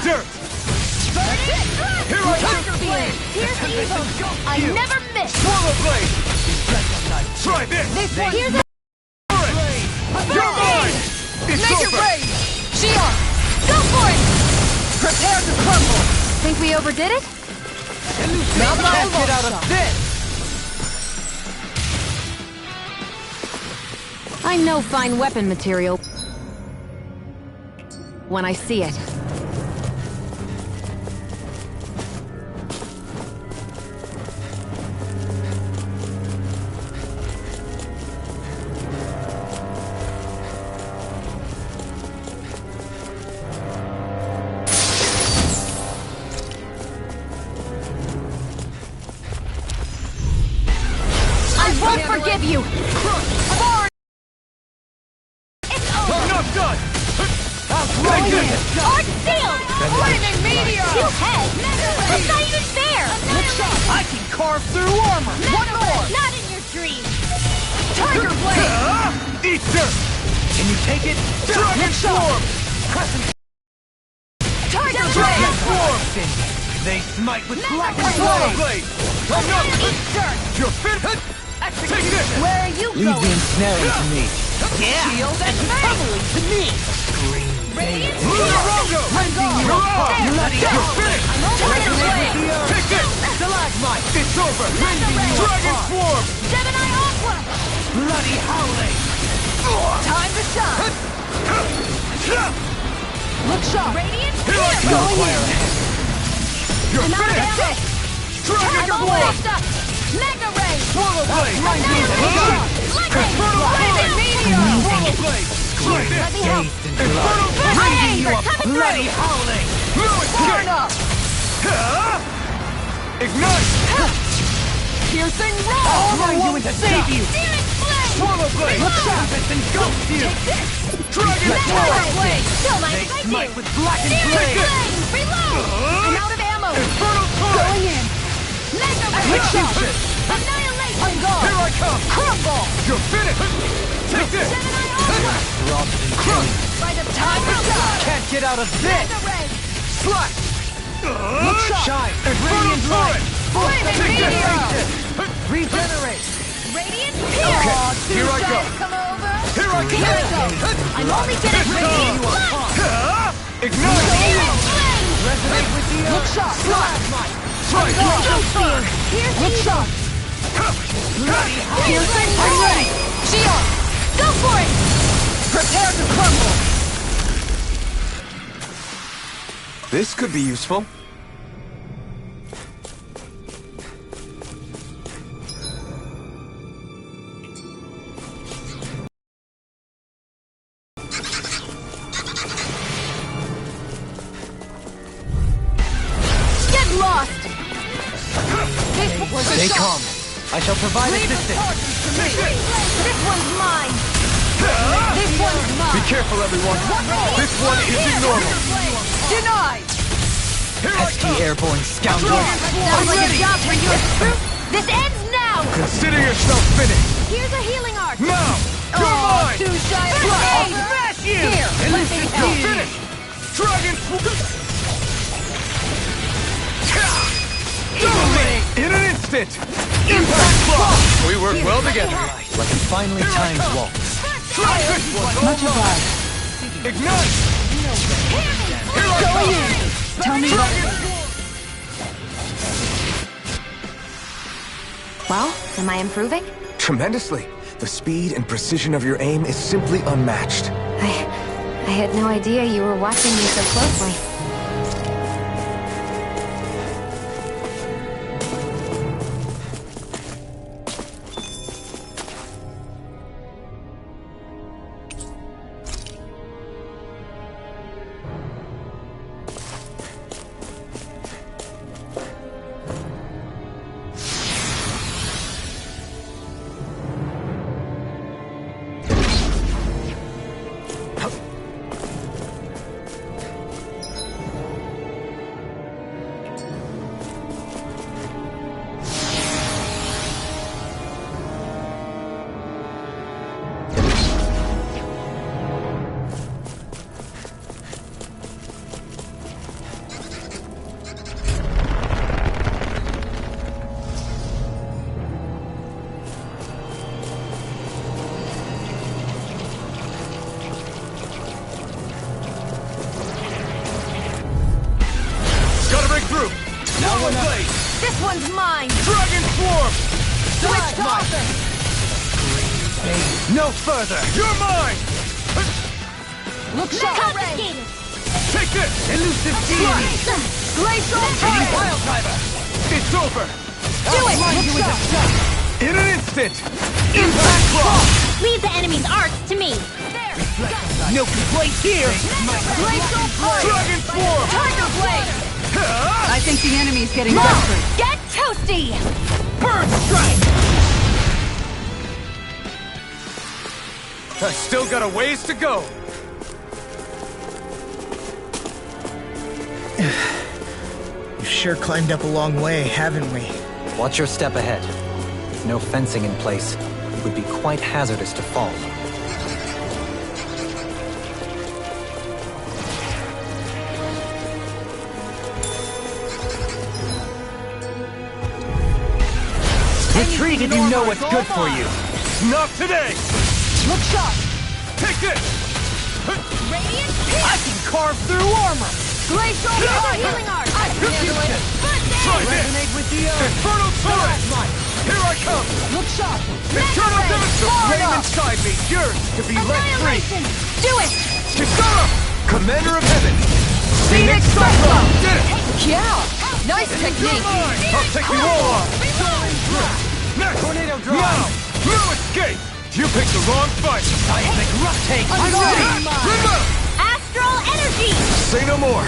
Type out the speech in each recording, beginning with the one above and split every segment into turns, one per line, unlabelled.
dirt! Here I come!
Here's evil! I never miss!
Swallow blade! Try this!
Here's a
You're mine! It's
Make it
over!
rain! Shion! Go for it! Prepare to crumble! Think we overdid it?
Now can't get out of this!
I know fine weapon material when I see it. I won't forgive you!
I'm not done!
Take this! Arc sealed! Lightning meteor! Two heads! That's not even fair!
I can carve through armor! One more!
Not in your dreams! Tiger blade!
Eat dirt!
Can you take it?
Dragon swarm!
Crescent
Tiger
Dragon
blade!
swarm!
They smite with black
Swallow
blade!
blade! I'm not...
Eat dirt!
You're fit! Take this!
Where are you
Leave the
going?
ensnaring to me. Yeah!
Shield and family
To me!
Radiant
Lunarongo! You're off! You're finished!
Tiger blade!
Take this!
Stalagmite!
It's over! Dragon swarm!
Gemini Aqua!
Bloody howling!
Time to shine! Look sharp! Radiant
Here I
Spear!
come! You're finished! Dragon
I'm all
swarm!
mixed up! Mega Ray!
Swallow blade!
Annihilation! Lightning!
Infernal
Lightning
blade!
meteor!
Swallow blade! Try
Let
this!
me help!
Bathed in blood.
Infernal blade!
Hey,
You are
coming
bloody
through!
howling!
No
Burn
escape!
up!
Ignite!
Piercing
I'll
roll!
throw you into save you!
Searing flame!
Swallow blade!
Tempest engulfs you!
Dragon
Mega
swarm!
blade! Still my
They
right
smite
here!
with blackened
Searing
blade!
flame! Reload! I'm out of ammo!
Infernal torrent!
Going in! Mega ray!
Execution!
Annihilation! I'm gone!
Here I come!
Crumble!
You're finished! Take this!
Gemini Aqua!
Robbed and killed.
By the time to die!
Can't get out of this!
Mega ray!
Slash!
Shine!
Infernal
Radiant light!
torrent!
Flaming
Take this!
meteor!
Regenerate!
Radiant Spear!
Okay,
Aw, too
here I
shy
go.
to come over!
Here I
Here I go! I'm only good at radiant light!
Ignite!
Searing flame!
Resonate with the
Look
earth!
sharp!
Stalagmite!
Try
Go!
this!
Spear! Here's
Look
evil!
sharp!
Piercing I'm ready! Shion! Go for it! Prepare to crumble!
This could be useful.
Get lost! This was a
Stay
shot!
calm. I shall provide
Leave the
assistance.
torches to me! This one's mine! This one's mine!
Be careful, everyone. This one isn't normal.
Denied!
Here I
Pesky
come!
airborne scoundrel.
Sounds like a job for you. This ends now!
Consider yourself finished.
Here's a healing arc!
Now! You're mine!
Too shy of
I'll
me!
smash you!
Here, let me
You're
help!
finished! Dragon In an instant! Impact block! We work well together.
Like a finely timed waltz.
Try this one!
Much obliged.
Ignite! Here I come!
Tell me
Dragon
Well, am I improving?
Tremendously. The speed and precision of your aim is simply unmatched.
I had no idea you were watching me so closely.
Blade!
This one's mine!
Dragon Swarm!
Switch off!
No further!
You're mine!
Look sharp! Confiscated!
Take this!
Elusive deity!
Glacial
Hitting
Fire!
Pile Driver!
It's over!
Do it!
Blind you with a shot!
In an instant! Impact Claw!
Leave the enemy's arts to me!
No complaint here!
Glacial Fire!
Dragon Swarm!
Tiger Blade!
Ah!
I think the enemy's getting
Mom!
desperate.
Get toasty!
Bird Strike! I still got a ways to go!
We've sure climbed up a long way, haven't we?
Watch your step ahead. With no fencing in place, it would be quite hazardous to fall. Retreat if you know what's good for you!
Not today!
Look sharp!
Take this!
Radiant
I can carve through armor!
Glacial Fire! Healing art! I can handle it!
Try this!
Resonate with the earth!
Infernal Torrent! Here I come!
Look sharp!
Eternal
Ray!
Demonstration!
Power
Flame
up!
inside me, yours to be let free!
Annihilation! Do it!
Kisara! Commander of Heaven!
Phoenix
Cyclone!
Cyclone!
Did it!
Yeah! Nice
You're
technique!
mine! I'll take you all on! Next!
Tornado drive!
Now! No escape! You picked the wrong fight!
Seismic rough take!
I'm ready! Remember!
Astral Energy!
Say no more.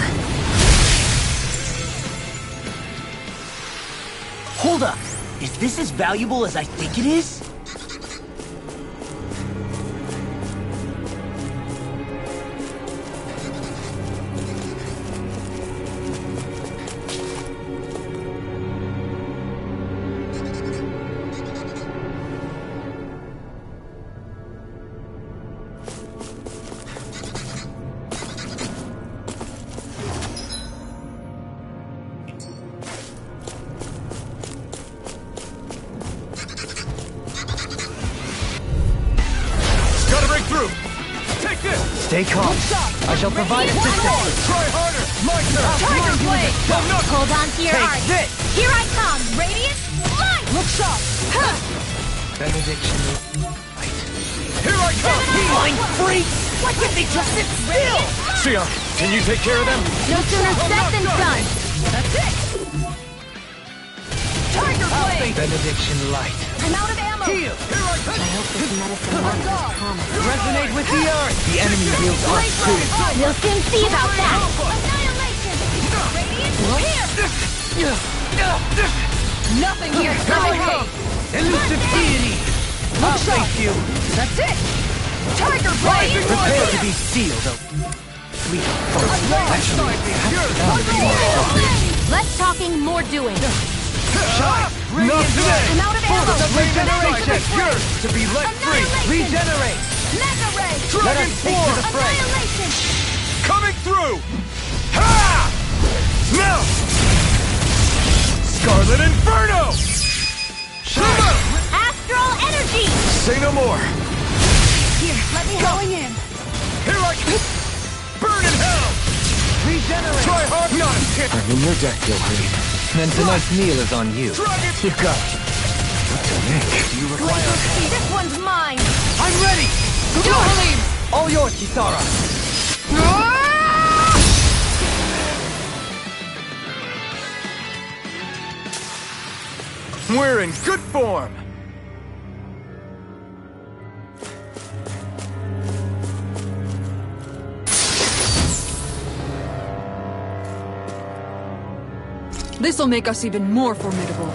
Hold up! Is this as valuable as I think it is?
Gotta break through! Take this!
Stay calm. I shall provide assistance.
Try harder! My turn!
Tiger Blade!
I'm not...
Hold on to your
Take
arts!
this!
Here I come! Radiant Light! Look sharp!
Benediction.
Here I come!
Blind freak!
Why can't they just sit still?
Sion, can you take care of them?
No sooner said than done!
That's it! Tiger Blade!
Benediction light.
I'm out of ammo!
Heal!
I hope this medicine works as promised.
Resonate with the earth! The enemy wields arts too.
We'll soon see about that! Annihilation! Radiant here!
Nothing here! Suffocate!
Elusive deity! I'll face you!
That's it! Tiger Blade!
Prepare to be sealed, though. Sweet Actually,
Less talking, more doing.
Shine! Not today!
I'm out of ammo!
Regeneration!
Yours to be let free!
Regenerate!
Mega Ray!
Let
Dragon
us take to the
Form!
fray!
Annihilation!
Coming through! Ha! Now! Scarlet Inferno! Shine!
Astral Energy!
Say no more.
Here, let me help. Going in.
Here I come! Burn in hell!
Regenerate!
Try hard! Not a tip!
I'm in your deck, Gilhard.
Then tonight's meal is on you.
Dragon!
You got it. What to make?
You require...
This one's mine.
I'm ready!
Duhalim!
All yours, Kisara!
We're in good form!
This'll make us even more formidable.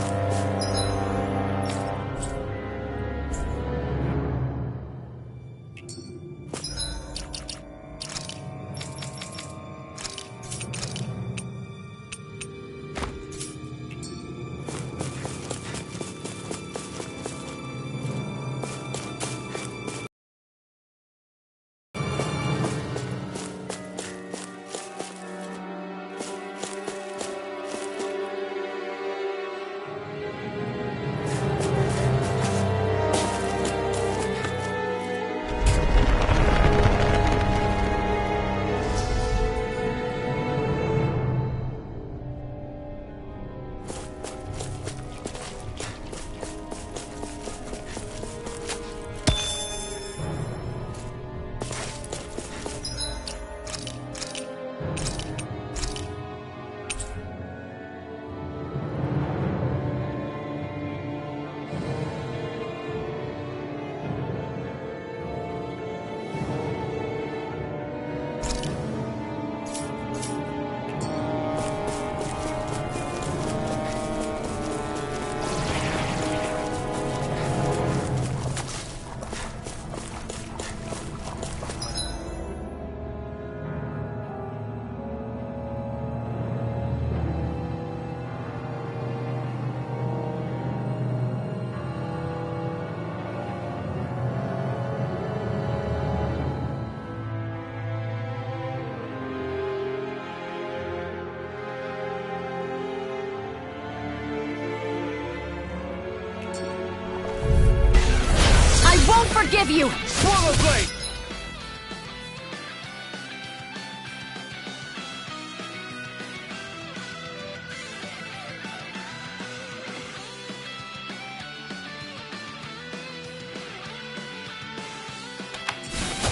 of you!
Swallow blade!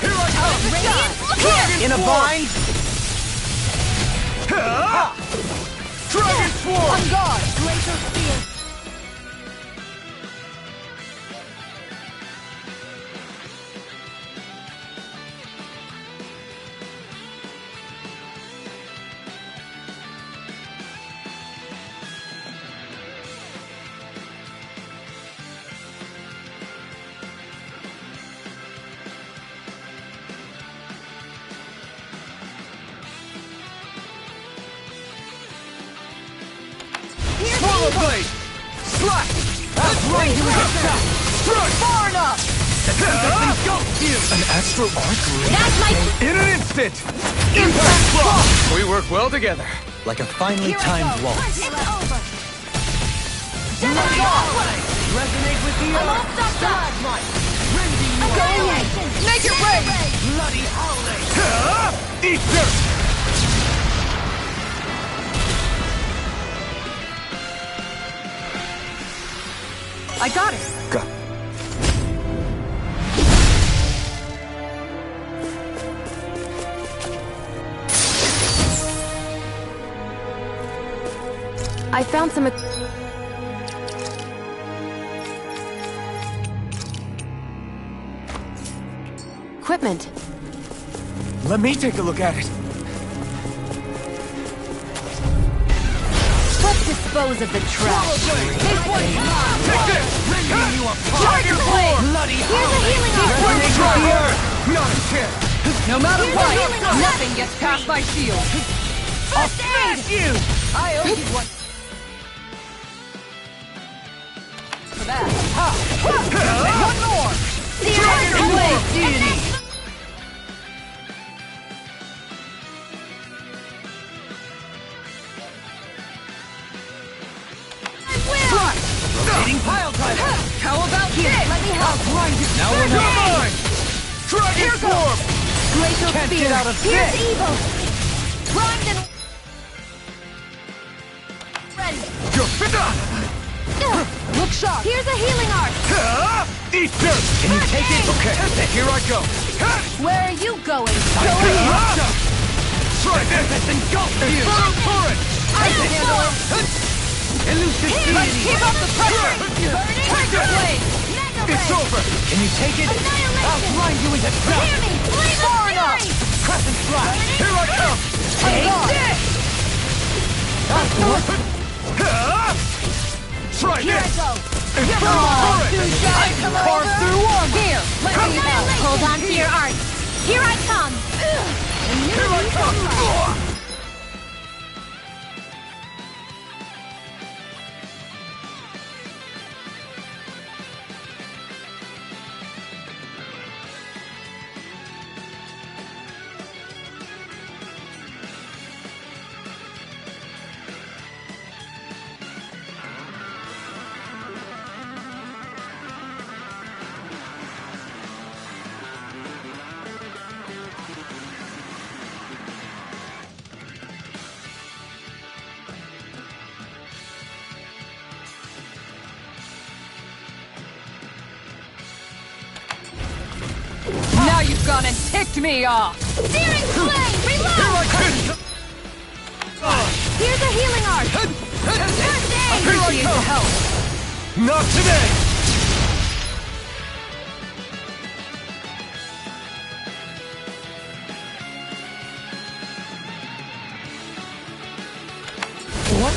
Here I come!
In a bind?
Dragon Swarm!
On guard! Glacial Steel!
Swallow blade! Slash! That's right! Strike!
Far enough!
An astral arc ring?
That's my...
In an instant! Impact block! We work well together.
Like a finely
Here I
timed
go.
waltz.
It's over! Resonate with the earth! I'm all stopped up! I'm going in! Make it rain!
Bloody howling!
Eat dirt!
I got it.
Go.
I found some... equipment.
Let me take a look at it.
Let's dispose of the trash.
Take this!
Tiger Blade! Here's a healing arm!
Not a chance!
No matter
Here's a
what,
healing arm.
nothing gets past my shield.
I'll smash you!
I owe you one. For that. One more!
Tiger Blade!
Deity! Rotating pile driver!
How about
Here,
this?
let me help.
Now we're
Come
not.
on! Dragon Swarm!
Glacial
Can't
Spear.
get out of
Here's
this.
evil. Primed and ready.
Look sharp.
Here's a healing art.
Eat dirt!
Can you take it?
Okay, here I go.
Where are you going?
Try this! Engulf you! Torrent!
I can handle it.
Elusive
Let's
deity!
keep up the pressure.
Burning
Tiger Blade.
Mega
It's
Ray.
over!
Can you take it?
Annihilation.
I'll grind you into
Hear
dust!
me. Flame of fury.
Crescent flash!
Here I come!
Take this!
Try
Here I
this!
go.
Infernal Torrent!
I can carve through one. Here, let me help.
Hold on to your art. Here I come.
Here I come!
Now you've gone and ticked me off.
Searing flame. Reload. Here's a healing art. First aid.
Here I
Appreciate the
come!
help.
Not today! What?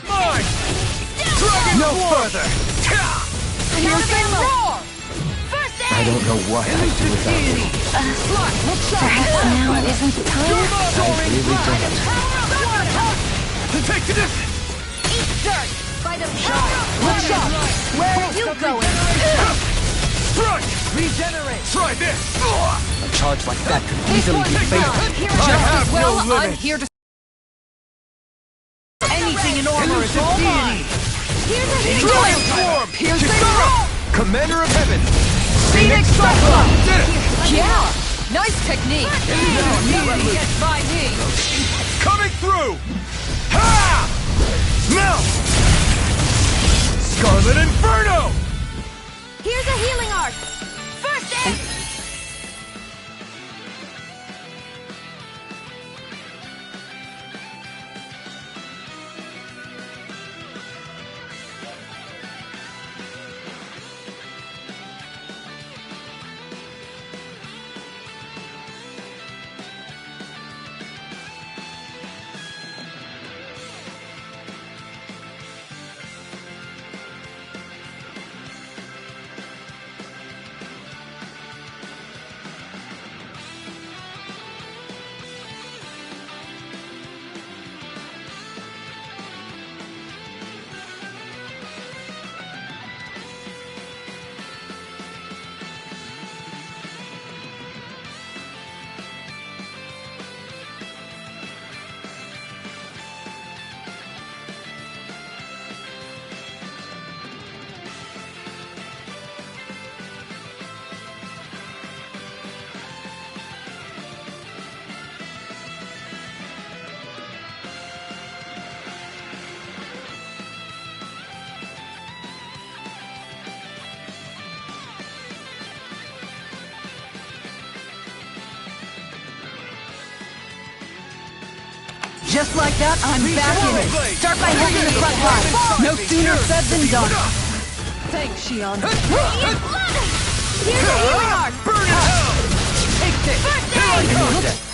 Mine! Dragon no further!
Here's a roar.
First
I
aid.
don't know what I'd do without you.
Perhaps now isn't the time.
I really don't.
Take this!
of Look out! Where are you going?
Front!
Regenerate!
Try this!
A charge like that could easily be fatal.
I have no
I'm
limits!
here to
Anything in armor is a deity!
Here's a healing
Transform! Kisara! Commander of Heaven!
Phoenix Cyclone!
Did it!
Yeah! Nice technique! Gets by me!
Coming through! Ha! Now! Scarlet Inferno!
Here's a healing arc. First aid.
Just like that, I'm back in it. Start by holding the front line. No sooner said than done. Thanks, Shion.
Here's a healing arc.
Burn in hell!
Take this.
First aid.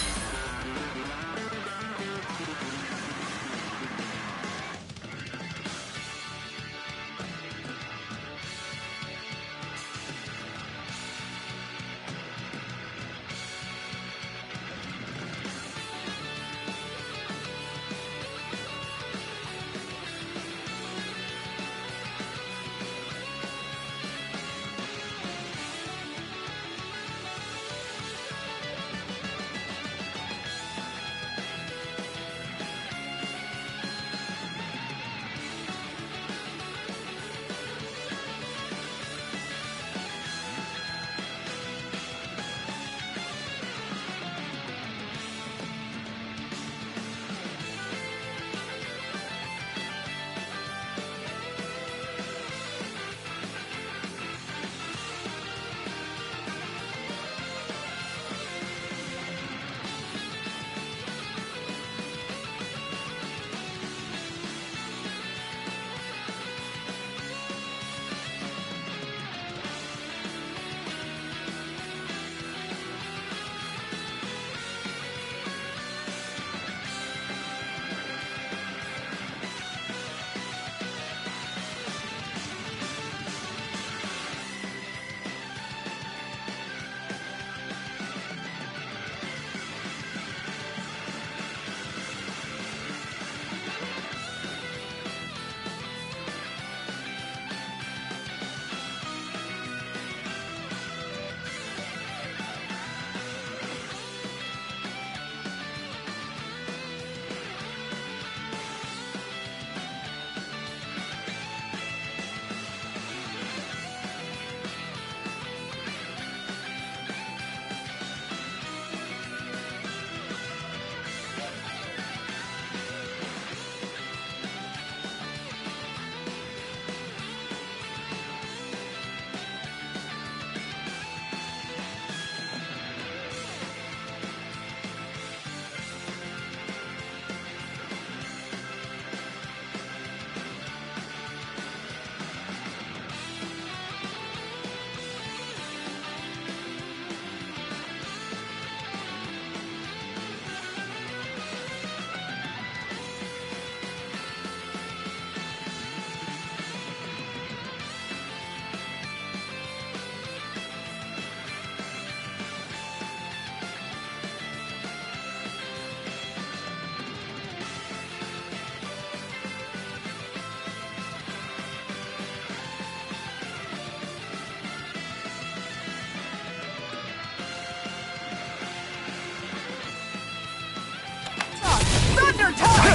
your time!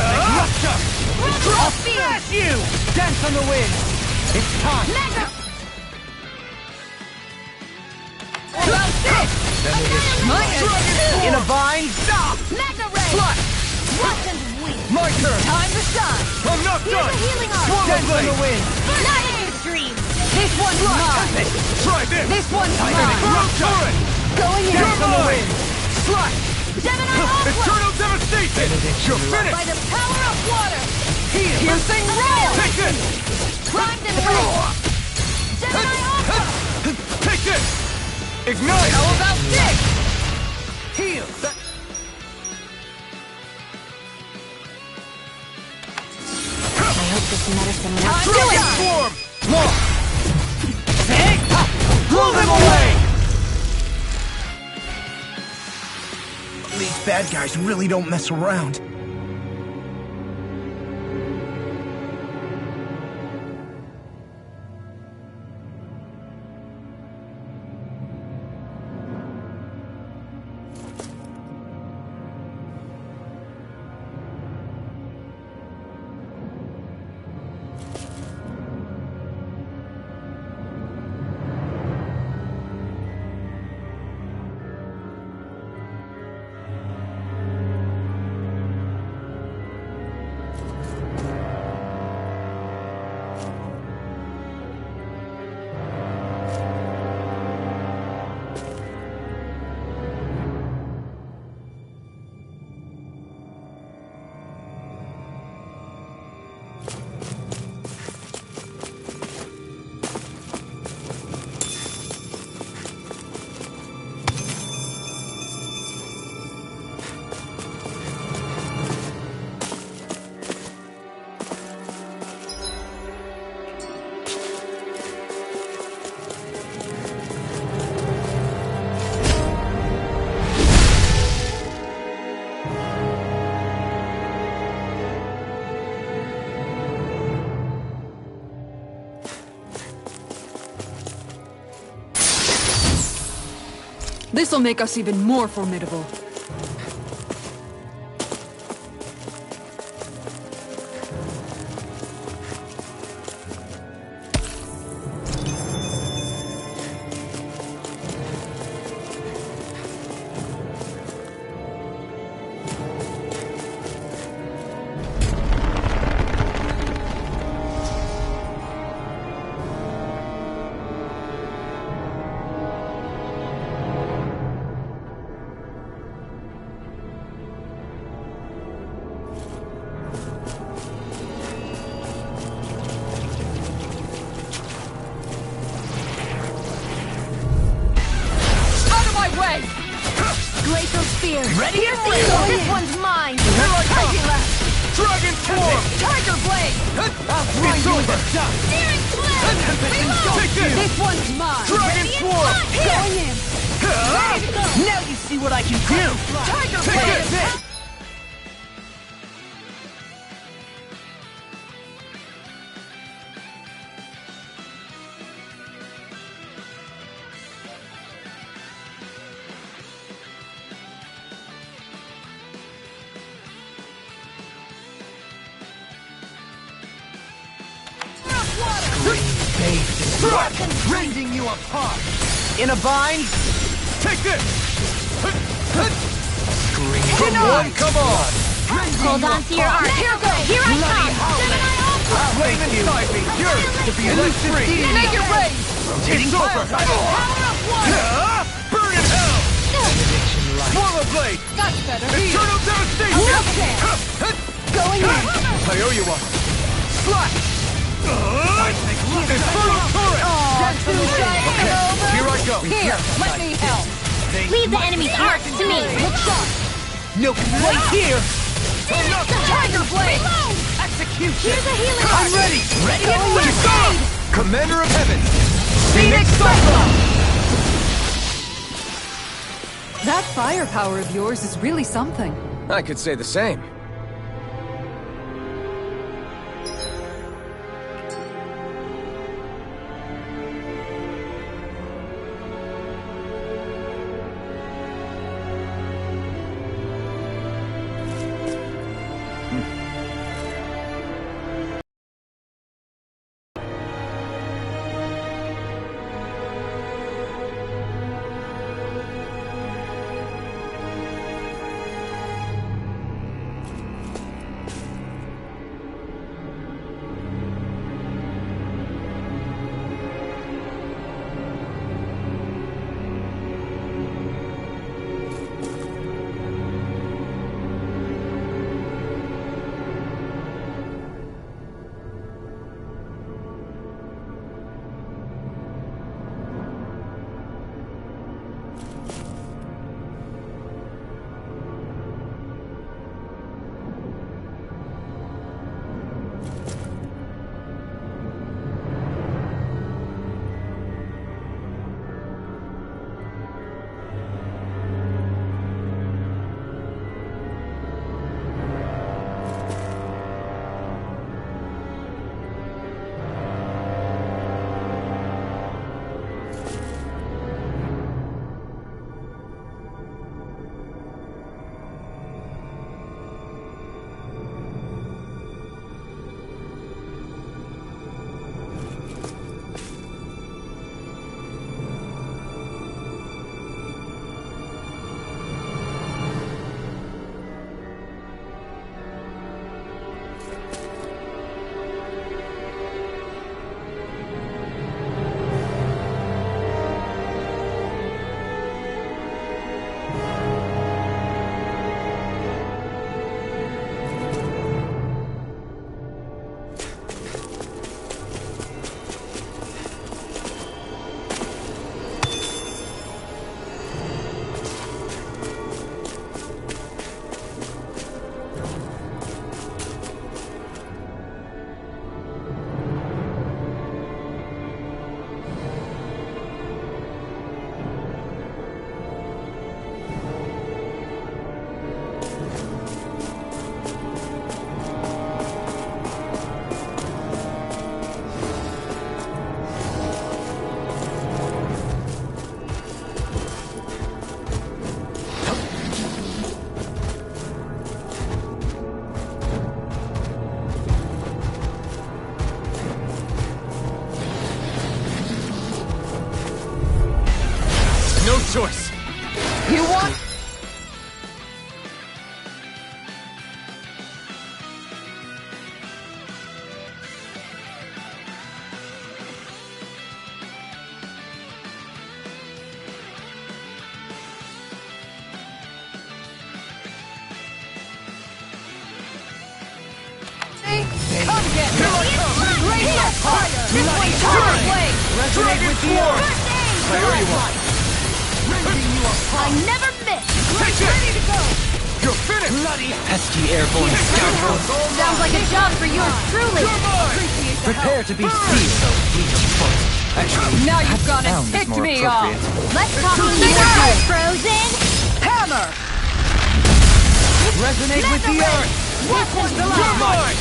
I'll smash
you! Dance on the wind! It's time!
Mega!
About this! My in a vine! Stop!
Mega Ray!
Slut!
Watch and weep!
My turn! Time to shine!
I'm not
Here's
done!
a healing arm!
Dance on the wind!
Not in your dreams!
This one's mine!
Try this!
This one's mine!
Eternal turret!
Going in!
You're
on the
mine!
wind! Slut!
Gemini Aqua!
Eternal devastation! You're
By
finished!
the power of water!
Piercing rail!
Take this!
Primed and ready! Gemini Aqua!
Take this! Ignite!
How about this? Heal!
I hope this medicine works.
Dragon
Form!
Launch! Take! Blow them away!
These bad guys really don't mess around.
This'll make us even more formidable.
Glacial Spear!
Ready?
This one's mine!
Dragon Form!
Tiger Blade!
It's over!
Steering Flare! Reload!
Take this!
This one's mine!
Dragon Form!
Going in!
Ready to go!
Now you see what I can do! Tiger
Take
Blade!
this!
Rending you apart!
In a bind?
Take this!
Come on!
Come on!
Hold on to your arm! Here I come! Gemini Aqua!
Flame inside me! Yours to be let free!
Make it rain!
It's over!
Power of water!
Burn in hell! Swallow Blade!
That's better!
Eternal devastation!
Going in!
I owe you one! Slash! Infernal turret!
That's too shy!
Here I go!
Here, let me help!
Leave the enemy's arcs to me!
Look sharp! No complaint here! Tiger Blade!
Reload!
Execution!
Here's a healing
I'm
arc!
ready! Ready and willing!
Commander of Heaven!
Phoenix Cyclone! That firepower of yours is really something.
I could say the same.
choice.
You want... Come get me! Raise your fire! This one's hard!
Resonate with the earth. I owe you one.
I never miss!
Take it!
Ready to go!
You're finished!
Bloody pesky airborne scoundrels!
Sounds like a job for yours truly!
You're mine!
Prepare to be sealed, O bleached foot. Actually,
Now you've
that
gone and
sound is
ticked
more
me off!
appropriate.
Let's talk
Mega
Mega
Ray!
Frozen!
Hammer!
Resonate with the earth!
This one's
You're
mine!
mine!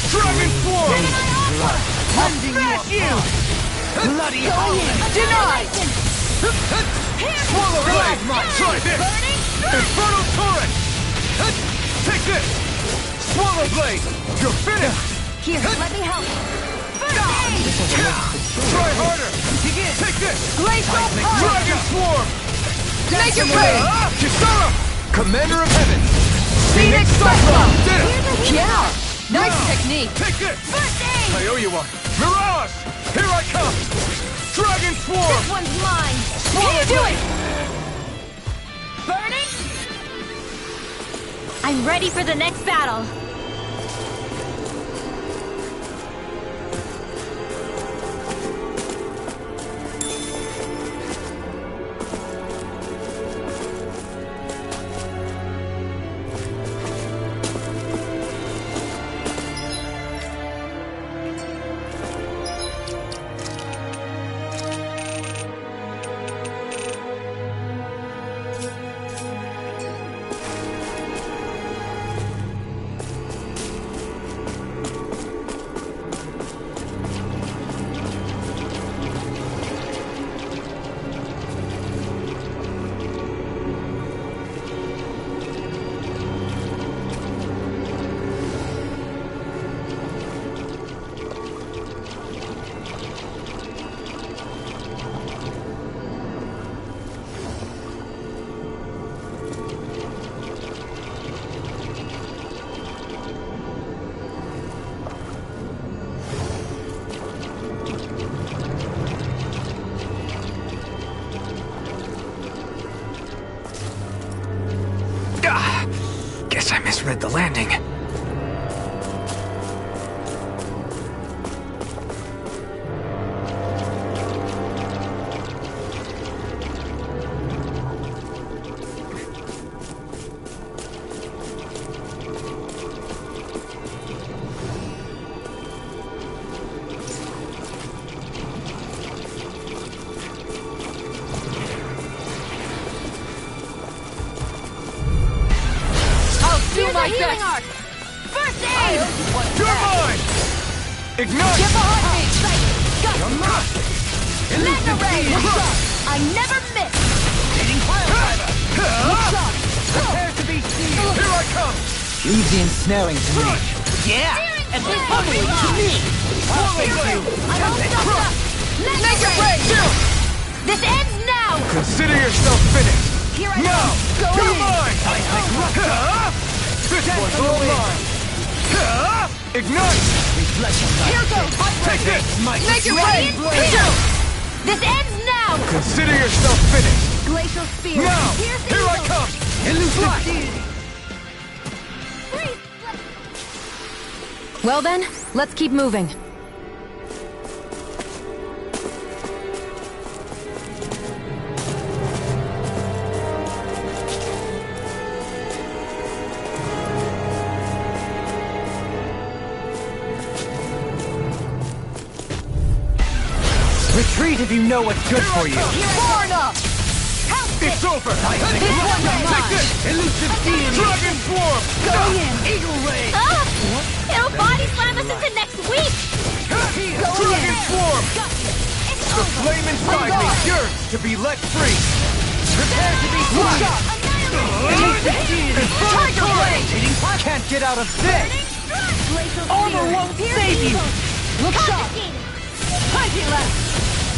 Dragon Swarm!
Smash you! Bloody
Denied!
Swallow Blade! Try this! Infernal Torrent! Take this! Swallow Blade! You're finished!
Here, let me help! First aid!
Try harder! Take this!
Glacial Punch!
Dragon Swarm!
Make it rain!
Kisara! Commander of Heaven!
Phoenix
Cyclone!
Cyclone!
Did it!
Yeah! Nice technique!
Take this!
First aid!
I owe you one! Mirage! Here I come! Dragon Swarm!
This one's mine!
Can you do it?
Burning? I'm ready for the next battle!
Guess I misread the landing.
Do
Here's
my
a healing
best!
arc! First aid!
You're mine! Ignite!
Get behind me!
You're mine!
Mega Ray! I never miss!
Prepare to be sealed!
Here I come!
Leave the ensnaring to me.
Yeah! And the pummeling to me!
Swallow Blade!
I'm all stuffed up!
Make it rain!
This ends now!
Consider yourself finished!
Here I
Now!
go!
You're
in.
mine! This one's all mine! Ignite!
Here goes!
Take this!
Make it rain!
Radiant Spear! This ends now!
Consider yourself finished!
Glacial Spear!
Now!
Here's
Here I come!
Well then, let's keep moving.
Retreat if you know what's good for you.
Far enough!
It's over!
This one's
Take
mine!
this! Elusive Deity! Dragon Swarm!
Go in!
Eagle Ray!
It'll body slam us into next week!
Dragon Swarm!
It's
The
over!
flame inside me yearns to be let free! Prepare to be crushed!
Tiger Blade!
Can't get out of this!
Glacial
Armor
Spear!
won't
Here's
save you!
Eagle.
Look sharp!
Confiscated!
Punch it left!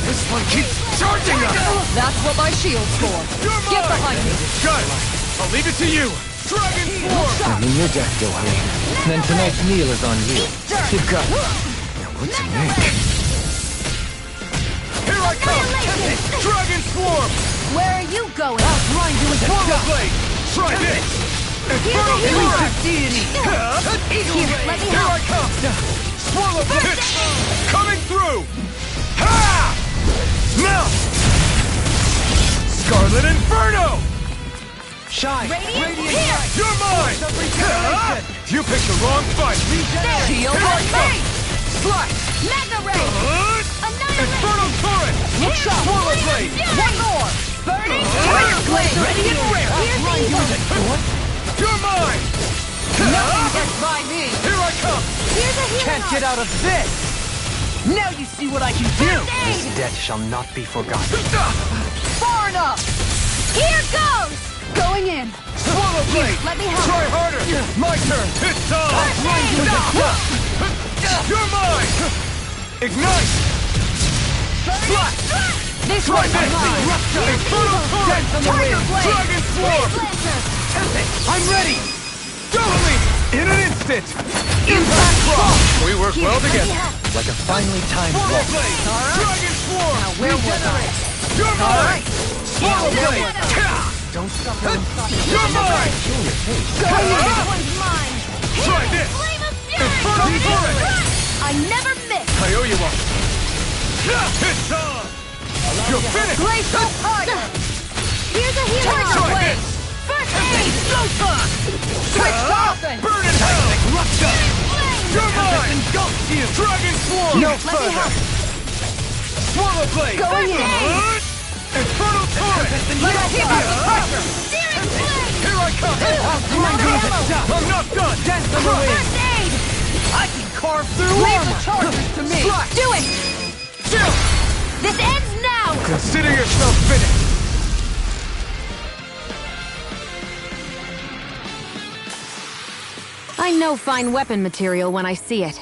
This one keeps charging us!
That's what my shield's for.
You're mine!
Get behind me.
Got it! I'll leave it to you! Dragon Swarm!
I'm in your death, Dohari.
Then tonight's meal is on you.
You've got... Now, what to make?
Here I come! Dragon Swarm!
Where are you going?
I'll grind you into
Swallow
dust.
Blade! Try this! Infernal
Here's a
Torrent!
hero.
Deity.
Here, let me
Here I
help.
come! Swallow Blade! Coming through! Ha! Now! Scarlet Inferno!
Shine!
Radiant here.
You're mine! Ha! You picked the wrong fight!
Shield
Here I
on
come!
me.
Slash!
Mega Ray.
Infernal Torrent!
Look sharp.
Swallow Blade!
One more.
Burning
Fire blade. Ready and rare.
Here's evil.
You're mine!
Nothing gets by me.
Here I come!
Here's a healing
Can't get out of this!
Now you see what I can do.
This debt shall not be forgotten.
Far enough.
Here goes.
Going in.
Swallow Blade!
Let me help.
Try harder! My turn! It's on! You're mine! Ignite! Slash!
This
Try
one's
this!
mine.
Infernal Torrent!
Tiger blade.
Dragon Swarm! I'm ready! Doubly! In an instant!
Impact cross.
We work well together.
Like a finely timed
Swallow
walk.
Blade!
right.
Dragon Swarm!
Where was I?
You're mine! Swallow
Yeah,
Blade!
Don't stop there.
You're mine!
That one's mine.
Try this!
Flame of fury.
Infernal Torrent!
I never miss.
I owe you one. It's on! You're finished!
Glacial Tiger.
Here's a healing
Tiger
arm.
blade.
First aid.
Switch tossing.
Burn in hell! You're mine!
Engulf you!
Dragon Swarm!
No
Let me
further!
help.
Swallow Blade!
Going in.
Infernal Torrent!
Let's keep up the pressure.
Searing blade.
Here I come! I'm not done!
Dance on the wind!
First aid.
I can carve through Leave the charges to me.
Slash!
Do it.
Chill!
This ends now.
Consider yourself finished!
I know fine weapon material when I see it.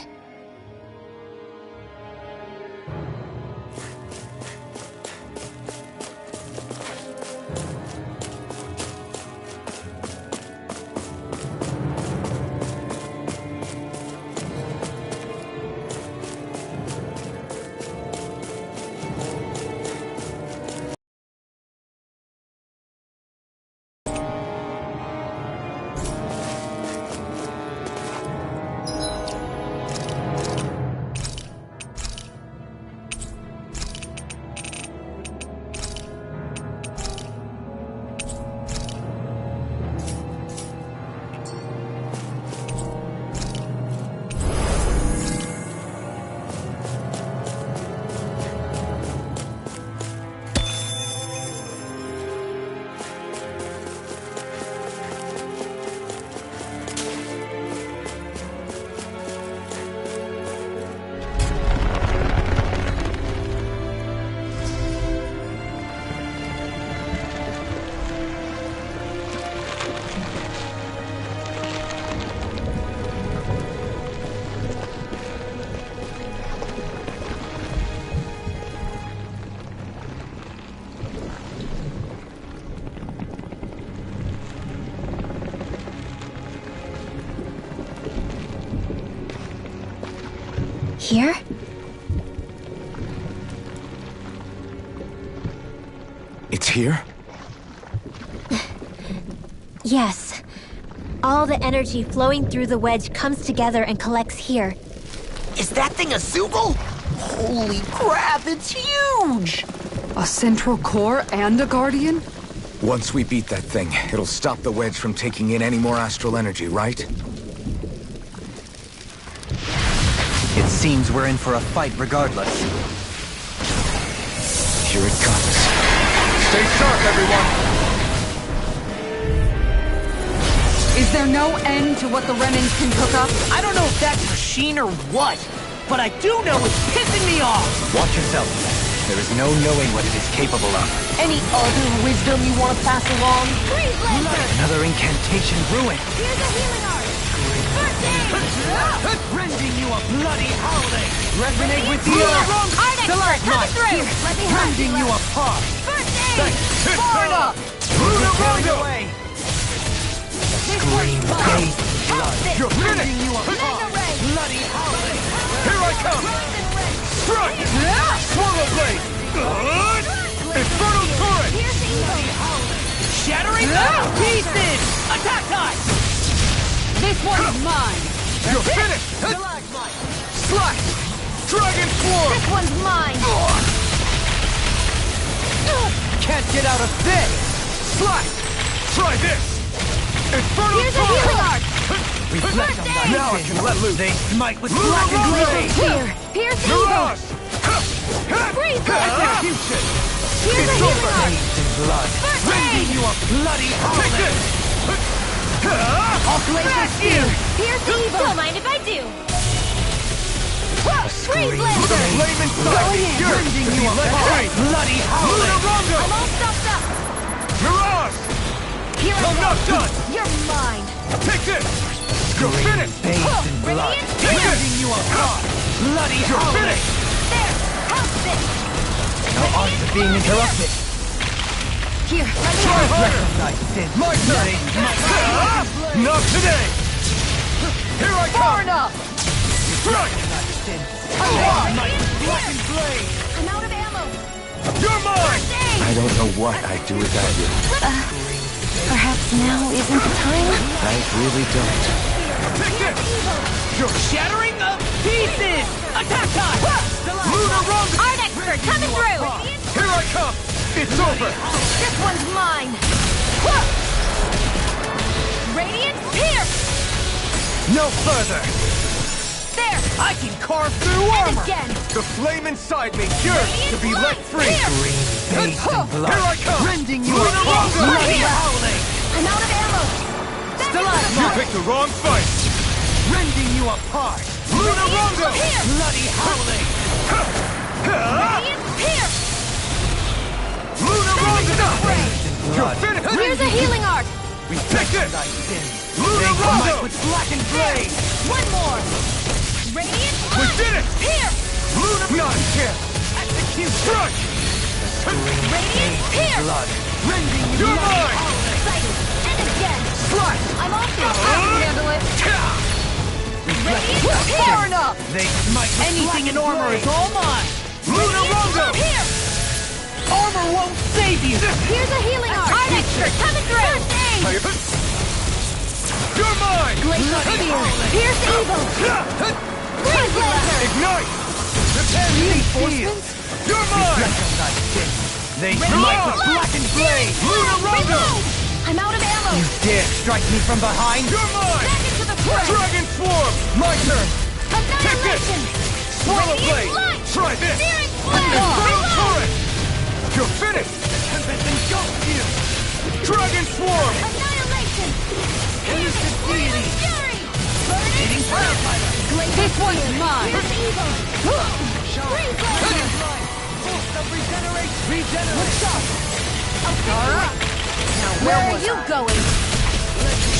Here?
It's here?
Yes. All the energy flowing through the wedge comes together and collects here.
Is that thing a Zoogle? Holy crap, it's huge!
A central core and a guardian?
Once we beat that thing, it'll stop the wedge from taking in any more astral energy, right?
It seems we're in for a fight regardless.
Here it comes.
Stay sharp, everyone!
Is there no end to what the Remnants can cook up?
I don't know if that's machine or what, but I do know it's pissing me off!
Watch yourself. There is no knowing what it is capable of.
Any other wisdom you want to pass along?
Freeze Lancer!
Another incantation ruined.
Here's a healing art!
Rending you a bloody howling!
Resonate with the earth!
Stalagmite!
Here, let me have
Rending you apart!
Far enough!
Carried away!
Scream, face,
Blood! You're rending you apart! Bloody howling! Here I come! Strike! Swallow blade! Infernal torrent! Shattering
Pieces!
Attack time!
This one's mine!
You're finished!
Stalagmite!
Slash! Dragon swarm!
This one's mine!
Can't get out of this! Slash! Try this! Infernal
Here's a healing art!
Reflect on that. Now I can let loose. They smite with blackened blade.
Here! Pierce evil!
Mirage!
Freeze blade!
Execution!
Here's a healing art!
Bathed in blood.
First
Rending
aid!
you a bloody howling.
Oscillation spear! Pierce evil! Don't mind if I do! Freeze
The
blaster!
flame inside me yearns to be let free. Bloody howling.
I'm all stuffed up!
Mirage!
Here I
I'm
go!
not done!
You're mine!
Take this! You're finished!
Bathed in blood.
Radiant
Take
spear!
this! You apart! Bloody You're finished!
There! How's this?
No odds of being interrupted.
Here, let me
Try
have
harder! My turn! Not today! Here I
Far
come!
enough!
Strike! Blackened blade!
I'm out of ammo!
You're mine!
I don't know what I'd do without you.
Perhaps now isn't the time?
I really don't.
Take this! You're shattering the pieces! Attack time! Lunar Rondo!
Art expert coming through!
Here I come! It's over!
This one's mine! Radiant pierce!
No further!
There!
I can carve through
And
armor!
again!
The flame inside me yearns to be let free!
Bathed in blood.
Here I come!
Rending you
Lunar
apart.
Rondo!
Right here.
Howling!
I'm out of ammo! Back into the
You
fight!
picked the wrong fight! Rending you apart! Lunar Rondo!
Pierce!
Bloody howling!
Radiant pierce!
Lunar Rondo! You're finished!
Here's a healing art!
Take this! Lunar Rondo! With blackened blade!
One more! Radiant
We did it!
pierce!
Lunar not a chance! Execute! Strike!
Radiant pierce!
Blood.
Rending you! You're mine!
Sight! And again!
Slash!
I'm all
I
set!
can handle it!
Radiant
Far
pierce!
enough!
They smite with
Anything in
blackened
armor
blade.
is all mine!
Lunar Rondo!
Pierce!
Armor won't save you!
Here's a healing art! Art expert coming through! First aid!
You're mine!
Glacial spear! Pierce evil! Freeze laser!
Ignite!
Reinforcements?
You're mine! They smite with blackened blade! Lunar Rondo!
Reload! I'm out of ammo!
Dare strike me from behind? You're mine!
Back into the fray!
Dragon Swarm! My turn!
Annihilation!
Swallow
Radiant
blade!
light!
Try this!
Searing blade!
Infernal
Reload!
Torrent! You're finished! Tempest engulfs you! Dragon Swarm!
Annihilation!
Instant deity!
Fury! Burning
Firefighter!
This one's mine!
Pierce evil! Freeze laser!
Force of regeneration!
Alright! Where are you going?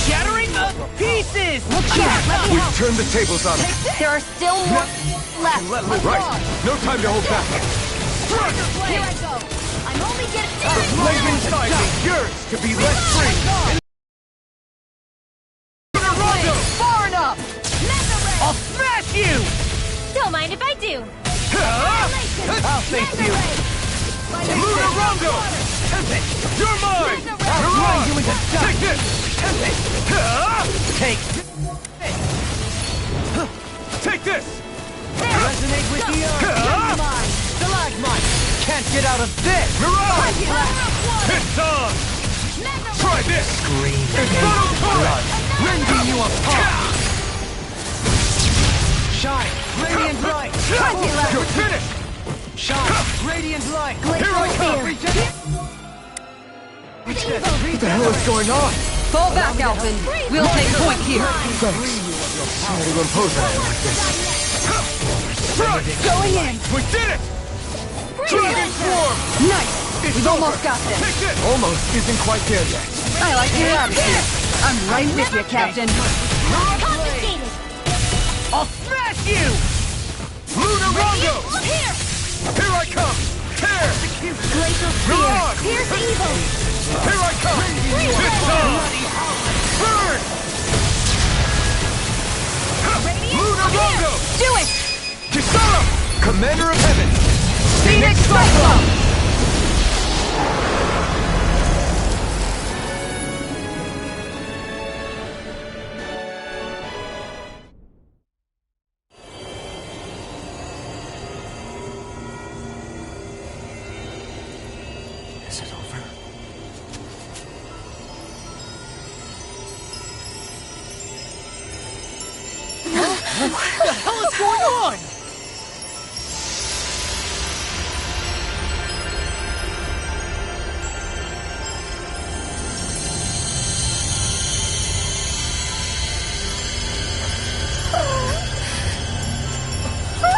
Shattering the pieces!
Look here! Let me
We've
help!
turned the tables on him.
There are still more left!
Let loose.
Right. No time to hold back.
Here I go! I'm only getting
The flame inside me yearns to be let free! Lunar Rondo!
Far enough!
I'll smash you!
Don't mind if I do!
I'll face you! Lunar Rondo! You're mine!
I'll
grind you into dust! Take this! Take Take this! Resonate with the earth! Stalagmite! Can't get out of this! Mirage! It's on! Try this!
Scream.
Infernal
blood.
Torrent! Rending you apart! Shine! Radiant light! You're finished! Shine! Radiant light! Here I come!
What the hell is going on?
Fall back, Alvin! We'll take point here!
Thanks. Sorry to impose on you like this.
Strike!
Going in!
We did it! Dragon Swarm!
Nice!
It's
We've
over.
almost got this!
Take this!
Almost isn't quite there yet.
I like your attitude! I'm right with you, Captain!
Confiscate!
I'll smash you! Lunar Rongo!
Here!
Here I come! Tear!
Glacial Spear! Pierce evil!
Here I come! It's on! Burn! Lunar Rongo!
Do it!
Kisara! Commander of Heaven!
Phoenix Cyclone!
Is it over?
What the hell is going on?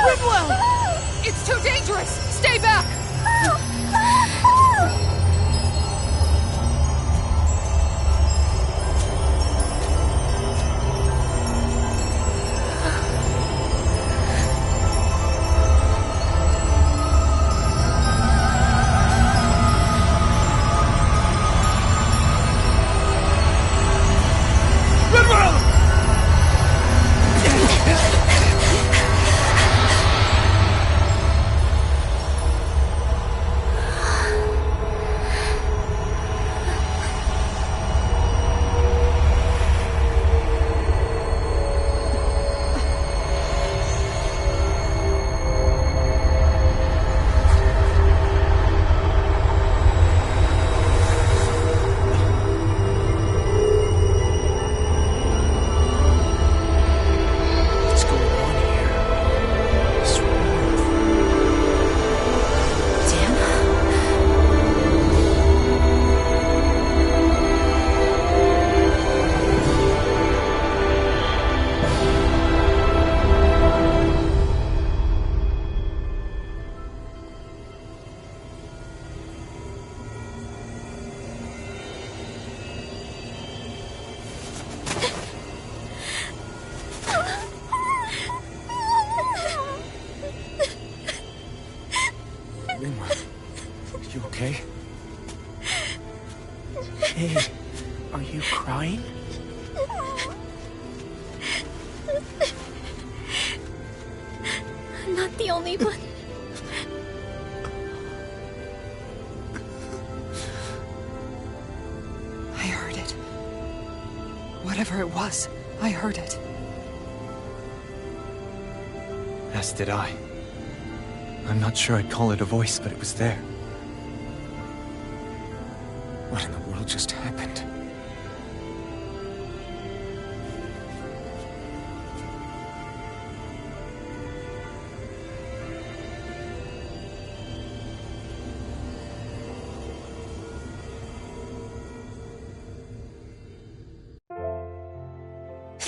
Rinwell! It's too dangerous! Stay back!
You okay?
Hey, are you crying?
I'm not the only one.
I heard it. Whatever it was, I heard it.
As did I. I'm not sure I'd call it a voice, but it was there.
What in the world just happened?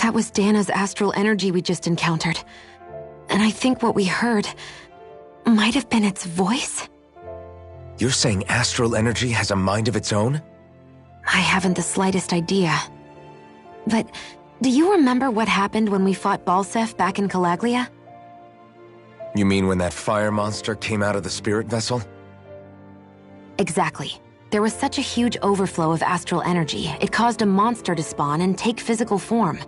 That was Dana's astral energy we just encountered. And I think what we heard might have been its voice?
You're saying astral energy has a mind of its own?
I haven't the slightest idea. But do you remember what happened when we fought Balseph back in Calaglia?
You mean when that fire monster came out of the spirit vessel?
Exactly. There was such a huge overflow of astral energy, it caused a monster to spawn and take physical form.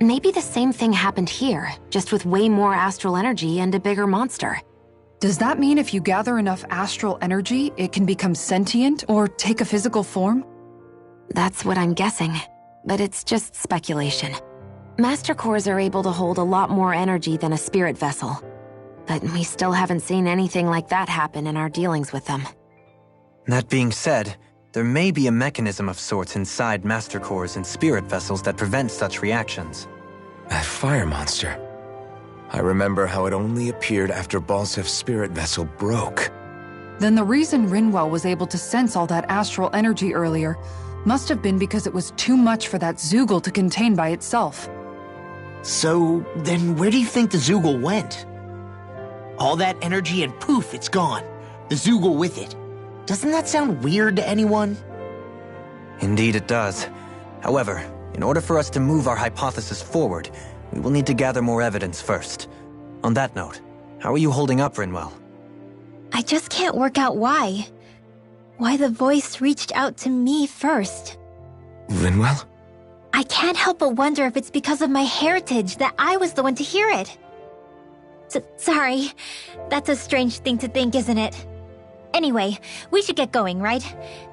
Maybe the same thing happened here, just with way more astral energy and a bigger monster.
Does that mean if you gather enough astral energy, it can become sentient or take a physical form?
That's what I'm guessing, but it's just speculation. Master Cores are able to hold a lot more energy than a spirit vessel, but we still haven't seen anything like that happen in our dealings with them.
That being said, there may be a mechanism of sorts inside Master Cores and spirit vessels that prevent such reactions.
That fire monster. I remember how it only appeared after Balsef's spirit vessel broke.
Then the reason Rinwell was able to sense all that astral energy earlier must have been because it was too much for that Zoogle to contain by itself.
So, then where do you think the Zoogle went? All that energy and poof, it's gone. The Zoogle with it. Doesn't that sound weird to anyone?
Indeed it does. However, in order for us to move our hypothesis forward, We will need to gather more evidence first. On that note, how are you holding up, Rinwell?
I just can't work out why. Why the voice reached out to me first.
Rinwell?
I can't help but wonder if it's because of my heritage that I was the one to hear it. Sorry. That's a strange thing to think, isn't it? Anyway, we should get going, right?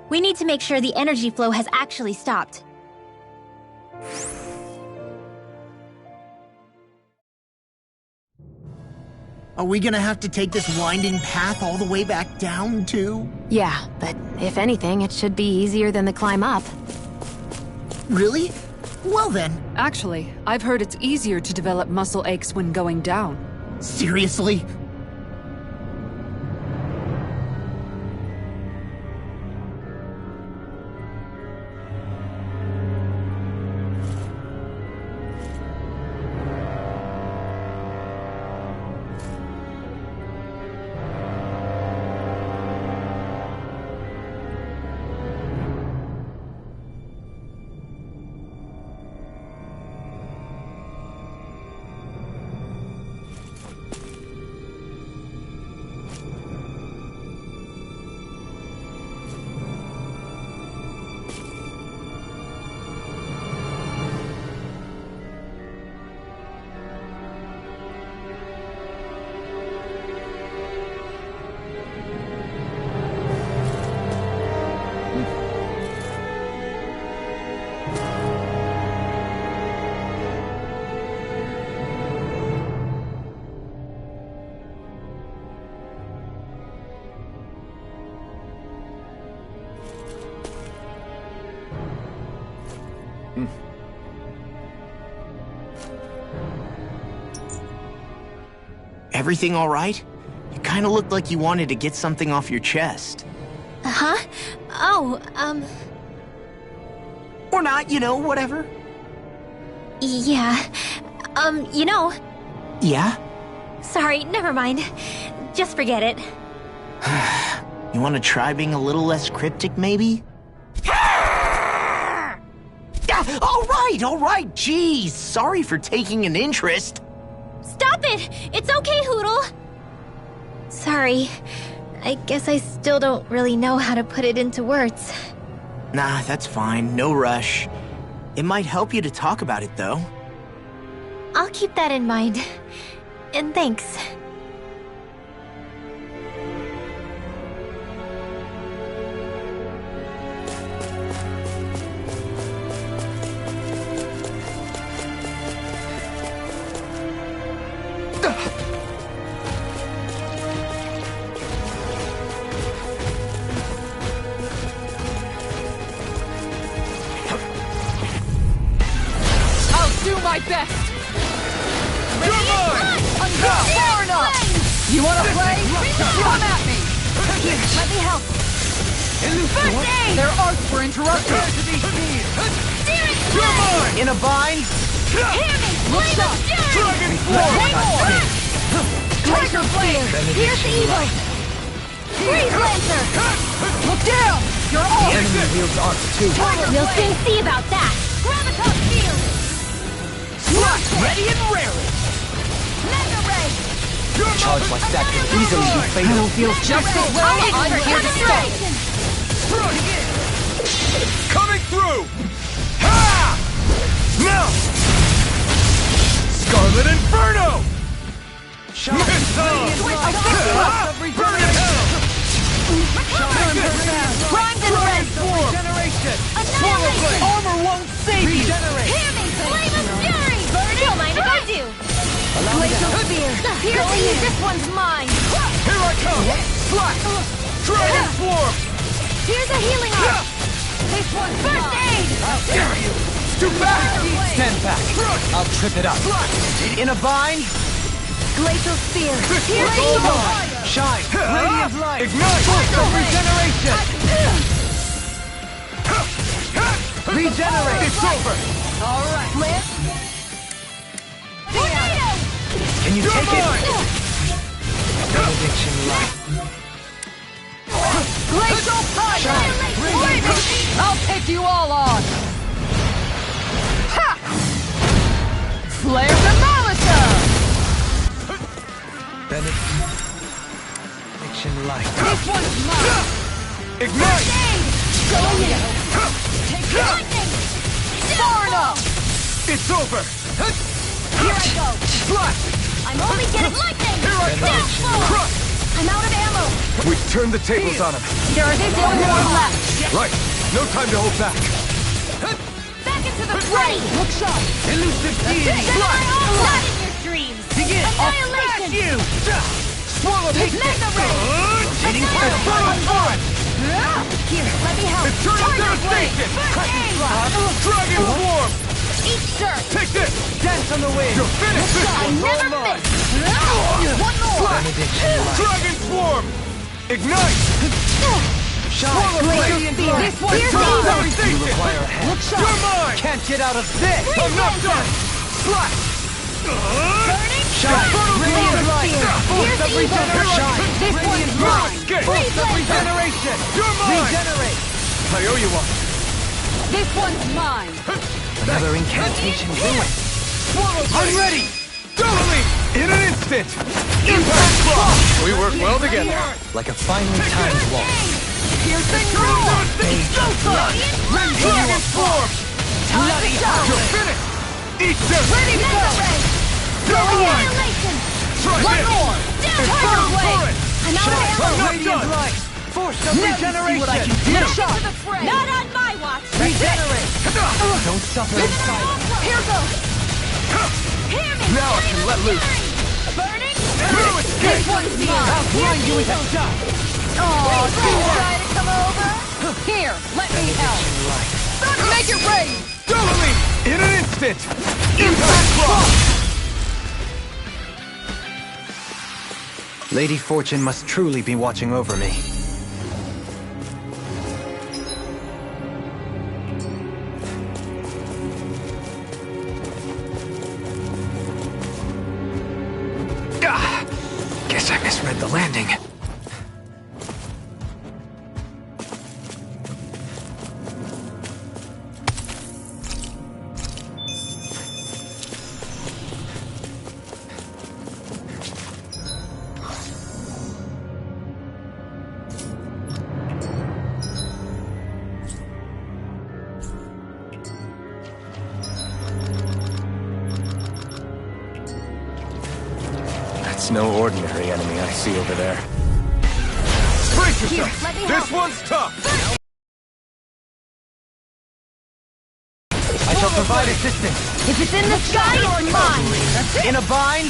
We need to make sure the energy flow has actually stopped.
Are we gonna have to take this winding path all the way back down, too?
Yeah, but if anything, it should be easier than the climb up.
Really? Well then.
Actually, I've heard it's easier to develop muscle aches when going down.
Seriously? Everything all right? You kind of looked like you wanted to get something off your chest.
Huh? Oh,
Or not, you know, whatever.
yeah. You know...
Yeah?
Sorry, never mind. Just forget it.
You want to try being a little less cryptic, maybe? All right, jeez. Sorry for taking an interest.
Stop it! It's okay, Hootle! Sorry. I guess I still don't really know how to put it into words.
Nah, that's fine. No rush. It might help you to talk about it, though.
I'll keep that in mind. And thanks.
Do my best!
You're mine!
Far enough! You wanna play? Come at me!
Let me help. First aid!
Their arcs were interrupted!
You're mine!
In a bind?
Hear me! Flame of fury!
Dragon Force!
Glacier flame! Here's the evil! Freeze Lancer!
Look down! You're all...
Enemy wields arcs too.
We'll soon see about that! Graviton Shield!
Ready and raring!
Mega Ray!
You're
Charge like that could easily be
I
fatal.
will feel just as well. I'm here to stay.
coming through! Ha! Now! Scarlet Inferno! Missile! Burn in hell!
Primed and red!
Regeneration!
Annihilation!
Armor won't save you! Regenerate!
Hear me! Flame of fury! Don't mind if I do! Glacial Spear! Here's to you! This one's mine!
Here I come! Slash! Dragon Swarm!
Here's a healing arm! This one's first aid!
How dare you! Too fast!
Stand back. I'll trip it up.
In a bind?
Glacial Spear!
This
Here's
one's
evil!
all mine!
Shine. Radiant light.
Ignite!
Force of regeneration. Regenerate.
It's over!
Alright.
Flip! Tornado!
Can you
You're
take
mine!
it? Benediction light.
Glacial Fire!
Shine!
I'll take you all on! Ha! Flare them
Benediction light.
This one's mine! Ignite!
Going in!
Take
Lightning!
Far enough! It's over!
Here I go!
Blast!
I'm only getting lightning!
Here I come! Crush!
I'm out of ammo!
We've turned the tables on him.
There are still more left!
Right. No time to hold back.
Back into the fray!
Look sharp! Elusive deity!
Not in your dreams!
Begin!
Annihilation!
You! Swallow me!
Mega ray!
Eating fire! Fire!
Here, let me help!
Eternal devastation! Cracking slap! Dragon swarm!
Eat dirt!
Take this! Dance on the wind! You're finished! This
I
one's
never
all mine!
miss! One more!
Benediction light.
Dragon swarm! Ignite! Swallow radiant light!
This one's
Eternal
mine!
devastation!
You require a hand.
Look sharp! You're mine!
Can't get out of this!
I'm not done! Slash!
Burning!
Shine! Radiant light!
Here's
Force of
evil!
regeneration!
This one's mine!
Escape!
Force of regeneration!
You're mine!
Regenerate!
I owe you one.
This one's mine!
Another incantation ruined.
I'm ready! Totally! In an instant! Impact block!
We work well together.
Like a finely timed waltz.
Piercing
Eternal
roar!
devastation! Showtime! Dragon swarm!
Bloody hell!
You're finished! Eat this!
Ready to go!
Double line!
Annihilation!
Try
One
this!
more! Tiger blade! I'm out of ammo!
Radiant light! Force of regeneration!
Not on my watch!
Regenerate! Don't suffer in silence.
Here goes! Hear me!
Now I can let loose.
Burning!
No escape!
This one's mine!
I'll grind you into dust!
Oh, try to come over? Here, let me help! Make it rain!
Totally! In an instant! Impact block!
Lady Fortune must truly be watching over me.
Guess I misread the landing. That's no ordinary enemy I see over there.
Brace yourself!
let me
This
help.
one's tough!
I shall provide assistance.
If it's in the sky, it's mine!
In a bind?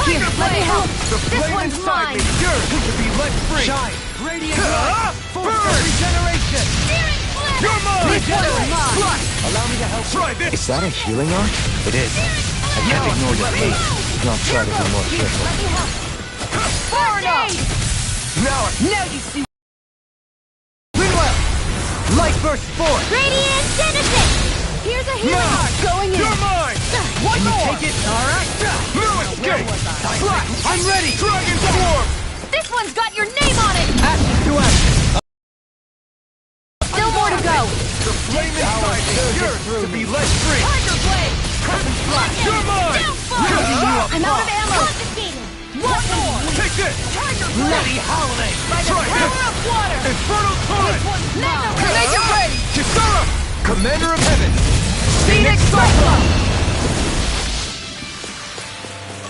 Here, let me help!
The
This
flame
one's
inside
mine!
me yearns to be let free!
Shine! Radiant light! Force of
Burn!
regeneration!
Steering flip!
You're mine!
This one's mine!
Slash!
Allow me to help.
Try this!
Is that a healing art?
It is. I can't ignore your pain.
And I'll try to be more careful.
Let me help! Far enough!
Now
you see!
Rinwell! Light burst forth!
Radiant Genesis! Here's a healing
Now!
arc going in!
You're mine!
One
Can you
more!
take it? Alright!
No escape! Slash!
I'm ready!
Dragon swarm!
This one's got your name on it!
Ashes to ashes!
Still more to go!
The flame inside me yearns to be let free!
Tiger blade!
You're mine!
Downfall! I'm out of ammo! Confiscated! One more!
Take this!
Tiger
Bloody
blade!
howling!
By the
Try
power
this!
of water!
Infernal torrent!
Mega
Make it
ray!
ready! Kisara! Commander of Heaven!
Phoenix Cyclone!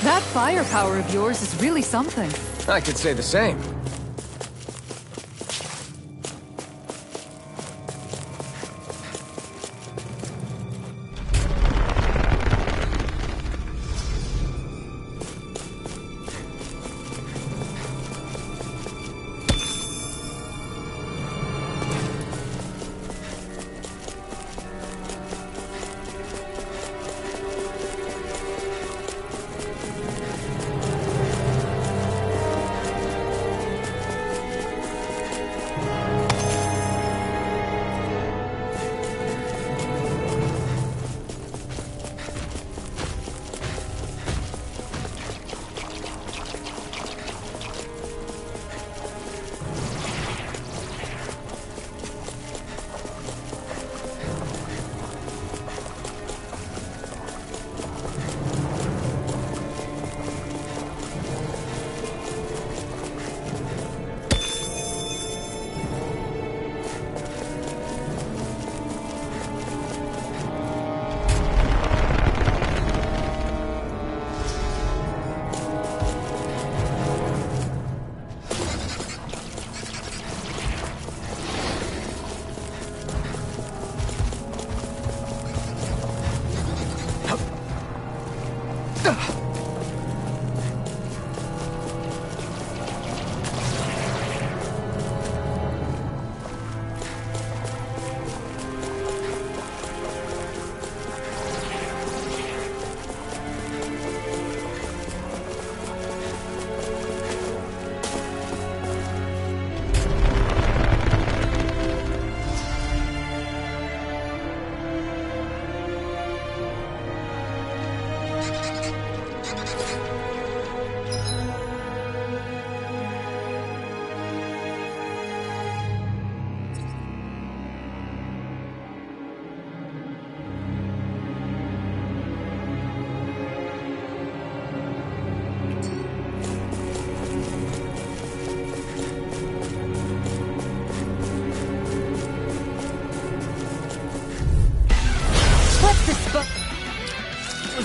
That firepower of yours is really something.
I could say the same.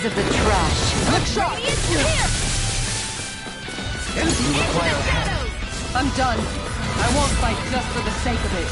dispose of the trash.
Look sharp! I'm done. I won't fight just for the sake of it.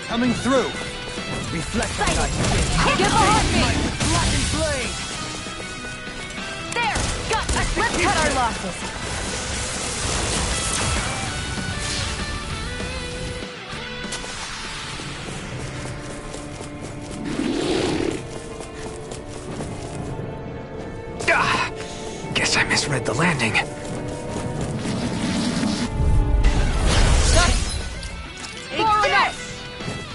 Coming through. Reflect the night.
Get behind me!
Blackened blade.
There! Got us! Let's cut our losses.
Guess I misread the landing.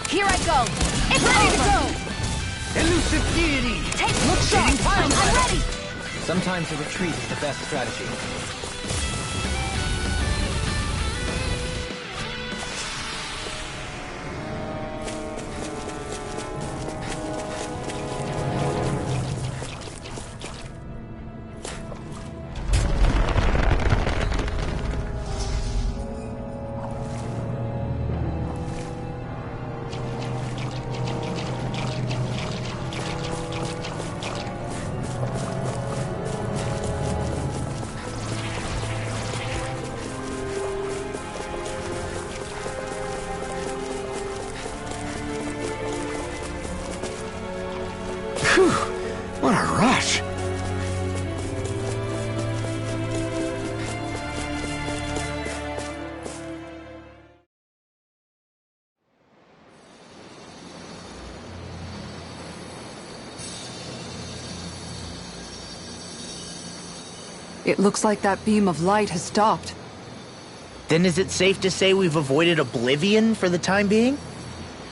Here I go! It's ready to go!
Elusive deity.
Look sharp! I'm ready!
Sometimes a retreat is the best strategy.
What a rush!
It looks like that beam of light has stopped.
Then is it safe to say we've avoided oblivion for the time being?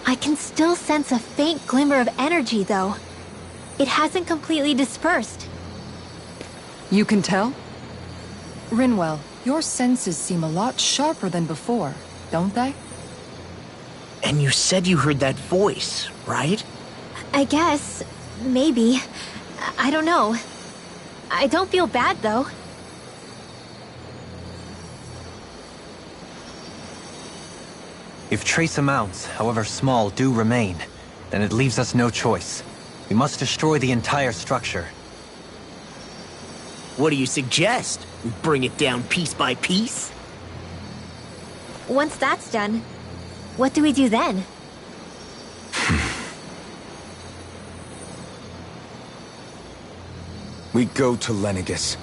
I can still sense a faint glimmer of energy, though. It hasn't completely dispersed.
You can tell? Rinwell, your senses seem a lot sharper than before, don't they?
And you said you heard that voice, right?
I guess. Maybe. I don't know. I don't feel bad, though.
If trace amounts, however small, do remain, then it leaves us no choice. We must destroy the entire structure.
What do you suggest? We bring it down piece by piece?
Once that's done, what do we do then?
We go to Lenegis.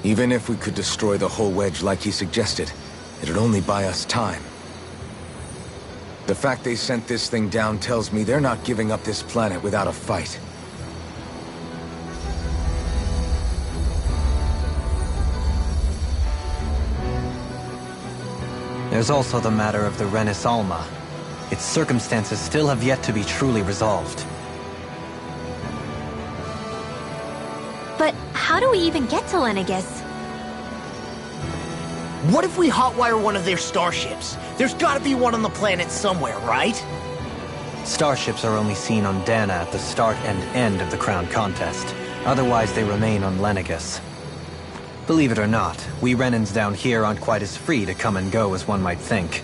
Even if we could destroy the whole wedge like he suggested, it'd only buy us time. The fact they sent this thing down tells me they're not giving up this planet without a fight.
There's also the matter of the Renis Alma. Its circumstances still have yet to be truly resolved.
But how do we even get to Lenegis?
What if we hotwire one of their starships? There's gotta be one on the planet somewhere, right?
Starships are only seen on Dana at the start and end of the Crown Contest. Otherwise, they remain on Lenegis. Believe it or not, we Renans down here aren't quite as free to come and go as one might think.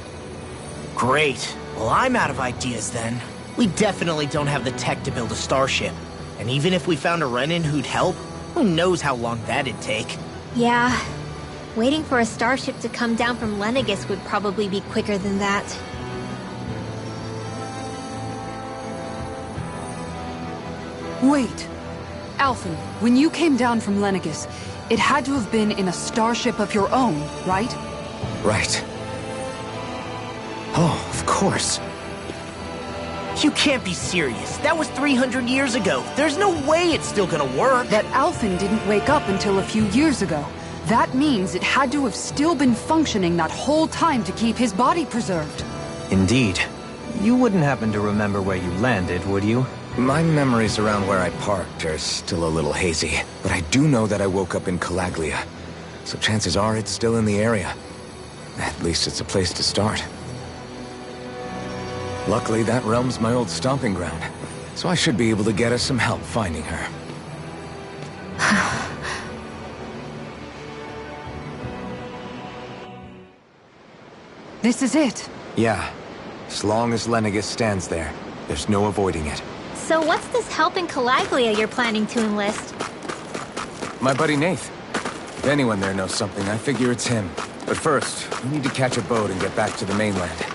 Great. Well, I'm out of ideas then. We definitely don't have the tech to build a starship. And even if we found a Renan who'd help, who knows how long that'd take.
Yeah. Waiting for a starship to come down from Lenegis would probably be quicker than that.
Wait. Alphen, when you came down from Lenegis, it had to have been in a starship of your own, right?
Right.
Oh, of course. You can't be serious. That was 300 years ago. There's no way it's still gonna work.
That Alphen didn't wake up until a few years ago. That means it had to have still been functioning that whole time to keep his body preserved.
Indeed. You wouldn't happen to remember where you landed, would you?
My memories around where I parked are still a little hazy, but I do know that I woke up in Calaglia, so chances are it's still in the area. At least it's a place to start. Luckily, that realm's my old stomping ground, so I should be able to get us some help finding her.
This is it.
Yeah. As long as Lenegis stands there, there's no avoiding it.
So what's this help in Calaglia you're planning to enlist?
My buddy Nath. If anyone there knows something, I figure it's him. But first, we need to catch a boat and get back to the mainland.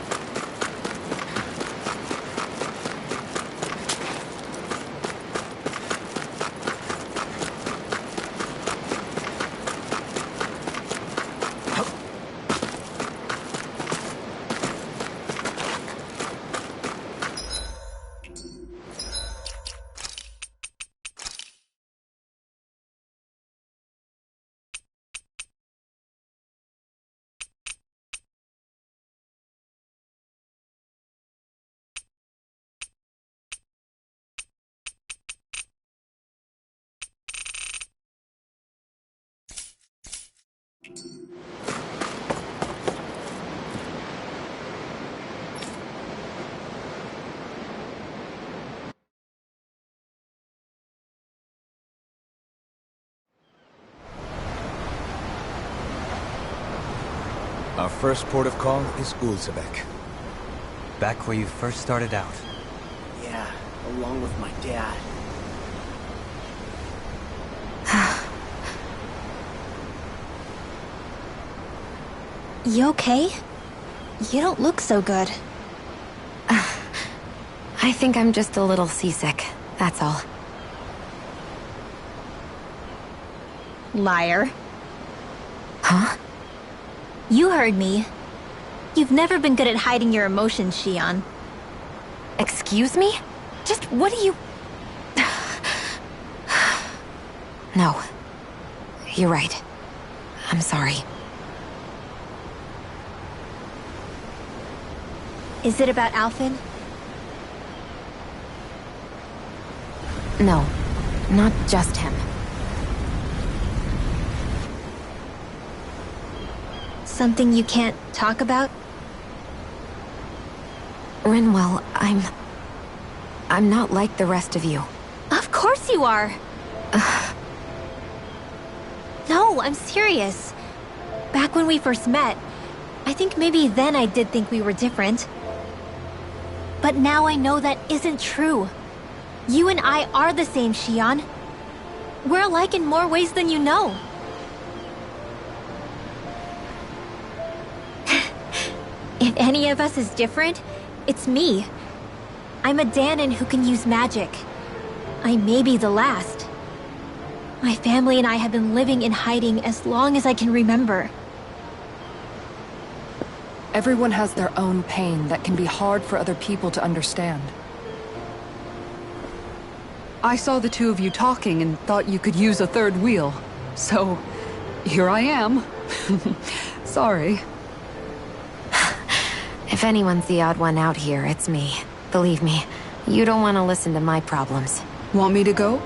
Our first port of call is Ulzebek.
Back where you first started out.
Yeah, along with my dad.
You okay? You don't look so good.
I think I'm just a little seasick, that's all.
Liar.
Huh?
You heard me. You've never been good at hiding your emotions, Shion.
Excuse me? Just what do you... No. You're right. I'm sorry.
Is it about Alphen?
No. Not just him.
Something you can't talk about?
Rinwell, I'm not like the rest of you.
Of course you are! No, I'm serious. Back when we first met, I think maybe then I did think we were different. But now I know that isn't true. You and I are the same, Shion. We're alike in more ways than you know. If any of us is different, it's me. I'm a Danan who can use magic. I may be the last. My family and I have been living in hiding as long as I can remember.
Everyone has their own pain that can be hard for other people to understand. I saw the two of you talking and thought you could use a third wheel. So, here I am. Sorry.
If anyone's the odd one out here, it's me. Believe me, you don't want to listen to my problems.
Want me to go?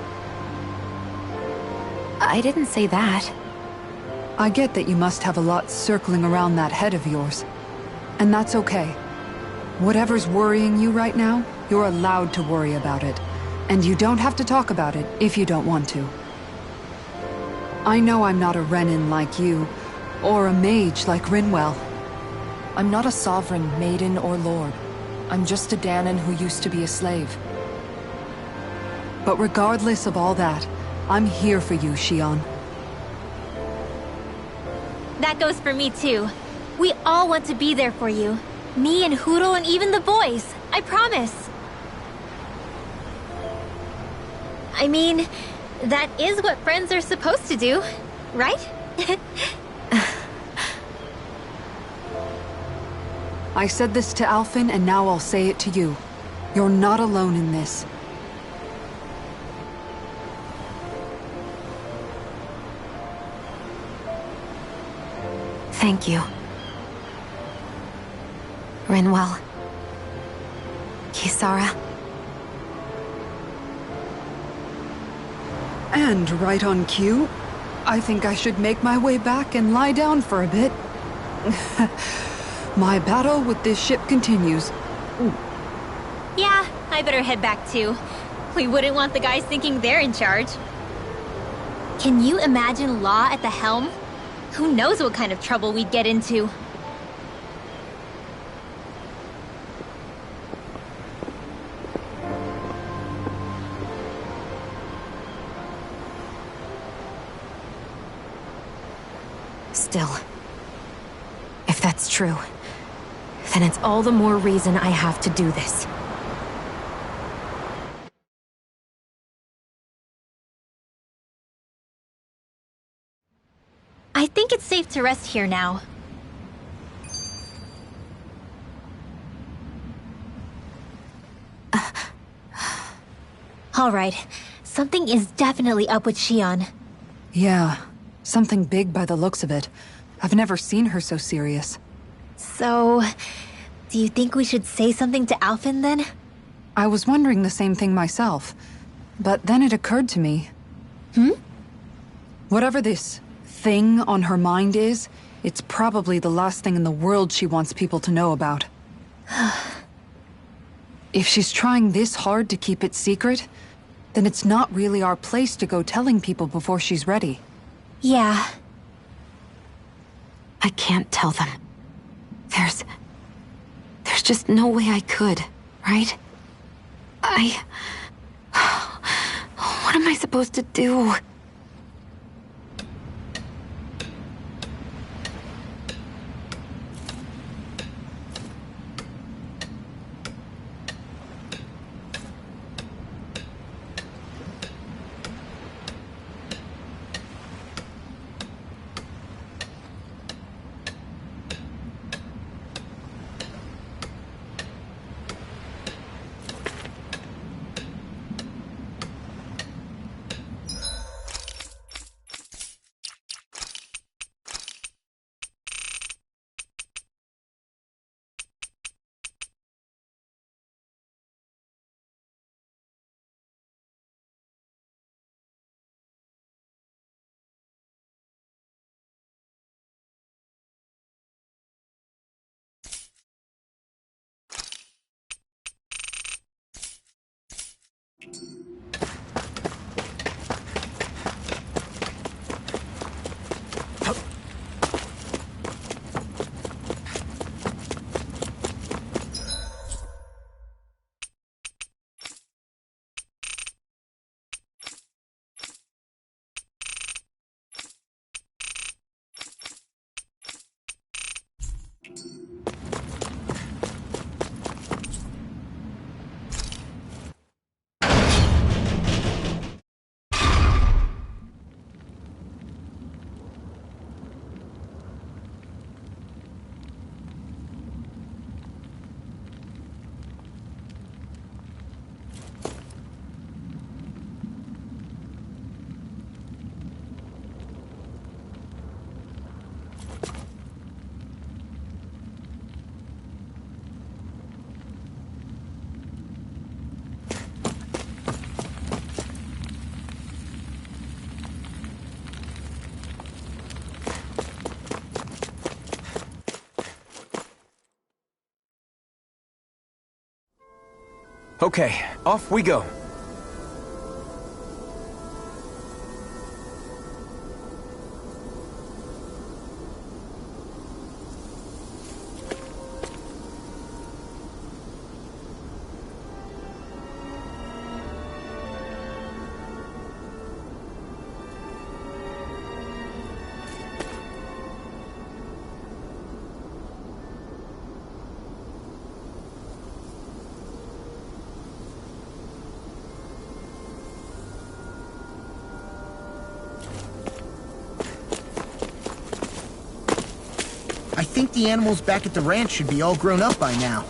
I didn't say that.
I get that you must have a lot circling around that head of yours. And that's okay. Whatever's worrying you right now, you're allowed to worry about it. And you don't have to talk about it if you don't want to. I know I'm not a Renin like you, or a mage like Rinwell.
I'm not a sovereign, maiden, or lord. I'm just a Dahnan who used to be a slave.
But regardless of all that, I'm here for you, Shionne.
That goes for me too. We all want to be there for you. Me and Huro and even the boys. I promise. I mean, that is what friends are supposed to do, right?
I said this to Alphen, and now I'll say it to you. You're not alone in this.
Thank you. Rinwell. Kisara.
And right on cue, I think I should make my way back and lie down for a bit. My battle with this ship continues.
Yeah, I better head back too. We wouldn't want the guys thinking they're in charge. Can you imagine Law at the helm? Who knows what kind of trouble we'd get into?
Still, if that's true, then it's all the more reason I have to do this.
I think it's safe to rest here now. All right, something is definitely up with Shionne.
Yeah, something big by the looks of it. I've never seen her so serious.
So, do you think we should say something to Alphen then?
I was wondering the same thing myself, but then it occurred to me. Whatever this thing on her mind is, it's probably the last thing in the world she wants people to know about. If she's trying this hard to keep it secret, then it's not really our place to go telling people before she's ready.
Yeah.
I can't tell them. There's just no way I could, right? What am I supposed to do?
Okay, off we go.
I think the animals back at the ranch should be all grown up by now.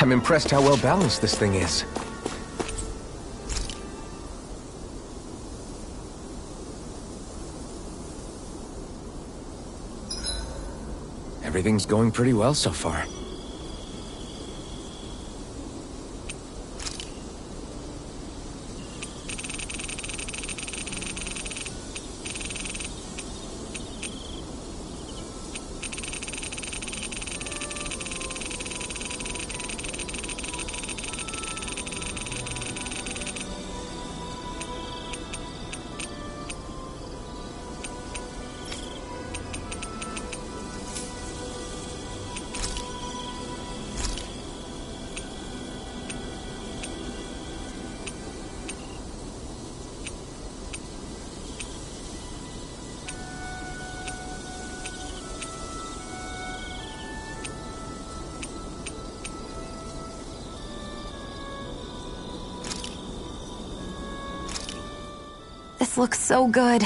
I'm impressed how well balanced this thing is. Everything's going pretty well so far.
This looks so good.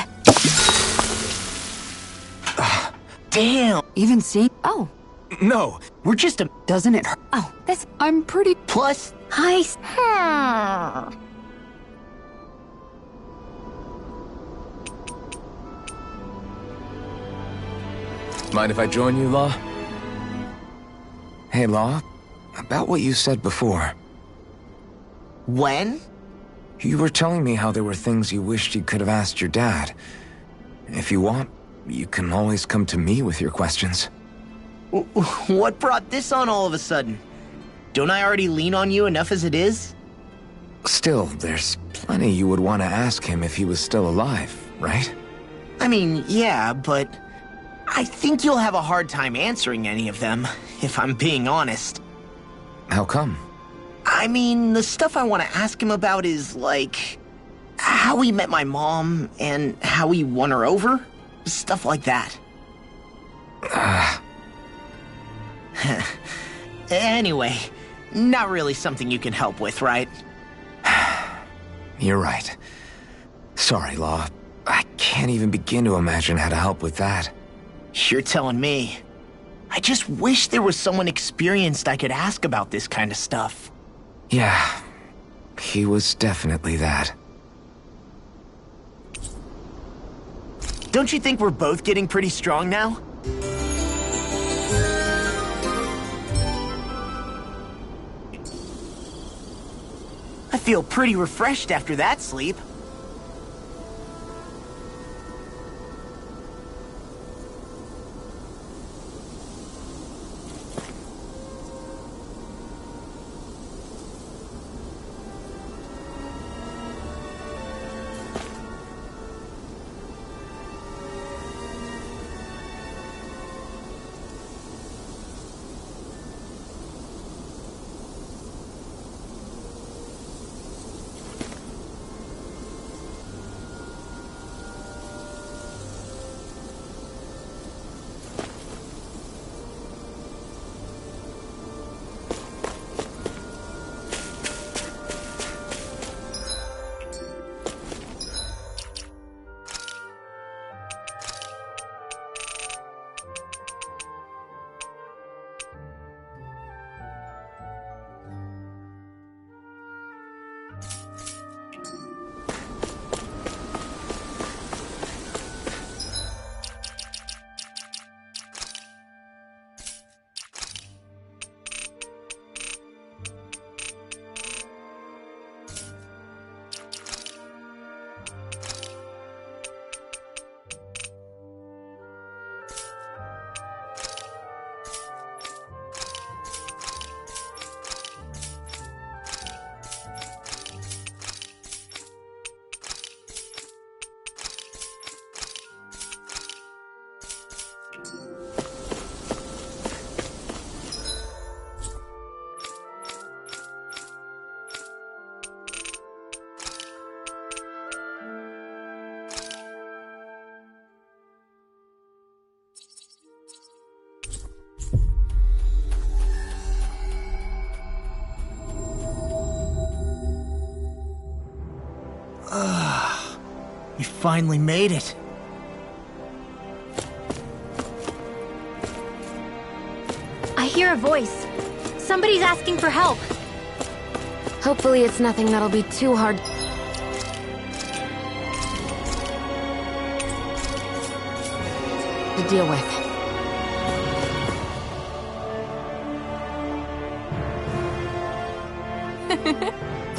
Damn!
Even see?
Oh,
No!
We're just a...
Doesn't it hurt?
oh, this...
I'm pretty...
Plus,
Hi.
Mind if I join you, Law? Hey, Law. About what you said before.
When?
You were telling me how there were things you wished you could have asked your dad. If you want, you can always come to me with your questions.
What brought this on all of a sudden? Don't I already lean on you enough as it is?
Still, there's plenty you would want to ask him if he was still alive, right?
I mean, yeah, but I think you'll have a hard time answering any of them, if I'm being honest.
How come?
I mean, the stuff I want to ask him about is, like, how he met my mom and how he won her over. Stuff like that. Anyway, not really something you can help with, right?
You're right. Sorry, Law. I can't even begin to imagine how to help with that.
You're telling me. I just wish there was someone experienced I could ask about this kind of stuff.
Yeah, he was definitely that.
Don't you think we're both getting pretty strong now? I feel pretty refreshed after that sleep. You finally made it.
I hear a voice. Somebody's asking for help.
Hopefully it's nothing that'll be too hard to deal with.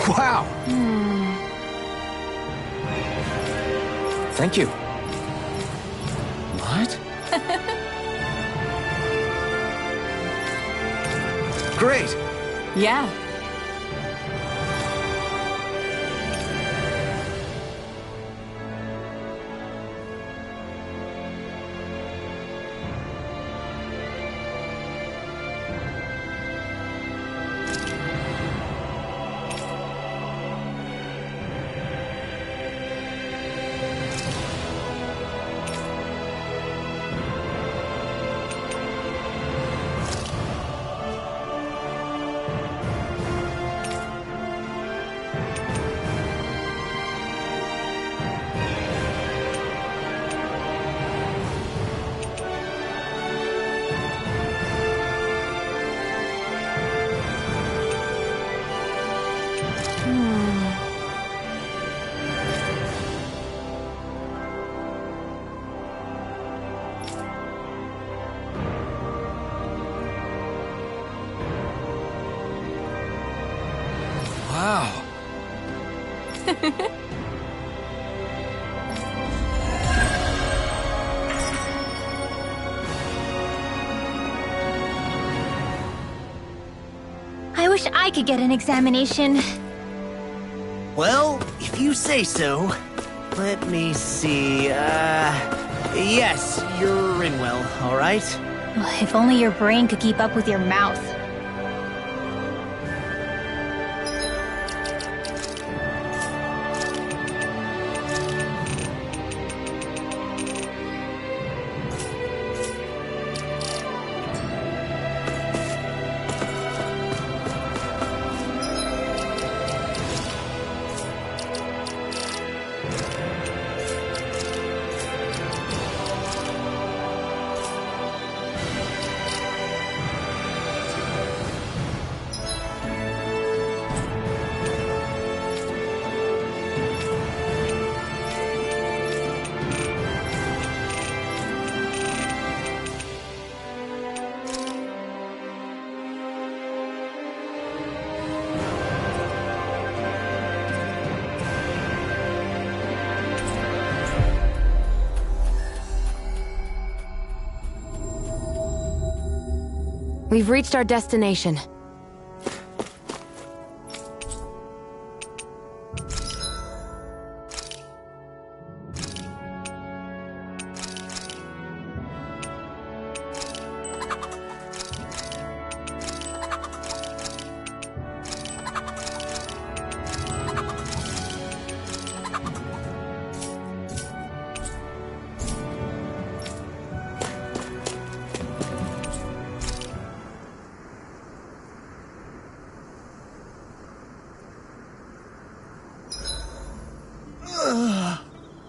Wow! Thank you. What? Great!
Yeah.
I wish I could get an examination.
Well, if you say so. Let me see, yes, you're Rinwell, all right?
Well, if only your brain could keep up with your mouth.
We've reached our destination.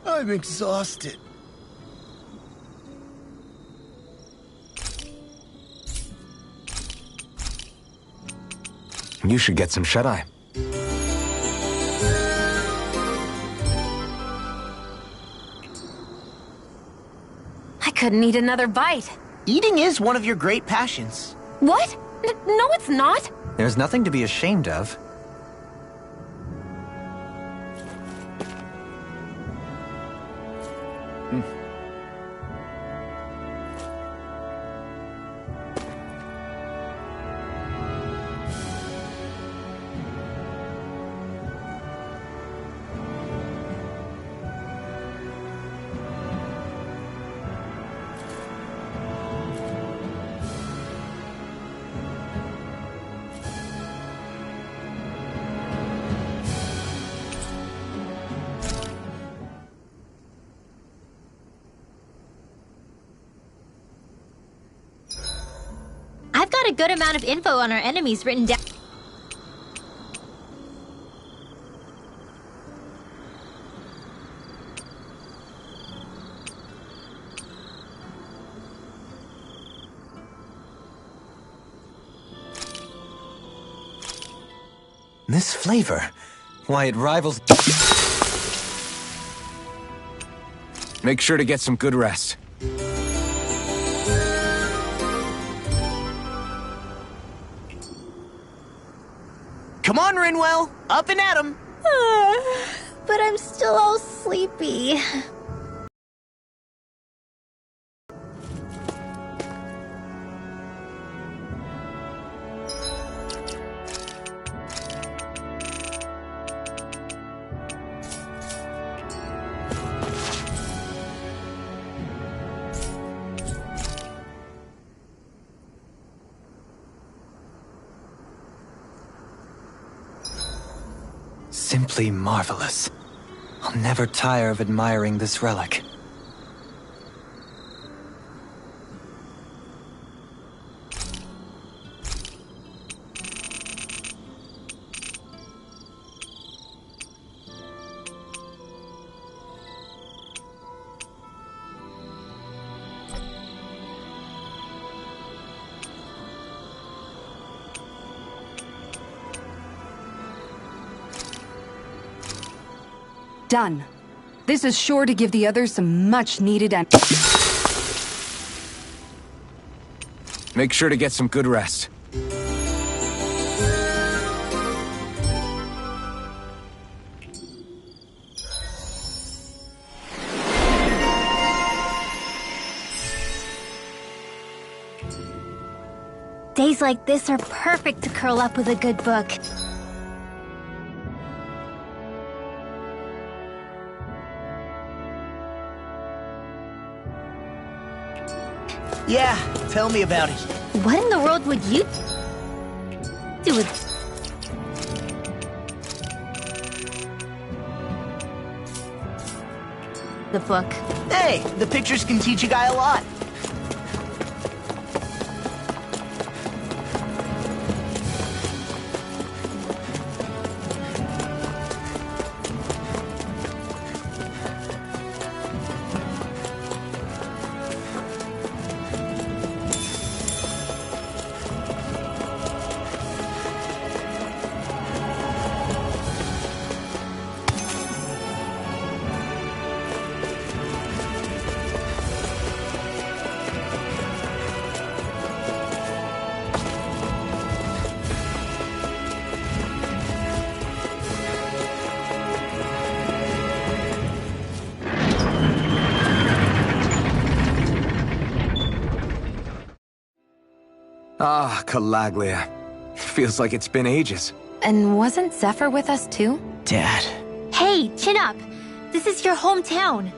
I'm exhausted.
You should get some shut-eye.
I couldn't eat another bite.
Eating is one of your great passions.
What? No, it's not.
There's nothing to be ashamed of.
I've got a good amount of info on our enemies written down.
This flavor, why it rivals...
Make sure to get some good rest.
Come on, Rinwell, up and at 'em.
But I'm still all sleepy.
Simply marvelous. I'll never tire of admiring this relic.
Done. This is sure to give the others some much-needed
Make sure to get some good rest.
Days like this are perfect to curl up with a good book.
Yeah, tell me about it.
What in the world would you do with the book?
Hey, the pictures can teach a guy a lot.
Ah, Calaglia. Feels like it's been ages.
And wasn't Zephyr with us too?
Dad.
Hey, chin up! This is your hometown.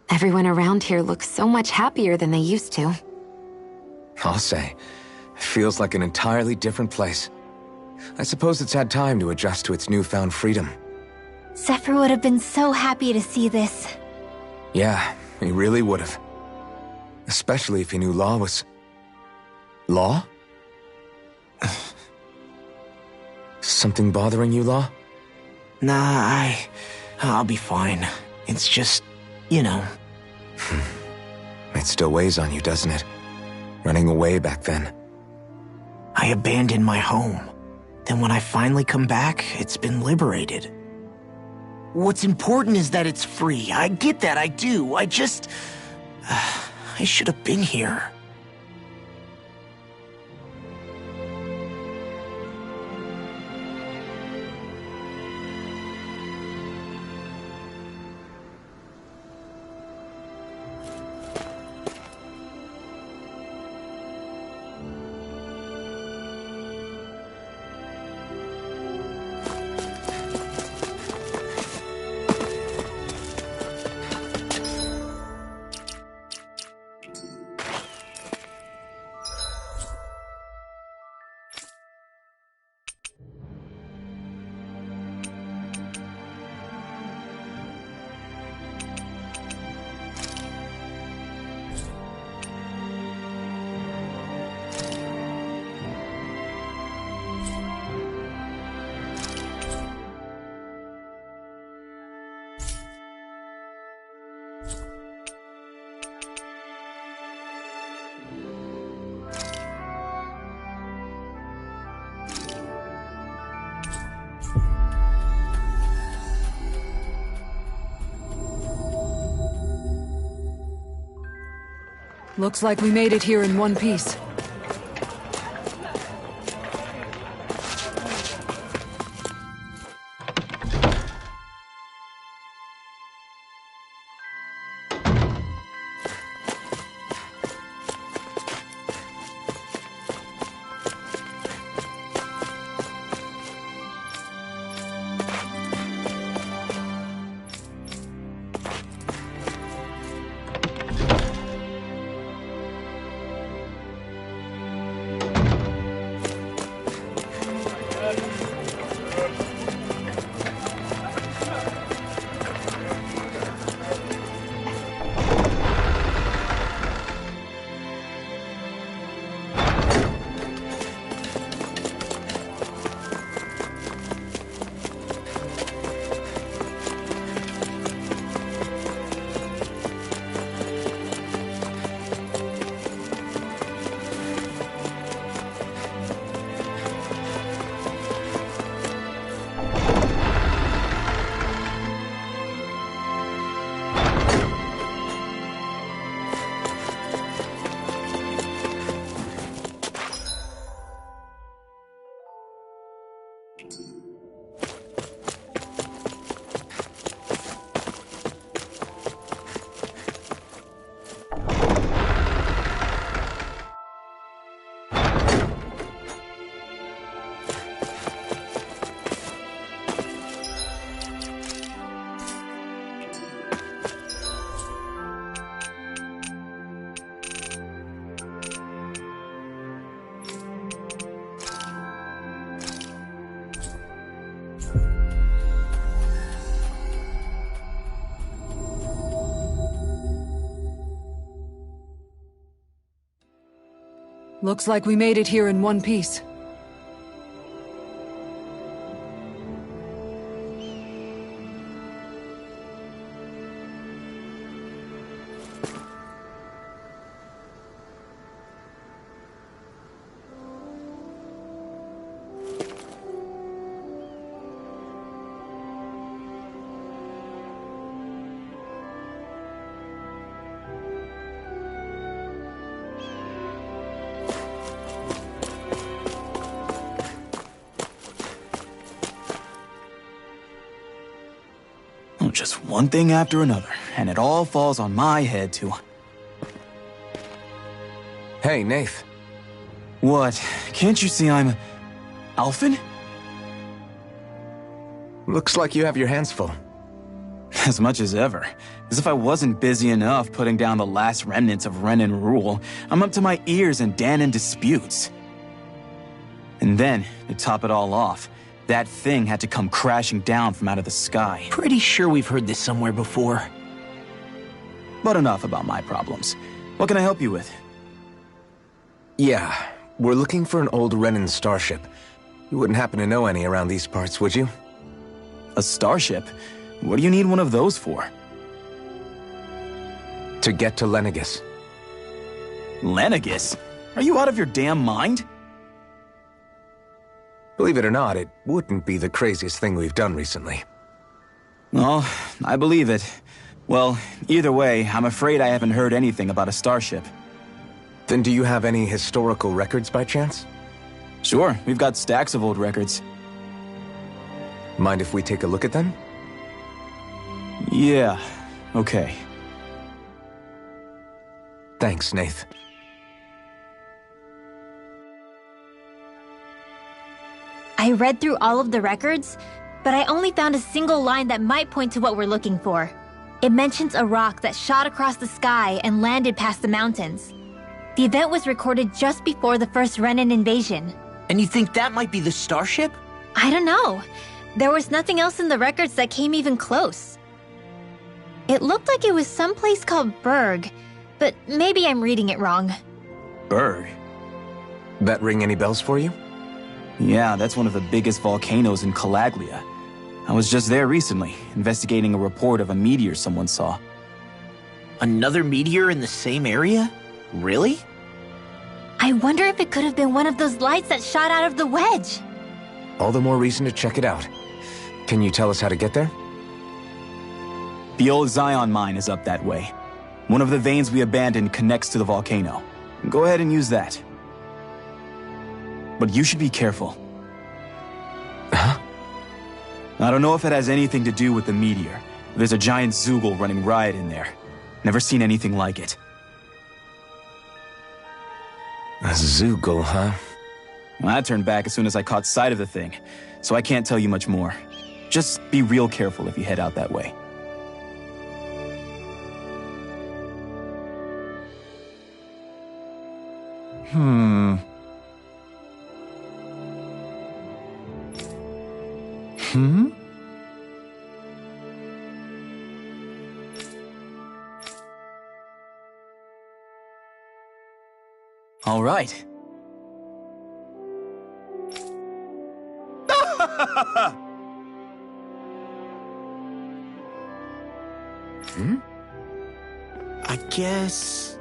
Everyone around here looks so much happier than they used to.
I'll say. It feels like an entirely different place. I suppose it's had time to adjust to its newfound freedom.
Zephyr would have been so happy to see this.
Yeah, he really would have. Especially if he knew Law was... Law? Something bothering you, Law?
Nah, I'll be fine. It's just, you know.
It still weighs on you, doesn't it? Running away back then.
I abandoned my home. Then when I finally come back, it's been liberated. What's important is that it's free. I get that, I do. I just... I should have been here.
Looks like we made it here in one piece. Looks like we made it here in one piece.
Just one thing after another, and it all falls on my head to...
Hey, Nath.
What? Can't you see I'm... Alphen?
Looks like you have your hands full.
As much as ever. As if I wasn't busy enough putting down the last remnants of Renan rule, I'm up to my ears in Dahnan disputes. And then, to top it all off, that thing had to come crashing down from out of the sky.
Pretty sure we've heard this somewhere before.
But enough about my problems. What can I help you with?
Yeah, we're looking for an old Renan starship. You wouldn't happen to know any around these parts, would you?
A starship? What do you need one of those for?
To get to Lenegis.
Lenegis? Are you out of your damn mind?
Believe it or not, it wouldn't be the craziest thing we've done recently.
Oh, I believe it. Well, either way, I'm afraid I haven't heard anything about a starship.
Then do you have any historical records by chance?
Sure, we've got stacks of old records.
Mind if we take a look at them?
Yeah, okay.
Thanks, Nath.
I read through all of the records, but I only found a single line that might point to what we're looking for. It mentions a rock that shot across the sky and landed past the mountains. The event was recorded just before the first Renan invasion.
And you think that might be the starship?
I don't know. There was nothing else in the records that came even close. It looked like it was someplace called Berg, but maybe I'm reading it wrong.
Berg?
That ring any bells for you?
Yeah, that's one of the biggest volcanoes in Calaglia. I was just there recently, investigating a report of a meteor someone saw.
Another meteor in the same area? Really?
I wonder if it could have been one of those lights that shot out of the wedge.
All the more reason to check it out. Can you tell us how to get there?
The old Zion mine is up that way. One of the veins we abandoned connects to the volcano. Go ahead and use that. But you should be careful.
Huh?
I don't know if it has anything to do with the meteor. There's a giant Zoogle running riot in there. Never seen anything like it.
A Zoogle, huh?
I turned back as soon as I caught sight of the thing, so I can't tell you much more. Just be real careful if you head out that way. All right.
I guess...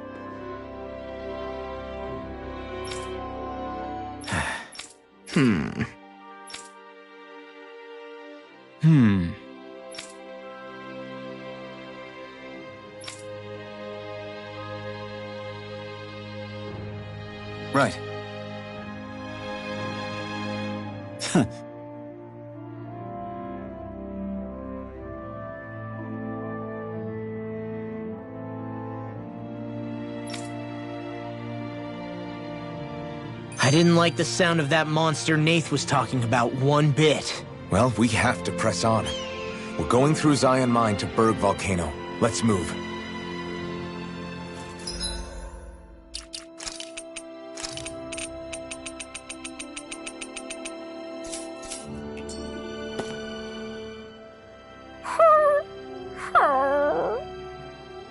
Right.
I didn't like the sound of that monster Nath was talking about one bit.
Well, we have to press on. We're going through Zion Mine to Berg Volcano. Let's move.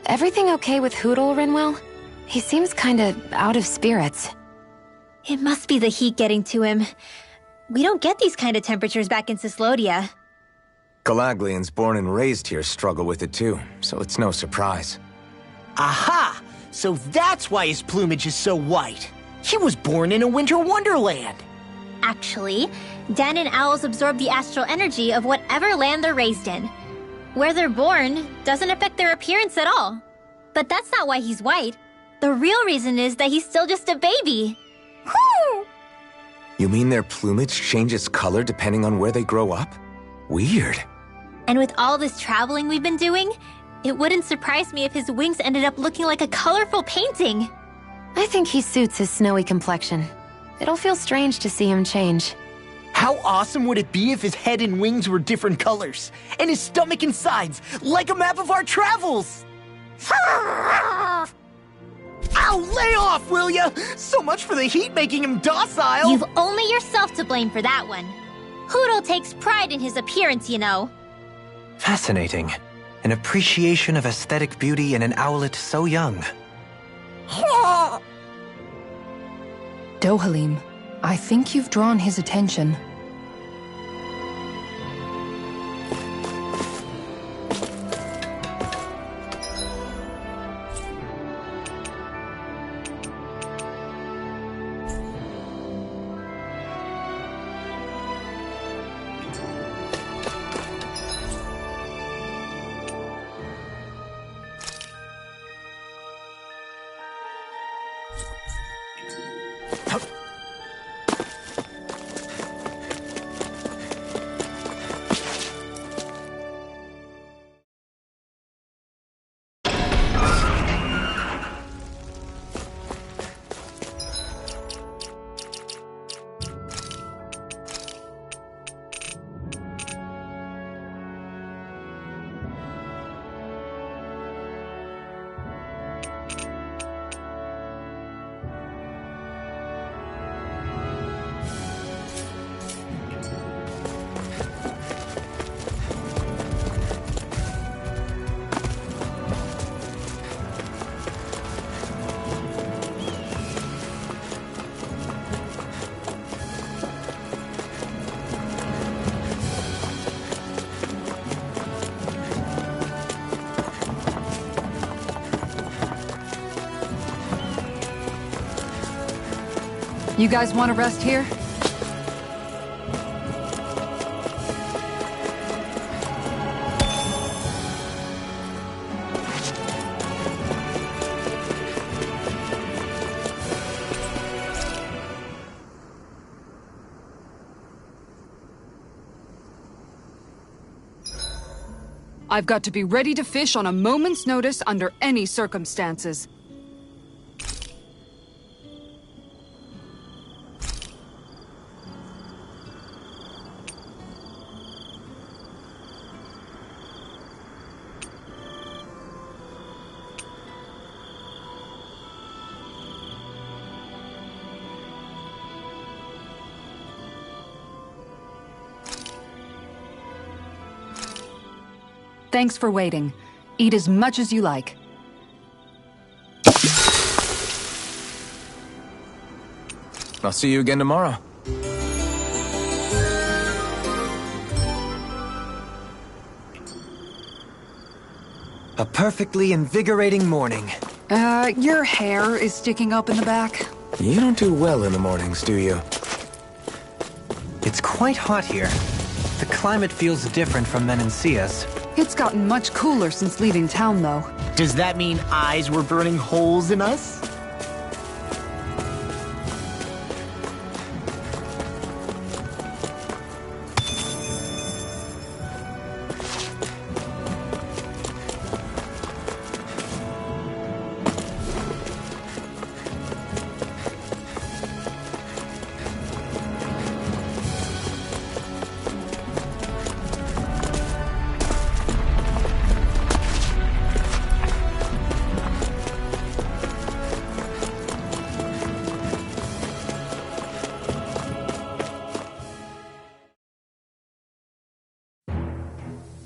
Everything okay with Hootle, Rinwell? He seems kinda out of spirits.
It must be the heat getting to him. We don't get these kind of temperatures back in Cyslodia.
Galaglians born and raised here struggle with it too, so it's no surprise.
Aha! So that's why his plumage is so white. He was born in a winter wonderland.
Actually, Daanan owls absorb the astral energy of whatever land they're raised in. Where they're born doesn't affect their appearance at all. But that's not why he's white. The real reason is that he's still just a baby. Whew!
You mean their plumage changes color depending on where they grow up? Weird.
And with all this traveling we've been doing, it wouldn't surprise me if his wings ended up looking like a colorful painting.
I think he suits his snowy complexion. It'll feel strange to see him change.
How awesome would it be if his head and wings were different colors? And his stomach and sides, like a map of our travels! Ow, lay off, will ya? So much for the heat making him docile!
You've only yourself to blame for that one. Hootle takes pride in his appearance, you know.
Fascinating. An appreciation of aesthetic beauty in an owlet so young.
Dohalim, I think you've drawn his attention.
You guys want to rest here? I've got to be ready to fish on a moment's notice under any circumstances. Thanks for waiting. Eat as much as you like.
I'll see you again tomorrow.
A perfectly invigorating morning.
Your hair is sticking up in the back.
You don't do well in the mornings, do you?
It's quite hot here. The climate feels different from Menancia's.
It's gotten much cooler since leaving town, though.
Does that mean eyes were burning holes in us?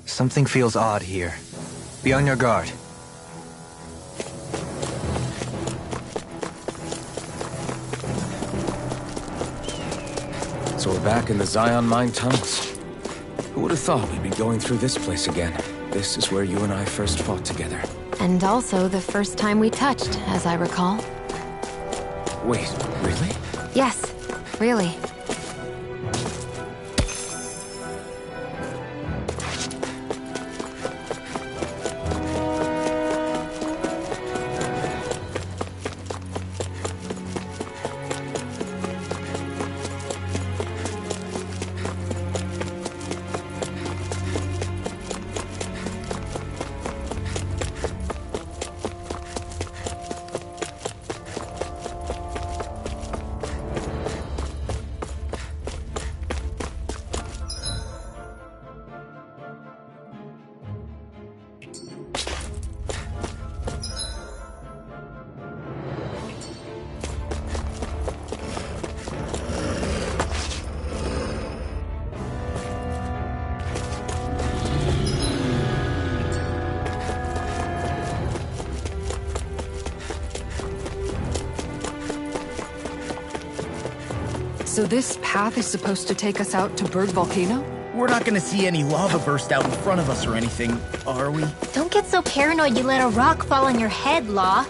Something feels odd here. Be on your guard.
So we're back in the Zion Mine tunnels. Who would have thought we'd be going through this place again? This is where you and I first fought together.
And also the first time we touched, as I recall.
Wait, really?
Yes, really.
So this path is supposed to take us out to Berg Volcano?
We're not gonna see any lava burst out in front of us or anything, are we?
Don't get so paranoid you let a rock fall on your head, Law.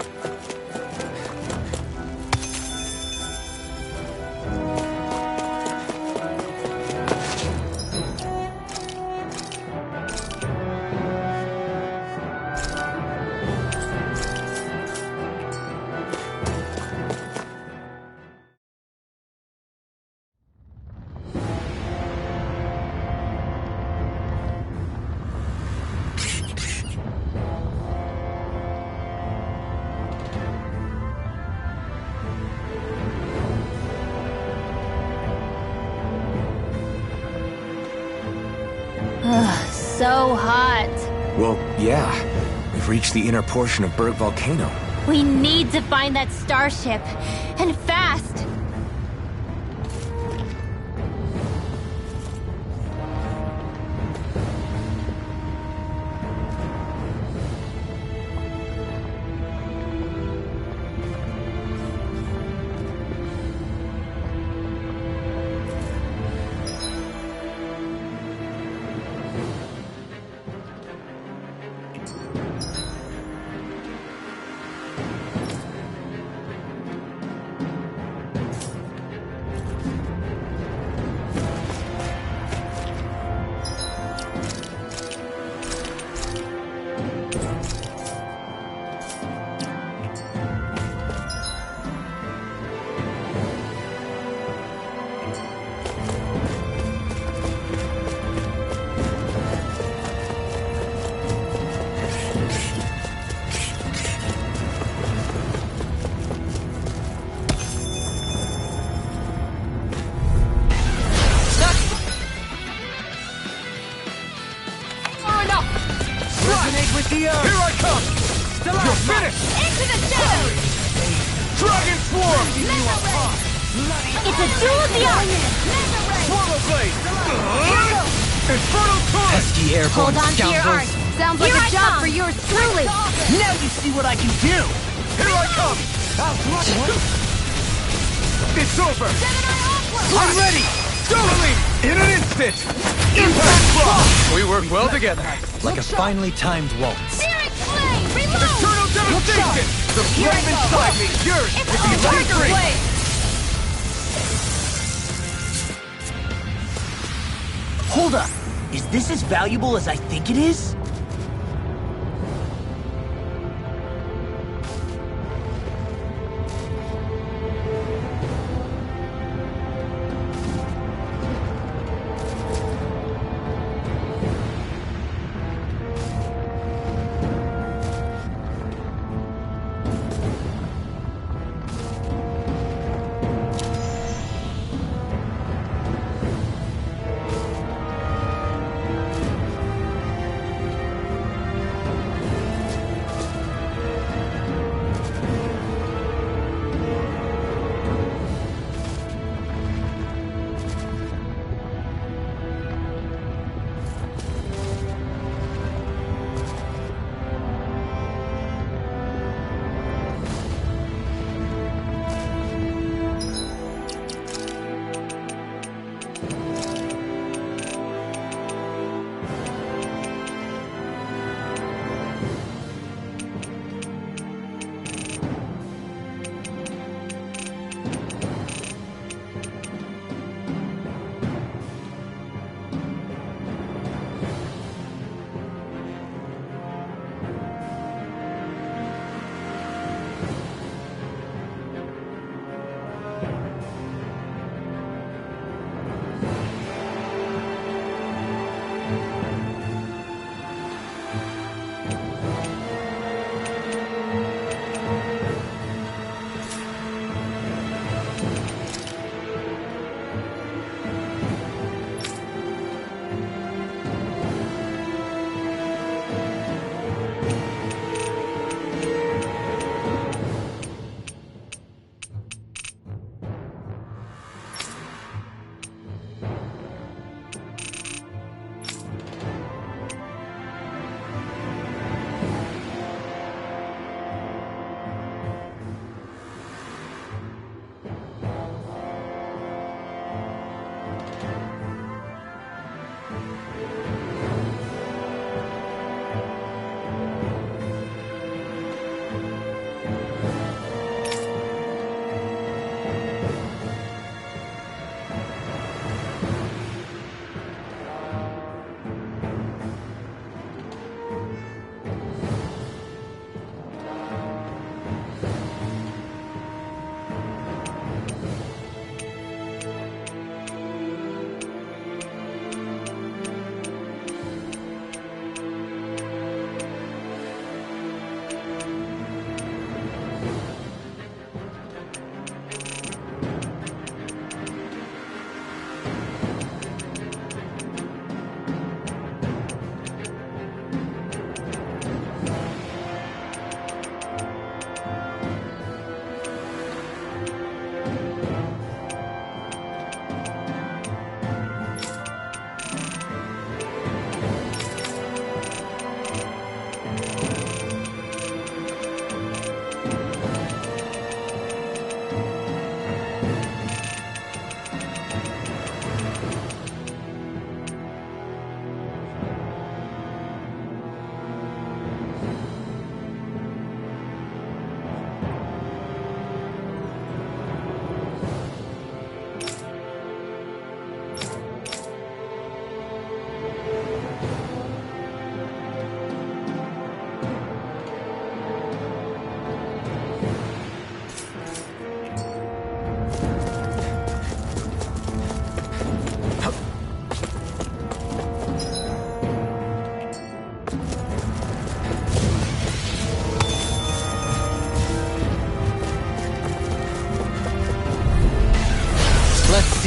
So hot.
Well, yeah. We've reached the inner portion of Berg Volcano.
We need to find that starship. And fast!
Here I come! You're finished!
Into the shadows!
Dragon Swarm!
It's a duel of the arts!
Swallow Blade! Infernal Torrent!
Pesky airborne
Hold on to your art!
Sounds like a job for yours truly!
Now you see what I can do!
Here I come! It's over! I'm ready! Dueling! In an instant! Impact Block! We work well together.
Like a finely timed waltz.
Spirit Flame! Reload!
Eternal Devastation! The flame inside me! Yours!
It's
If you
all
like
Tiger Blade!
Hold up! Is this as valuable as I think it is?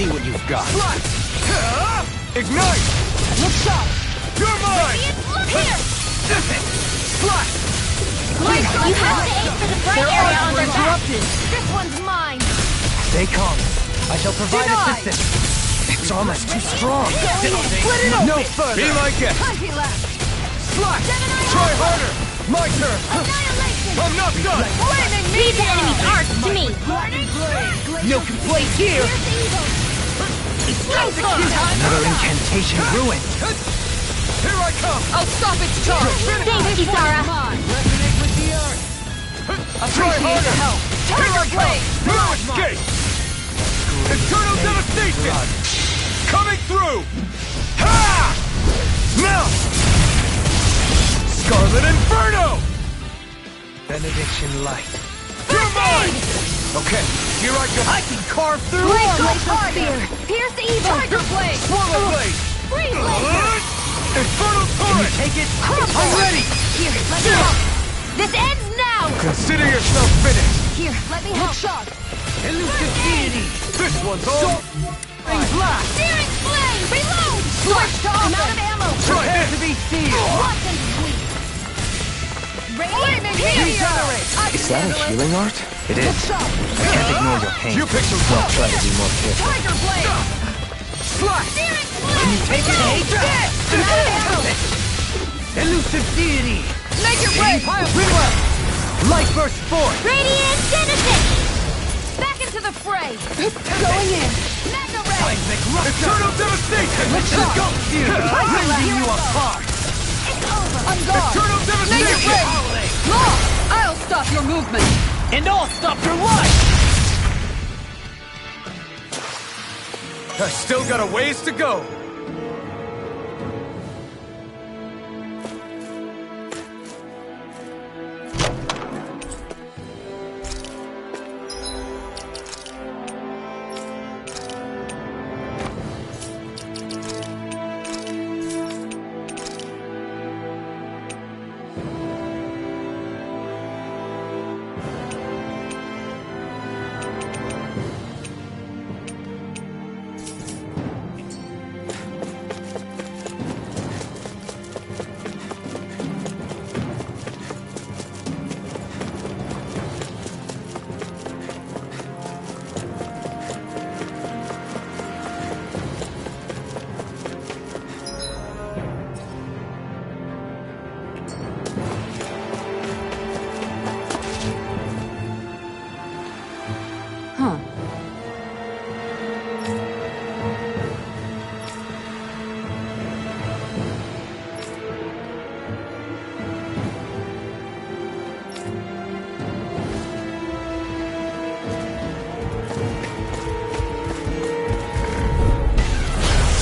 see what you've got.
Ignite!
Look sharp!
You're mine!
Look here!
Flash!
You have to aim for the bright area on their back.
This one's mine!
Stay calm. I shall provide
Denied.
assistance. It's almost too strong.
Split it open!
No further.
Be my guest!
Anti-lap!
Flash! Try harder! My turn!
Annihilation!
I'm not done!
Flaming
Leave the enemy's arc to me.
No complaints here. Another incantation ruined.
Here I come!
I'll stop its charge!
Thanks, Kisara.
Resonate with the earth.
Try harder!
Help! Tiger Blade!
No escape! Eternal devastation! Coming through! Ha! Now! Scarlet Inferno!
Benediction light.
You're mine! Okay, here I go.
I can carve through.
Laser Spear! Pierce evil! Tiger Blade!
Swallow Blade!
Freeze laser!
Infernal Torrent!
Take it.
I'm ready!
Here, let me help!
This ends now.
Consider yourself finished!
Here, let me help! Shot!
Elusive deity.
This one's all...
Blast.
Searing flame. Reload.
Switch to I'm out of ammo!
Try
Prepare
this!
to be sealed.
Watch and sweep! Flaming
Regenerate.
Is that a healing art?
It is.
Shot!
I can't ignore your pain.
You picked the
I'll
wrong
try to be more careful.
Tiger Blade!
Slash!
Searing
Can you take it? Hey,
I'm out of ammo!
elusive deity.
Make it rain!
Reload. Light burst forth.
Radiant Genesis.
Back into the fray! Going in! Mega Ray!
Seismic rupture.
Eternal devastation!
Let's go. Rending you apart.
It's over! I'm gone!
Eternal
Make it
devastation!
rain! Law! I'll stop your movement!
And I'll stop your life.
I still got a ways to go.
Huh.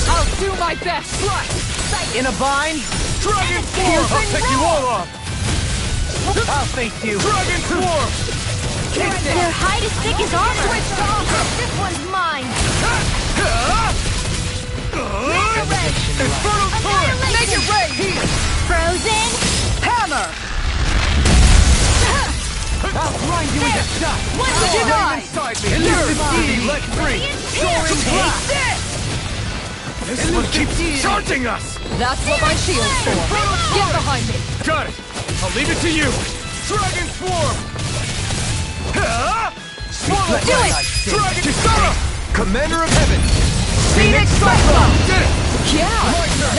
I'll do my best!
In a bind.
Dragon Swarm! I'll take you all off!
I'll face you.
Dragon Swarm!
Their hide as thick as armor.
Switch to offense! This one's mine!
Infernal Torrent!
Make it rain!
Frozen.
Hammer!
I'll grind you into dust.
One denied!
Inside me!
Elusive deity.
Let free!
Soaring
Take
blast.
This one keeps charging us!
That's what my shield's for! Get behind me!
Got it! I'll leave it to you! Dragon Swarm! Swallow
Do it!
Dragon Kisara!
Commander of heaven.
Phoenix
Cyclone! Did it!
Yeah!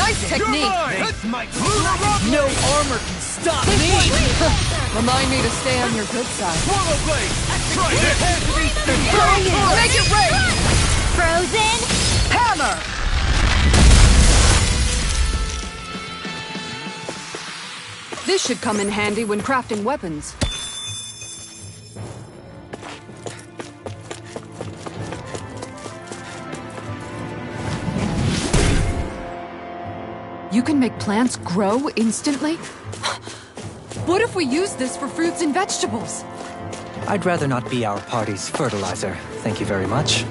Nice
You're
technique!
mine!
That's my
Lunar Rock!
No armor can stop me.
Remind me to stay on your good side.
Swallow Blade! Try this!
Make it rain!
Frozen.
Hammer! This should come in handy when crafting weapons. You can make plants grow instantly? What if we use this for fruits and vegetables?
I'd rather not be our party's fertilizer. Thank you very much.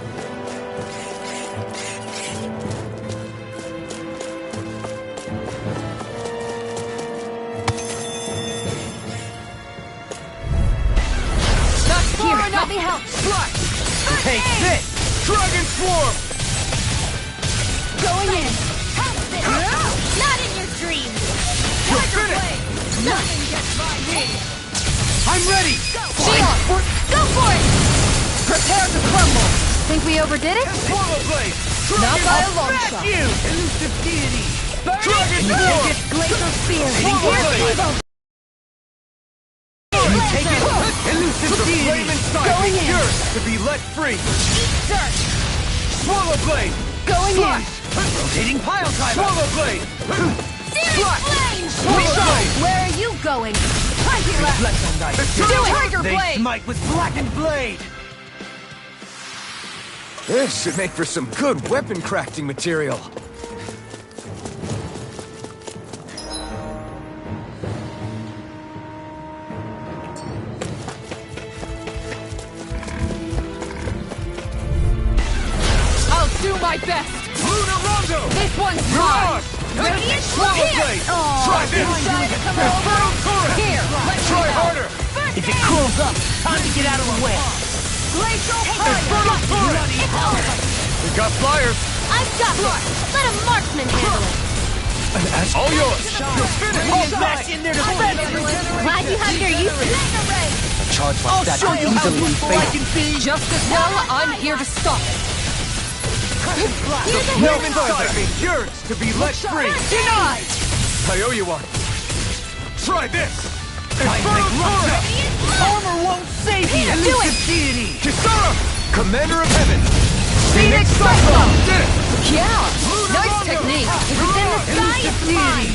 Here, let me help!
Take this.
Dragon Swarm!
Going in!
Not in your dreams!
You're finished!
Nothing gets by me!
I'm ready!
Shion!
Go for it!
Prepare to crumble!
Think we overdid it?
Swallow blade!
Not by a long
Smash
shot!
you! Elusive deity!
Dragon
Sword!
Glacial Spear!
Swallow
Here's
blade!
Evo!
You take it! Elusive
The
deity!
flame inside
Going
me.
in! Yours to be let free!
Dirt!
Swallow blade!
Going in!
Rotating pile driver! Swallow blade!
Searing flame!
Swallow blade!
Where are you going?
Reflect on thy
Do it! Tiger
They
Blade!
smite with blackened blade!
This should make for some good weapon crafting material.
I'll do my best!
Lunar Rondo!
This one's mine!
Mirage! Swallow blade! Try this!
Try to come
Infernal
over!
Torrent!
Here, let me
Try
know.
harder!
If it cools up, time to get out of the way.
Glacial
Infernal Torrent!
It's over!
We got flyers!
I've got this! Let a marksman handle it!
All yours! You're finished!
I'll smash in there to defend it.
Glad you have your use.
A charge like
I'll
that
show
could
you how
easily
useful I
fatal.
can be.
Just as well, I'm here to stop it.
The flame inside me yearns to be let free!
Denied!
I owe you one! Try this! Infernal Torrent!
Armor won't save you.
Elusive deity! Kisara! Commander of Heaven!
Phoenix
Cyclone!
Cyclone!
Did it!
Yeah! Nice technique!
If it's in the sky, it's mine!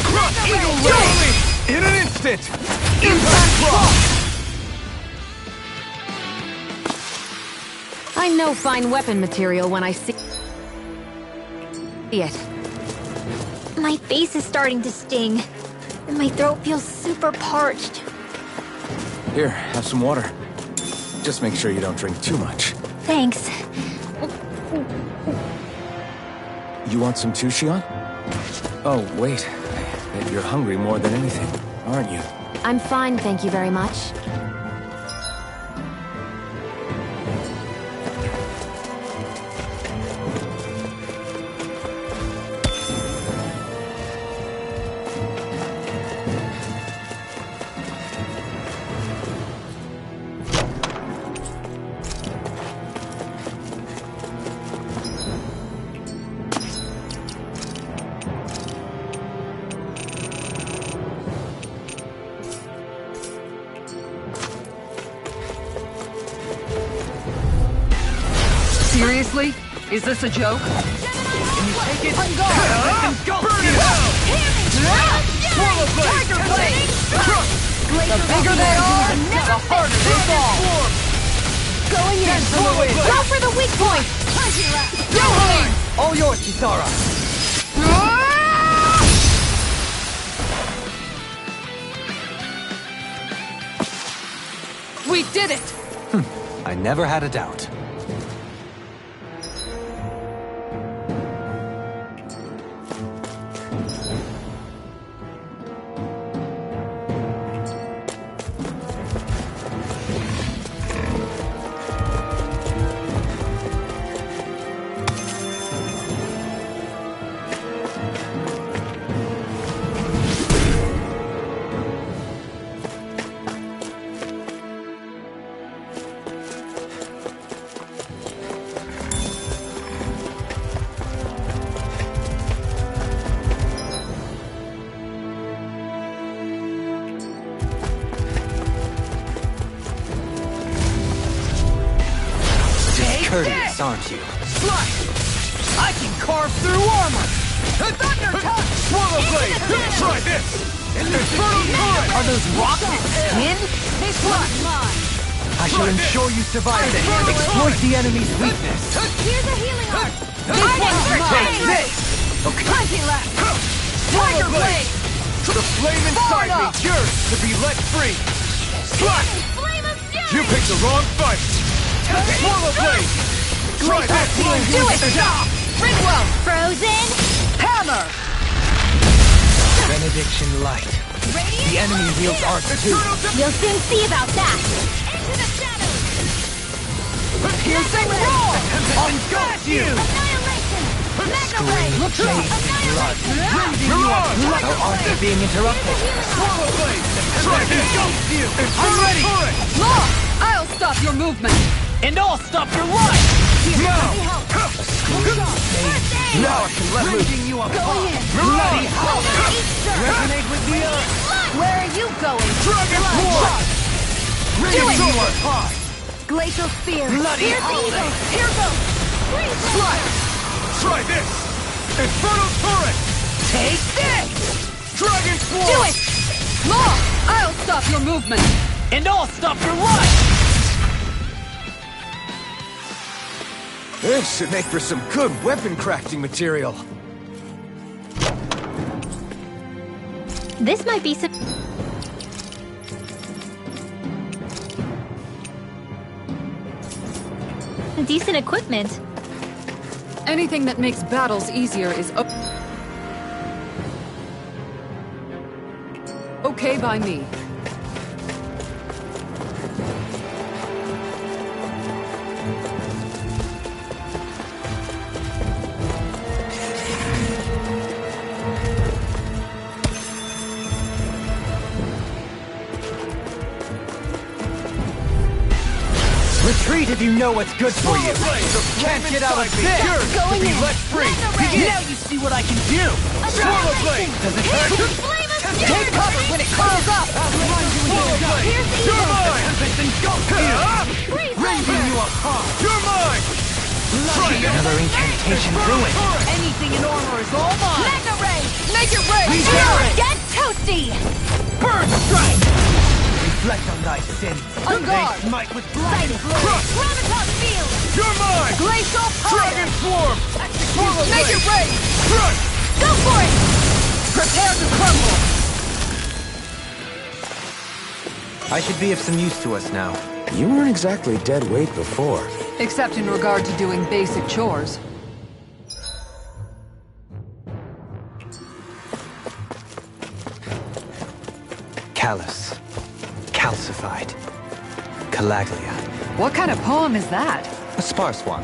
Crush Eagle Ray! In an instant! Impact Cross!
I know fine weapon material when I see it.
My face is starting to sting, and my throat feels super parched.
Here, have some water. Just make sure you don't drink too much.
Thanks.
You want some too, Shion? Oh, wait. I bet you're hungry more than anything, aren't you?
I'm fine, thank you very much.
Seriously? Is this a joke?
Take it!
On guard!
Go! Burn it out! Swallow blade!
Tiger Blade!
Crush!
The bigger they are, the harder they fall! Going in!
Go for the weak point!
Yoheim!
All yours, Kisara!
We did it!
I never had a doubt. Courteous, aren't you?
I can carve through armor.
Thunder touch! Swallow blade! Try this! Infernal Torrent!
Are those rocks skin?
This one's mine!
I shall ensure you survive it. Exploit the enemy's weakness.
Here's a healing arc!
This one's
Take
mine!
this!
Plenty left! Tiger Blade!
The flame inside me
enough!
yearns to be let free! Slash!
Flame of fury!
You picked the wrong fight! Swallow blade! Try this!
Do it! Ringwell!
Frozen!
Hammer!
Benediction light. The enemy wields art too.
You'll soon see about that! Into the shadows!
Piercing roar!
Engulf you!
Annihilation!
Mega Ray! Blood! Our arms are being interrupted. Swallow Blade! Strike it! You! I'm ready!
Law! I'll stop your movement!
And I'll stop your life!
Now! Now I can let loose!
Going in!
Bloody Howler! Resonate with the earth!
Where are you going?
Dragon Force!
Do it!
You are hot!
Glacial Spear!
Bloody
Here's the
Howler!
eagle! Here goes!
Try this! Infernal Turret!
Take this!
Dragon Force!
Do it!
Law! I'll stop your movement!
And I'll stop your life!
This should make for some good weapon crafting material.
This might be some... decent equipment.
Anything that makes battles easier is okay by me.
Retreat if you know what's good for you! Can't get out of this!
Going in!
Let free!
Now you see what I can do!
Swallow Blade! Does it hurt?
Take cover when it curls up!
Swallow Blade!
Here's the
You're
eagle!
mine! Raising you up high! You're mine!
Another incantation brewing.
Anything in armor is all mine!
Mega Ray! Make it rain! Get toasty!
Burn Strike!
Reflect on thy sins.
On guard!
They smite with blind blade.
Chronotos Field!
You're mine!
Glacial
Dragon Form! Swallow
Make
Blade!
it rain!
Run!
Go for it! Prepare to crumble!
I should be of some use to us now.
You weren't exactly dead weight before.
Except in regard to doing basic chores.
Callous. Calcified. Calaglia.
What kind of poem is that?
A sparse one.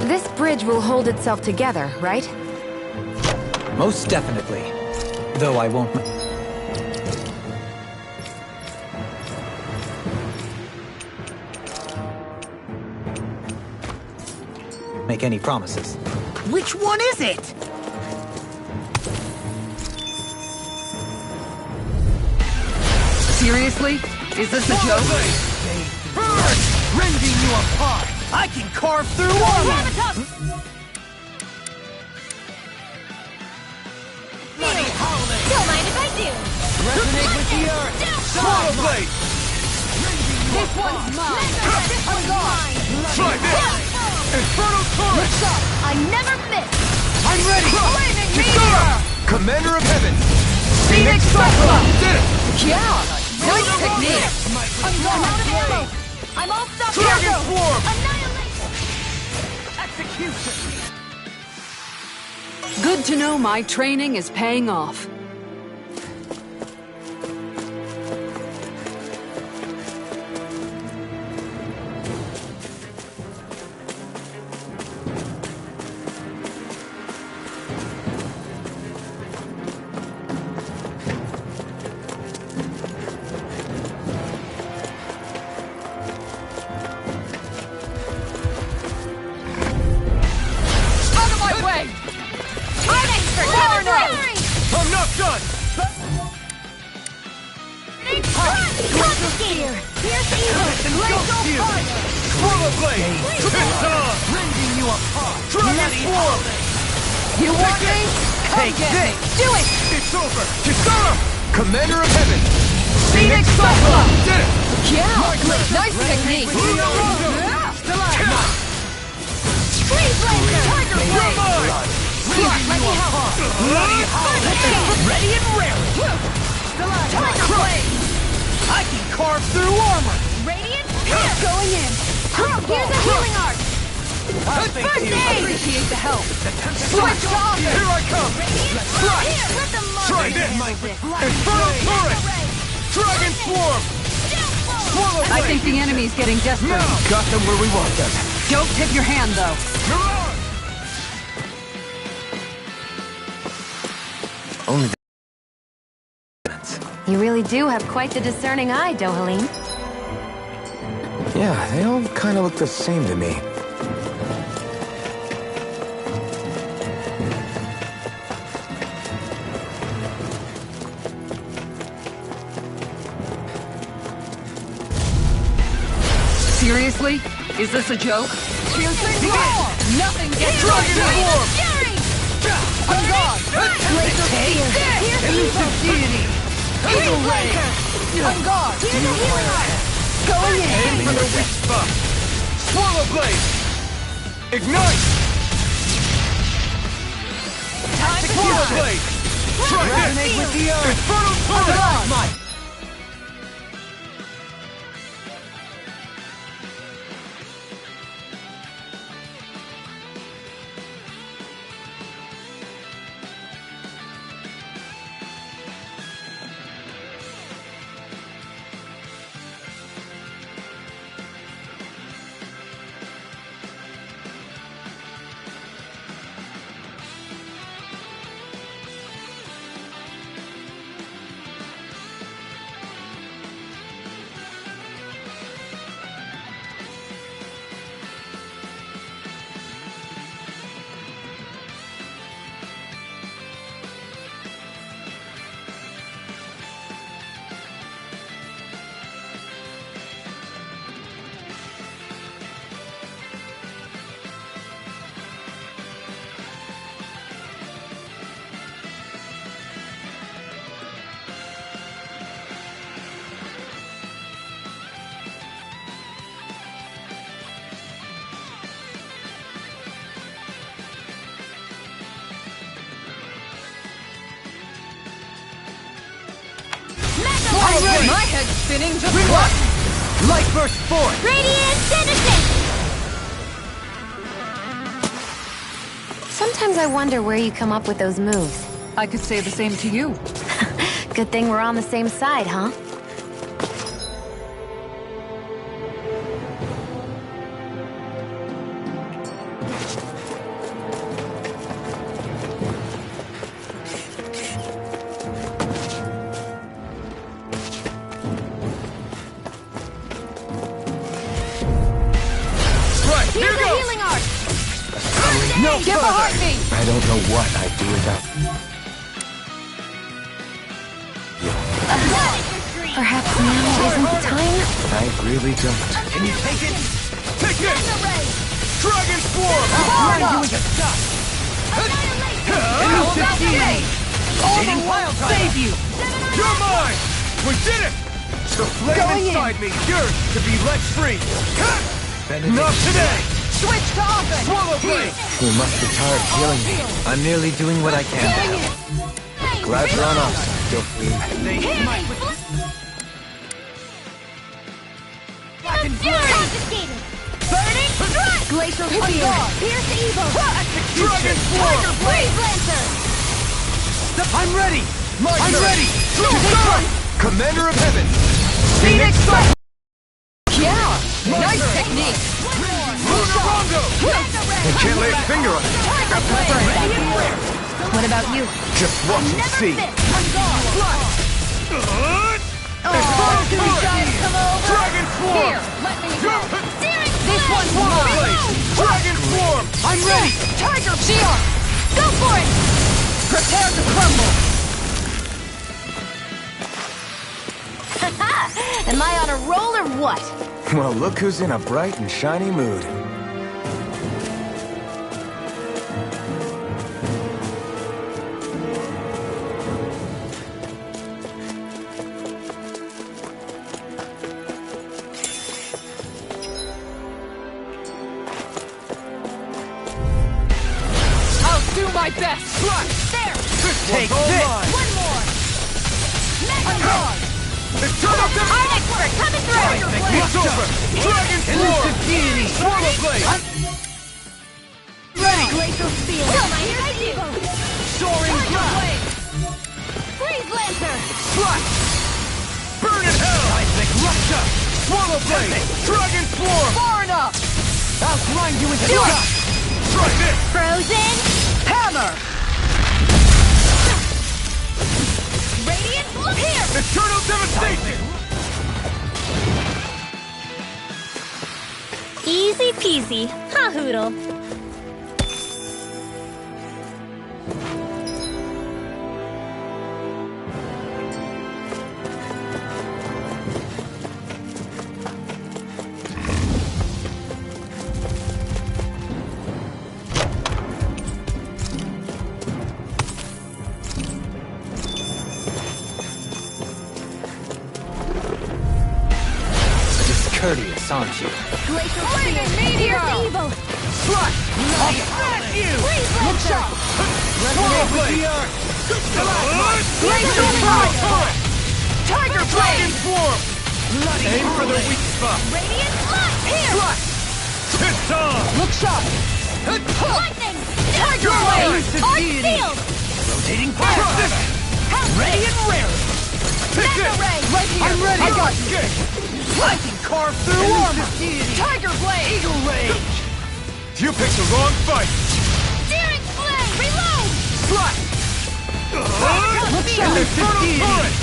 This bridge will hold itself together, right?
Most definitely. Though I won't... make any promises.
Which one is it?
Seriously? Is this a joke?
Burn! Rending you apart! I can carve through armor! Bloody Howling!
Don't mind if I do.
Resonate with the earth! Swallow Blade!
This one's mine! This one's mine!
Try this! Infernal Torrent!
I never miss!
I'm ready!
Flaming
Kisara!
meteor!
Commander of Heaven!
Phoenix Cyclops!
Did it!
Yeah! Nice technique! I'm out of ammo! I'm all stuck!
Dragon Form!
Annihilation!
Execution!
Good to know my training is paying off.
Out of my way!
I'm not done! Swallow Blade! It's on!
Rending you apart!
Dragon Form!
You want me?
Take this!
Do it!
It's over! Kisara! Commander of Heaven!
Phoenix Cyclops!
Did it!
Yeah! Nice technique! Freeze Laser! Tiger
You're
Blade!
mine!
Let me help!
Ready and raring!
Tiger Blade!
I can carve through armor!
Radiant Spear! Going in! Here's a healing art!
I'll face you.
Appreciate the help.
Switch off! Here I come! Try this! Infernal Torrent! Dragon Swarm! Swallow
I
Blade!
think the enemy's getting desperate.
Now!
Got them where we want them.
Don't tip your hand, though.
Only
You really do have quite the discerning eye, Dohalim.
Yeah, they all kind of look the same to me.
Seriously? Is this a joke?
Nothing gets
Dragon Swarm!
On guard!
Elusive Deity!
Evil Ray! On guard! Going in!
Aim for the weak spot! Swallow Blade! Ignite!
Time to
Swallow
fly!
Blade! Try this!
with the earth!
Infernal Torrent!
Mine! My head's spinning just what?
Light Burst forth!
Radiant Citizen!
Sometimes I wonder where you come up with those moves.
I could say the same to you.
Good thing we're on the same side, huh?
Right, here
Use the
goes!
healing art!
No
Give a
further!
heartbeat!
I don't know what I'd do without...
Perhaps now isn't the time?
I really don't.
Can you take it? Take it! Dragon Swarm!
Hold
I'll
up!
you into dust! Elusive Deity! Dating Wild Save you! You're mine! We did it! The flame inside me yearns to be let free! Not today!
Switch to offense!
Swallow Blade!
You must be tired of killing me.
I'm merely doing what I can to help.
Glad you're on our side, Dohalim.
They smite with
Confiscated!
Burning strike! Glacial Spear!
Pierce evil!
Dragon Swarm!
Blaze Lancer!
I'm ready! I'm ready!
Take
Start! Commander of Heaven!
Phoenix Strike! Yeah! Nice technique!
Lunarongo!
I can't lay a finger on it.
What about you?
Just watch and see.
Dragon Swarm!
Here, let me help! This one's mine!
Dragon Swarm!
I'm ready! Tiger Shield! Go for it! Prepare to crumble!
Am I on a roll or what?
Well, look who's in a bright and shiny mood.
I'll do my best! There!
Take this!
One more! On guard!
Eternal
Art expert coming through!
It's over! Dragon Swarm! Deity! Swallow Blade! Glacial Spear!
Still my I do!
Soaring Blast!
Freeze Lancer!
Slash! Burn in hell! Seismic Rupture! Swallow Blade! Dragon Swarm!
Far enough!
I'll grind you into
Do it!
dust! Try this!
Frozen!
Hammer!
Radiant, look here!
Eternal Devastation!
Easy peasy. Ha hoodle.
Discourteous, aren't you?
Glacial Spear! Here's evil!
Slash! I'll smash you!
Freeze Lancer!
Swallow Blade!
Glacial Fire! Tiger
Dragon
Blade!
Swarm! Aim for the weak spot!
Radiant, look here!
Slash! It's on!
Look sharp!
Lightning!
Tiger
Blade!
Blade!
Elusive
Arc
Deity!
Field!
Rotating fire! Ready and rare! Take
Mega
this!
Ray!
Right here!
I'm ready!
I got you!
Escape! I can carve through armor!
Tiger Blade!
Eagle Rage! You picked the wrong fight!
Searing Flame! Reload!
Slash!
Look sharp!
Infernal Torrent!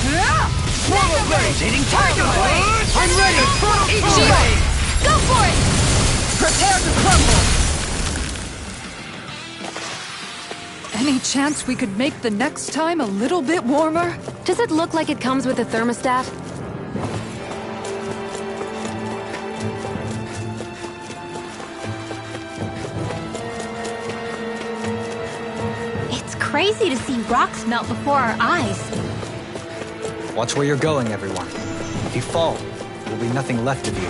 Swallow Blade!
Rotating Tiger Blade!
I'm ready! Infernal
Eagle
Torrent!
Ray!
Go for it!
Prepare to crumble! Any chance we could make the next time a little bit warmer?
Does it look like it comes with a thermostat?
It's crazy to see rocks melt before our eyes.
Watch where you're going, everyone. If you fall, there will be nothing left of you.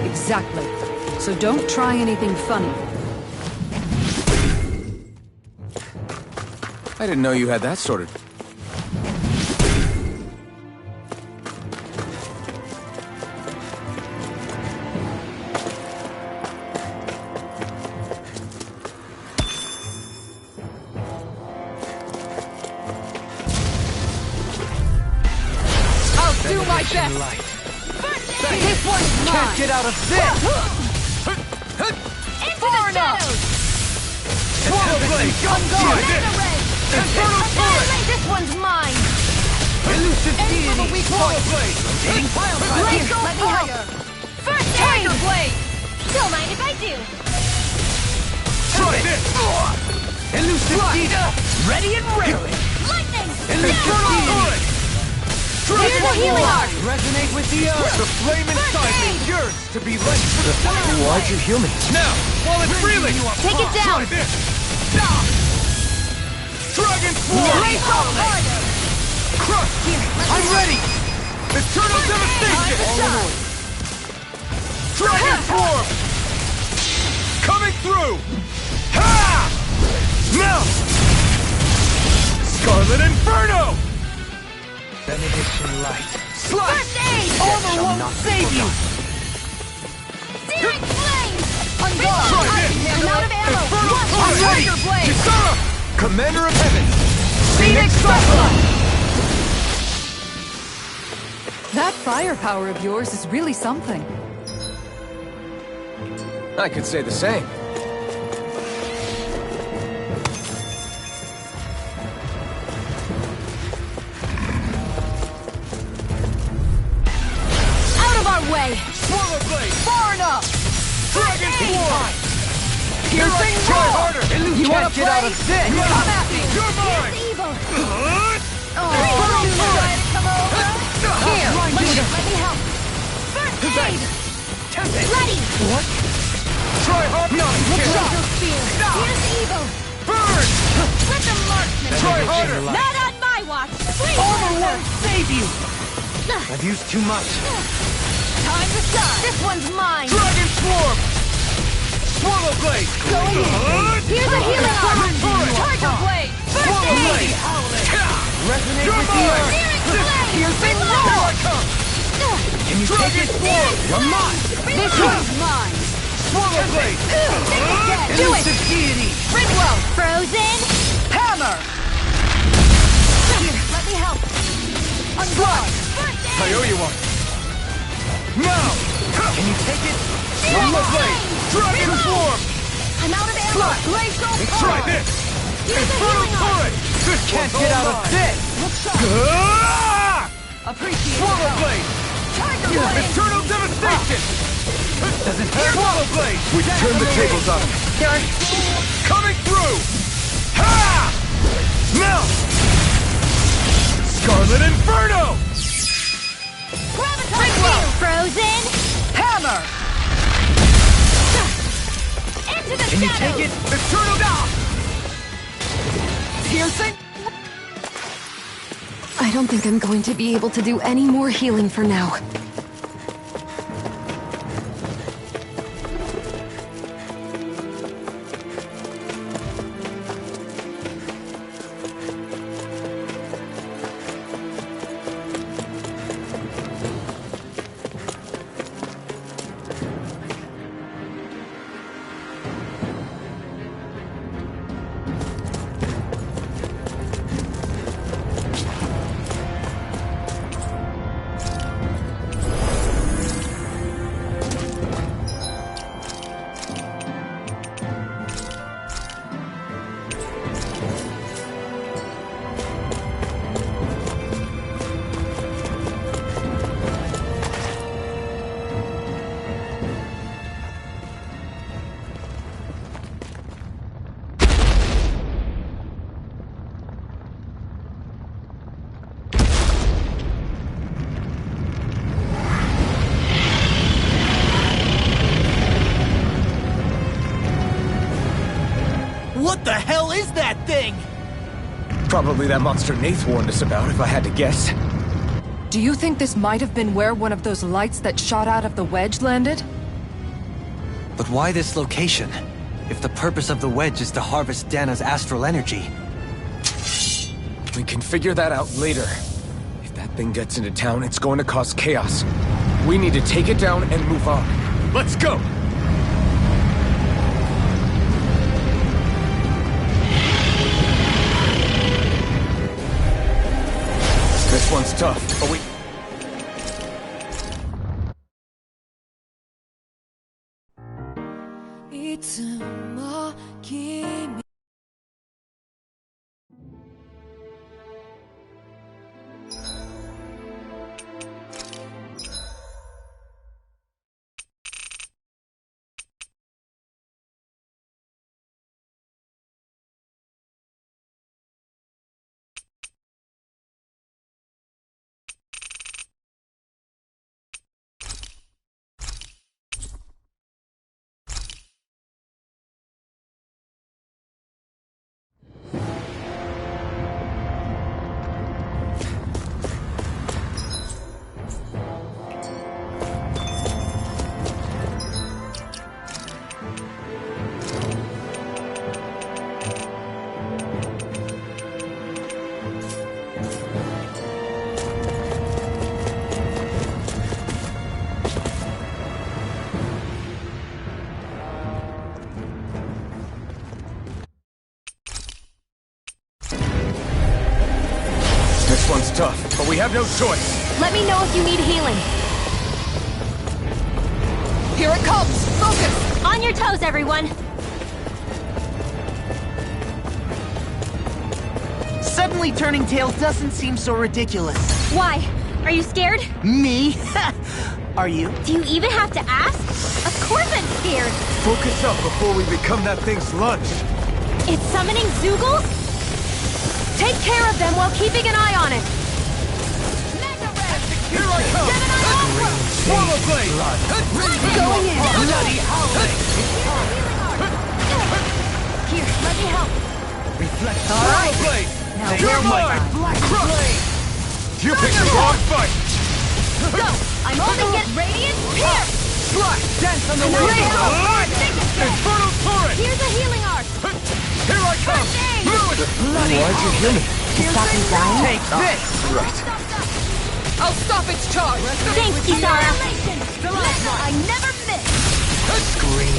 Exactly. So don't try anything funny.
I didn't know you had that sorted.
I'll do my best!
Light.
This one's
Can't
mine!
get out of this!
Into the shadows!
Swallow Blade!
Mega
This!
Ray!
Infernal Torrent!
Annihilate! This one's mine!
Elusive
Aim for the
Deity!
weak
Swallow
point.
Blade! Rotating fire!
Glacial
Let me help.
Fire!
First
Tiger
aid!
Blade!
Don't mind if I do.
Try this! Elusive Deity! Ready and raring!
Lightning!
Infernal Torrent!
Here's the healing arc!
Resonate with the earth! The flame inside me yearns to be let through!
Why'd you heal me?
Now, while it's reeling!
Take it down!
Try this! Dragon Swarm!
Glacial Fire!
Crush! I'm ready! Eternal Devastation! Dragon Swarm! Coming through! Ha! Now! Scarlet Inferno! Benediction Light. Slash!
First aid!
Armor won't save you!
Searing Flame!
Try
Reload!
this!
I'm out of ammo!
Infernal
One!
Torrent!
Tiger Blade!
Kisara! Commander of Heaven!
Phoenix Cyclone! That firepower of yours is really something.
I could say the same.
Out of our way!
Swallow Blade!
Far enough!
Dragon Swarm!
Piercing
Try
roar!
harder!
You wanna
Can't get out
play?
of this!
Come at me!
You're mine!
Evil!
Oh,
Try to come over!
Here,
Let me help! First aid! Ready!
What? Try hard! No,
Glacial Spear! Here's evil!
Burn!
Let the marksman!
Try harder!
Not on my watch! Freeze
armor
Lancer!
won't save you!
I've used too much.
Time to shine! This one's mine!
Dragon Swarm! Swallow Blade!
Go ahead! Here's a healing arm!
Tiger Blade!
First
Swallow
aid!
Blade! Resonate with the earth!
Searing Flame!
Piercing
Here
roar!
I come!
Can you take
Dragon
it?
Swarm! You're mine!
This one's mine!
Swallow blade!
Do it!
Elusive deity!
Spring blow!
Frozen!
Hammer! Here, let me help. Unguard!
I owe you one. Now! Can you take it? Swallow blade! Dragon form!
I'm out of ammo! Glacial
Let's try this! Infernal turret! This can't get out of this! Ah!
Appreciate
Swallow
it.
blade!
Tiger blade!
Eternal devastation! Doesn't hurt! Swallow blade! We've turned the tables on him.
There are...
Coming through! Ha! Now! Scarlet Inferno!
Spring blow!
Frozen!
Hammer!
Into the
Can you
shadows!
take it? Eternal Down!
Piercing?
I don't think I'm going to be able to do any more healing for now.
What the hell is that thing?
Probably that monster Nath warned us about, if I had to guess.
Do you think this might have been where one of those lights that shot out of the wedge landed?
But why this location? If the purpose of the wedge is to harvest Dana's astral energy.
We can figure that out later. If that thing gets into town, it's going to cause chaos. We need to take it down and move on.
Let's go!
This one's tough, but we... This one's tough, but we have no choice.
Let me know if you need healing.
Here it comes! Focus!
On your toes, everyone!
Suddenly turning tails doesn't seem so ridiculous.
Why? Are you scared?
Me? Are you?
Do you even have to ask? Of course I'm scared!
Focus up before we become that thing's lunch.
It's summoning Zoogles?
Take care of them while keeping an eye on it!
Here I come! Swallow blade!
Going in!
Bloody howling!
Here, let me help!
Reflect Swallow blade!
Now
You're
where my
mine!
black
Crush!
blade?
You picked the wrong fight!
Go! I'm only get radiant pierce!
Slash! Dance on the
Now
wings!
they have a hard signature!
Infernal turret!
Here's a healing art!
Here I come! Move it!
Bloody Why'd you hear me?
To stop him dying?
Take this!
Right.
I'll stop its charge!
Thanks, Kisara!
I never miss!
Scream.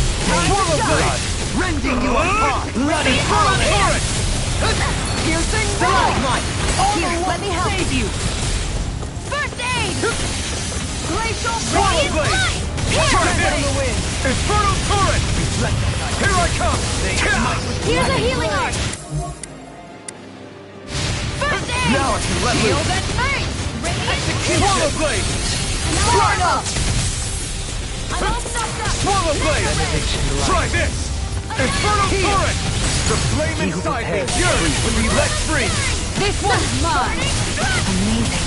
Swallow blade. Rending you apart. Bloody torrent. Piercing stalagmite.
Here, let me help.
Save you.
First aid! Glacial
Swallow blade. Turn down the wind. Infernal torrent. Here I come.
Here's a healing arc! First aid!
Now I can let
Shield
loose.
and face!
Swallow blade.
Burn up! I'm all knocked up!
Swallow blade. Try this. Infernal torrent. The flame inside me yearns to be let free.
This one's mine!
Amazing.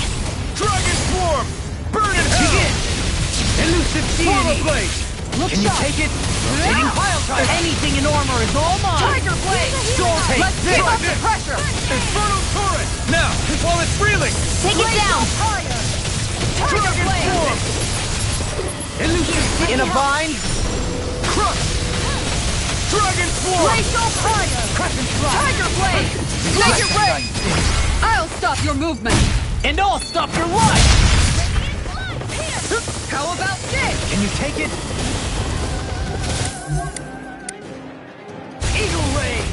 Dragon swarm. Burn in hell. Elusive Swallow blade. Can you take it? Rotating pile drive. Anything in armor is all mine.
Tiger blade!
Take
Let's
this.
keep up the pressure!
Infernal torrent. Now, while it's reeling.
Take it down!
Fire! Tiger
Dragon
blade!
swarm. Elusive in a bind. Crush. Dragon swarm.
Glacial fire! Tiger blade! Make it rain! I'll stop your movement!
And I'll stop your life.
How about this?
Can you take it? Eagle rage.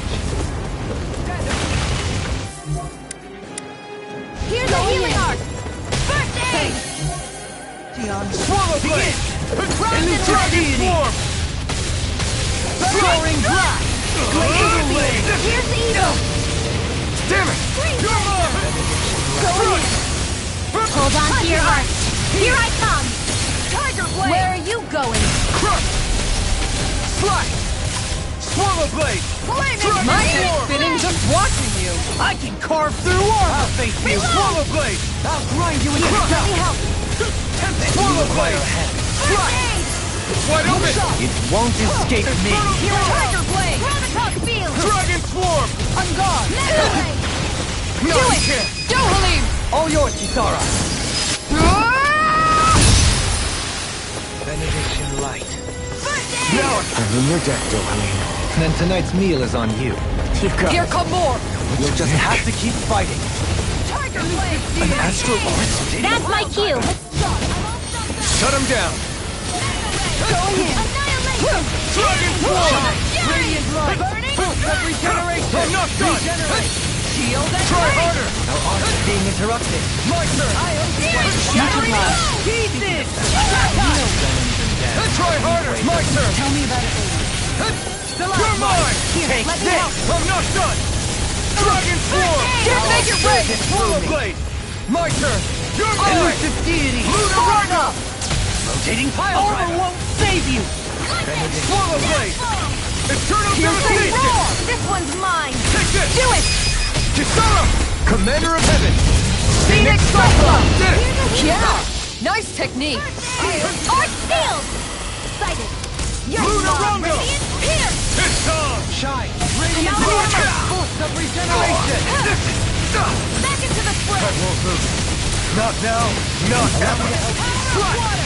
Here's a healing arc! First aid!
Swallow blade. Elusive swarm. Soaring blast. Eagle rage.
Here's the eagle!
Damn it. You're mine.
Hold on to your heart. Here I come!
Tiger blade! Where are you going?
Crush. Slice. Swallow blade.
My head's spinning just watching you!
I can carve through armor. I'll face you. Swallow blade. I'll grind you into
Let me
dust.
help!
Swallow blade. Slice. Wide open. It won't escape me.
Tiger blade! Gravitas field!
Dragon swarm.
On guard!
No
Do it!
chance.
Go, Halim!
All yours, Kisara. Benediction light. Now
I'm in your deck, Dohalim.
Then tonight's meal is on you.
you've got
Here come more!
You'll just have to keep fighting.
Tiger blade!
an astral arc.
That's my cue!
Shut him down.
Go in!
Dragon swarm.
Radiant light!
Regeneration. I'm not done.
Shield and
Try
rain!
harder.
Our art is being interrupted.
My turn.
Shattering blast!
Pieces. Try harder. My turn.
Tell me about it later.
You're mine.
Here, let me
This.
help.
I'm not done. Dragon swarm.
Can't make it rain!
Swallow blade. My turn. You're mine. Elusive deity. Lunar Rondo. Rotating pile driver. Armor won't save you. Swallow blade. Eternal devastation.
This one's mine!
Take this.
Do it!
Kisara. Commander of heaven.
Phoenix Cyclone!
Did it.
Yeah! Nice technique!
Arch field! Sighted!
Lunar Rondo.
Here!
It's on. Shine. Radiant
Now
force.
armor.
Force of regeneration.
Back into the split!
Not now. Not ever.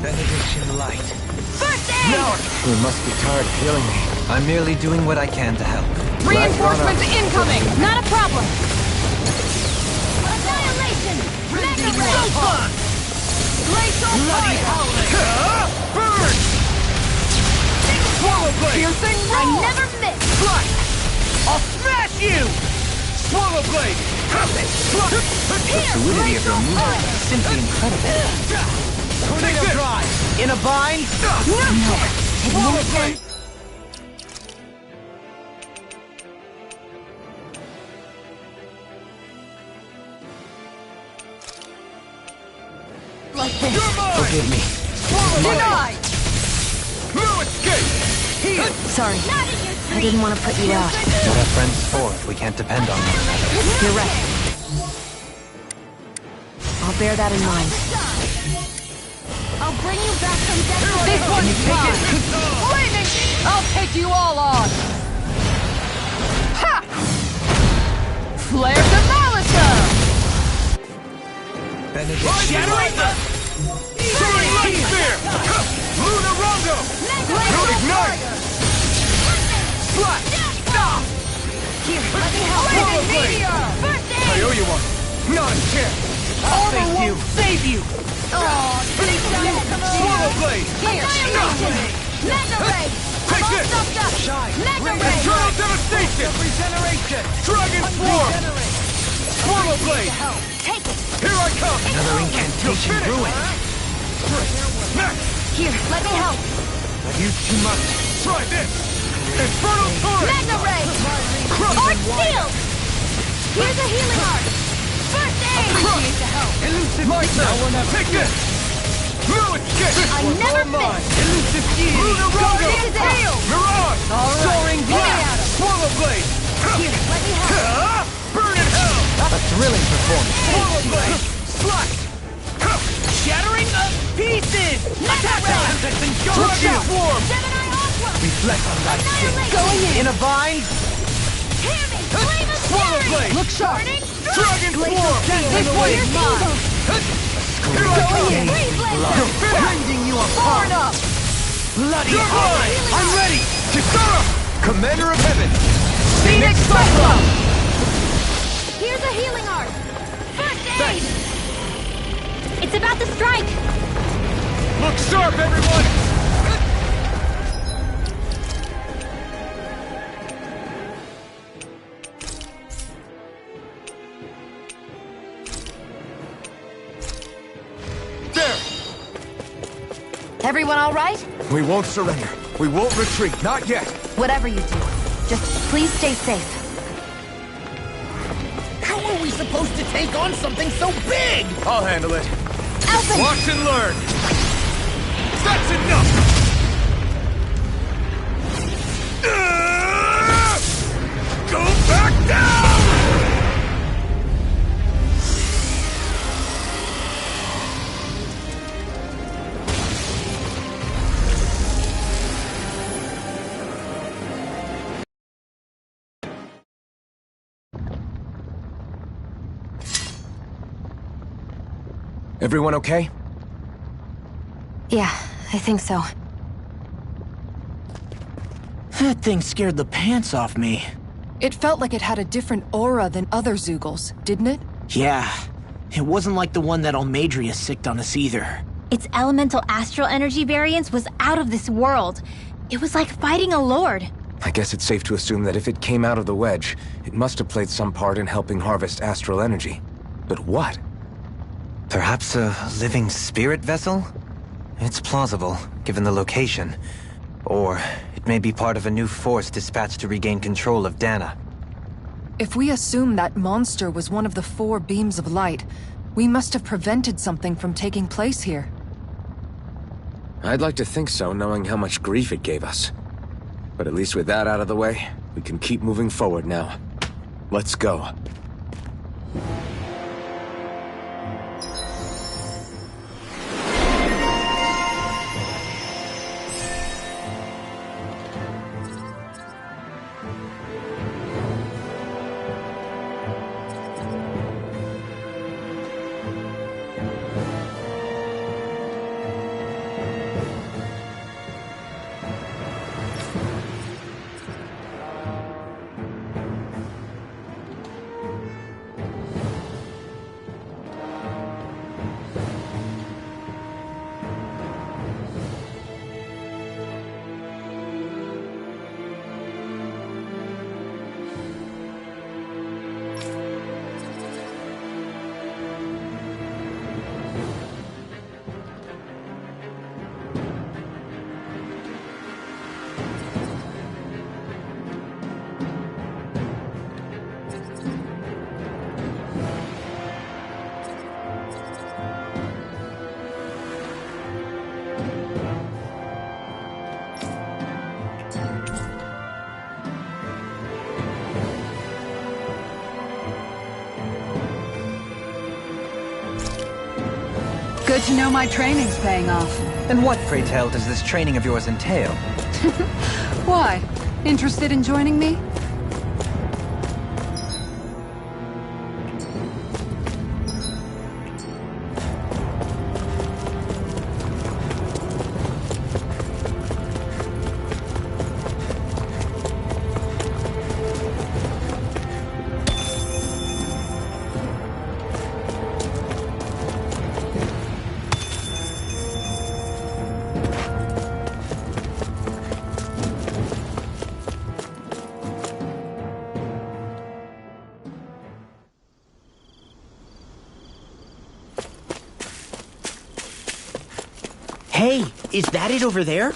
Benediction light.
First aid!
Now
You must be tired of healing me.
I'm merely doing what I can to help.
Reinforcements incoming!
Not a problem!
Annihilation! Mega ray! Glacial
bloody
fire!
howling. Burn. Swallow blade.
Piercing roar!
I never miss!
Slice. I'll smash you. Swallow blade.
The fluidity of your movement is simply incredible.
Tornado drive. In a bind. Swallow blade. You're mine.
Forgive me.
Swallow blade.
Denied!
No escape. Heal.
Sorry. I didn't want to put you out.
What are friends for if we can't depend on them?
You're right. I'll bear that in mind.
I'll bring you back from death!
This one's mine! Flaming! I'll take you all on! Ha! Flare to Malisa!
Benediction. Soaring light spear. Lunar Rondo. No ignite. Slash.
Here, let me help!
Swallow
Flaming
blade.
meteor! First aid!
I owe you one. Not a chance! I'll face you! Save you! Swallow blade!
Mega Ray!
Take
I'm all
this!
stocked up!
Shine!
Mega Ray!
Eternal devastation! Regeneration! Dragon swarm! Swallow blade!
Take it!
Here I come!
Another incantation ruined.
Next!
Here, let me help!
I've used too much. Try this! Infernal torrent!
Mega Ray!
Crush!
Arc Field! Here's a healing art! First aid! Appreciate the help!
Elusive Might! Take this! No escape!
I never miss!
Elusive Yi! Lunaroga!
This is it!
Mirage! Soaring blast! Swallow blade!
Here, let me help!
Burn in hell!
A thrilling performance.
Swallow blade! Slash!
Shattering of pieces!
Mega Ray!
Dragon swarm!
Gemini Aqua!
Reflect on thy sin.
Going in!
In a bind!
Hear me! Flame of
Swallow
Fury!
blade!
Look sharp!
Dragon swarm!
This one is mine!
Here I come!
Freeze blade!
You're rending you apart!
Up!
Bloody eye! I'm ready! Kisara! Commander of Heaven!
Phoenix Cyclone! Here's a healing art! First aid!
It's about to strike!
Look sharp, everyone! There!
Everyone all right?
We won't surrender. We won't retreat. Not yet.
Whatever you do, just please stay safe.
How are we supposed to take on something so big?
I'll handle it.
Alphen!
Watch and learn! That's enough! Go back down!
Everyone okay?
Yeah, I think so.
That thing scared the pants off me.
It felt like it had a different aura than other Zeugles, didn't it?
Yeah, it wasn't like the one that Almadria sicked on us either.
Its elemental astral energy variance was out of this world. It was like fighting a lord.
I guess it's safe to assume that if it came out of the wedge, it must have played some part in helping harvest astral energy. But what?
Perhaps a living spirit vessel? It's plausible, given the location. Or it may be part of a new force dispatched to regain control of Dana.
If we assume that monster was one of the 4 beams of light, we must have prevented something from taking place here.
I'd like to think so, knowing how much grief it gave us. But at least with that out of the way, we can keep moving forward now. Let's go.
Good to know my training's paying off.
And what, pray tell, does this training of yours entail?
Why? Interested in joining me?
Is that it over there?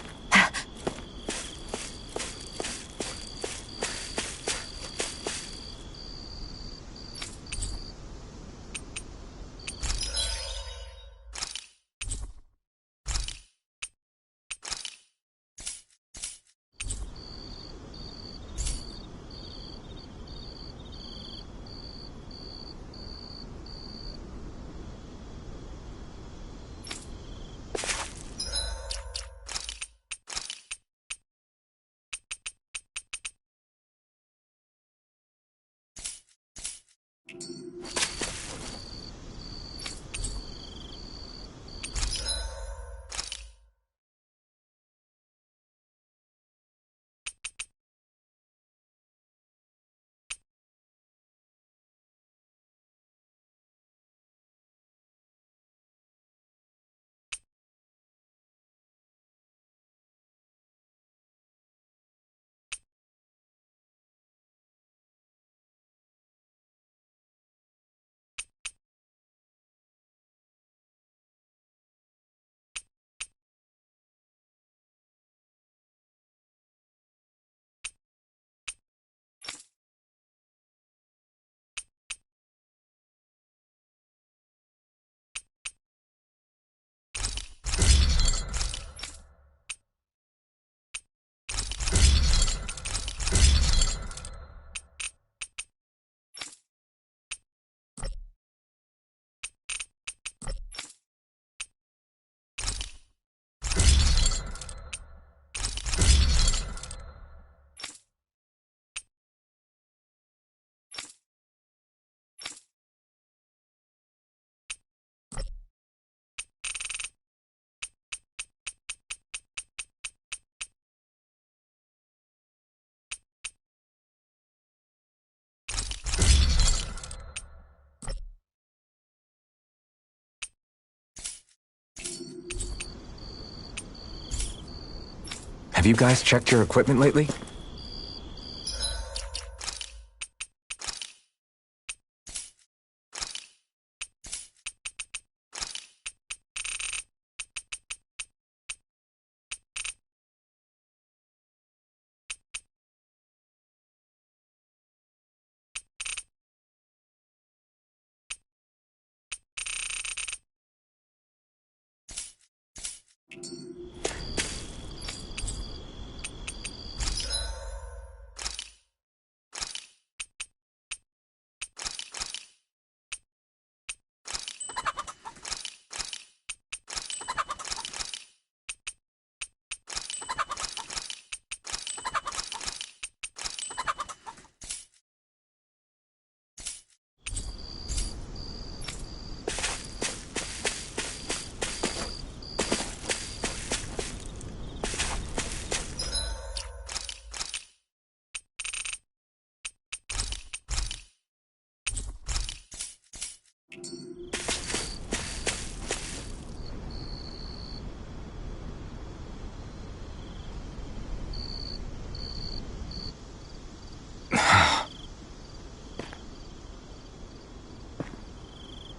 Have you guys checked your equipment lately?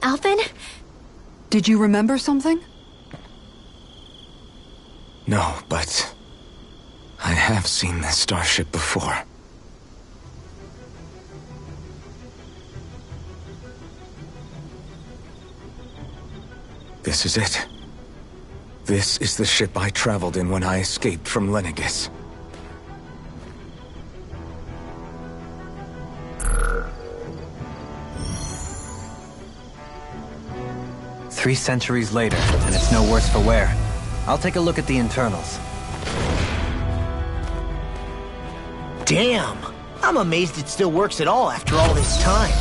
Alphen?
Did you remember something?
No, but I have seen this starship before. This is it. This is the ship I traveled in when I escaped from Lenegis.
Three centuries later, and it's no worse for wear. I'll take a look at the internals.
Damn! I'm amazed it still works at all after all this time.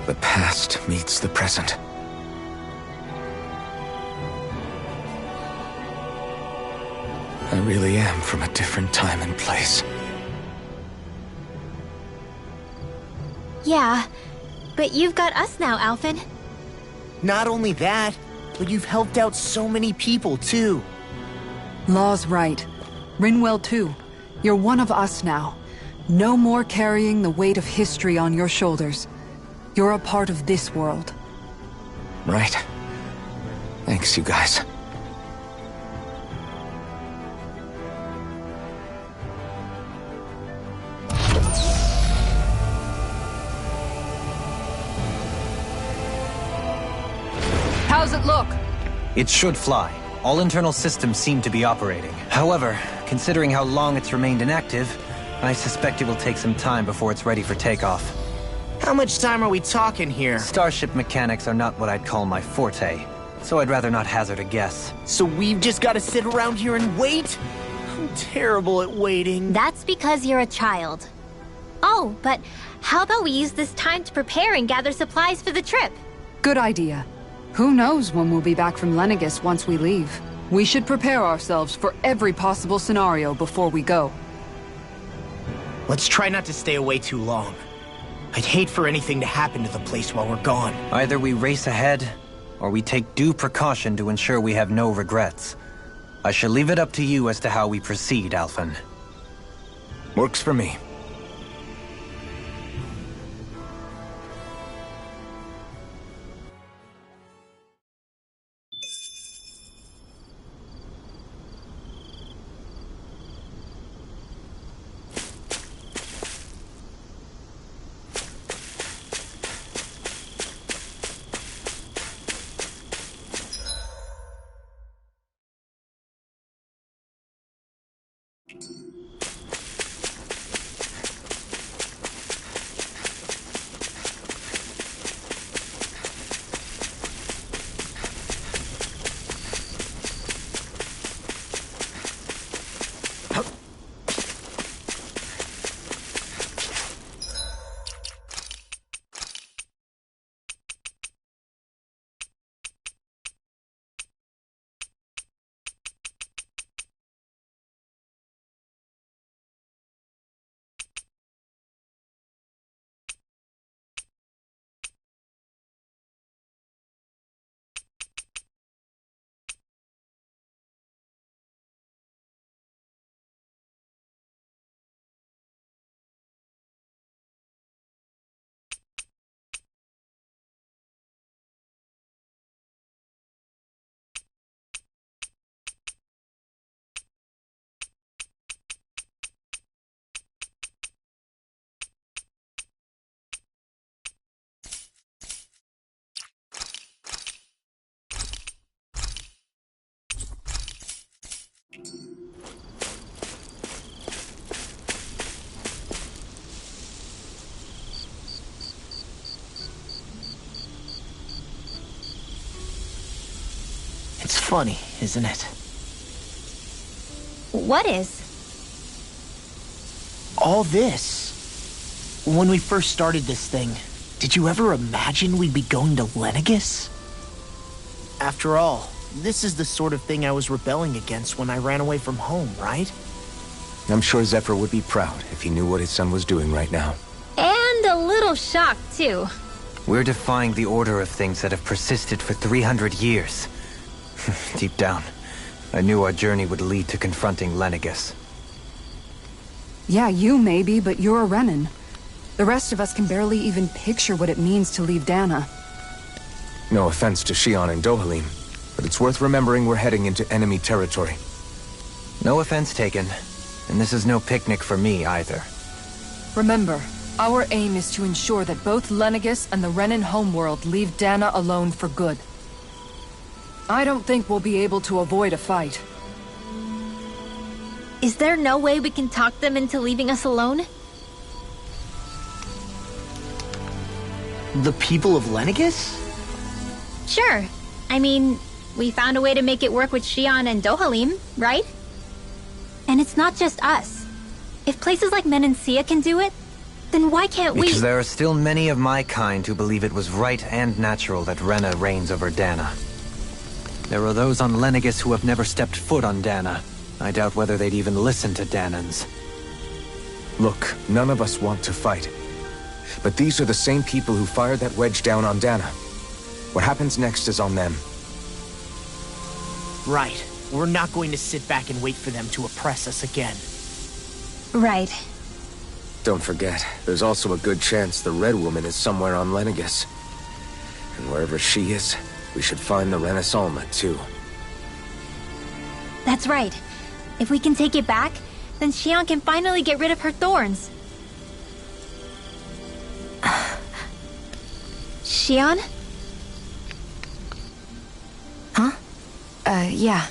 The past meets the present. I really am from a different time and place.
Yeah, but you've got us now, Alphen.
Not only that, but you've helped out so many people, too.
Law's right. Rinwell too. You're one of us now. No more carrying the weight of history on your shoulders. You're a part of this world.
Right. Thanks, you guys.
How's it look?
It should fly. All internal systems seem to be operating. However, considering how long it's remained inactive, I suspect it will take some time before it's ready for takeoff.
How much time are we talking here?
Starship mechanics are not what I'd call my forte, so I'd rather not hazard a guess.
So we've just got to sit around here and wait? I'm terrible at waiting.
That's because you're a child. Oh, but how about we use this time to prepare and gather supplies for the trip?
Good idea. Who knows when we'll be back from Lenegis once we leave? We should prepare ourselves for every possible scenario before we go.
Let's try not to stay away too long. I'd hate for anything to happen to the place while we're gone.
Either we race ahead, or we take due precaution to ensure we have no regrets. I shall leave it up to you as to how we proceed, Alphen.
Works for me.
It's funny, isn't it?
What is?
All this. When we first started this thing, did you ever imagine we'd be going to Lenegis? After all, this is the sort of thing I was rebelling against when I ran away from home, right?
I'm sure Zephyr would be proud if he knew what his son was doing right now.
And a little shocked, too.
We're defying the order of things that have persisted for 300 years. Deep down, I knew our journey would lead to confronting Lenegis.
Yeah, you maybe, but you're a Renan. The rest of us can barely even picture what it means to leave Dana.
No offense to Shion and Dohalim, but it's worth remembering we're heading into enemy territory.
No offense taken, and this is no picnic for me either.
Remember, our aim is to ensure that both Lenegis and the Renan homeworld leave Dana alone for good. I don't think we'll be able to avoid a fight.
Is there no way we can talk them into leaving us alone?
The people of Lenegis?
Sure. I mean, we found a way to make it work with Shion and Dohalim, right? And it's not just us. If places like Menancia can do it, then why can't we?
Because there are still many of my kind who believe it was right and natural that Rena reigns over Dana. There are those on Lenegis who have never stepped foot on Dana. I doubt whether they'd even listen to Danans.
Look, none of us want to fight. But these are the same people who fired that wedge down on Dana. What happens next is on them.
Right. We're not going to sit back and wait for them to oppress us again.
Right.
Don't forget, there's also a good chance the Red Woman is somewhere on Lenegis. And wherever she is, We should find the Renaissance too.
That's right. If we can take it back, then Xion can finally get rid of her thorns. Xion?
Huh? Yeah.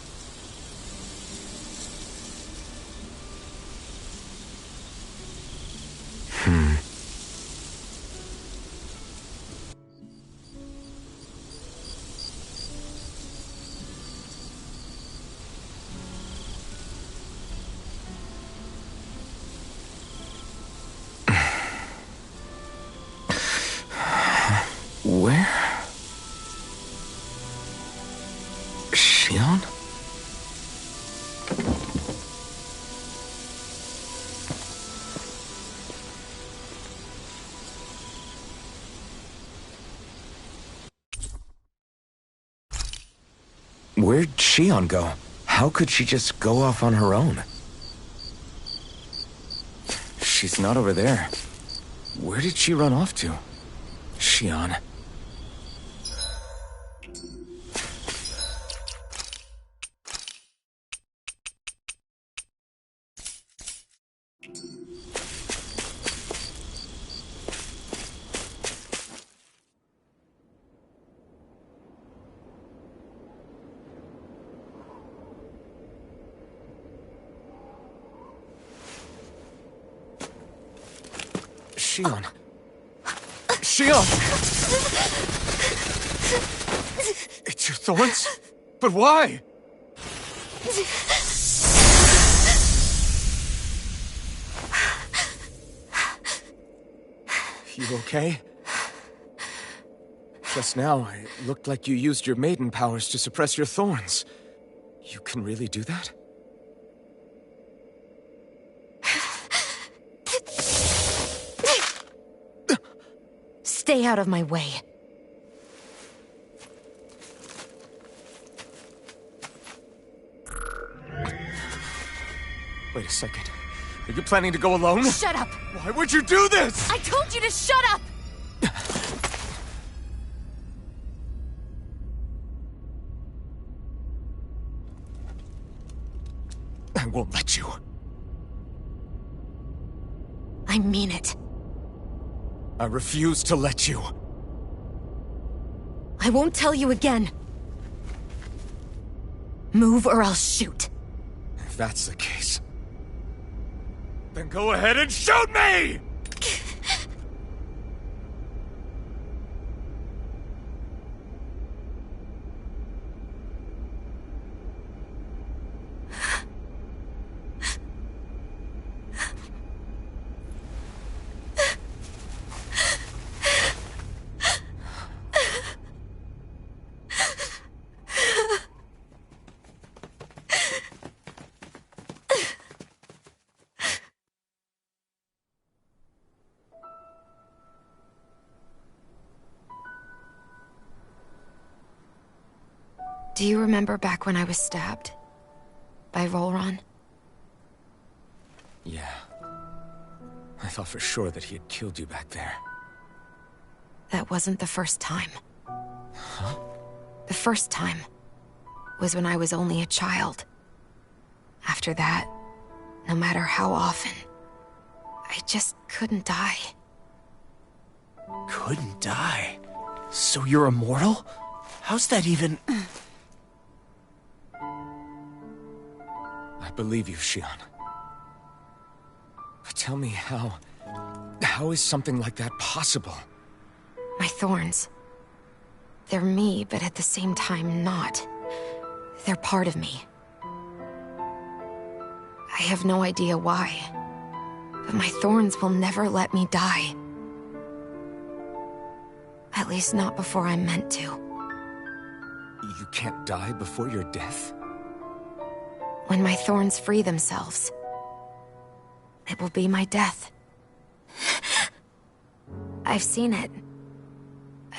Where? Xion? Where'd Xion go? How could she just go off on her own? She's not over there. Where did she run off to? Xion. Xion. Xion! It's your thorns? But why? You okay? Just now, it looked like you used your maiden powers to suppress your thorns. You can really do that?
Stay out of my way.
Wait a second. Are you planning to go alone?
Shut up!
Why would you do this?
I told you to shut up!
I won't let you.
I mean it.
I refuse to let you.
I won't tell you again. Move or I'll shoot.
If that's the case, then go ahead and shoot me!
Do you remember back when I was stabbed? By Volron?
Yeah. I thought for sure that he had killed you back there.
That wasn't the first time.
Huh?
The first time was when I was only a child. After that, no matter how often, I just couldn't die.
Couldn't die? So you're immortal? How's that even...
I believe you, Xion. But tell me how is something like that possible?
My thorns. They're me, but at the same time not. They're part of me. I have no idea why, but my thorns will never let me die. At least not before I'm meant to.
You can't die before your death?
When my thorns free themselves, it will be my death. I've seen it.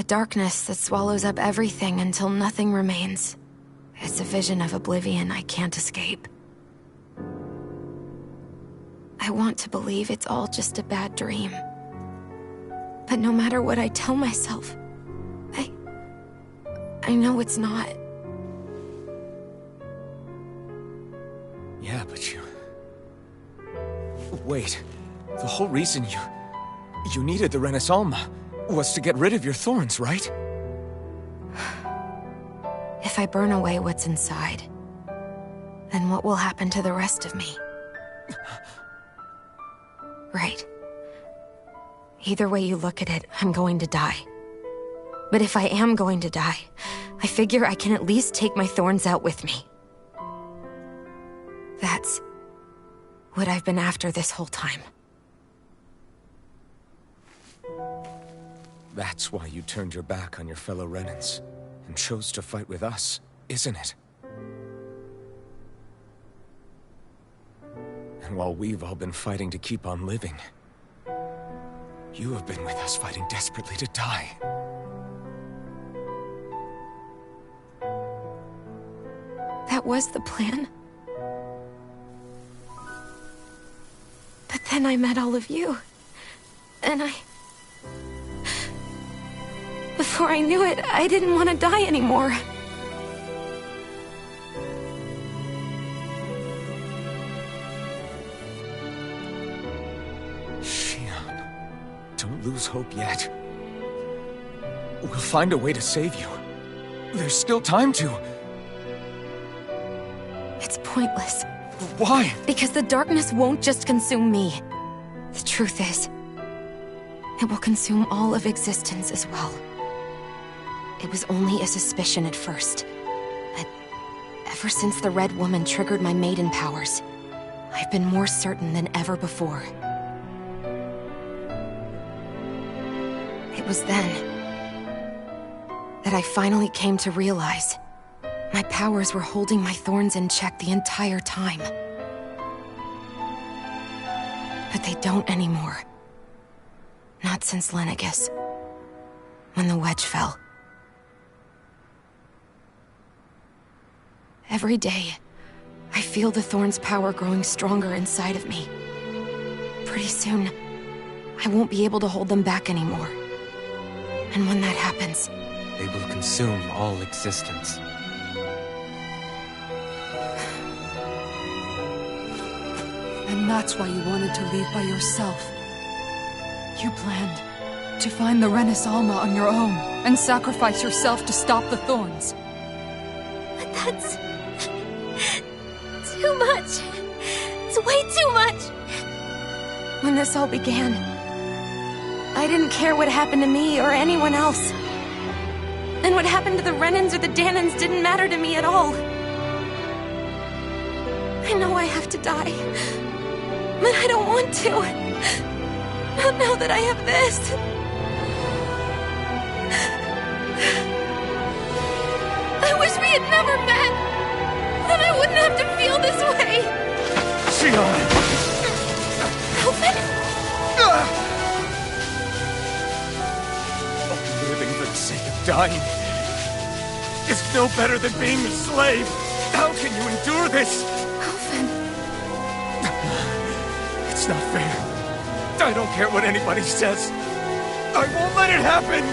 A darkness that swallows up everything until nothing remains. It's a vision of oblivion I can't escape. I want to believe it's all just a bad dream. I know it's not.
Yeah, but you... Wait. The whole reason you needed the Renaissance was to get rid of your thorns, right?
If I burn away what's inside, then what will happen to the rest of me? Right. Either way you look at it, I'm going to die. But if I am going to die, I figure I can at least take my thorns out with me. That's what I've been after this whole time.
That's why you turned your back on your fellow Renans and chose to fight with us, isn't it? And while we've all been fighting to keep on living, you have been with us fighting desperately to die.
That was the plan. But then I met all of you. And before I knew it, I didn't want to die anymore.
Shionne, don't lose hope yet. We'll find a way to save you. There's still time to.
It's pointless.
Why?
Because the darkness won't just consume me. The truth is, it will consume all of existence as well. It was only a suspicion at first, but ever since the Red Woman triggered my maiden powers, I've been more certain than ever before. It was then that I finally came to realize my powers were holding my thorns in check the entire time. But they don't anymore. Not since Lenegis, when the wedge fell. Every day, I feel the thorn's power growing stronger inside of me. Pretty soon, I won't be able to hold them back anymore. And when that happens,
they will consume all existence.
And that's why you wanted to leave by yourself. You planned to find the Renaissance on your own and sacrifice yourself to stop the thorns.
But that's too much. It's way too much.
When this all began, I didn't care what happened to me or anyone else. And what happened to the Renans or the Dahnans didn't matter to me at all. I know I have to die, but I don't want to. Not now that I have this. I wish we had never met. Then I wouldn't have to feel this way.
Shionne!
Alphen?
Living for the sake of dying is no better than being a slave. How can you endure this?
Alphen.
It's not fair. I don't care what anybody says. I won't let it happen!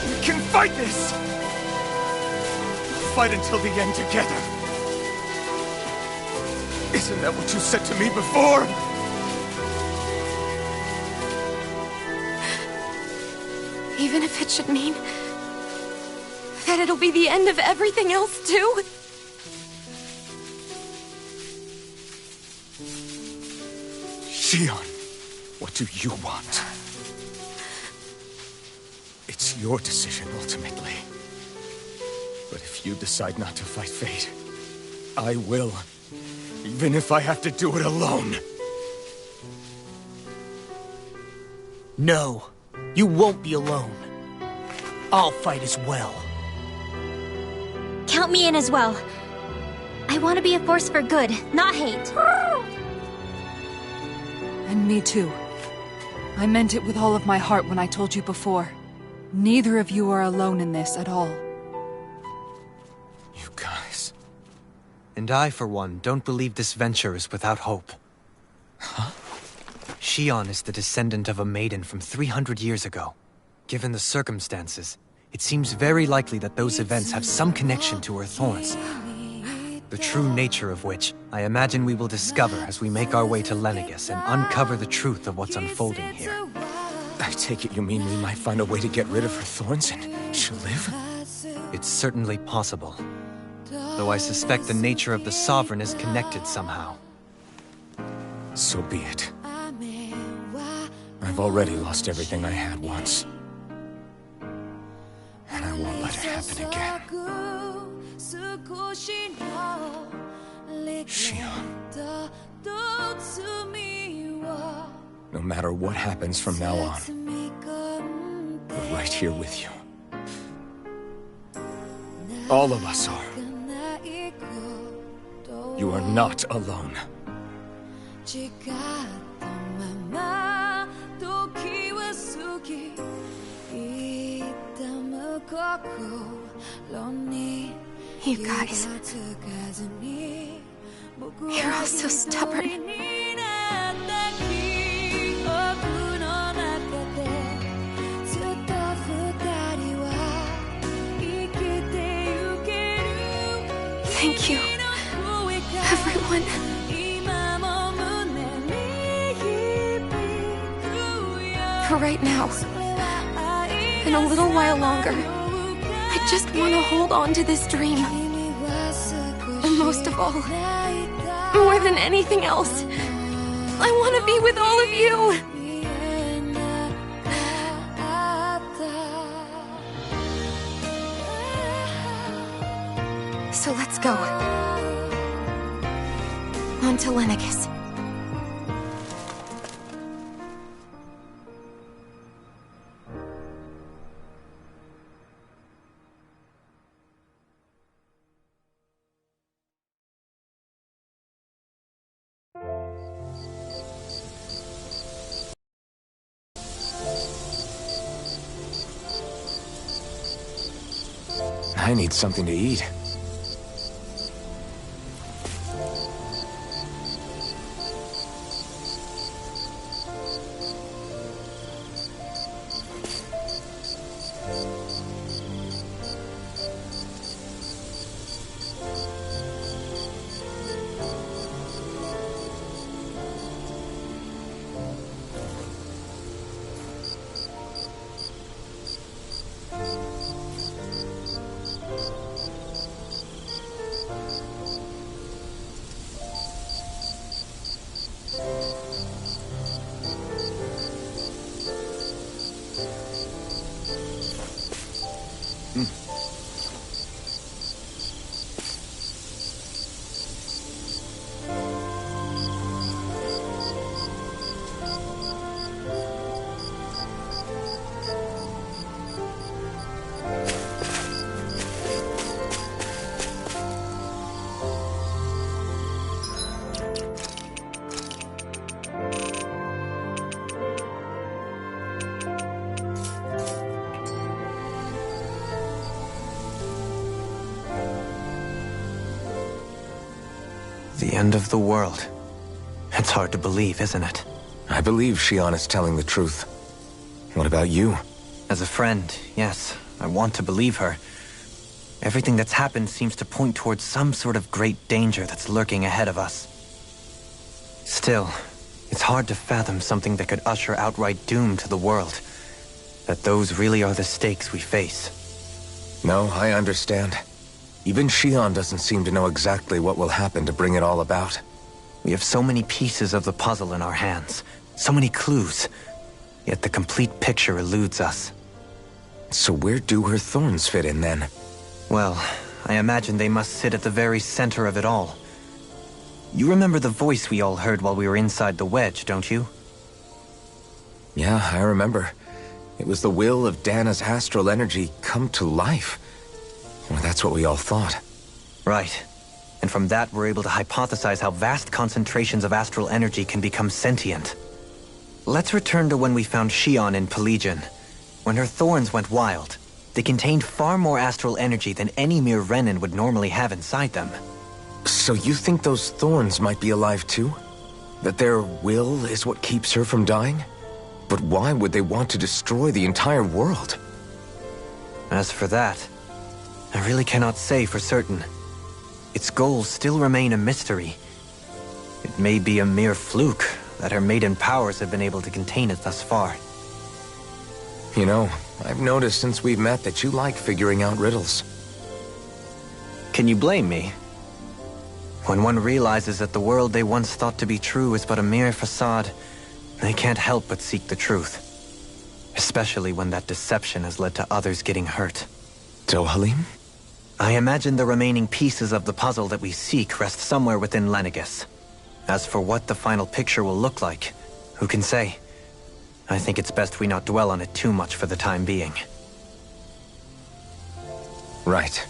We can fight this! We'll fight until the end together. Isn't that what you said to me before?
Even if it should mean that it'll be the end of everything else, too?
Shionne, what do you want? It's your decision, ultimately. But if you decide not to fight fate, I will. Even if I have to do it alone.
No, you won't be alone. I'll fight as well.
Count me in as well. I want to be a force for good, not hate.
And me too. I meant it with all of my heart when I told you before. Neither of you are alone in this at all.
You guys...
And I, for one, don't believe this venture is without hope.
Huh?
Shionne is the descendant of a maiden from 300 years ago. Given the circumstances, It seems very likely that those events have some connection to her thorns. The true nature of which, I imagine we will discover as we make our way to Lenegis and uncover the truth of what's unfolding here.
I take it you mean we might find a way to get rid of her thorns and she'll live?
It's certainly possible. Though I suspect the nature of the Sovereign is connected somehow.
So be it. I've already lost everything I had once. And I won't let it happen again. Shion. No matter what happens from now on, we're right here with you. All of us are. You are not alone.
You guys. You're all so stubborn. Thank you, everyone. For right now, and a little while longer, I just want to hold on to this dream. And most of all, more than anything else, I want to be with all of you. So let's go. On to Lenegis.
I need something to eat.
The end of the world. It's hard to believe, isn't it?
I believe Shion is telling the truth. What about you?
As a friend, yes, I want to believe her. Everything that's happened seems to point towards some sort of great danger that's lurking ahead of us. Still, it's hard to fathom something that could usher outright doom to the world. That those really are the stakes we face.
No, I understand. Even Shion doesn't seem to know exactly what will happen to bring it all about.
We have so many pieces of the puzzle in our hands, so many clues, yet the complete picture eludes us.
So where do her thorns fit in then?
Well, I imagine they must sit at the very center of it all. You remember the voice we all heard while we were inside the wedge, don't you?
Yeah, I remember. It was the will of Dana's astral energy come to life. Well, that's what we all thought.
Right. And from that, we're able to hypothesize how vast concentrations of astral energy can become sentient. Let's return to when we found Shion in Pelegion. When her thorns went wild, they contained far more astral energy than any mere Renin would normally have inside them.
So you think those thorns might be alive too? That their will is what keeps her from dying? But why would they want to destroy the entire world?
As for that, I really cannot say for certain. Its goals still remain a mystery. It may be a mere fluke that her maiden powers have been able to contain it thus far.
You know, I've noticed since we've met that you like figuring out riddles.
Can you blame me? When one realizes that the world they once thought to be true is but a mere facade, they can't help but seek the truth. Especially when that deception has led to others getting hurt.
Dohalim?
I imagine the remaining pieces of the puzzle that we seek rest somewhere within Lenegis. As for what the final picture will look like, who can say? I think it's best we not dwell on it too much for the time being.
Right.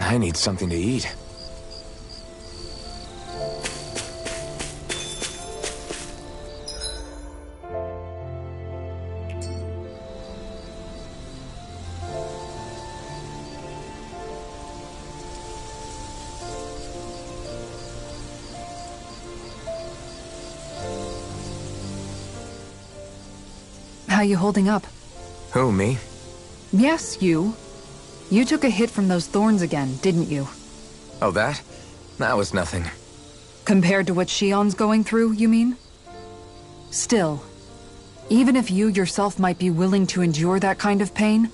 I need something to eat.
How you holding up?
Who, me?
Yes, you. You took a hit from those thorns again, didn't you?
Oh, that? That was nothing.
Compared to what Shion's going through, you mean? Still, even if you yourself might be willing to endure that kind of pain,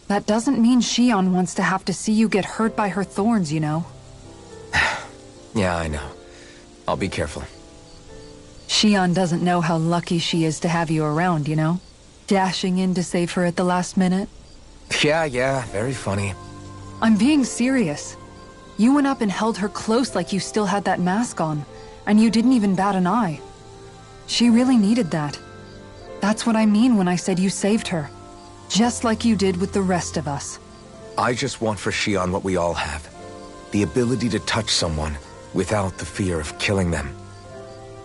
that doesn't mean Shion wants to have to see you get hurt by her thorns, you know?
Yeah, I know. I'll be careful.
Shion doesn't know how lucky she is to have you around, you know? Dashing in to save her at the last minute.
Yeah, very funny.
I'm being serious. You went up and held her close like you still had that mask on, and you didn't even bat an eye. She really needed that. That's what I mean when I said you saved her. Just like you did with the rest of us.
I just want for Shion what we all have. The ability to touch someone without the fear of killing them.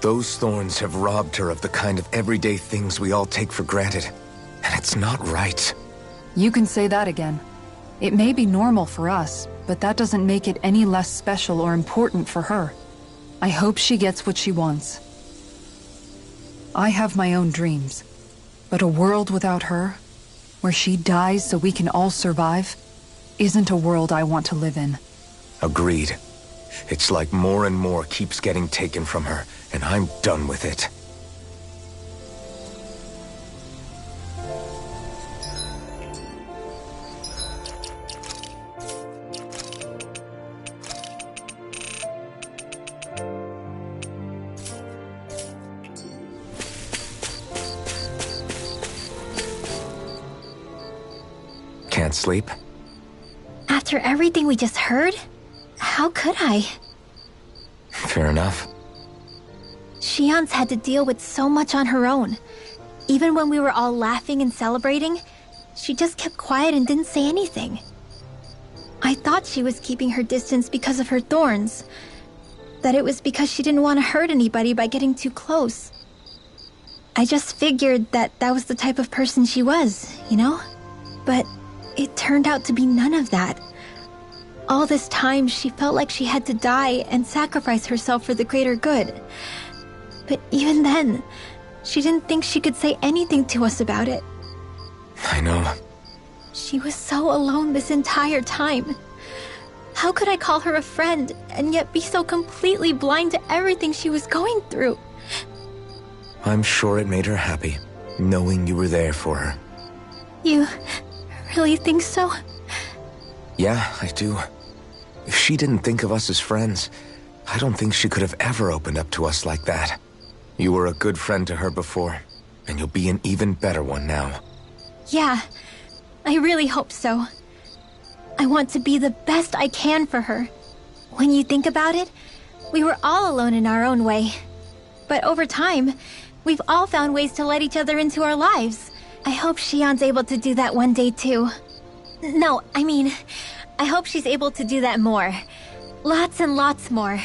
Those thorns have robbed her of the kind of everyday things we all take for granted. And it's not right.
You can say that again. It may be normal for us, but that doesn't make it any less special or important for her. I hope she gets what she wants. I have my own dreams, but a world without her, where she dies so we can all survive, isn't a world I want to live in.
Agreed. It's like more and more keeps getting taken from her, and I'm done with it. Can't sleep?
After everything we just heard, how could I?
Fair enough.
Shionne's had to deal with so much on her own. Even when we were all laughing and celebrating, she just kept quiet and didn't say anything. I thought she was keeping her distance because of her thorns. That it was because she didn't want to hurt anybody by getting too close. I just figured that that was the type of person she was, you know? But it turned out to be none of that. All this time, she felt like she had to die and sacrifice herself for the greater good. But even then, she didn't think she could say anything to us about it.
I know.
She was so alone this entire time. How could I call her a friend and yet be so completely blind to everything she was going through?
I'm sure it made her happy, knowing you were there for her.
You really think so?
Yeah, I do. If she didn't think of us as friends, I don't think she could have ever opened up to us like that. You were a good friend to her before, and you'll be an even better one now.
Yeah, I really hope so. I want to be the best I can for her. When you think about it, we were all alone in our own way. But over time, we've all found ways to let each other into our lives. I hope Shionne's able to do that one day too. No, I mean, I hope she's able to do that more. Lots and lots more.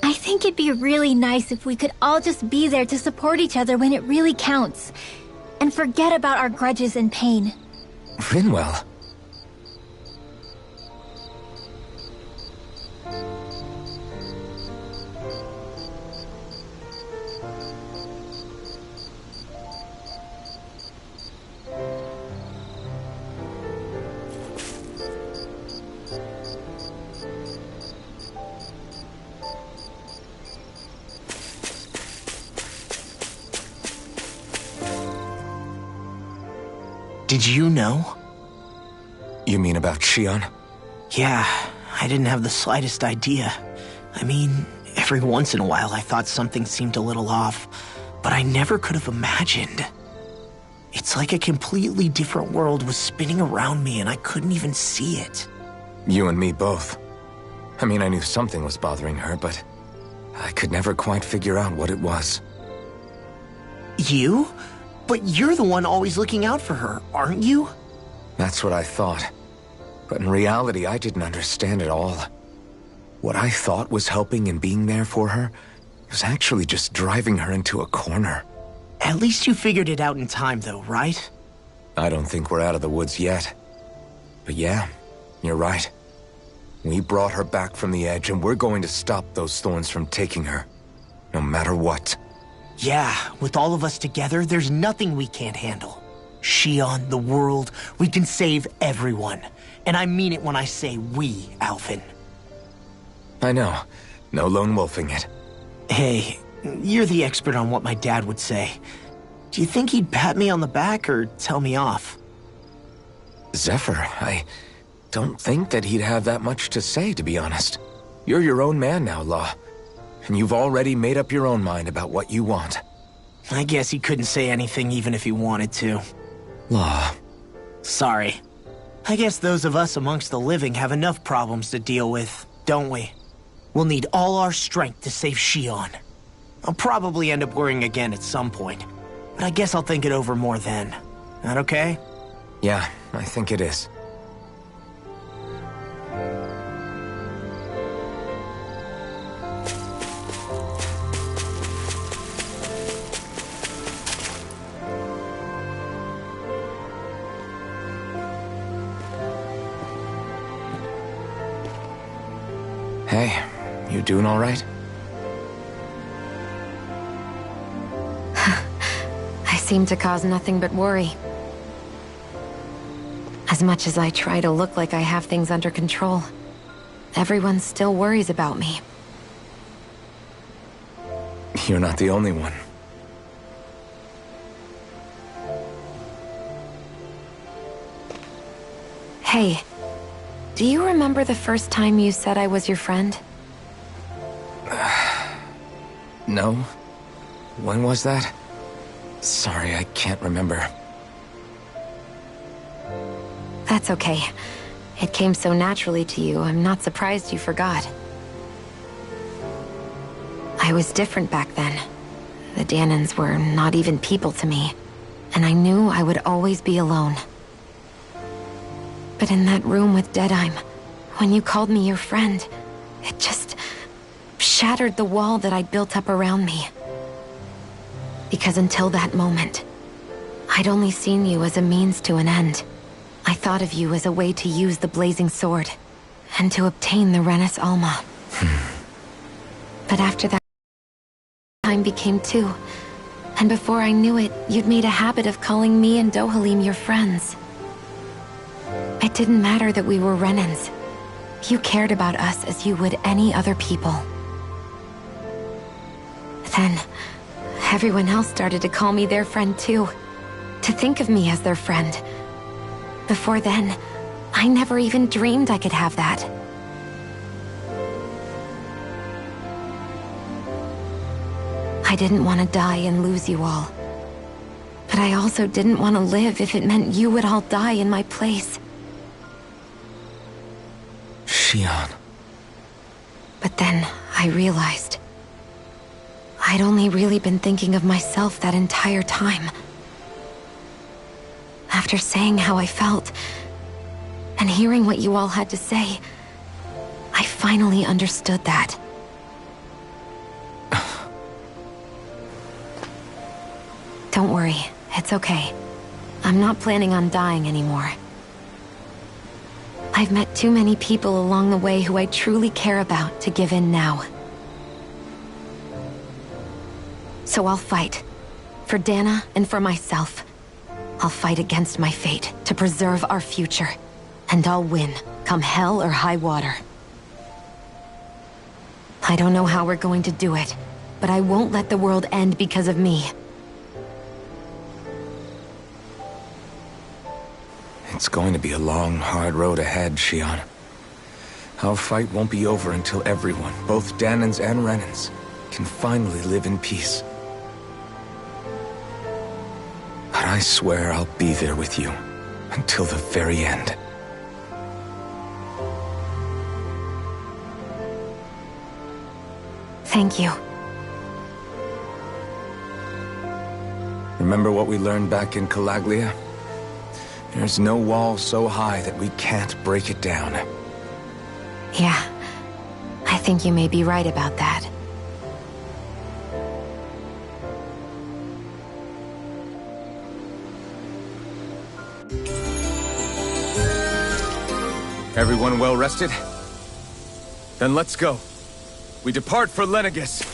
I think it'd be really nice if we could all just be there to support each other when it really counts. And forget about our grudges and pain.
Rinwell.
Did you know?
You mean about Shionne?
Yeah, I didn't have the slightest idea. I mean, every once in a while I thought something seemed a little off, but I never could have imagined. It's like a completely different world was spinning around me and I couldn't even see it.
You and me both. I mean, I knew something was bothering her, but I could never quite figure out what it was.
You? But you're the one always looking out for her, aren't you?
That's what I thought. But in reality, I didn't understand it all. What I thought was helping and being there for her was actually just driving her into a corner.
At least you figured it out in time, though, right?
I don't think we're out of the woods yet. But yeah, you're right. We brought her back from the edge, and we're going to stop those thorns from taking her. No matter what.
Yeah, with all of us together, there's nothing we can't handle. Shionne, the world, we can save everyone. And I mean it when I say we, Alphen.
I know. No lone wolfing it.
Hey, you're the expert on what my dad would say. Do you think he'd pat me on the back or tell me off?
Zephyr, I don't think that he'd have that much to say, to be honest. You're your own man now, Law. And you've already made up your own mind about what you want.
I guess he couldn't say anything even if he wanted to.
Law.
Sorry. I guess those of us amongst the living have enough problems to deal with, don't we? We'll need all our strength to save Shionne. I'll probably end up worrying again at some point, but I guess I'll think it over more then. That okay?
Yeah, I think it is. Hey, you doing all right?
I seem to cause nothing but worry. As much as I try to look like I have things under control, everyone still worries about me.
You're not the only one.
Hey, do you remember the first time you said I was your friend?
No? When was that? Sorry, I can't remember.
That's okay. It came so naturally to you, I'm not surprised you forgot. I was different back then. The Dahnans were not even people to me, and I knew I would always be alone. But in that room with Deadheim, when you called me your friend, it just shattered the wall that I'd built up around me. Because until that moment, I'd only seen you as a means to an end. I thought of you as a way to use the Blazing Sword, and to obtain the Renis Alma. But after that, time became two, and before I knew it, you'd made a habit of calling me and Dohalim your friends. It didn't matter that we were Renins. You cared about us as you would any other people. Then, everyone else started to call me their friend too. To think of me as their friend. Before then, I never even dreamed I could have that. I didn't want to die and lose you all. But I also didn't want to live if it meant you would all die in my place.
Shionne.
But then, I realized I'd only really been thinking of myself that entire time. After saying how I felt, and hearing what you all had to say, I finally understood that. Don't worry, it's okay. I'm not planning on dying anymore. I've met too many people along the way who I truly care about to give in now. So I'll fight. For Dana and for myself. I'll fight against my fate to preserve our future. And I'll win, come hell or high water. I don't know how we're going to do it, but I won't let the world end because of me.
It's going to be a long, hard road ahead, Shionne. Our fight won't be over until everyone, both Dahnans and Renins, can finally live in peace. But I swear I'll be there with you, until the very end.
Thank you.
Remember what we learned back in Calaglia? There's no wall so high that we can't break it down.
Yeah, I think you may be right about that.
Everyone well rested? Then let's go. We depart for Lenegis.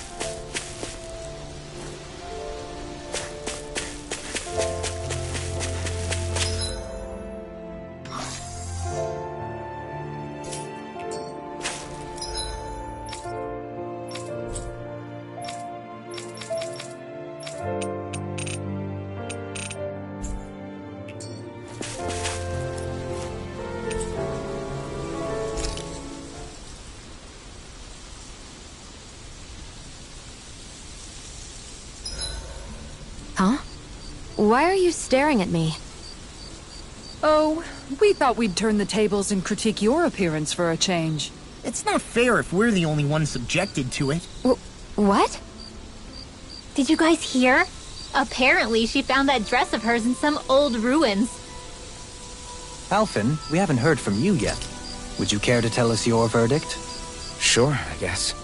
Huh? Why are you staring at me?
Oh, we thought we'd turn the tables and critique your appearance for a change.
It's not fair if we're the only ones subjected to it.
What?
Did you guys hear? Apparently, she found that dress of hers in some old ruins.
Alphen, we haven't heard from you yet. Would you care to tell us your verdict?
Sure, I guess.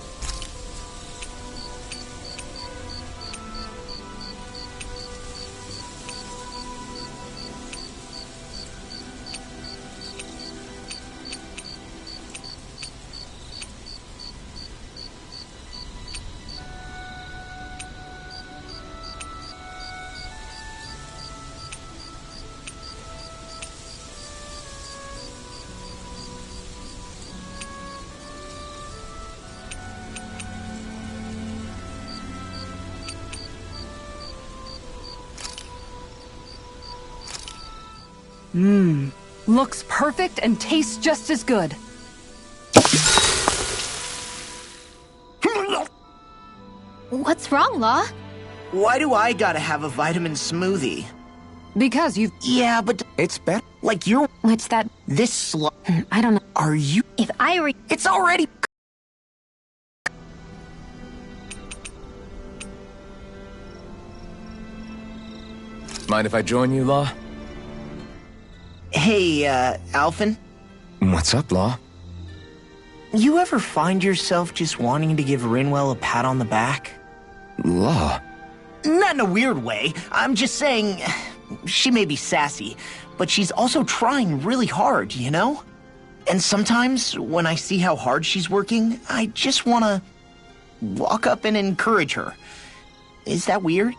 Looks perfect and tastes just as good.
What's wrong, Law?
Why do I gotta have a vitamin smoothie?
Because you've...
Yeah, but
It's better.
like you're
What's that?
this
I don't know.
Are you?
If I were...
It's already.
Mind if I join you, Law?
Hey, Alphen.
What's up, Law?
You ever find yourself just wanting to give Rinwell a pat on the back?
Law?
Not in a weird way. I'm just saying, she may be sassy, but she's also trying really hard, you know? And sometimes, when I see how hard she's working, I just want to walk up and encourage her. Is that weird?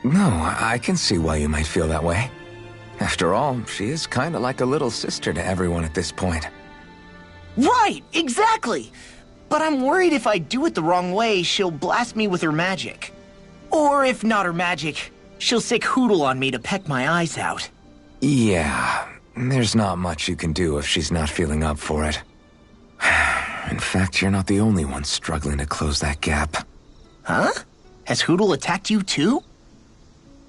No, I can see why you might feel that way. After all, she is kind of like a little sister to everyone at this point.
Right, exactly! But I'm worried if I do it the wrong way, she'll blast me with her magic. Or if not her magic, she'll sick Hootle on me to peck my eyes out.
Yeah, there's not much you can do if she's not feeling up for it. In fact, you're not the only one struggling to close that gap.
Huh? Has Hootle attacked you too?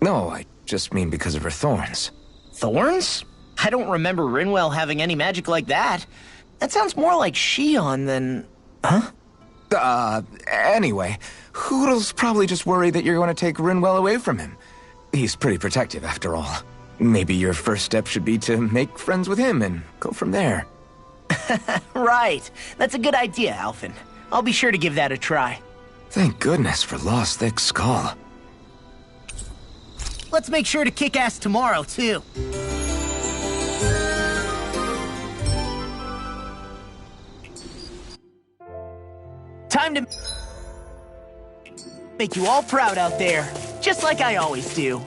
No, I just mean because of her thorns.
Thorns? I don't remember Rinwell having any magic like that. That sounds more like Shion than... Huh?
Anyway, Hoodle's probably just worried that you're going to take Rinwell away from him. He's pretty protective, after all. Maybe your first step should be to make friends with him and go from there.
Right. That's a good idea, Alphen. I'll be sure to give that a try.
Thank goodness for Law's thick skull.
Let's make sure to kick ass tomorrow, too. Time to make you all proud out there, just like I always do.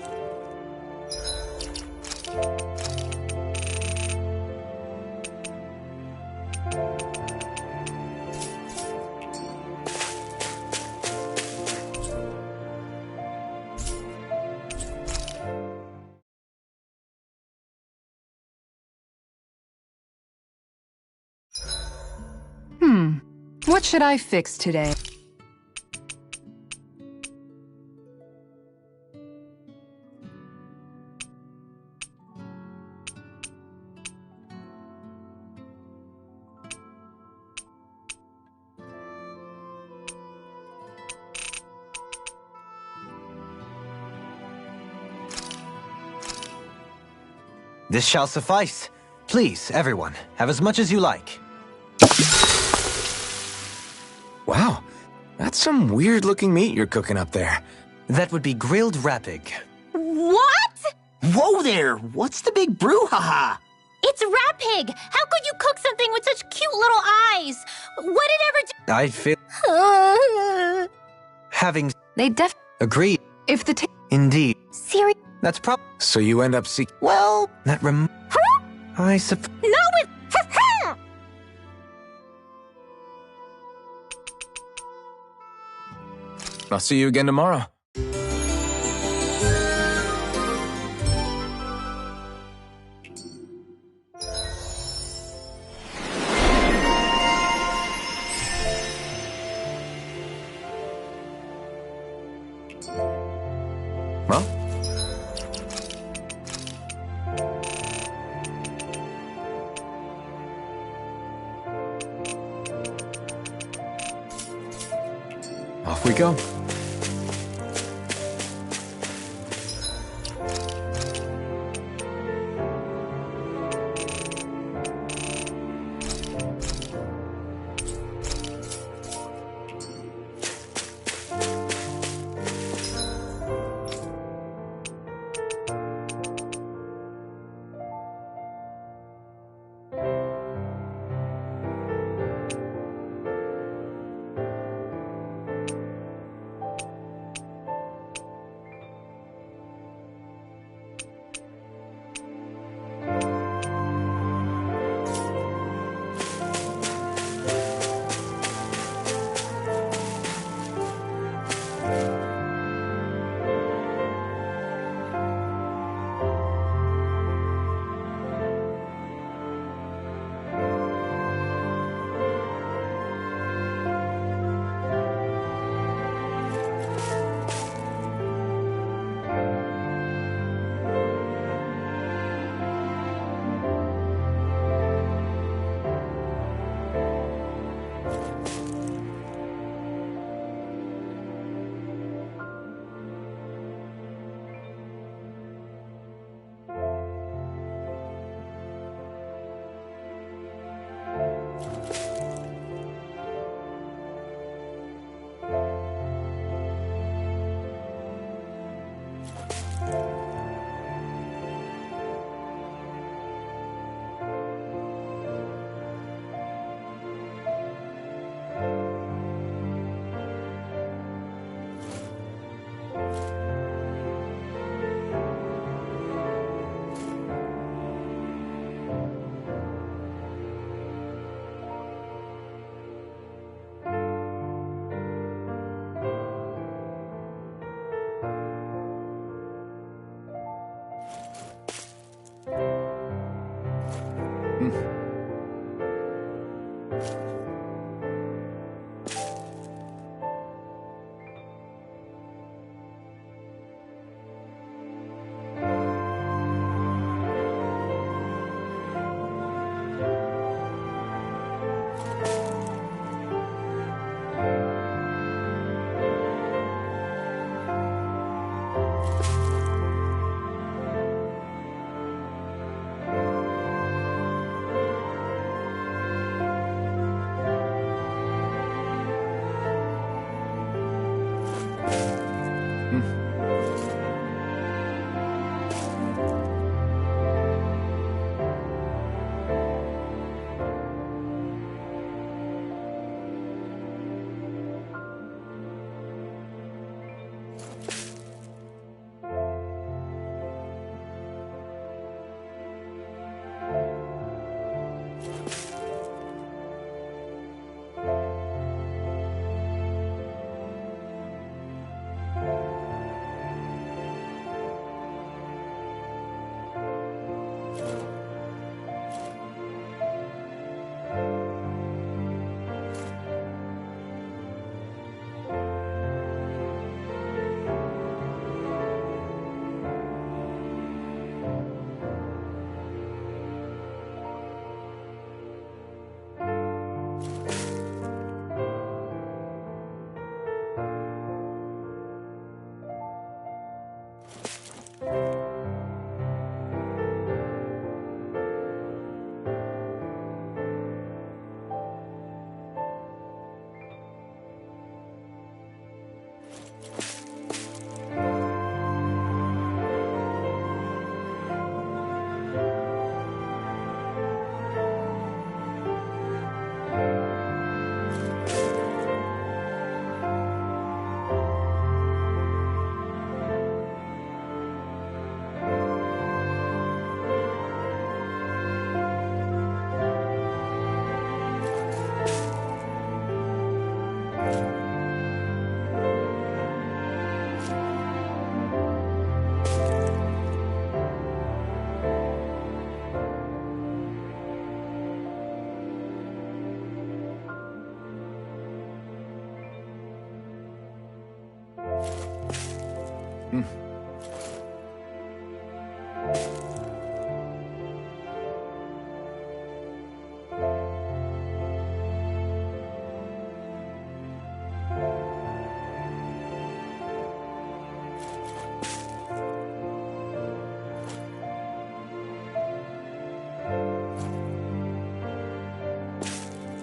What should I fix today?
This shall suffice. Please, everyone, have as much as you like.
Wow, that's some weird-looking meat you're cooking up there.
That would be grilled rapig.
What?
Whoa there! What's the big brouhaha?
It's Rapig! How could you cook something with such cute little eyes? What did
I feel...
ever do?
having...
They
Agreed.
If the
Indeed.
Siri?
That's
So you end up seeking...
Well...
That I suppose...
No, it's...
I'll see you again tomorrow. Well? Off we go.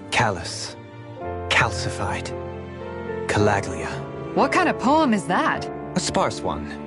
Callous. Calcified. Calaglia.
What kind of poem is that?
A sparse one.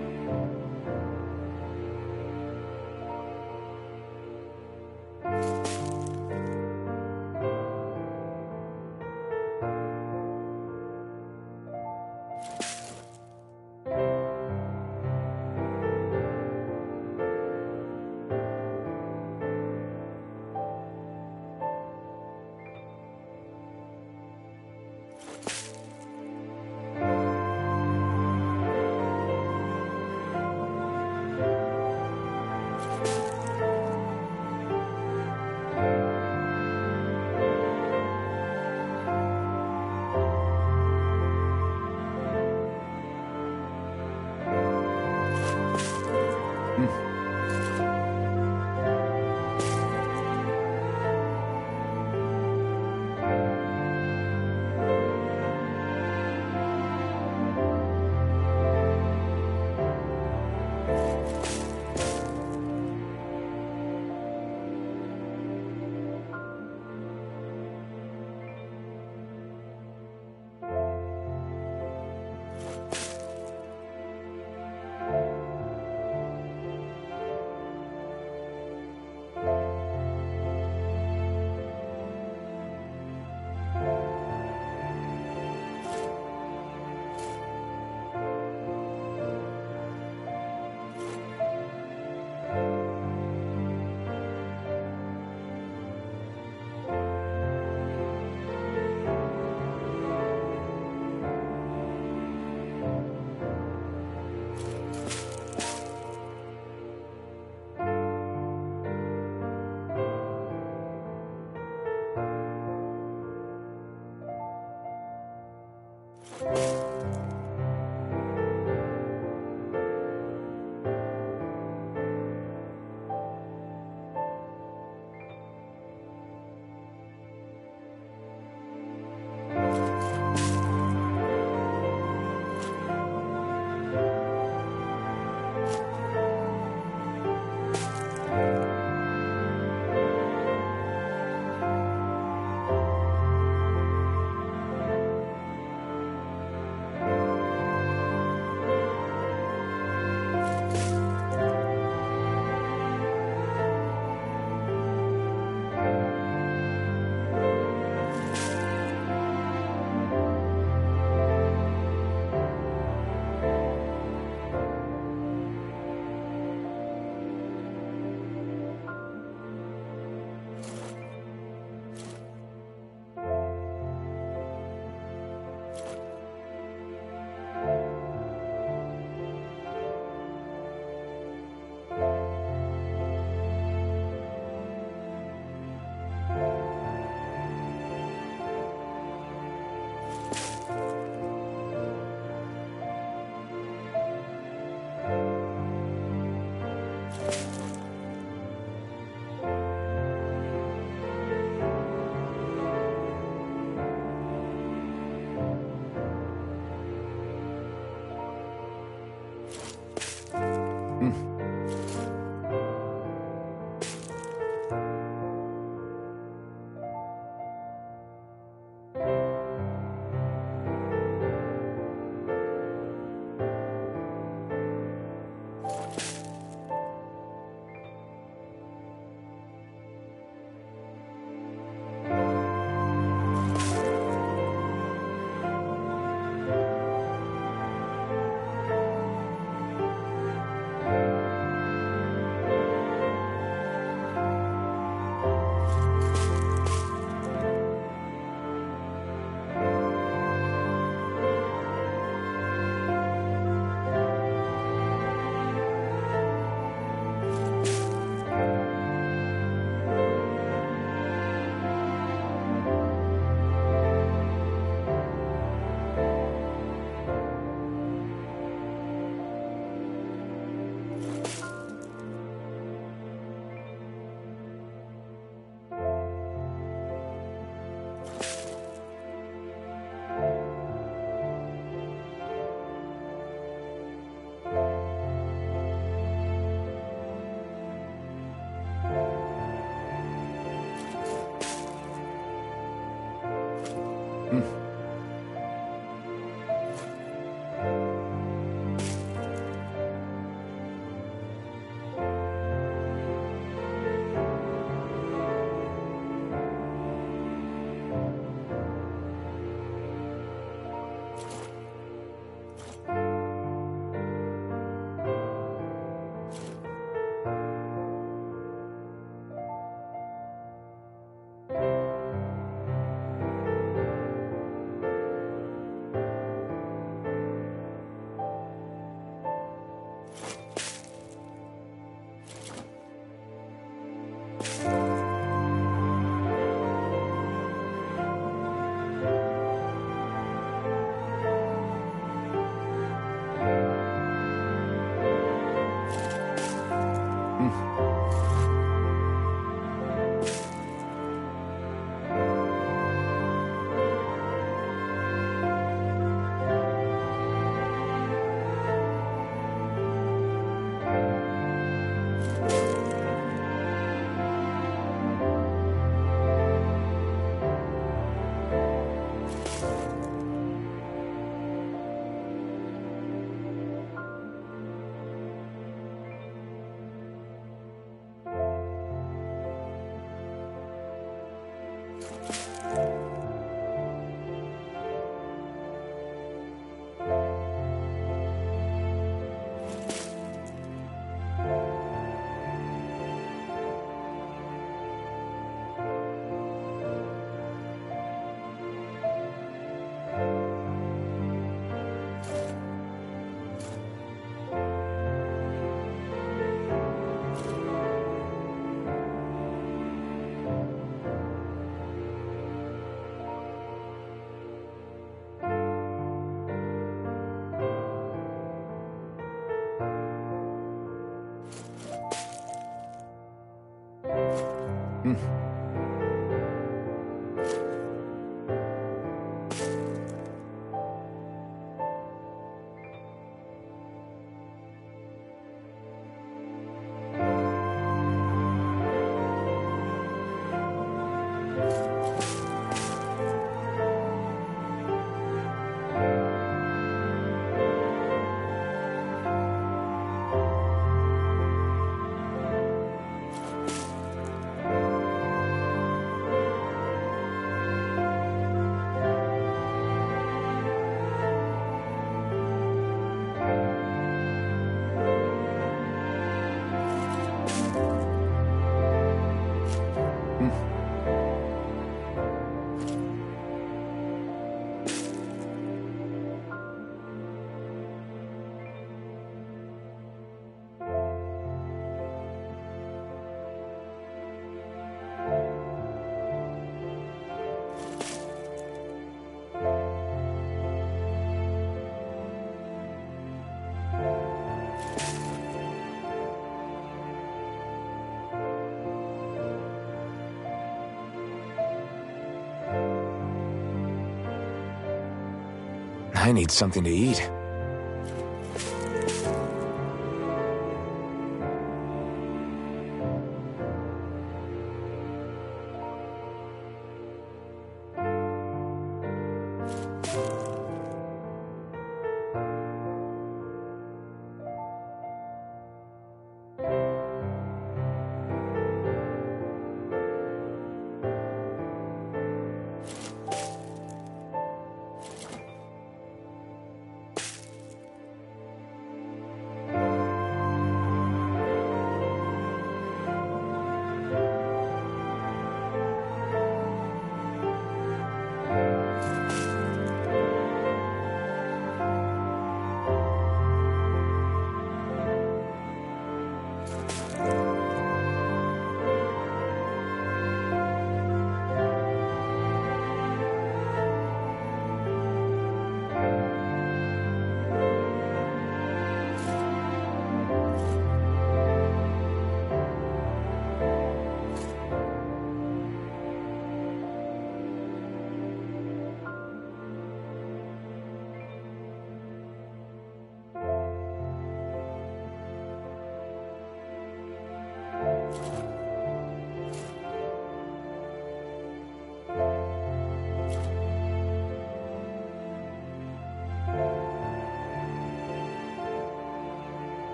I need something to eat.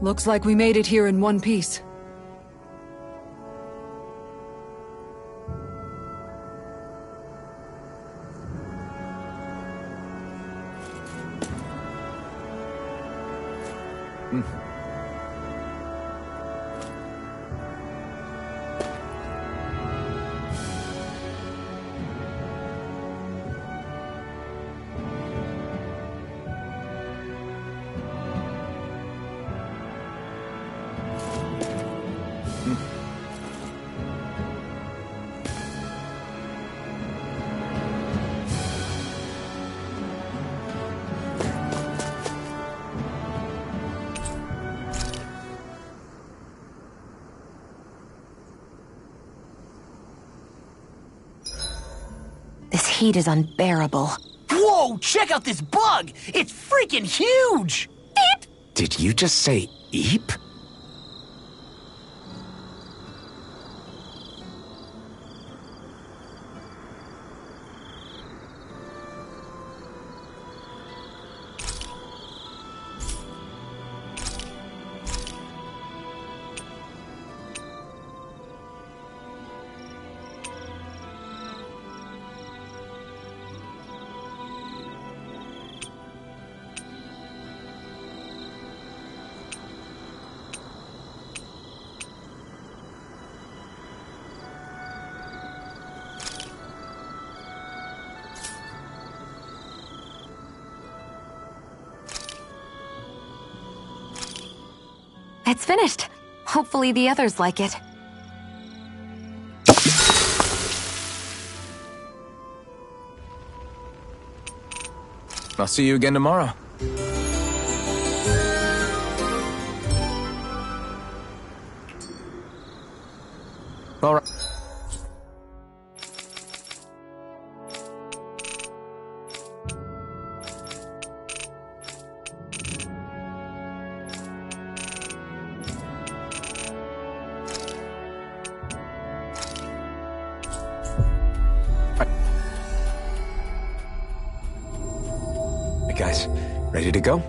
Looks like we made it here in one piece.
This heat is unbearable.
Whoa, check out this bug! It's freaking huge! Eep!
Did you just say eep?
It's finished. Hopefully the others like it.
I'll see you again tomorrow. All right. Guys, ready to go?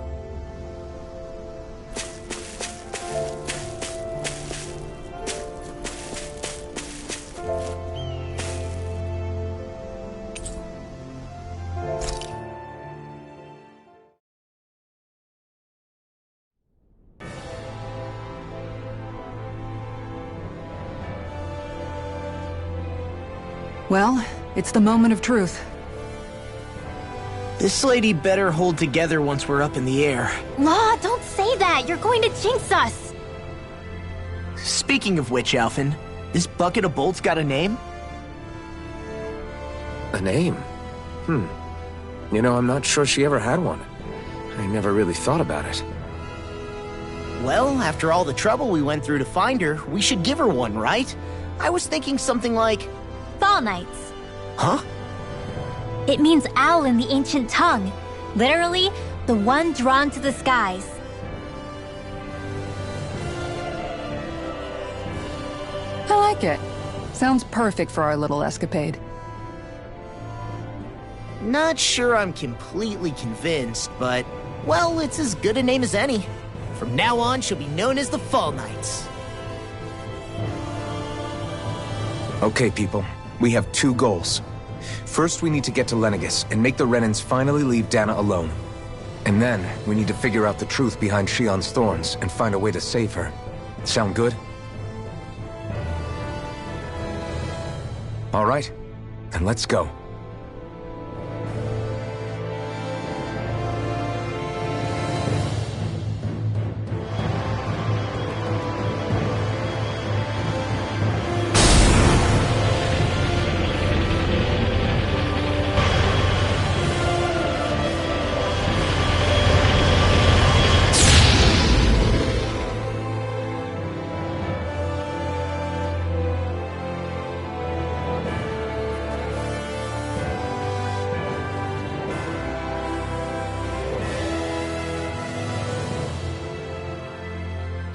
Well, it's the moment of truth.
This lady better hold together once we're up in the air.
Law, don't say that! You're going to jinx us!
Speaking of which, Alphen, this bucket of bolts got a name?
A name? You know, I'm not sure she ever had one. I never really thought about it.
Well, after all the trouble we went through to find her, we should give her one, right? I was thinking something like...
Fall Knights.
Huh?
It means owl in the ancient tongue. Literally, the one drawn to the skies.
I like it. Sounds perfect for our little escapade.
Not sure I'm completely convinced, but... well, it's as good a name as any. From now on, she'll be known as the Fall Knights.
Okay, people. We have two goals. First, we need to get to Lenegis and make the Renans finally leave Dana alone. And then, we need to figure out the truth behind Shionne's thorns and find a way to save her. Sound good? All right, then let's go.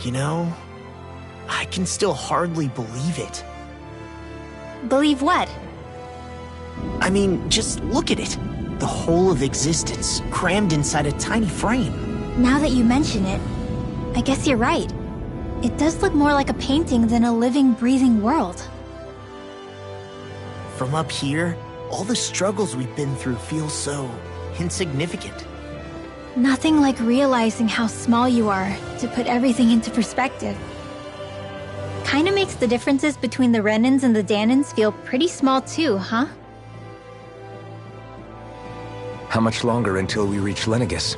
You know, I can still hardly believe it.
Believe what?
I mean, just look at it. The whole of existence, crammed inside a tiny frame.
Now that you mention it, I guess you're right. It does look more like a painting than a living, breathing world.
From up here, all the struggles we've been through feel so insignificant.
Nothing like realizing how small you are to put everything into perspective. Kinda makes the differences between the Renins and the Dahnans feel pretty small too, huh?
How much longer until we reach Lenegis?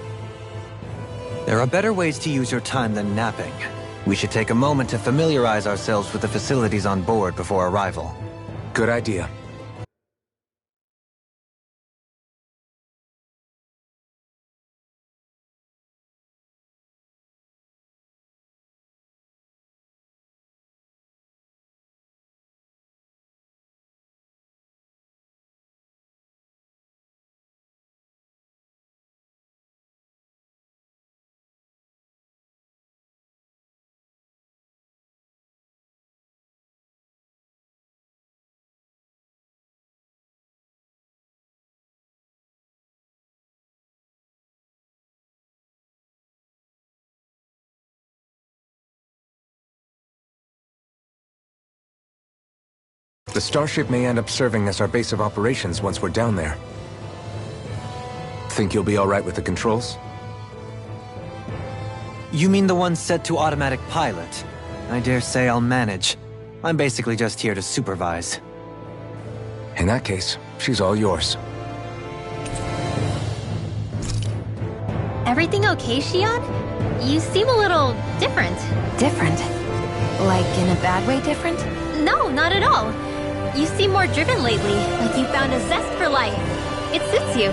There are better ways to use your time than napping. We should take a moment to familiarize ourselves with the facilities on board before arrival.
Good idea. The starship may end up serving as our base of operations once we're down there. Think you'll be all right with the controls?
You mean the one set to automatic pilot? I dare say I'll manage. I'm basically just here to supervise.
In that case, she's all yours.
Everything okay, Shion? You seem a little different.
Different? Like in a bad way different?
No, not at all. You seem more driven lately, like you found a zest for life. It suits you.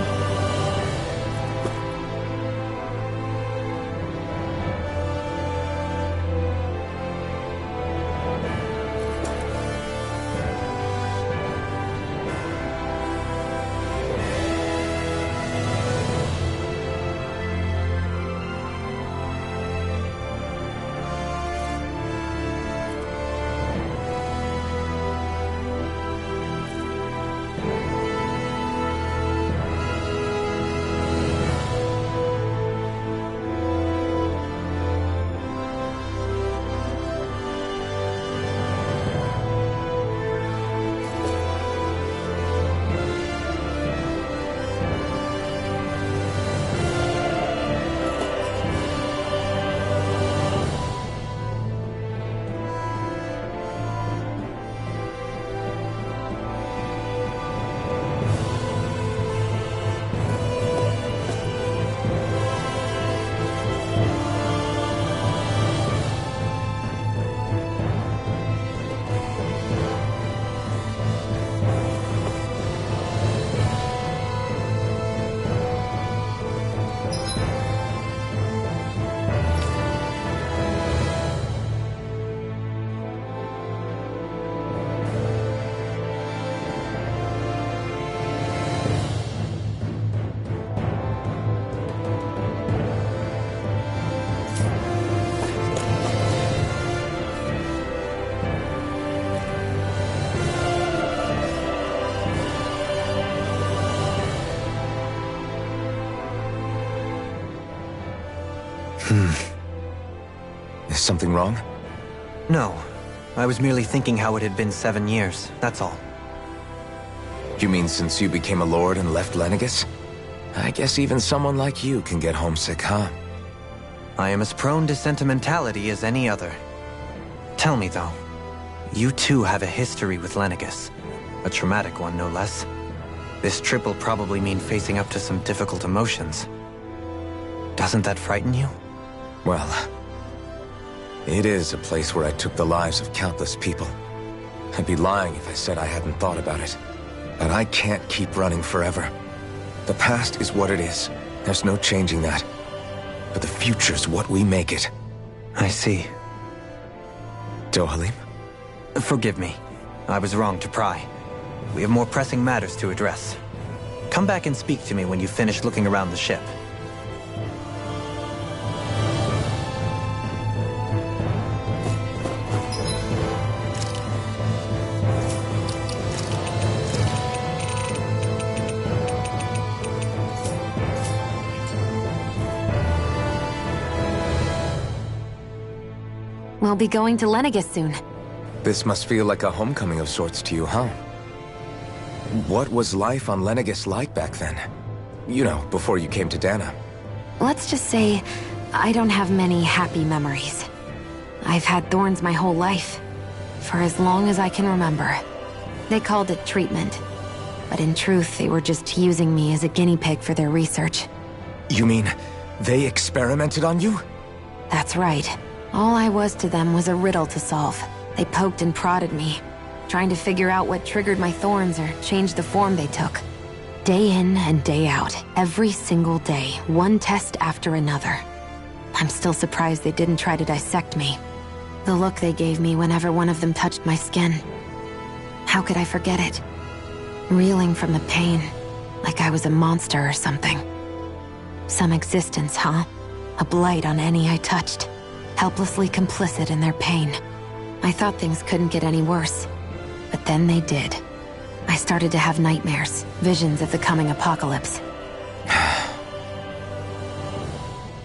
Is something wrong?
No. I was merely thinking how it had been 7 years, that's all.
You mean since you became a lord and left Lenegis? I guess even someone like you can get homesick, huh?
I am as prone to sentimentality as any other. Tell me, though, you too have a history with Lenegis. A traumatic one, no less. This trip will probably mean facing up to some difficult emotions. Doesn't that frighten you?
Well, it is a place where I took the lives of countless people. I'd be lying if I said I hadn't thought about it. But I can't keep running forever. The past is what it is. There's no changing that. But the future's what we make it.
I see.
Dohalim?
Forgive me. I was wrong to pry. We have more pressing matters to address. Come back and speak to me when you finish looking around the ship.
We'll be going to Lenegis soon.
This must feel like a homecoming of sorts to you, huh? What was life on Lenegis like back then? You know, before you came to Dana.
Let's just say, I don't have many happy memories. I've had thorns my whole life, for as long as I can remember. They called it treatment, but in truth, they were just using me as a guinea pig for their research.
You mean, they experimented on you?
That's right. All I was to them was a riddle to solve. They poked and prodded me, trying to figure out what triggered my thorns or changed the form they took. Day in and day out, every single day, one test after another. I'm still surprised they didn't try to dissect me. The look they gave me whenever one of them touched my skin. How could I forget it? Reeling from the pain, like I was a monster or something. Some existence, huh? A blight on any I touched, helplessly complicit in their pain. I thought things couldn't get any worse, but then they did. I started to have nightmares, visions of the coming apocalypse.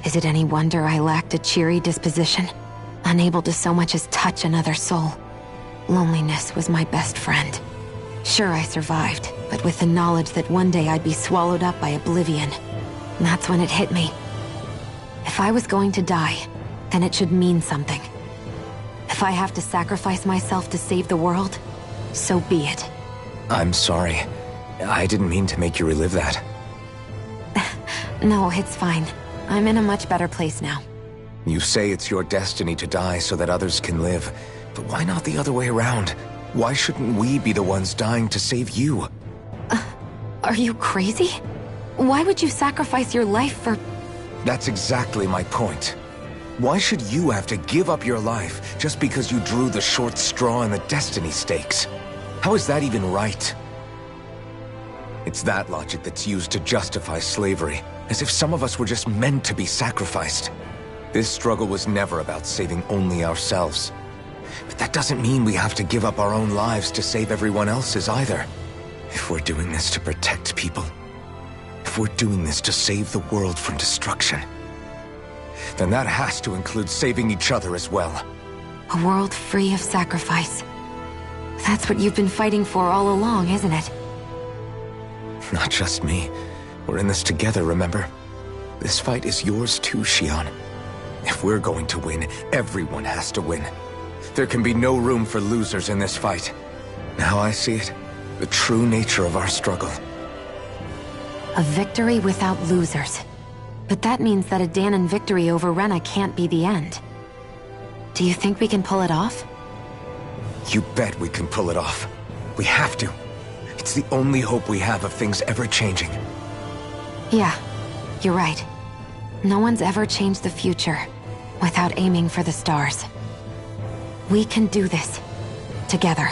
Is it any wonder I lacked a cheery disposition? Unable to so much as touch another soul. Loneliness was my best friend. Sure, I survived, but with the knowledge that one day I'd be swallowed up by oblivion. That's when it hit me. If I was going to die, then it should mean something. If I have to sacrifice myself to save the world, so be it.
I'm sorry. I didn't mean to make you relive that.
No, it's fine. I'm in a much better place now.
You say it's your destiny to die so that others can live. But why not the other way around? Why shouldn't we be the ones dying to save you?
Are you crazy? Why would you sacrifice your life for...
That's exactly my point. Why should you have to give up your life just because you drew the short straw in the destiny stakes? How is that even right? It's that logic that's used to justify slavery, as if some of us were just meant to be sacrificed. This struggle was never about saving only ourselves. But that doesn't mean we have to give up our own lives to save everyone else's either. If we're doing this to protect people, if we're doing this to save the world from destruction, then that has to include saving each other as well.
A world free of sacrifice. That's what you've been fighting for all along, isn't it?
Not just me. We're in this together, remember? This fight is yours too, Xion. If we're going to win, everyone has to win. There can be no room for losers in this fight. Now I see it. The true nature of our struggle.
A victory without losers. But that means that a Dahnan victory over Rena can't be the end. Do you think we can pull it off?
You bet we can pull it off. We have to. It's the only hope we have of things ever changing.
Yeah, you're right. No one's ever changed the future without aiming for the stars. We can do this. Together.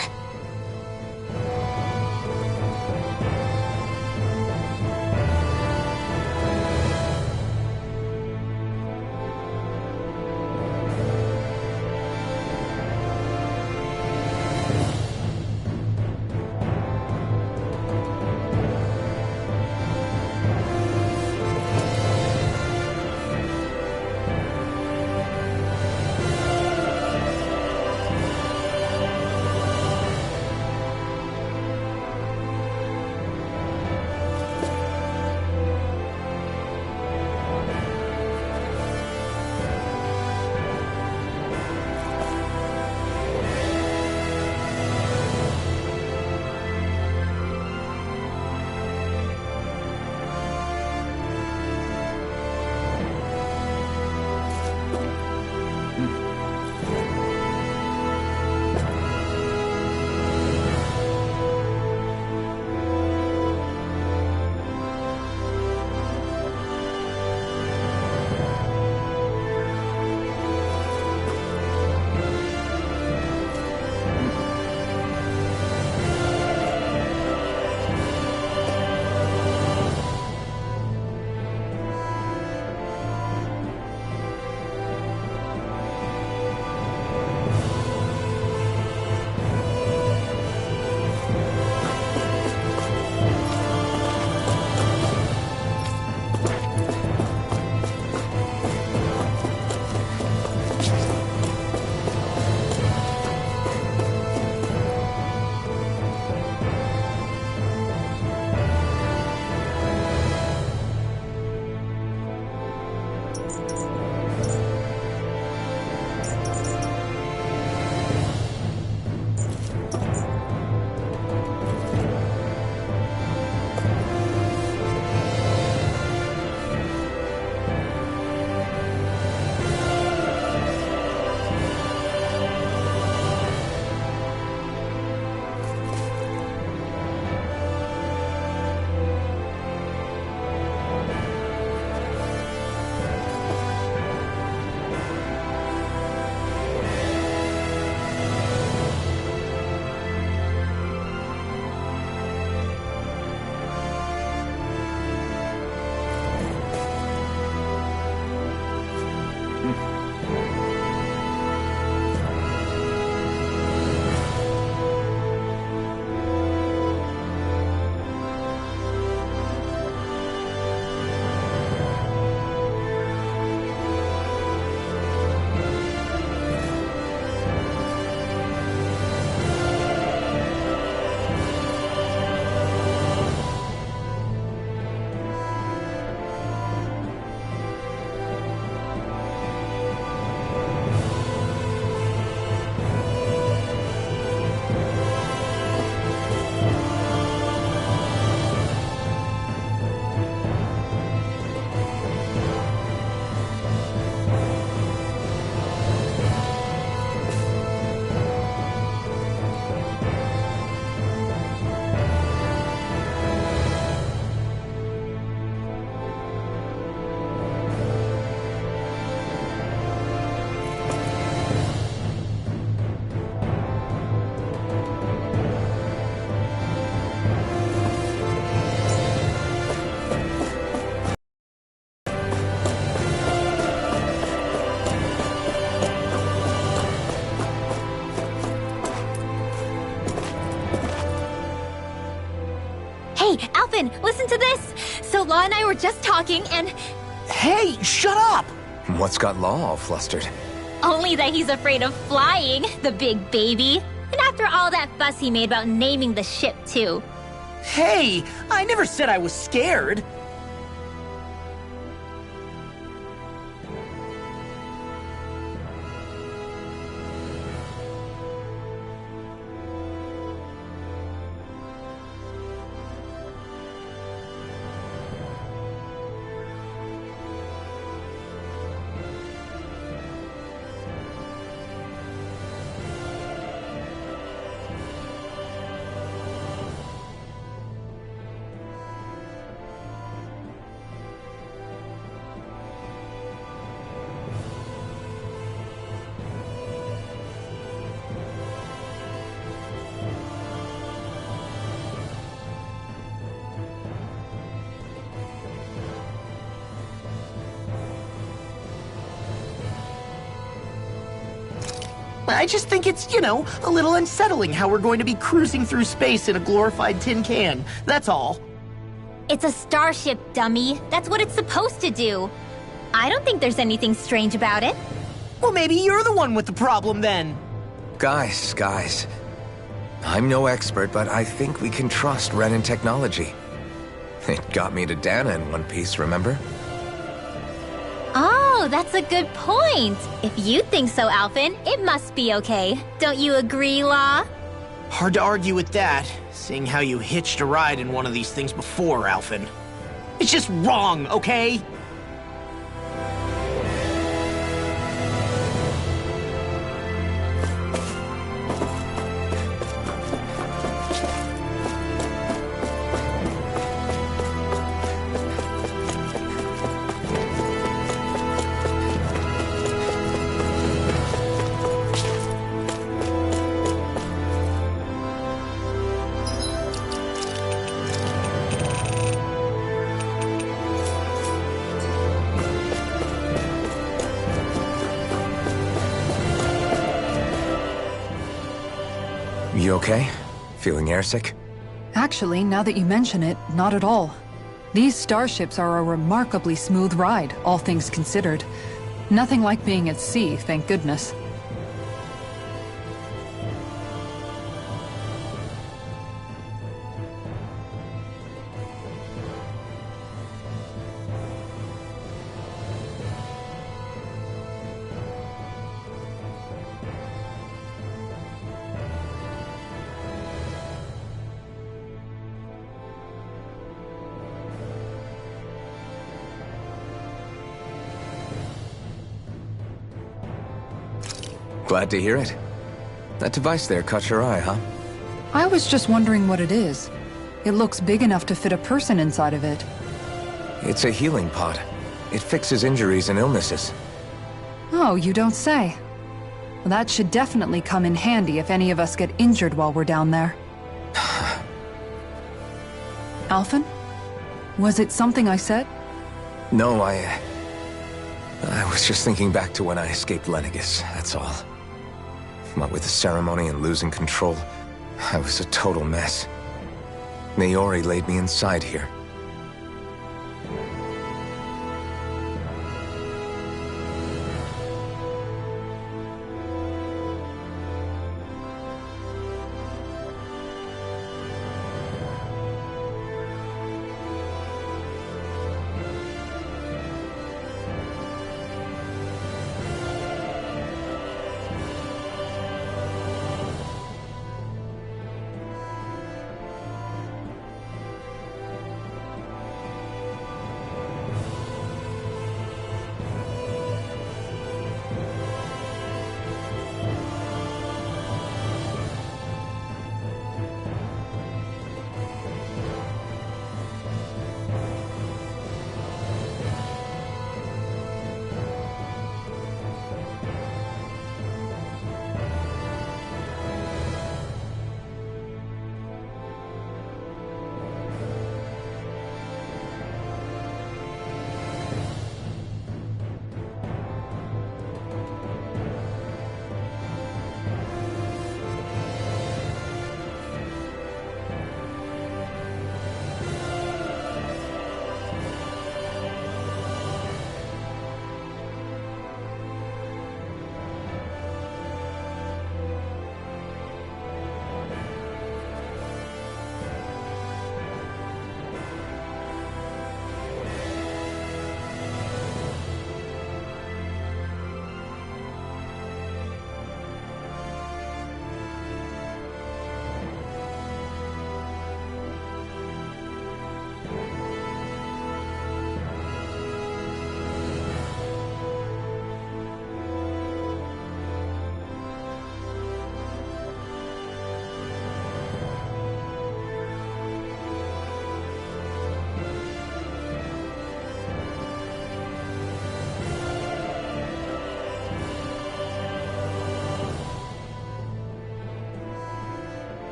this? So Law and I were just talking and...
Hey, shut up!
What's got Law all flustered?
Only that he's afraid of flying, the big baby. And after all that fuss he made about naming the ship, too.
Hey, I never said I was scared. I just think it's, a little unsettling how we're going to be cruising through space in a glorified tin can. That's all.
It's a starship, dummy. That's what it's supposed to do. I don't think there's anything strange about it.
Well, maybe you're the one with the problem then.
Guys. I'm no expert, but I think we can trust Renan technology. It got me to Dana in one piece, remember?
Oh, that's a good point. If you think so, Alphen, it must be okay. Don't you agree, Law?
Hard to argue with that, seeing how you hitched a ride in one of these things before, Alphen. It's just wrong, okay?
You okay? Feeling airsick?
Actually, now that you mention it, not at all. These starships are a remarkably smooth ride, all things considered. Nothing like being at sea, thank goodness.
Glad to hear it. That device there caught your eye, huh?
I was just wondering what it is. It looks big enough to fit a person inside of it.
It's a healing pod. It fixes injuries and illnesses.
Oh, you don't say. Well, that should definitely come in handy if any of us get injured while we're down there. Alphen? Was it something I said?
No, I was just thinking back to when I escaped Lenegis, that's all. What with the ceremony and losing control, I was a total mess. Naori laid me inside here.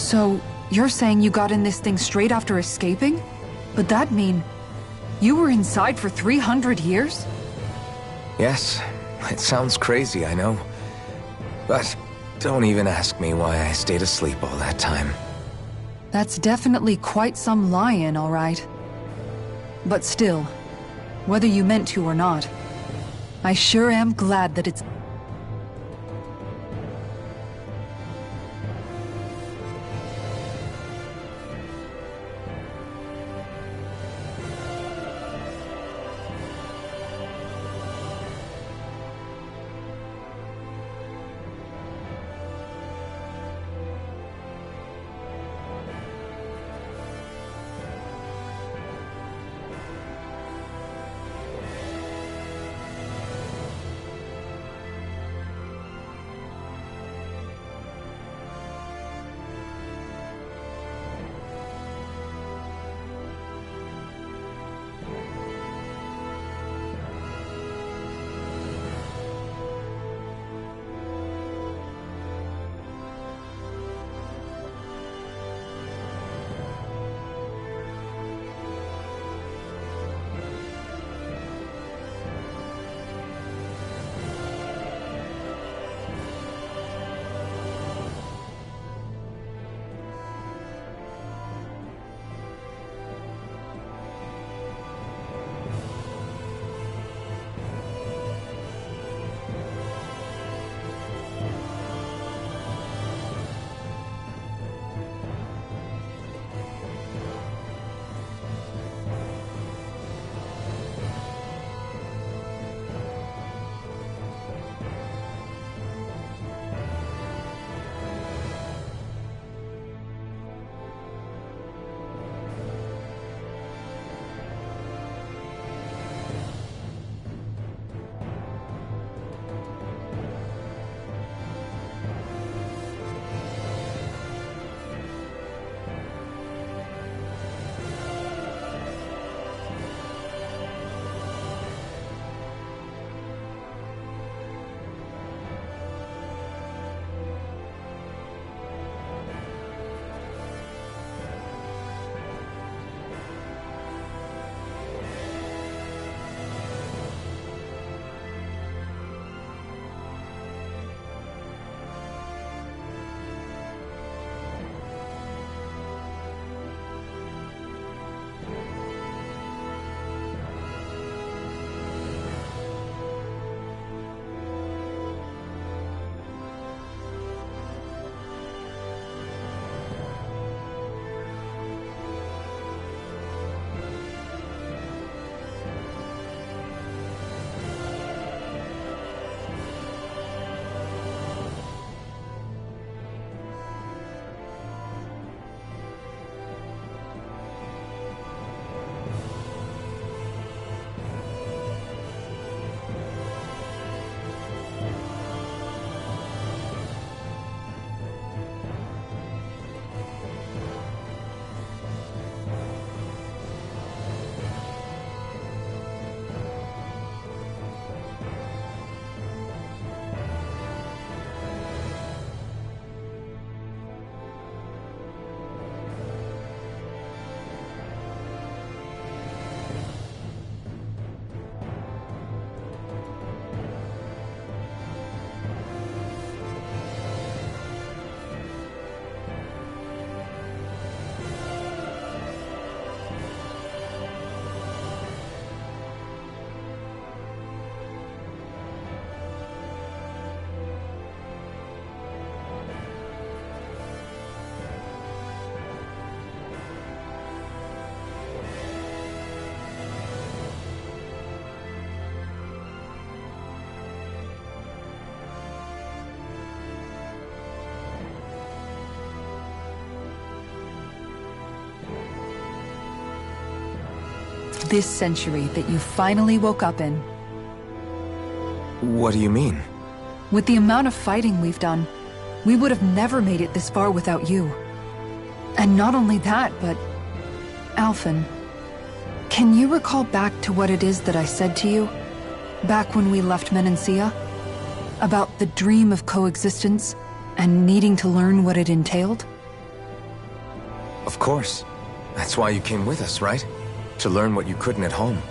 So, you're saying you got in this thing straight after escaping? But that'd mean... you were inside for 300 years?
Yes, it sounds crazy, I know. But don't even ask me why I stayed asleep all that time.
That's definitely quite some lie-in, all right. But still, whether you meant to or not, I sure am glad that it's... This century that you finally woke up in.
What do you mean?
With the amount of fighting we've done, we would have never made it this far without you. And not only that, but... Alphen, can you recall back to what it is that I said to you? Back when we left Menancia? About the dream of coexistence, and needing to learn what it entailed?
Of course. That's why you came with us, right? To learn what you couldn't at home.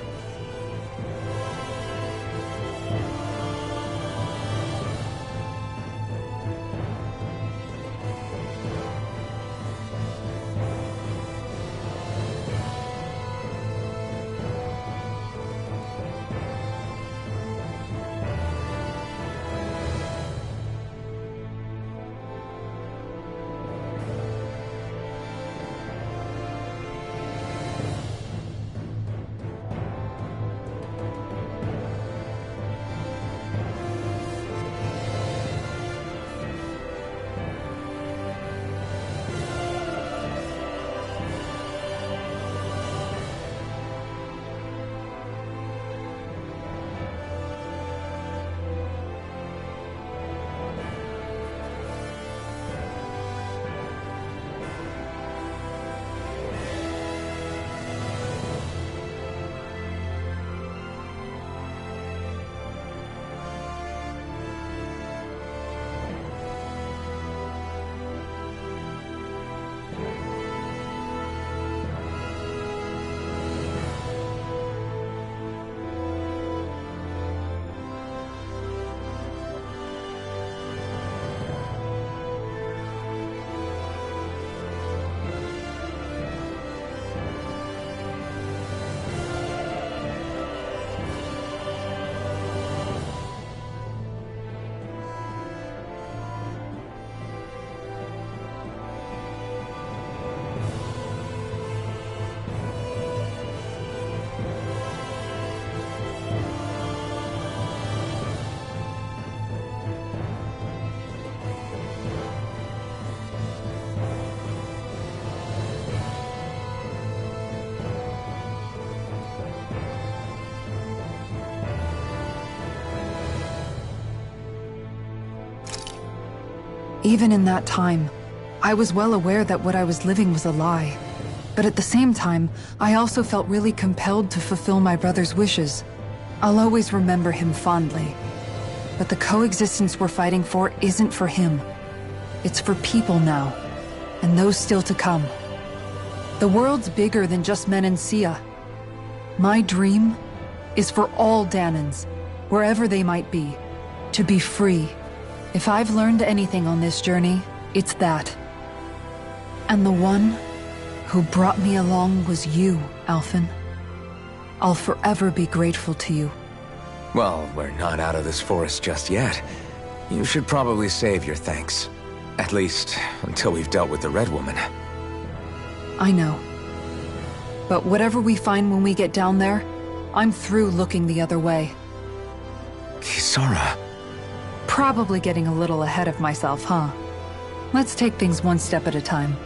Even in that time, I was well aware that what I was living was a lie. But at the same time, I also felt really compelled to fulfill my brother's wishes. I'll always remember him fondly. But the coexistence we're fighting for isn't for him. It's for people now, and those still to come. The world's bigger than just Menancia. My dream is for all Dahnans, wherever they might be, to be free. If I've learned anything on this journey, it's that. And the one who brought me along was you, Alphen. I'll forever be grateful to you.
Well, we're not out of this forest just yet. You should probably save your thanks. At least, until we've dealt with the Red Woman.
I know. But whatever we find when we get down there, I'm through looking the other way.
Kisara.
Probably getting a little ahead of myself, huh? Let's take things one step at a time.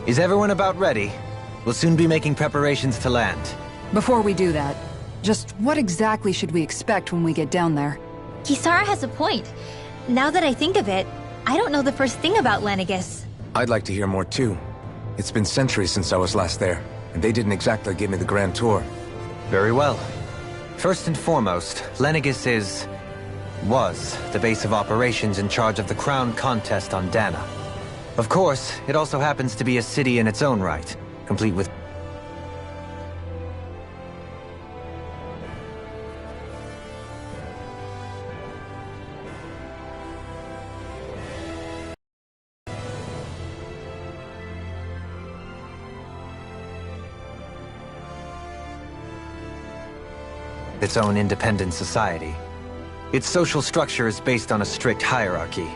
Is everyone about ready? We'll soon be making preparations to land.
Before we do that, just what exactly should we expect when we get down there?
Kisara has a point. Now that I think of it, I don't know the first thing about Lenegis.
I'd like to hear more too. It's been centuries since I was last there, and they didn't exactly give me the grand tour.
Very well. First and foremost, Lenegis was the base of operations in charge of the crown contest on Dana. Of course, it also happens to be a city in its own right, complete with its own independent society. Its social structure is based on a strict hierarchy.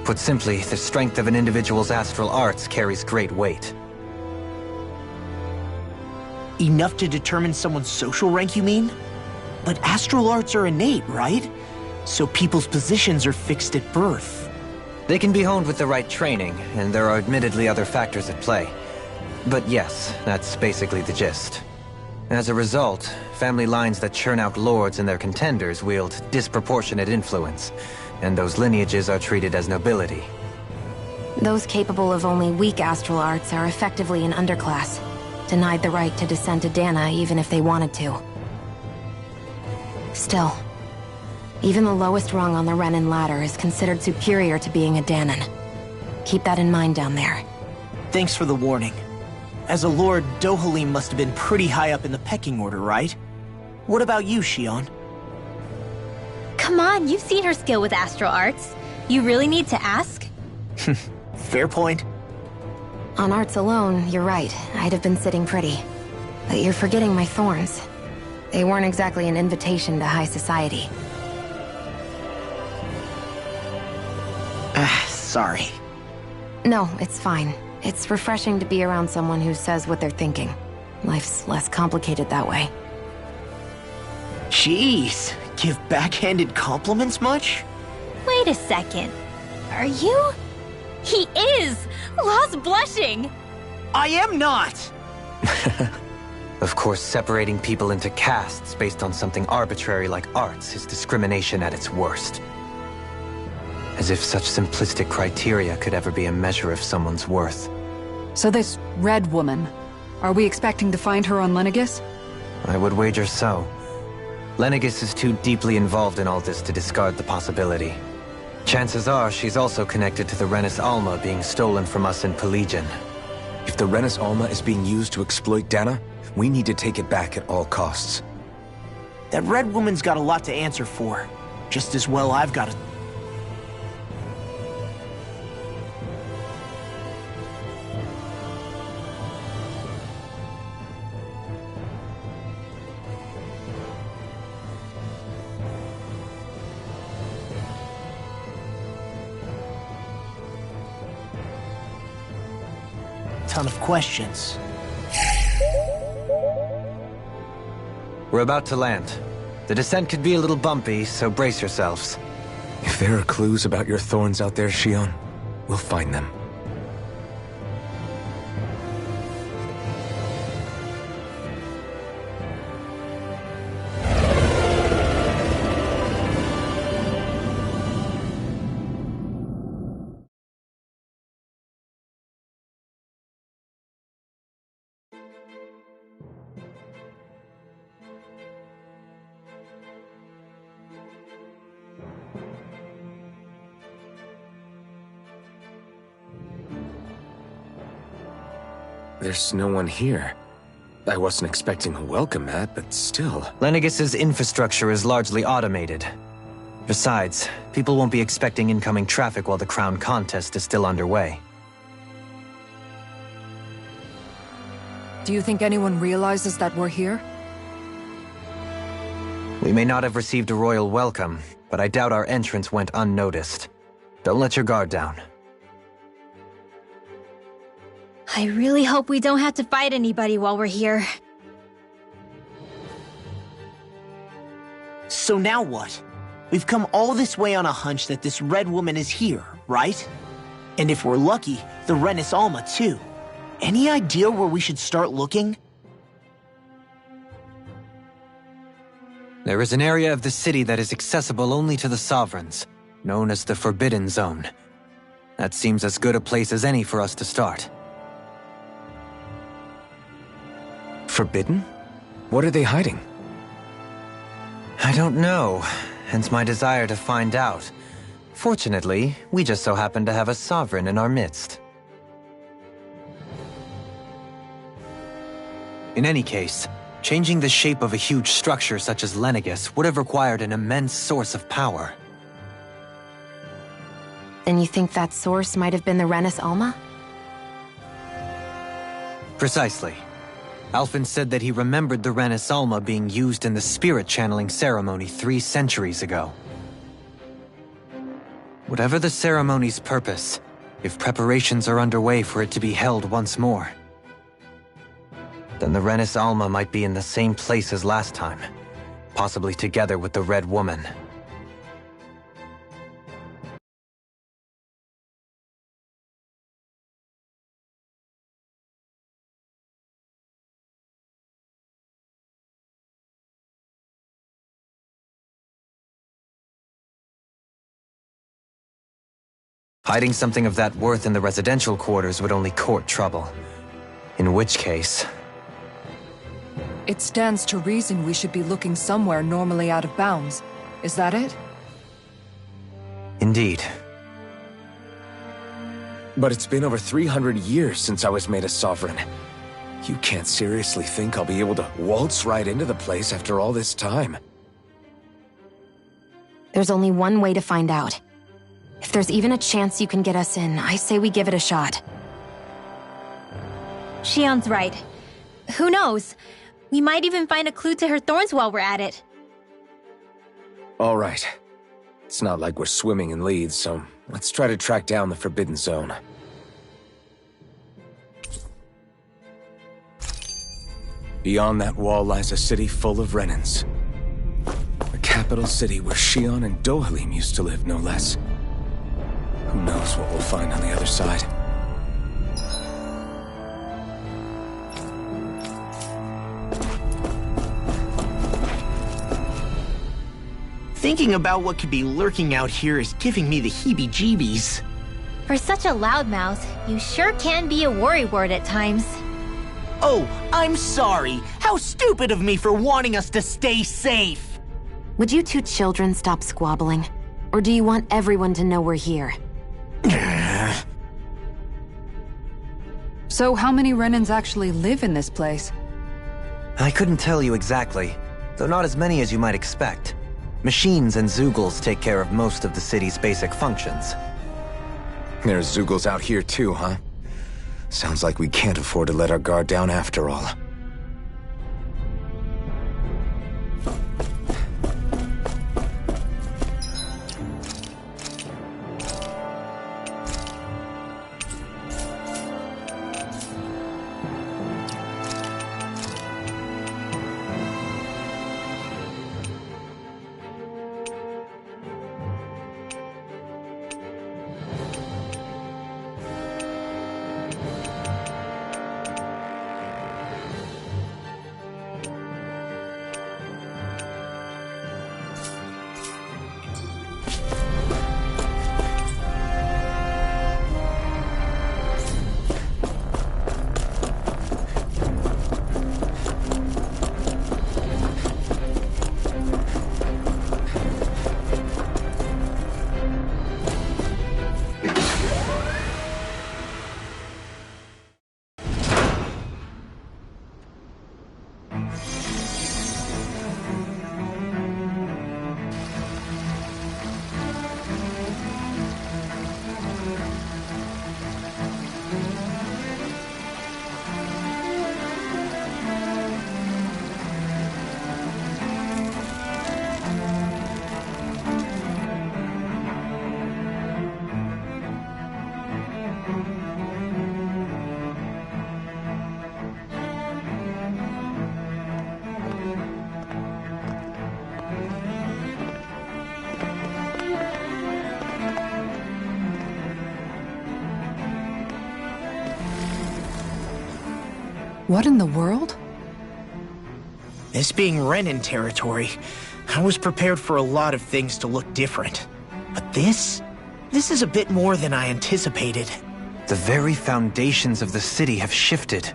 Put simply, the strength of an individual's astral arts carries great weight.
Enough to determine someone's social rank, you mean? But astral arts are innate, right? So people's positions are fixed at birth.
They can be honed with the right training, and there are admittedly other factors at play. But yes, that's basically the gist. As a result, family lines that churn out lords and their contenders wield disproportionate influence, and those lineages are treated as nobility.
Those capable of only weak astral arts are effectively an underclass, denied the right to descend to Dana even if they wanted to. Still, even the lowest rung on the Renin ladder is considered superior to being a Danan. Keep that in mind down there.
Thanks for the warning. As a lord, Dohalim must have been pretty high up in the pecking order, right? What about you, Shionne?
Come on, you've seen her skill with astral arts. You really need to ask?
Fair point.
On arts alone, you're right. I'd have been sitting pretty. But you're forgetting my thorns. They weren't exactly an invitation to high society.
Sorry.
No, it's fine. It's refreshing to be around someone who says what they're thinking. Life's less complicated that way.
Jeez, give backhanded compliments much?
Wait a second. Are you? He is! Law's blushing!
I am not!
Of course, separating people into castes based on something arbitrary like arts is discrimination at its worst. As if such simplistic criteria could ever be a measure of someone's worth.
So this Red Woman, are we expecting to find her on Lenegis?
I would wager so. Lenegis is too deeply involved in all this to discard the possibility. Chances are she's also connected to the Renis Alma being stolen from us in Pelegion.
If the Renis Alma is being used to exploit Dana, we need to take it back at all costs.
That Red Woman's got a lot to answer for. Just as well I've got to... ton of questions.
We're about to land. The descent could be a little bumpy, so brace yourselves.
If there are clues about your thorns out there, Shionne, we'll find them. There's no one here. I wasn't expecting a welcome mat, but still.
Lenegis's infrastructure is largely automated. Besides, people won't be expecting incoming traffic while the crown contest is still underway.
Do you think anyone realizes that we're here?
We may not have received a royal welcome, but I doubt our entrance went unnoticed. Don't let your guard down.
I really hope we don't have to fight anybody while we're here.
So now what? We've come all this way on a hunch that this Red Woman is here, right? And if we're lucky, the Renis Alma too.
Any idea where we should start looking?
There is an area of the city that is accessible only to the Sovereigns, known as the Forbidden Zone. That seems as good a place as any for us to start.
Forbidden? What are they hiding?
I don't know, hence my desire to find out. Fortunately, we just so happen to have a Sovereign in our midst. In any case, changing the shape of a huge structure such as Lenegis would have required an immense source of power.
Then you think that source might have been the Renis Alma?
Precisely. Alphen said that he remembered the Renis Alma being used in the spirit channeling ceremony 3 centuries ago. Whatever the ceremony's purpose, if preparations are underway for it to be held once more, then the Renis Alma might be in the same place as last time, possibly together with the Red Woman. Hiding something of that worth in the residential quarters would only court trouble. In which case...
It stands to reason we should be looking somewhere normally out of bounds. Is that it?
Indeed.
But it's been over 300 years since I was made a Sovereign. You can't seriously think I'll be able to waltz right into the place after all this time.
There's only one way to find out. If there's even a chance you can get us in, I say we give it a shot.
Shionne's right. Who knows? We might even find a clue to her thorns while we're at it.
All right. It's not like we're swimming in leads, so let's try to track down the Forbidden Zone. Beyond that wall lies a city full of Renins. The capital city where Shionne and Dohalim used to live, no less. Who knows what we'll find on the other side?
Thinking about what could be lurking out here is giving me the heebie-jeebies.
For such a loudmouth, you sure can be a worrywart at times.
Oh, I'm sorry. How stupid of me for wanting us to stay safe.
Would you two children stop squabbling? Or do you want everyone to know we're here?
So how many Renins actually live in this place?
I couldn't tell you exactly, though not as many as you might expect. Machines and Zeugles take care of most of the city's basic functions.
There's Zeugles out here too, huh? Sounds like we can't afford to let our guard down after all.
What in the world?
This being Renin territory, I was prepared for a lot of things to look different. But this is a bit more than I anticipated.
The very foundations of the city have shifted.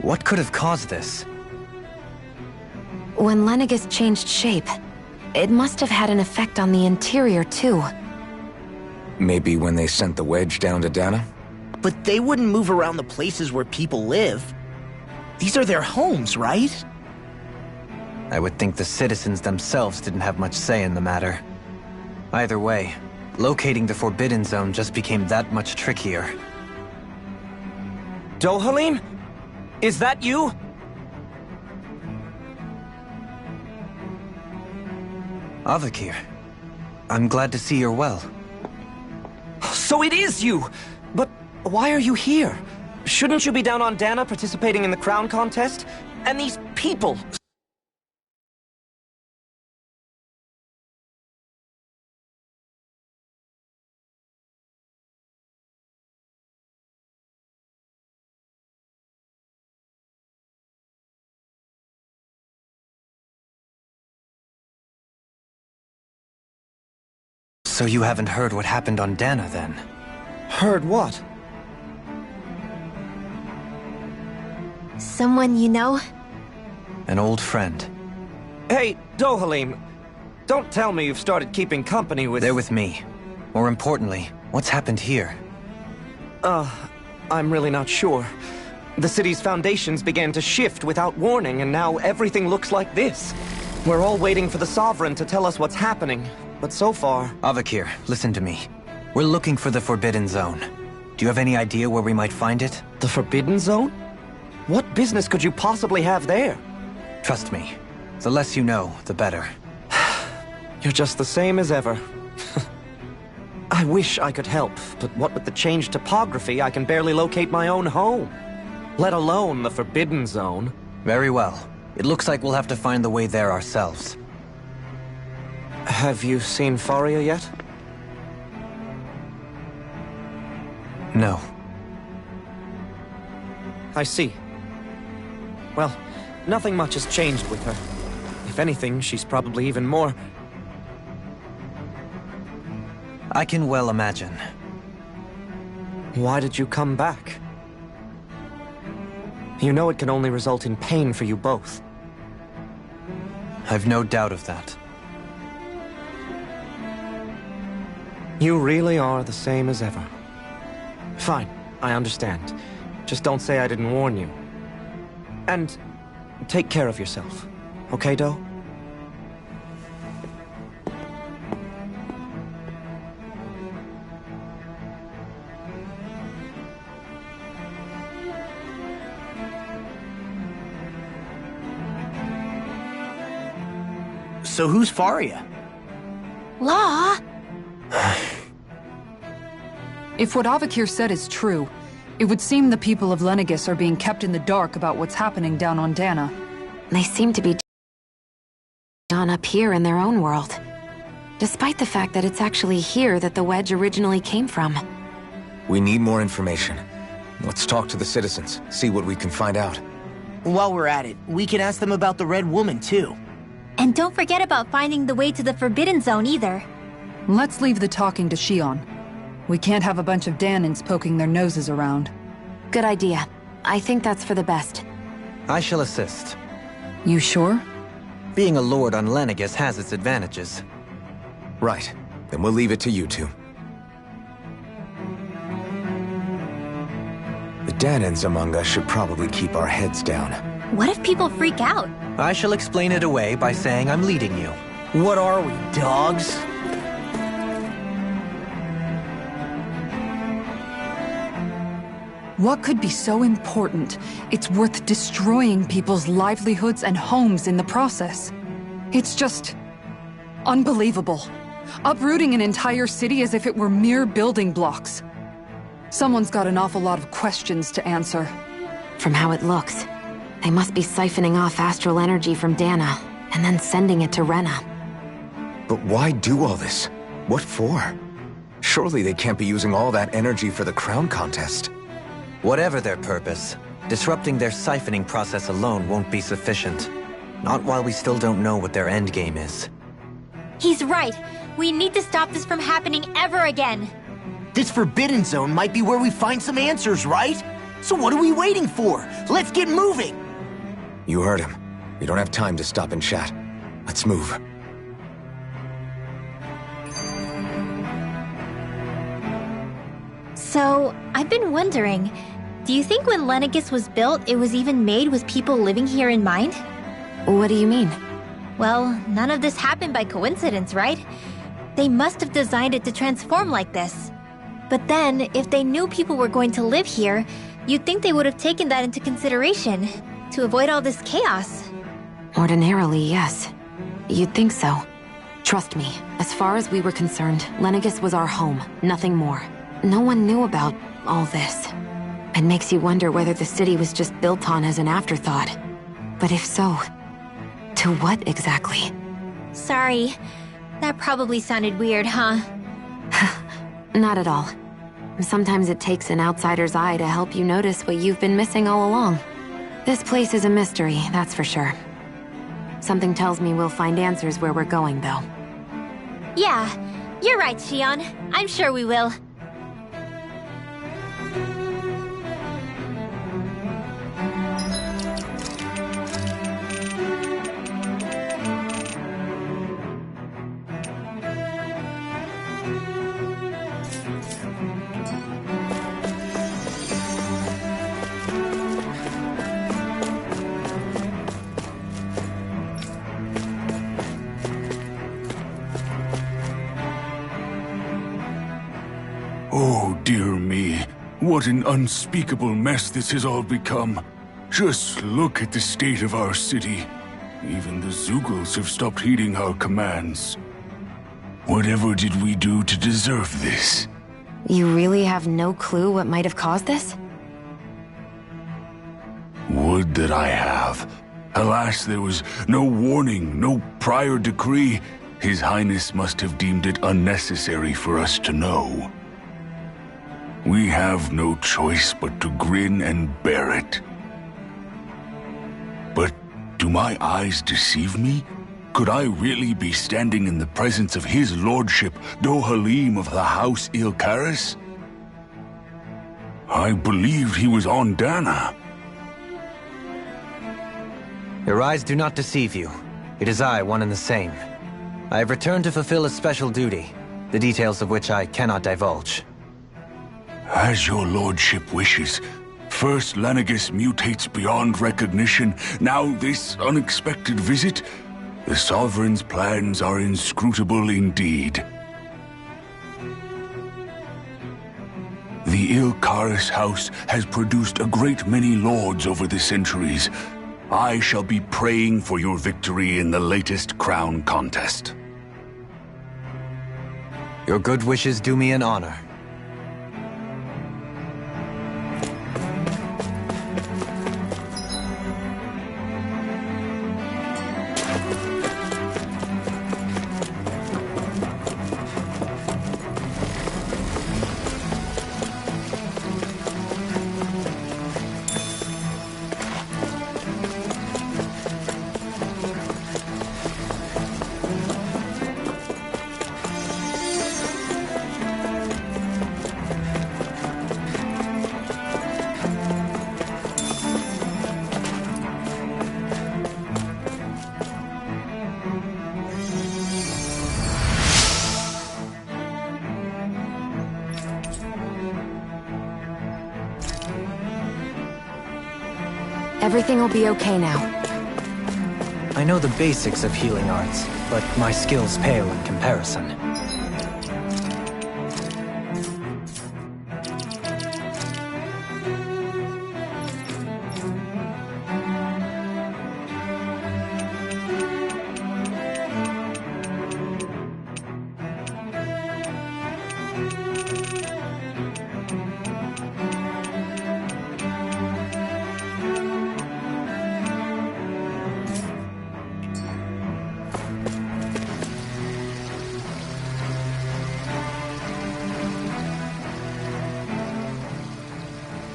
What could have caused this?
When Lenegis changed shape, it must have had an effect on the interior too.
Maybe when they sent the wedge down to Dana?
But they wouldn't move around the places where people live. These are their homes, right?
I would think the citizens themselves didn't have much say in the matter. Either way, locating the Forbidden Zone just became that much trickier.
Dohalim? Is that you?
Avakir, I'm glad to see you're well.
So it is you! But why are you here? Shouldn't you be down on Dana participating in the crown contest? And these people...
So you haven't heard what happened on Dana, then?
Heard what?
Someone you know?
An old friend.
Hey, Dohalim, don't tell me you've started keeping company with...
They're with me. More importantly, what's happened here?
I'm really not sure. The city's foundations began to shift without warning, and now everything looks like this. We're all waiting for the Sovereign to tell us what's happening, but so far...
Avakir, listen to me. We're looking for the Forbidden Zone. Do you have any idea where we might find it?
The Forbidden Zone? What business could you possibly have there?
Trust me. The less you know, the better.
You're just the same as ever. I wish I could help, but what with the changed topography, I can barely locate my own home. Let alone the Forbidden Zone.
Very well. It looks like we'll have to find the way there ourselves.
Have you seen Faria yet?
No.
I see. Well, nothing much has changed with her. If anything, she's probably even more...
I can well imagine.
Why did you come back? You know it can only result in pain for you both.
I've no doubt of that.
You really are the same as ever. Fine, I understand. Just don't say I didn't warn you. And take care of yourself. Okay, Do?
So who's Faria?
Law?
If what Avakir said is true, it would seem the people of Lenegis are being kept in the dark about what's happening down on Dana.
They seem to be done up here in their own world. Despite the fact that it's actually here that the wedge originally came from.
We need more information. Let's talk to the citizens, see what we can find out.
While we're at it, we can ask them about the Red Woman, too.
And don't forget about finding the way to the Forbidden Zone either.
Let's leave the talking to Shion. We can't have a bunch of Danins poking their noses around.
Good idea. I think that's for the best.
I shall assist.
You sure?
Being a lord on Lenegis has its advantages.
Right. Then we'll leave it to you two. The Danins among us should probably keep our heads down.
What if people freak out?
I shall explain it away by saying I'm leading you.
What are we, dogs?
What could be so important? It's worth destroying people's livelihoods and homes in the process. It's just... unbelievable. Uprooting an entire city as if it were mere building blocks. Someone's got an awful lot of questions to answer.
From how it looks, they must be siphoning off astral energy from Dana, and then sending it to Rena.
But why do all this? What for? Surely they can't be using all that energy for the crown contest.
Whatever their purpose, Disrupting their siphoning process alone won't be sufficient. Not while we still don't know what their endgame is.
He's right. We need to stop this from happening ever again.
This Forbidden Zone might be where we find some answers, right? So what are we waiting for? Let's get moving!
You heard him. We don't have time to stop and chat. Let's move.
So, I've been wondering, do you think when Lenegis was built, it was even made with people living here in mind?
What do you mean?
Well, none of this happened by coincidence, right? They must have designed it to transform like this. But then, if they knew people were going to live here, you'd think they would have taken that into consideration, to avoid all this chaos.
Ordinarily, yes. You'd think so. Trust me, as far as we were concerned, Lenegis was our home, nothing more. No one knew about all this. It makes you wonder whether the city was just built on as an afterthought. But if so, to what exactly?
Sorry. That probably sounded weird, huh?
Not at all. Sometimes it takes an outsider's eye to help you notice what you've been missing all along. This place is a mystery, that's for sure. Something tells me we'll find answers where we're going, though.
Yeah, you're right, Shion. I'm sure we will.
Oh, dear me. What an unspeakable mess this has all become. Just look at the state of our city. Even the Zeugles have stopped heeding our commands. Whatever did we do to deserve this?
You really have no clue what might have caused this?
Would that I have. Alas, there was no warning, no prior decree. His Highness must have deemed it unnecessary for us to know. We have no choice but to grin and bear it. But do my eyes deceive me? Could I really be standing in the presence of his lordship, Dohalim of the House Ylcaris? I believed he was on Dana.
Your eyes do not deceive you. It is I, one and the same. I have returned to fulfill a special duty, the details of which I cannot divulge.
As your lordship wishes. First Lenegis mutates beyond recognition, now this unexpected visit. The Sovereign's plans are inscrutable indeed. The Ylcaris House has produced a great many lords over the centuries. I shall be praying for your victory in the latest crown contest.
Your good wishes do me an honor.
Everything will be okay now.
I know the basics of healing arts, but my skills pale in comparison.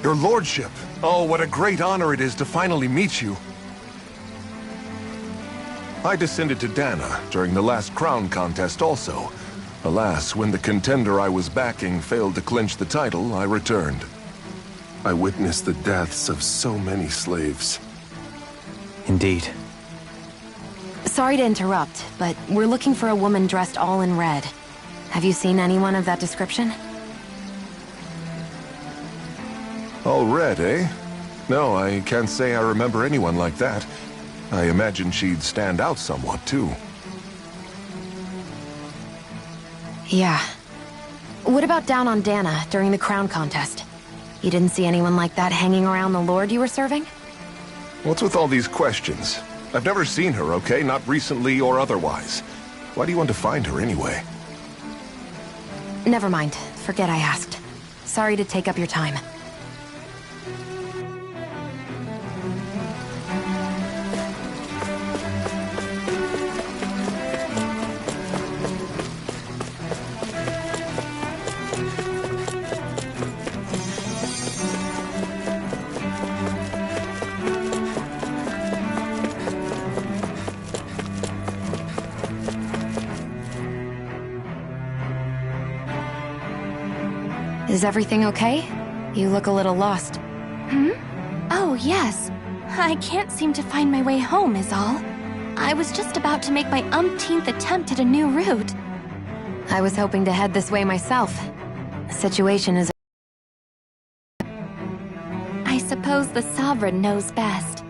Your lordship. Oh, what a great honor it is to finally meet you. I descended to Dana during the last crown contest also. Alas, when the contender I was backing failed to clinch the title, I returned. I witnessed the deaths of so many slaves.
Indeed.
Sorry to interrupt, but we're looking for a woman dressed all in red. Have you seen anyone of that description?
All red, eh? No, I can't say I remember anyone like that. I imagine she'd stand out somewhat, too.
Yeah. What about down on Dana during the crown contest? You didn't see anyone like that hanging around the lord you were serving?
What's with all these questions? I've never seen her, okay? Not recently or otherwise. Why do you want to find her anyway?
Never mind. Forget I asked. Sorry to take up your time. Is everything okay? You look a little lost.
Oh, yes. I can't seem to find my way home, is all. I was just about to make my umpteenth attempt at a new route.
I was hoping to head this way myself. The situation is...
I suppose the Sovereign knows best.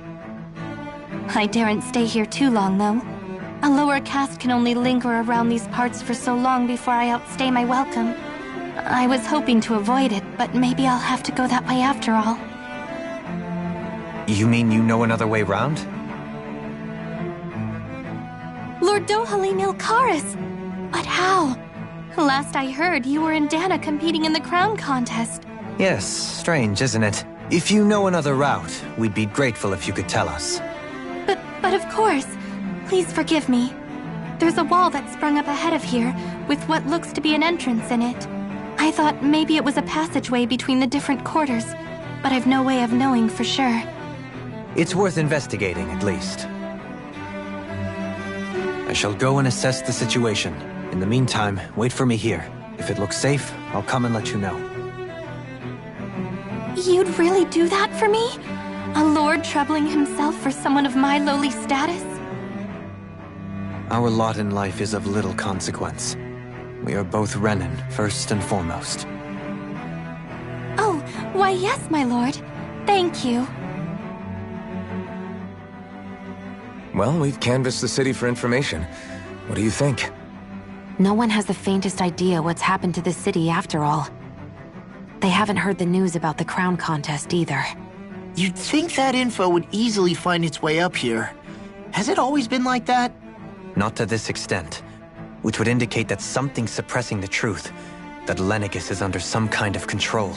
I daren't stay here too long, though. A lower caste can only linger around these parts for so long before I outstay my welcome. I was hoping to avoid it, but maybe I'll have to go that way after all.
You mean you know another way round?
Lord Dohalim Ilkaris! But how? Last I heard, you were in Dana competing in the crown contest.
Yes, strange, isn't it? If you know another route, we'd be grateful if you could tell us.
But of course. Please forgive me. There's a wall that sprung up ahead of here, with what looks to be an entrance in it. I thought maybe it was a passageway between the different quarters, but I've no way of knowing for sure.
It's worth investigating, at least. I shall go and assess the situation. In the meantime, wait for me here. If it looks safe, I'll come and let you know.
You'd really do that for me? A lord troubling himself for someone of my lowly status?
Our lot in life is of little consequence. We are both Renan, first and foremost.
Oh, why yes, my lord. Thank you.
Well, we've canvassed the city for information. What do you think?
No one has the faintest idea what's happened to the city after all. They haven't heard the news about the crown contest either.
You'd think that info would easily find its way up here. Has it always been like that?
Not to this extent, which would indicate that something's suppressing the truth, that Lenegis is under some kind of control.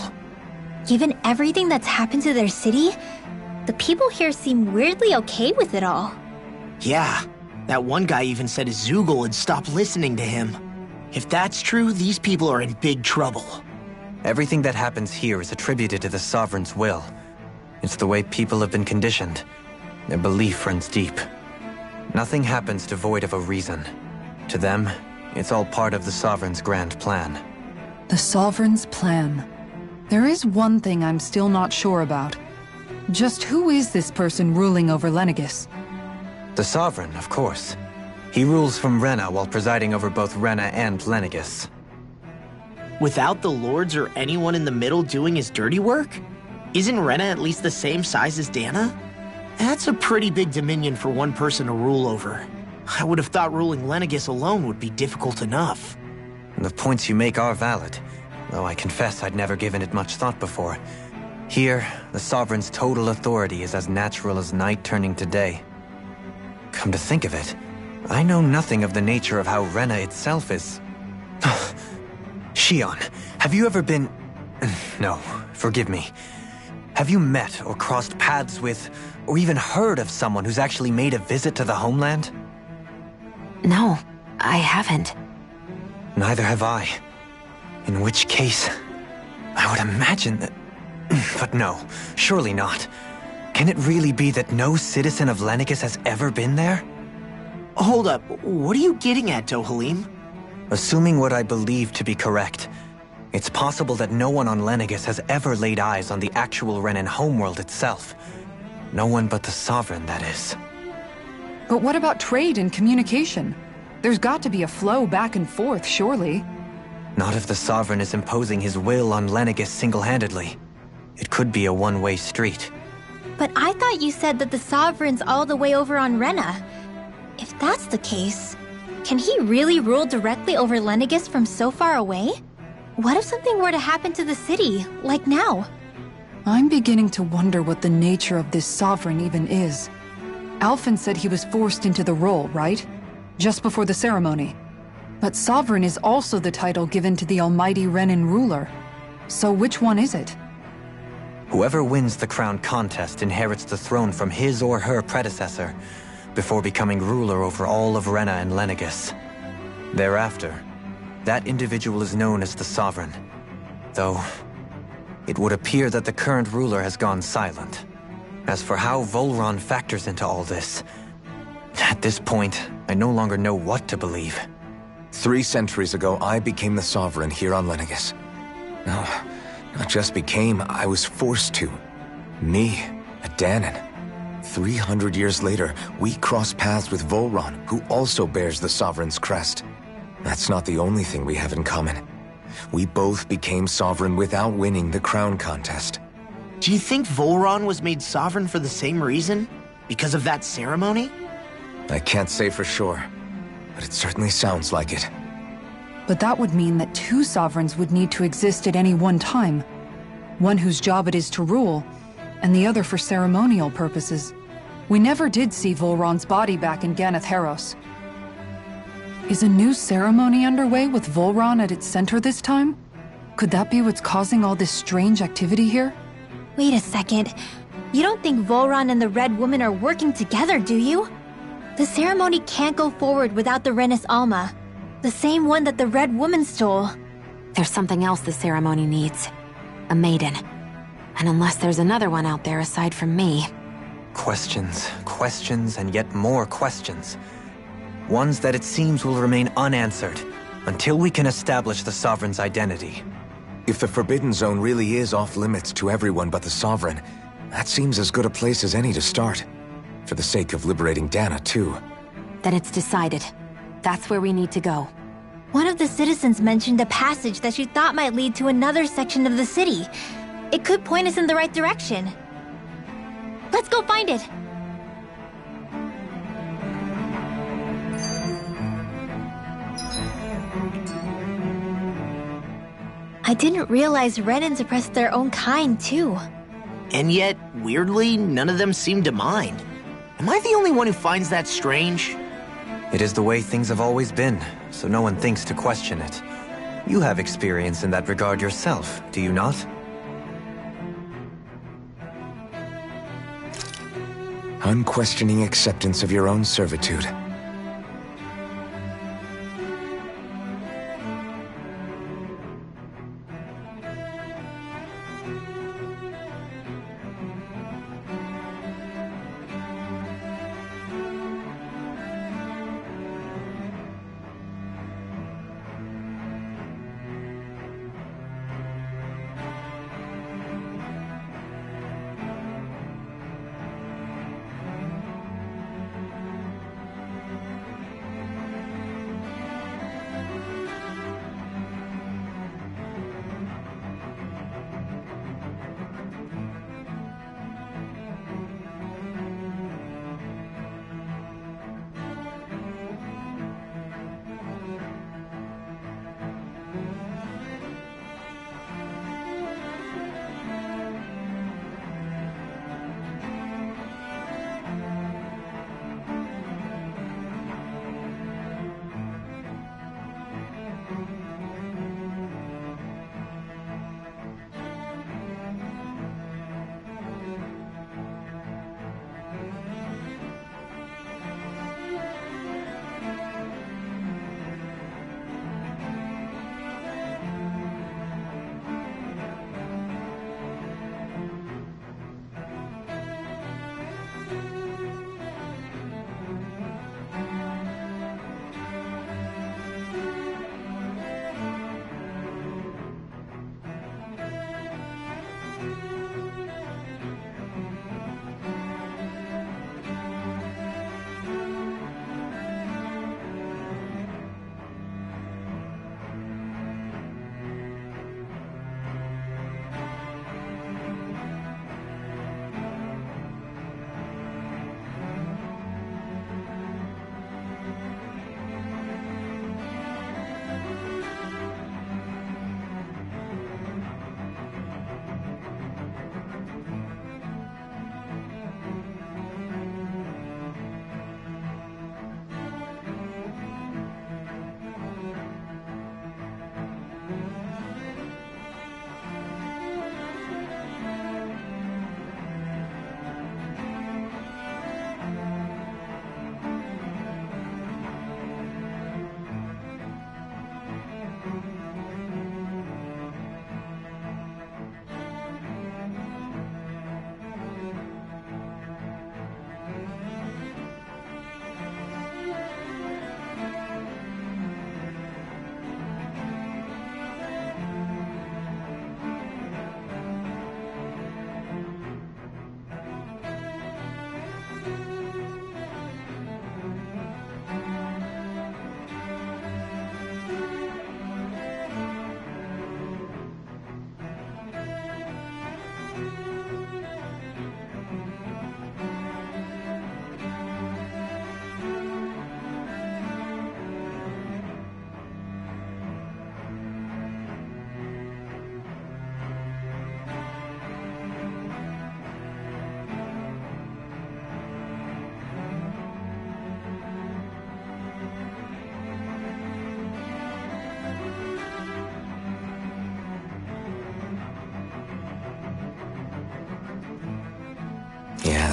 Given everything that's happened to their city, the people here seem weirdly okay with it all.
Yeah, that one guy even said Zoogle had stopped listening to him. If that's true, these people are in big trouble.
Everything that happens here is attributed to the Sovereign's will. It's the way people have been conditioned. Their belief runs deep. Nothing happens devoid of a reason. To them, it's all part of the Sovereign's grand plan.
The Sovereign's plan. There is one thing I'm still not sure about. Just who is this person ruling over Lenegis?
The Sovereign, of course. He rules from Rena while presiding over both Rena and Lenegis.
Without the lords or anyone in the middle doing his dirty work? Isn't Rena at least the same size as Dana? That's a pretty big dominion for one person to rule over. I would have thought ruling Lenegis alone would be difficult enough.
The points you make are valid, though I confess I'd never given it much thought before. Here, the Sovereign's total authority is as natural as night turning to day. Come to think of it, I know nothing of the nature of how Rena itself is. Shion, have you ever been... No, forgive me. Have you met or crossed paths with, or even heard of someone who's actually made a visit to the homeland?
No, I haven't.
Neither have I. In which case, I would imagine that... But no, surely not. Can it really be that no citizen of Lenegis has ever been there?
Hold up, what are you getting at, Dohalim?
Assuming what I believe to be correct, it's possible that no one on Lenegis has ever laid eyes on the actual Renan homeworld itself. No one but the Sovereign, that is.
But what about trade and communication? There's got to be a flow back and forth, surely.
Not if the Sovereign is imposing his will on Lenegis single-handedly. It could be a one-way street.
But I thought you said that the Sovereign's all the way over on Rena. If that's the case, can he really rule directly over Lenegis from so far away? What if something were to happen to the city, like now?
I'm beginning to wonder what the nature of this Sovereign even is. Alphen said he was forced into the role, right? Just before the ceremony. But Sovereign is also the title given to the almighty Renan ruler. So which one is it?
Whoever wins the crown contest inherits the throne from his or her predecessor, before becoming ruler over all of Rena and Lenegis. Thereafter, that individual is known as the Sovereign. Though, it would appear that the current ruler has gone silent. As for how Volron factors into all this, at this point, I no longer know what to believe.
3 centuries ago, I became the Sovereign here on Lenegis. No, not just became, I was forced to. Me, a Dahnan. 300 years later, we cross paths with Volron, who also bears the Sovereign's crest. That's not the only thing we have in common. We both became Sovereign without winning the crown contest.
Do you think Volron was made Sovereign for the same reason? Because of that ceremony?
I can't say for sure, but it certainly sounds like it.
But that would mean that 2 Sovereigns would need to exist at any one time. One whose job it is to rule, and the other for ceremonial purposes. We never did see Volron's body back in Ganath Haros. Is a new ceremony underway with Volron at its center this time? Could that be what's causing all this strange activity here?
Wait a second. You don't think Volron and the Red Woman are working together, do you? The ceremony can't go forward without the Renis Alma. The same one that the Red Woman stole.
There's something else the ceremony needs. A maiden. And unless there's another one out there aside from me...
Questions, questions, and yet more questions. Ones that it seems will remain unanswered until we can establish the Sovereign's identity.
If the Forbidden Zone really is off-limits to everyone but the Sovereign, that seems as good a place as any to start. For the sake of liberating Dana, too.
Then it's decided. That's where we need to go.
One of the citizens mentioned a passage that she thought might lead to another section of the city. It could point us in the right direction. Let's go find it! I didn't realize Renans oppressed their own kind, too.
And yet, weirdly, none of them seem to mind. Am I the only one who finds that strange?
It is the way things have always been, so no one thinks to question it. You have experience in that regard yourself, do you not?
Unquestioning acceptance of your own servitude.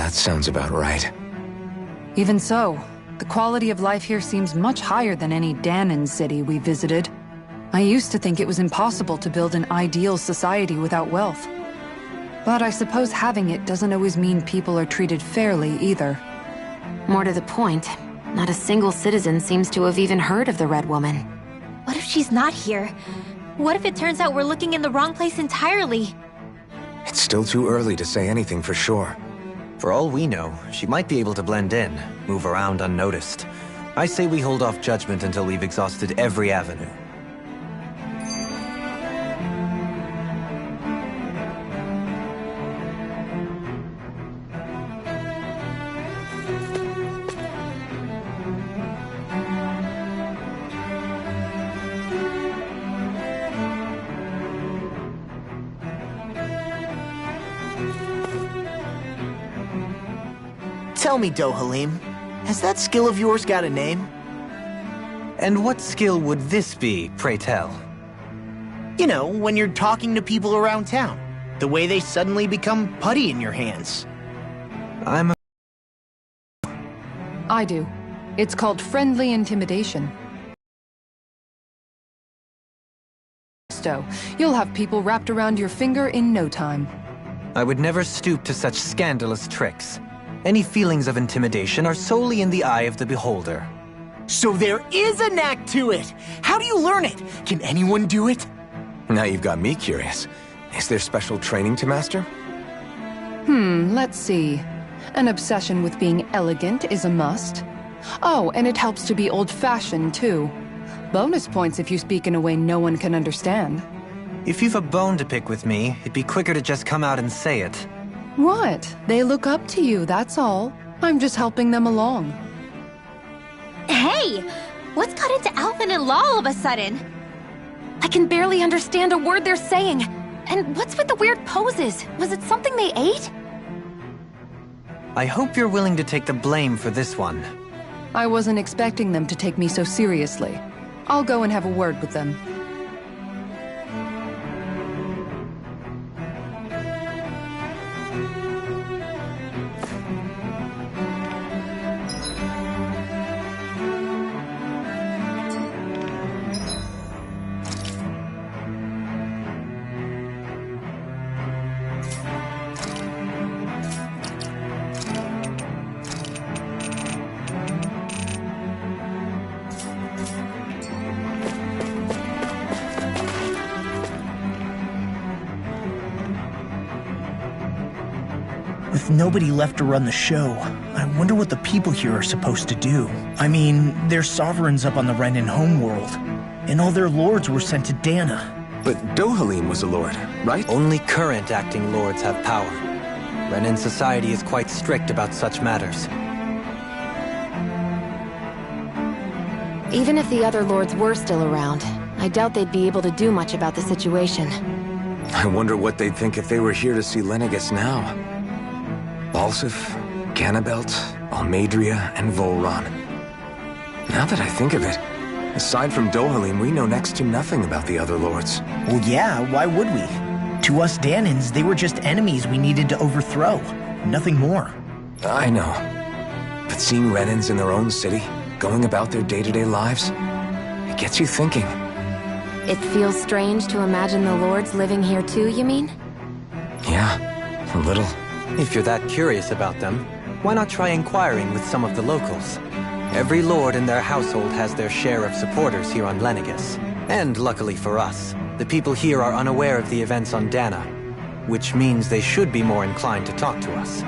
That sounds about right.
Even so, the quality of life here seems much higher than any Dahnan city we visited. I used to think it was impossible to build an ideal society without wealth. But I suppose having it doesn't always mean people are treated fairly either.
More to the point, not a single citizen seems to have even heard of the Red Woman.
What if she's not here? What if it turns out we're looking in the wrong place entirely?
It's still too early to say anything for sure.
For all we know, she might be able to blend in, move around unnoticed. I say we hold off judgment until we've exhausted every avenue.
Tell me, Dohalim, has that skill of yours got a name?
And what skill would this be, pray tell?
You know, when you're talking to people around town. The way they suddenly become putty in your hands.
I do. It's called friendly intimidation. You'll have people wrapped around your finger in no time.
I would never stoop to such scandalous tricks. Any feelings of intimidation are solely in the eye of the beholder.
So there is a knack to it! How do you learn it? Can anyone do it?
Now you've got me curious. Is there special training to master?
Let's see. An obsession with being elegant is a must. Oh, and it helps to be old-fashioned, too. Bonus points if you speak in a way no one can understand.
If you've a bone to pick with me, it'd be quicker to just come out and say it.
What? They look up to you, that's all. I'm just helping them along.
Hey! What's got into Alvin and Law all of a sudden?
I can barely understand a word they're saying. And what's with the weird poses? Was it something they ate?
I hope you're willing to take the blame for this one.
I wasn't expecting them to take me so seriously. I'll go and have a word with them.
With nobody left to run the show, I wonder what the people here are supposed to do. I mean, they're sovereigns up on the Renin homeworld, and all their lords were sent to Dahna.
But Dohalim was a lord, right?
Only current acting lords have power. Renin society is quite strict about such matters.
Even if the other lords were still around, I doubt they'd be able to do much about the situation.
I wonder what they'd think if they were here to see Lenegis now. Balsif, Ganabelt, Almadria, and Volron. Now that I think of it, aside from Dohalim, we know next to nothing about the other lords.
Well, yeah, why would we? To us Dahnans, they were just enemies we needed to overthrow. Nothing more.
I know. But seeing Renins in their own city, going about their day-to-day lives, it gets you thinking.
It feels strange to imagine the lords living here too, you mean?
Yeah, a little.
If you're that curious about them, why not try inquiring with some of the locals? Every lord in their household has their share of supporters here on Lenegis. And luckily for us, the people here are unaware of the events on Dahna, which means they should be more inclined to talk to us.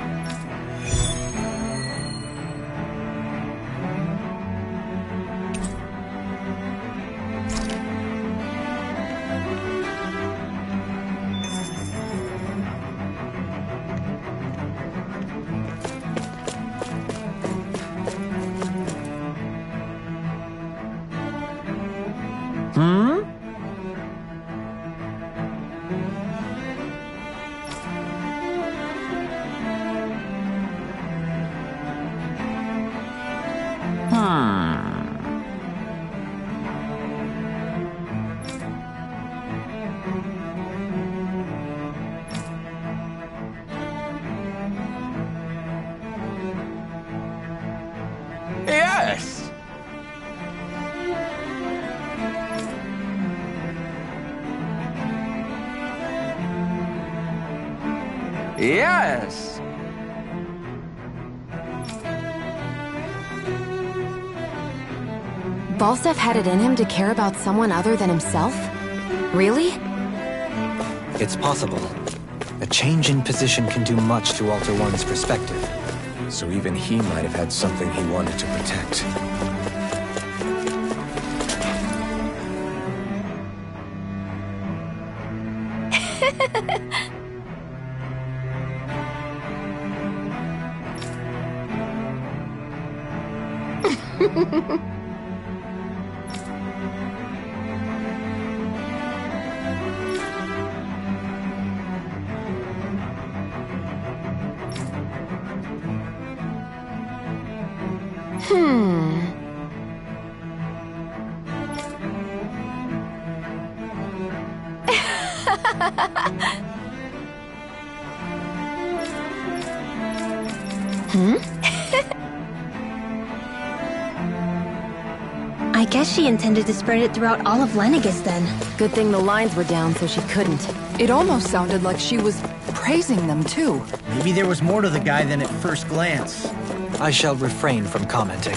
Yes!
Falstaff had it in him to care about someone other than himself? Really?
It's possible. A change in position can do much to alter one's perspective.
So even he might have had something he wanted to protect.
I guess she intended to spread it throughout all of Lenegis then.
Good thing the lines were down so she couldn't.
It almost sounded like she was praising them too.
Maybe there was more to the guy than at first glance.
I shall refrain from commenting.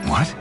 What?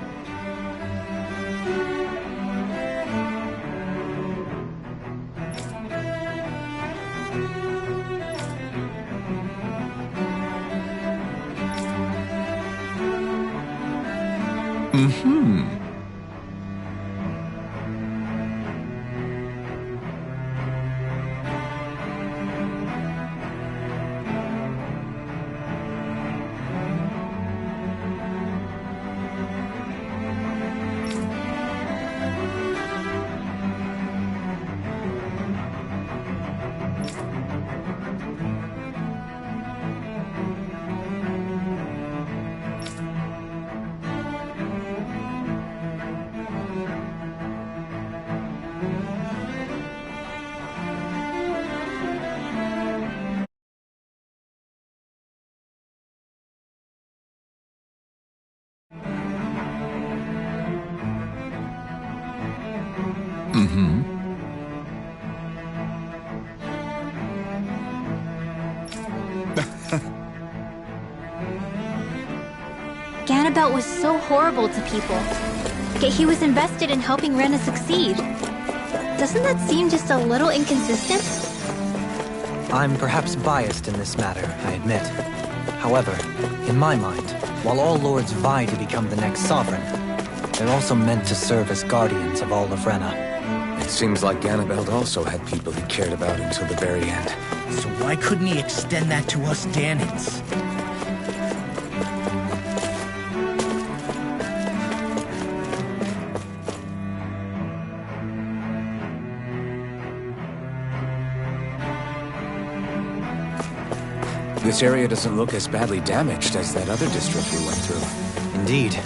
Ganabelt was so horrible to people, yet he was invested in helping Rena succeed. Doesn't that seem just a little inconsistent?
I'm perhaps biased in this matter, I admit. However, in my mind, while all lords vie to become the next sovereign, they're also meant to serve as guardians of all of Rena.
It seems like Ganabelt also had people he cared about until the very end.
So why couldn't he extend that to us Danans?
This area doesn't look as badly damaged as that other district we went through.
Indeed.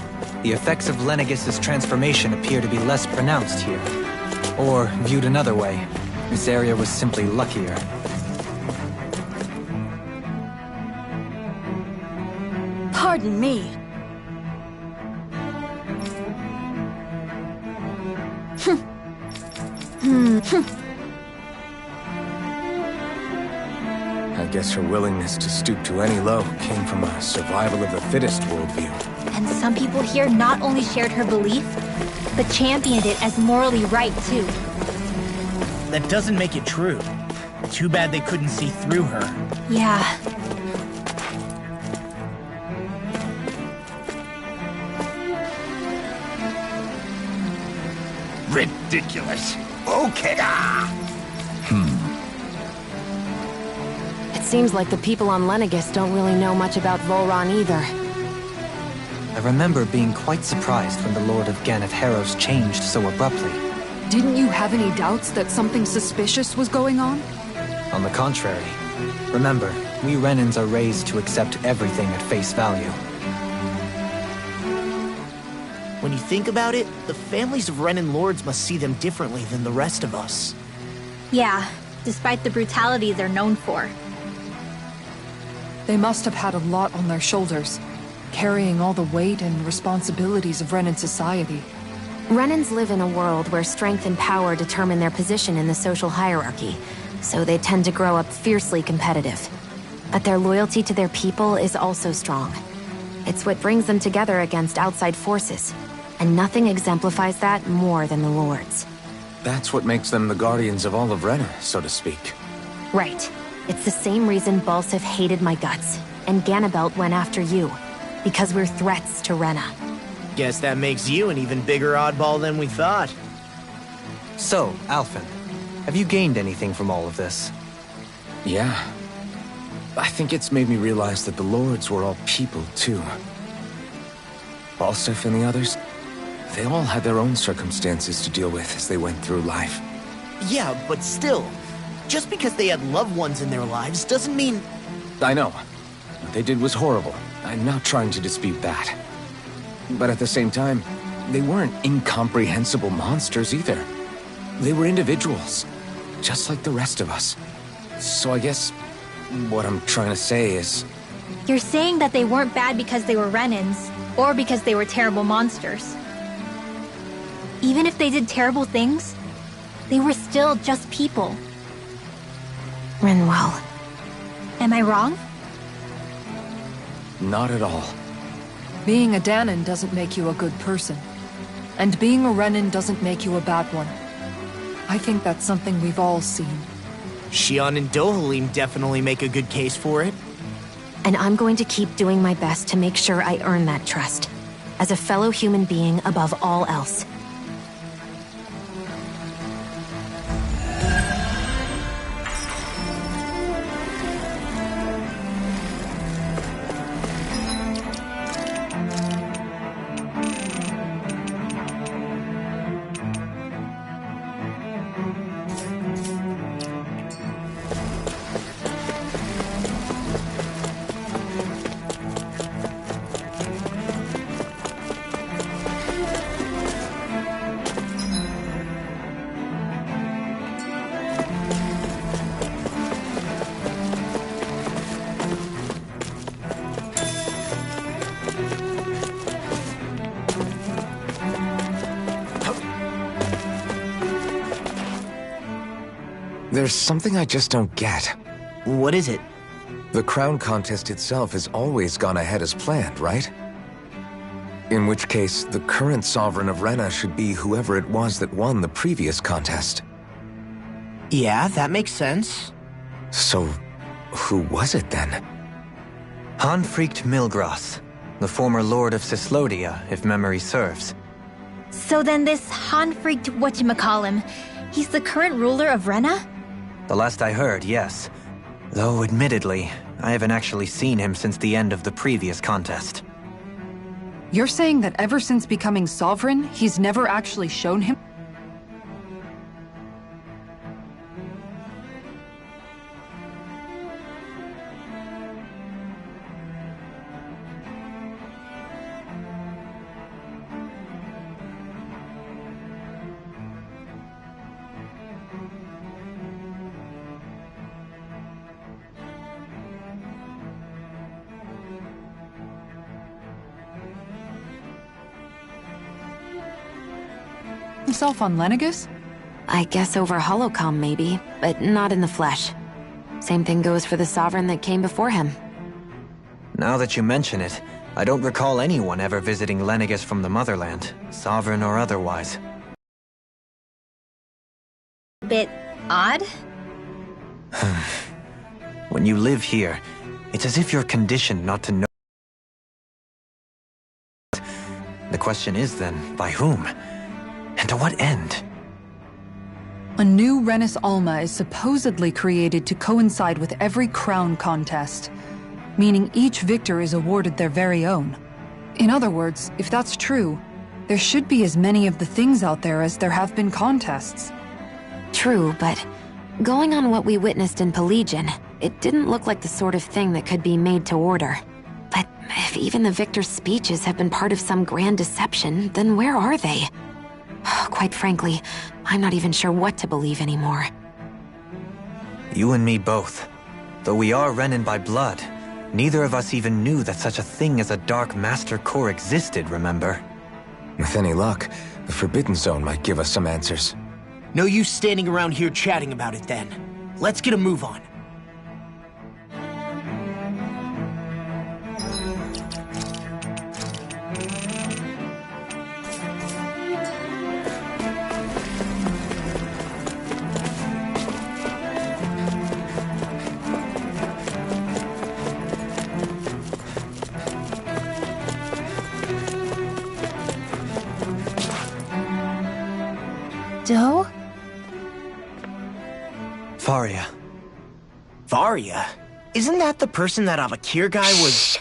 The effects of Lenegis' transformation appear to be less pronounced here. Or, viewed another way, this area was simply luckier.
Pardon me.
I guess her willingness to stoop to any low came from a survival of the fittest worldview.
And some people here not only shared her belief, but championed it as morally right too.
That doesn't make it true. Too bad they couldn't see through her.
Yeah.
Ridiculous. Okay.
It seems like the people on Lenegis don't really know much about Volron either.
I remember being quite surprised when the Lord of Ganeth Harros changed so abruptly.
Didn't you have any doubts that something suspicious was going on?
On the contrary. Remember, we Renans are raised to accept everything at face value.
When you think about it, the families of Renan lords must see them differently than the rest of us.
Yeah, despite the brutality they're known for.
They must have had a lot on their shoulders, carrying all the weight and responsibilities of Renan society.
Renans live in a world where strength and power determine their position in the social hierarchy, so they tend to grow up fiercely competitive. But their loyalty to their people is also strong. It's what brings them together against outside forces, and nothing exemplifies that more than the Lords.
That's what makes them the guardians of all of Renna, so to speak.
Right. It's the same reason Balsif hated my guts, and Ganabelt went after you. Because we're threats to Renna.
Guess that makes you an even bigger oddball than we thought.
So, Alphen, have you gained anything from all of this?
Yeah. I think it's made me realize that the Lords were all people, too. Balsif and the others, they all had their own circumstances to deal with as they went through life.
Yeah, but still, just because they had loved ones in their lives doesn't mean...
I know. What they did was horrible. I'm not trying to dispute that. But at the same time, they weren't incomprehensible monsters either. They were individuals, just like the rest of us. So I guess what I'm trying to say is...
You're saying that they weren't bad because they were Renans, or because they were terrible monsters. Even if they did terrible things, they were still just people.
Rinwell.
Am I wrong?
Not at all.
Being a Dahnan doesn't make you a good person. And being a Renan doesn't make you a bad one. I think that's something we've all seen.
Xion and Dohalim definitely make a good case for it.
And I'm going to keep doing my best to make sure I earn that trust. As a fellow human being above all else.
There's something I just don't get.
What is it?
The crown contest itself has always gone ahead as planned, right? In which case, the current Sovereign of Renna should be whoever it was that won the previous contest.
Yeah, that makes sense.
So, who was it then?
Hanfrikt Milgras, the former Lord of Cyslodia, if memory serves.
So then this Hanfrikt whatchamacallem, he's the current ruler of Renna?
The last I heard, yes. Though, admittedly, I haven't actually seen him since the end of the previous contest.
You're saying that ever since becoming Sovereign, he's never actually shown him? Himself on Lenegis?
I guess over Holocom maybe, but not in the flesh. Same thing goes for the Sovereign that came before him.
Now that you mention it, I don't recall anyone ever visiting Lenegis from the motherland, Sovereign or otherwise.
Bit odd?
When you live here, it's as if you're conditioned not to know. The question is then, by whom? And to what end?
A new Renis Alma is supposedly created to coincide with every crown contest, meaning each victor is awarded their very own. In other words, if that's true, there should be as many of the things out there as there have been contests.
True, but going on what we witnessed in Pelagian, it didn't look like the sort of thing that could be made to order. But if even the victor's speeches have been part of some grand deception, then where are they? Quite frankly, I'm not even sure what to believe anymore.
You and me both. Though we are Renin by blood, neither of us even knew that such a thing as a Dark Master Core existed, remember?
With any luck, the Forbidden Zone might give us some answers.
No use standing around here chatting about it then. Let's get a move on.
Doe?
Faria.
Faria? Isn't that the person that Avakir guy was—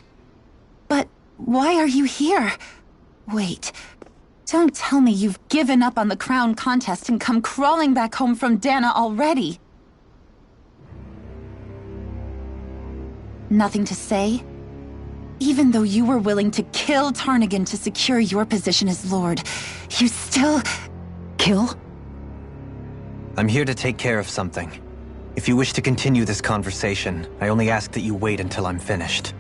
But why are you here? Wait. Don't tell me you've given up on the crown contest and come crawling back home from Dana already. Nothing to say? Even though you were willing to kill Tarnagin to secure your position as Lord, you still—
Kill?
I'm here to take care of something. If you wish to continue this conversation, I only ask that you wait until I'm finished.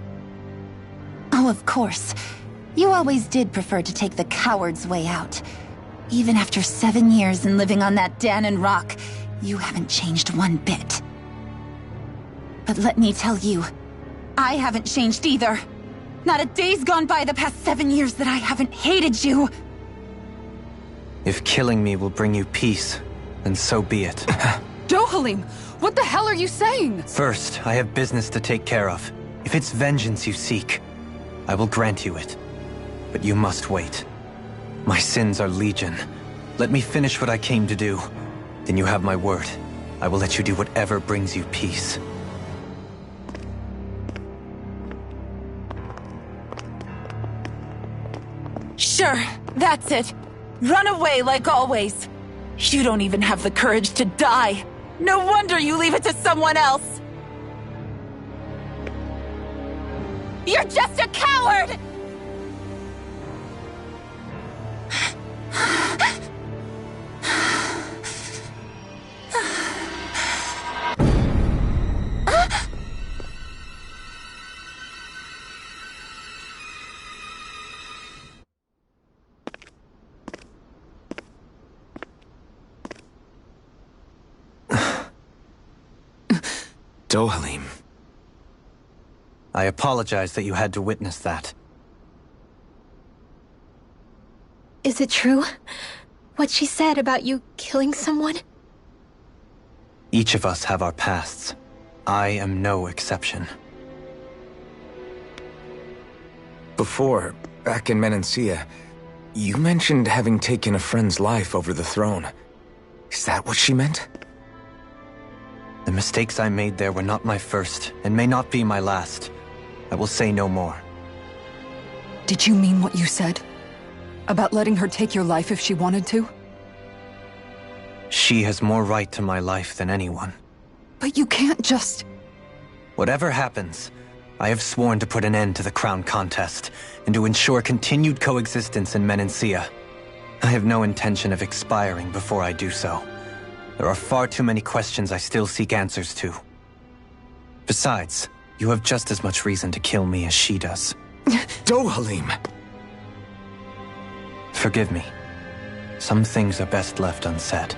Oh, of course. You always did prefer to take the coward's way out. Even after 7 years and living on that Danon rock, you haven't changed one bit. But let me tell you, I haven't changed either. Not a day's gone by the past 7 years that I haven't hated you.
If killing me will bring you peace, then so be it.
Dohalim, what the hell are you saying?
First, I have business to take care of. If it's vengeance you seek, I will grant you it. But you must wait. My sins are legion. Let me finish what I came to do. Then you have my word. I will let you do whatever brings you peace.
Sure, that's it. Run away like always. You don't even have the courage to die. No wonder you leave it to someone else. You're just a coward!
Dohalim.
I apologize that you had to witness that.
Is it true? What she said about you killing someone?
Each of us have our pasts. I am no exception.
Before, back in Menancia, you mentioned having taken a friend's life over the throne. Is that what she meant?
The mistakes I made there were not my first, and may not be my last. I will say no more.
Did you mean what you said? About letting her take your life if she wanted to?
She has more right to my life than anyone.
But you can't just—
Whatever happens, I have sworn to put an end to the crown contest, and to ensure continued coexistence in Menancia. I have no intention of expiring before I do so. There are far too many questions I still seek answers to. Besides, you have just as much reason to kill me as she does.
Dohalim!
Forgive me. Some things are best left unsaid.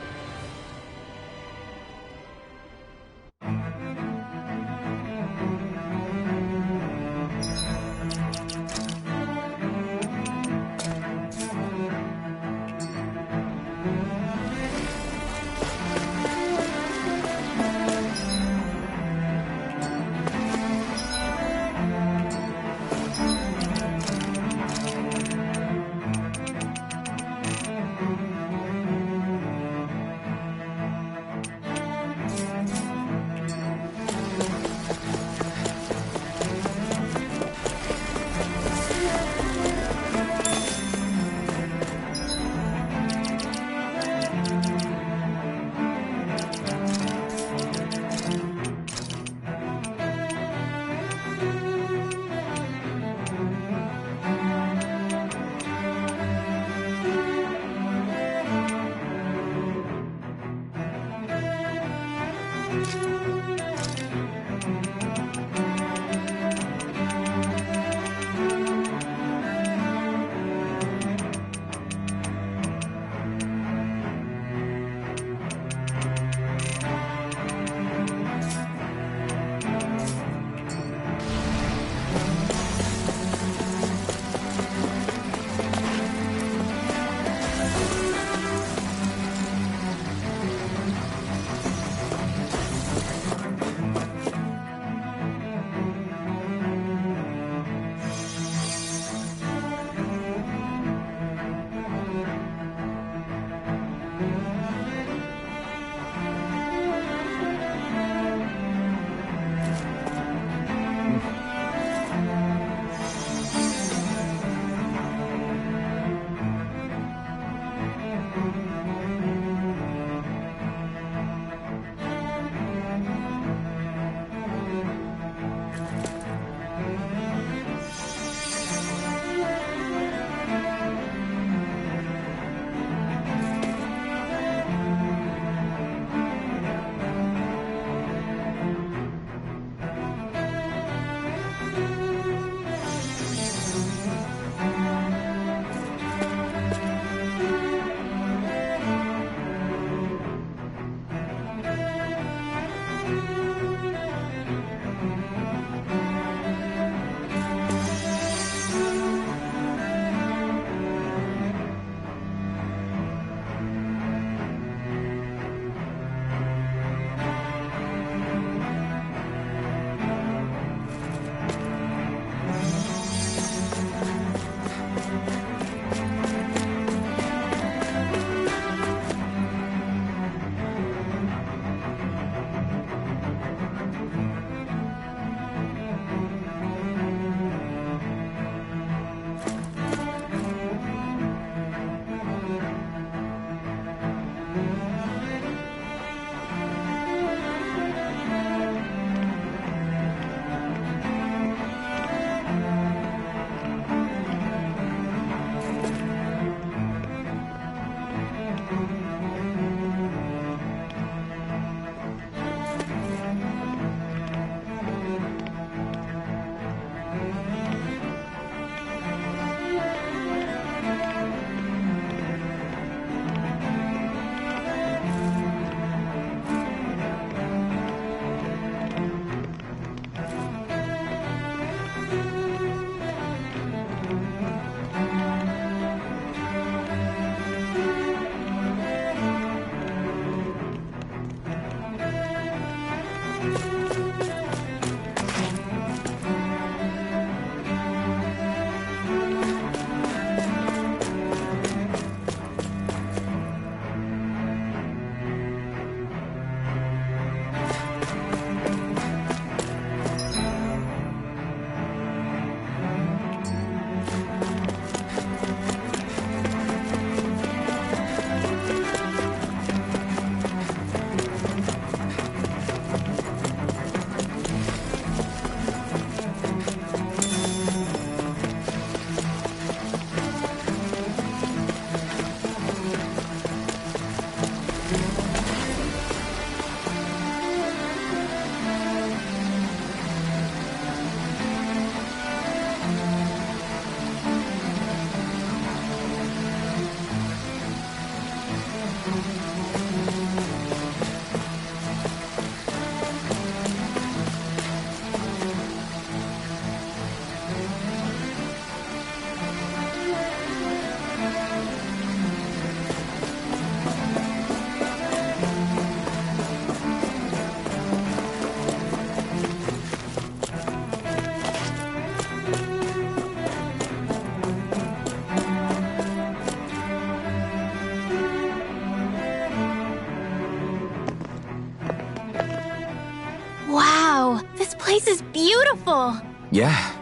place is beautiful!
Yeah.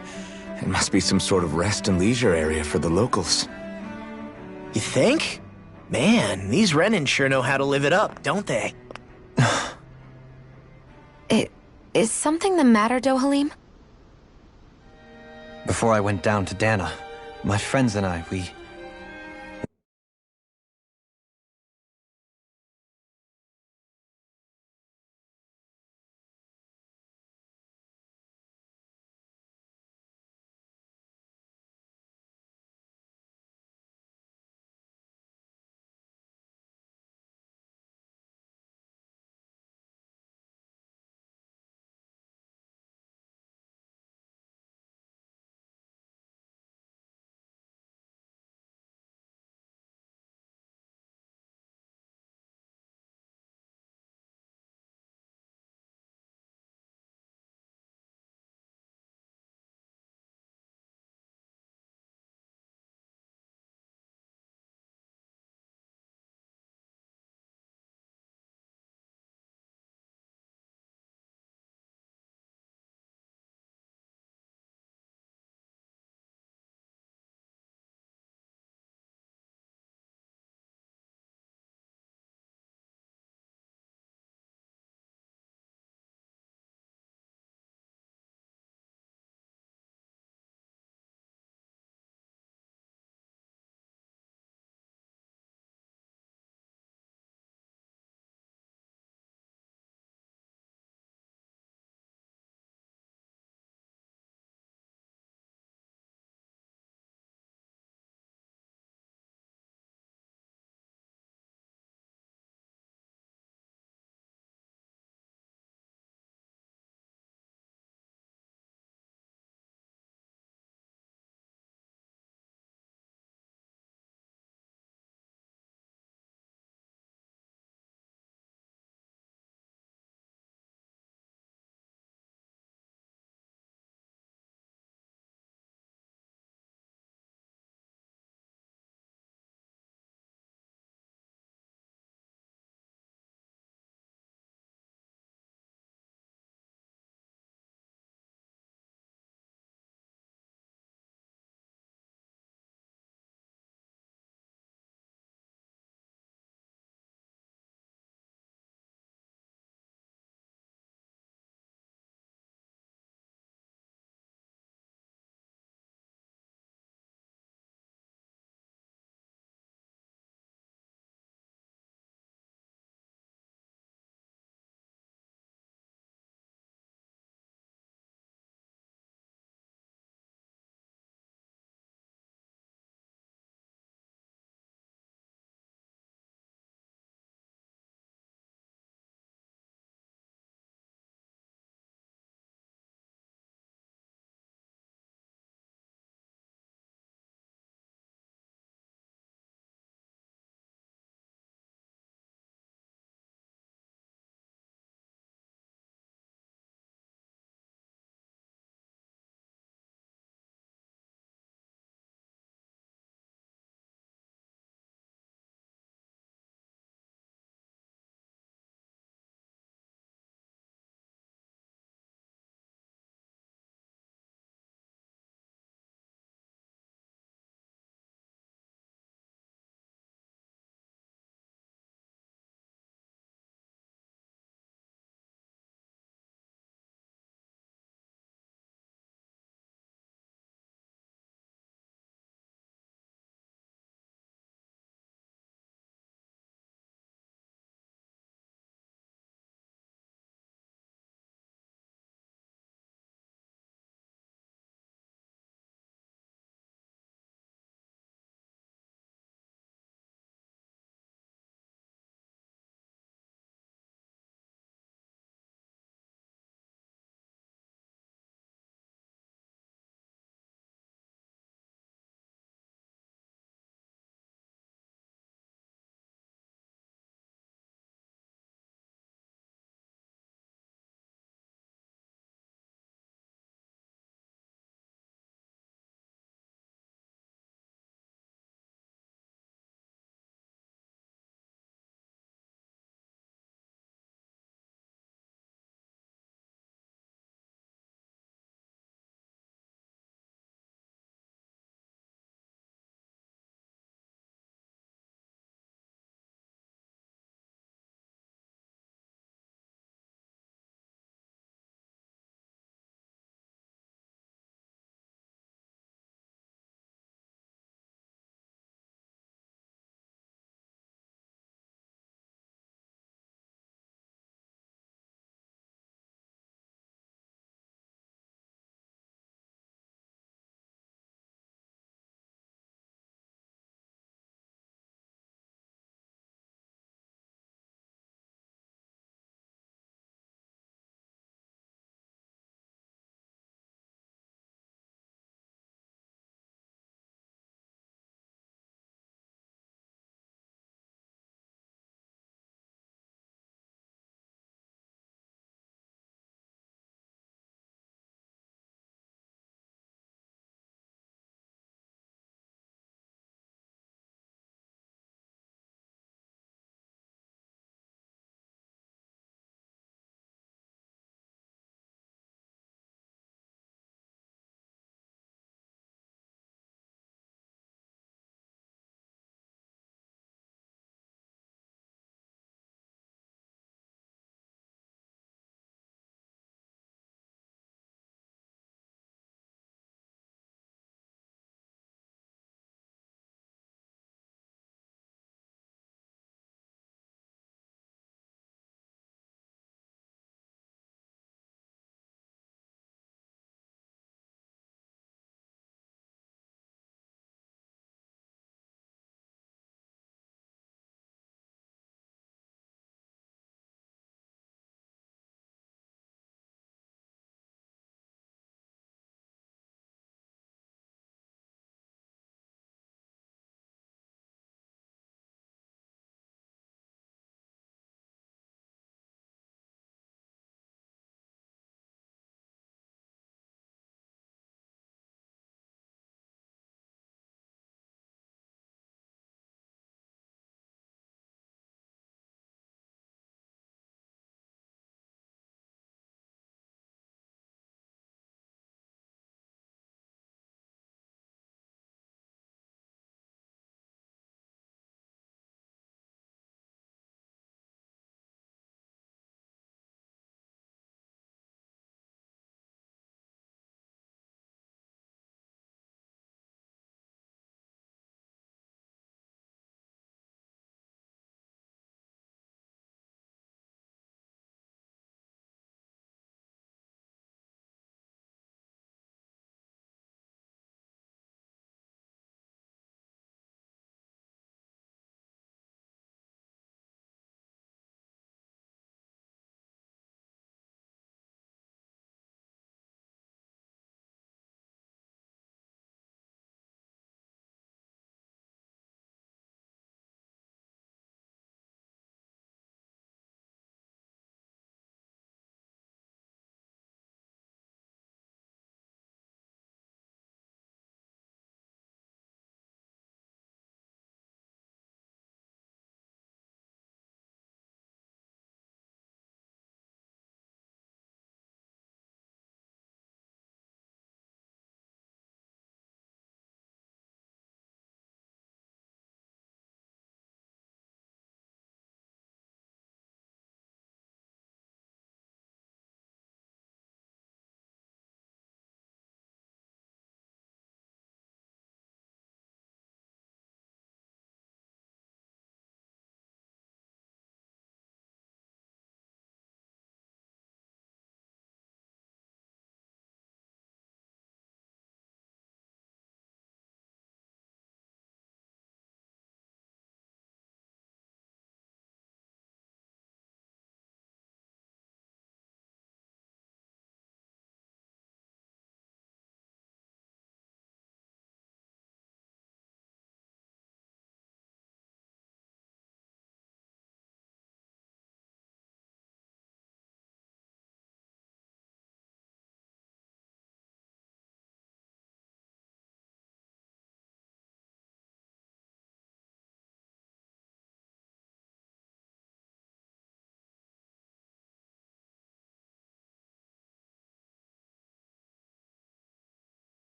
It must be some sort of rest and leisure area for the locals.
You think? Man, these Renin sure know how to live it up, don't they?
Is something the matter, Dohalim?
Before I went down to Dana, my friends and I, we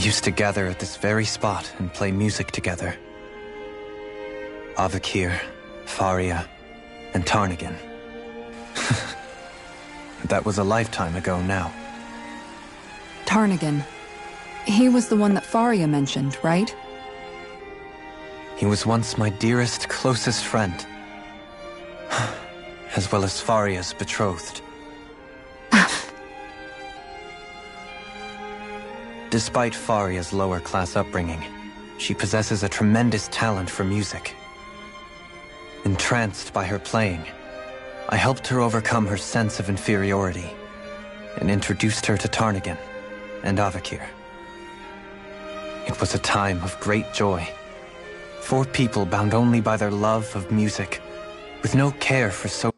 used to gather at this very spot and play music together. Avakir, Faria, and Tarnagin. That was a lifetime ago now.
Tarnagin. He was the one that Faria mentioned, right?
He was once my dearest, closest friend. As well as Faria's betrothed. Despite Faria's lower-class upbringing, she possesses a tremendous talent for music. Entranced by her playing, I helped her overcome her sense of inferiority and introduced her to Tarnagin and Avakir. It was a time of great joy. 4 people bound only by their love of music, with no care for social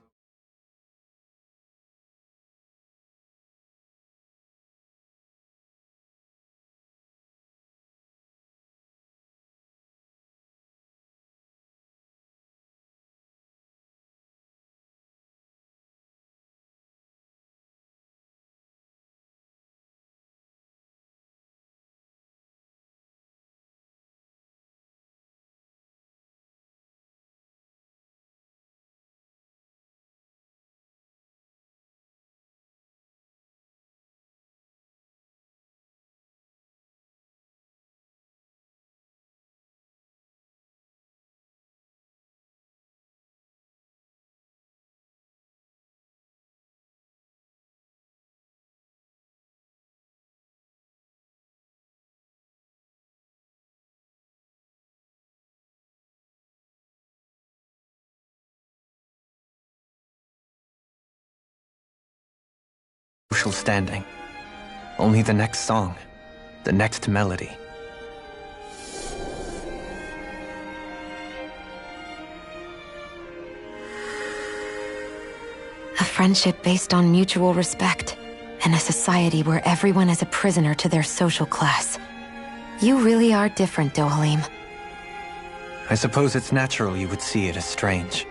standing. Only the next song, the next melody.
A friendship based on mutual respect, and a society where everyone is a prisoner to their social class. You really are different, Dohalim.
I suppose it's natural you would see it as strange.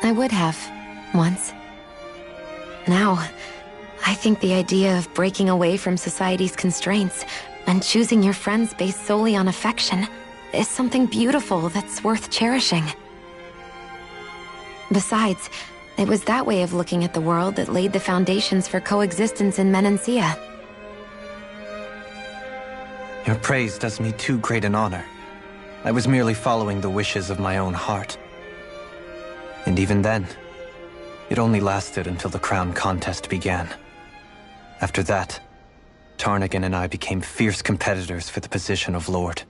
I would have, once. Now, I think the idea of breaking away from society's constraints and choosing your friends based solely on affection is something beautiful that's worth cherishing. Besides, it was that way of looking at the world that laid the foundations for coexistence in Menancia.
Your praise does me too great an honor. I was merely following the wishes of my own heart. And even then, it only lasted until the crown contest began. After that, Tarnagin and I became fierce competitors for the position of Lord.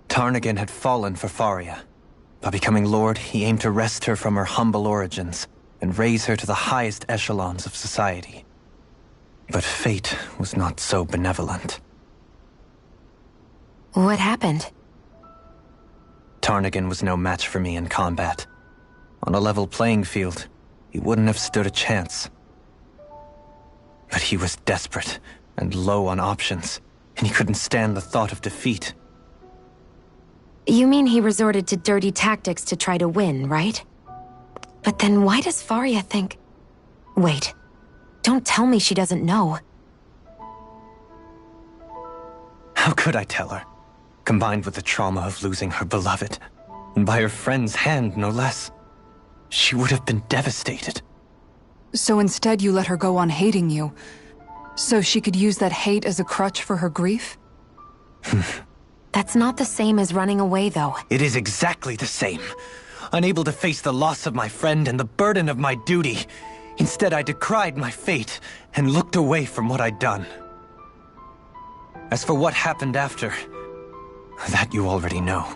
Tarnagin had fallen for Faria. By becoming Lord, he aimed to wrest her from her humble origins and raise her to the highest echelons of society. But fate was not so benevolent.
What happened?
Tarnagin was no match for me in combat. On a level playing field, he wouldn't have stood a chance. But he was desperate and low on options, and he couldn't stand the thought of defeat.
You mean he resorted to dirty tactics to try to win, right? But then why does Faria think... Wait, don't tell me she doesn't know.
How could I tell her? Combined with the trauma of losing her beloved, and by her friend's hand, no less. She would have been devastated.
So instead you let her go on hating you, so she could use that hate as a crutch for her grief?
That's not the same as running away, though.
It is exactly the same. Unable to face the loss of my friend and the burden of my duty, instead I decried my fate and looked away from what I'd done. As for what happened after, that you already know.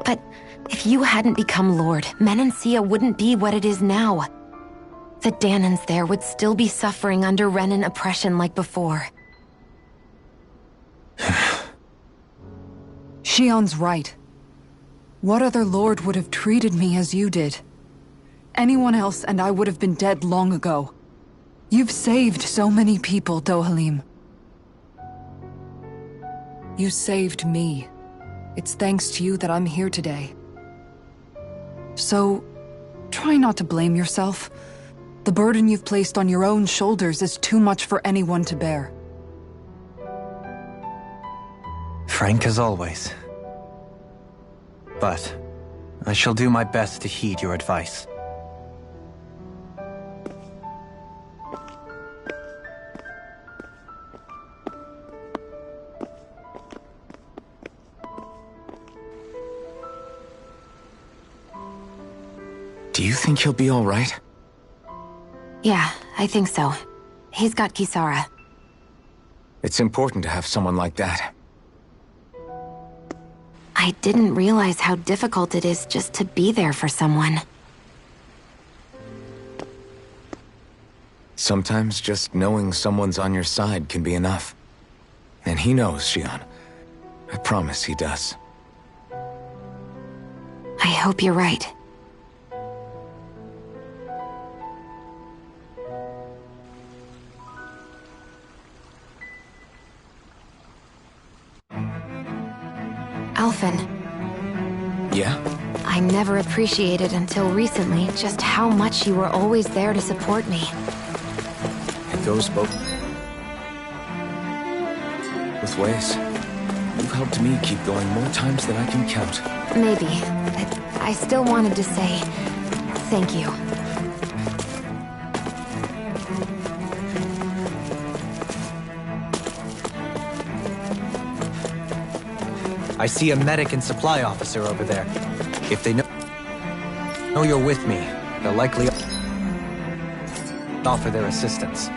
But if you hadn't become Lord, Menancia wouldn't be what it is now. The Danans there would still be suffering under Renan oppression like before.
Shion's right. What other lord would have treated me as you did? Anyone else and I would have been dead long ago. You've saved so many people, Dohalim. You saved me. It's thanks to you that I'm here today. So, try not to blame yourself. The burden you've placed on your own shoulders is too much for anyone to bear.
Frank as always. But I shall do my best to heed your advice.
Do you think he'll be all right?
Yeah, I think so. He's got Kisara.
It's important to have someone like that.
I didn't realize how difficult it is just to be there for someone.
Sometimes just knowing someone's on your side can be enough. And he knows, Shion. I promise he does.
I hope you're right. Alphen.
Yeah?
I never appreciated until recently just how much you were always there to support me.
It goes both ways. You've helped me keep going more times than I can count.
Maybe, but I still wanted to say thank you.
I see a medic and supply officer over there. If they know you're with me, they'll likely offer their assistance.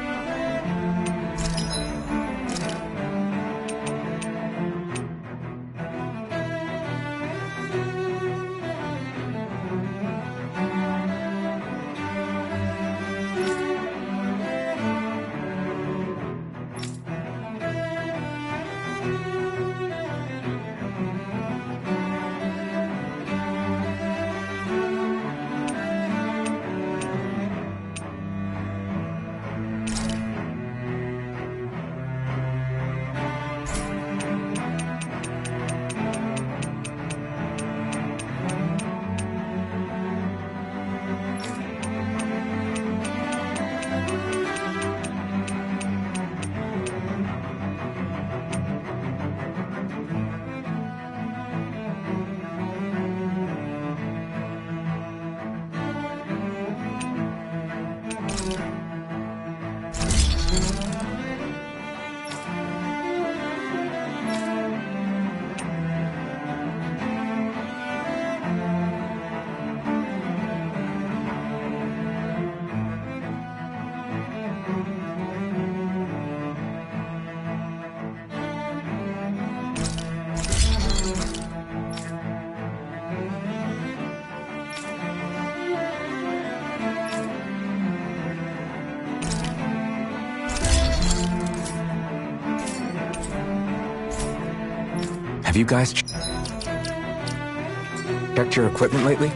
Have you guys checked your equipment lately?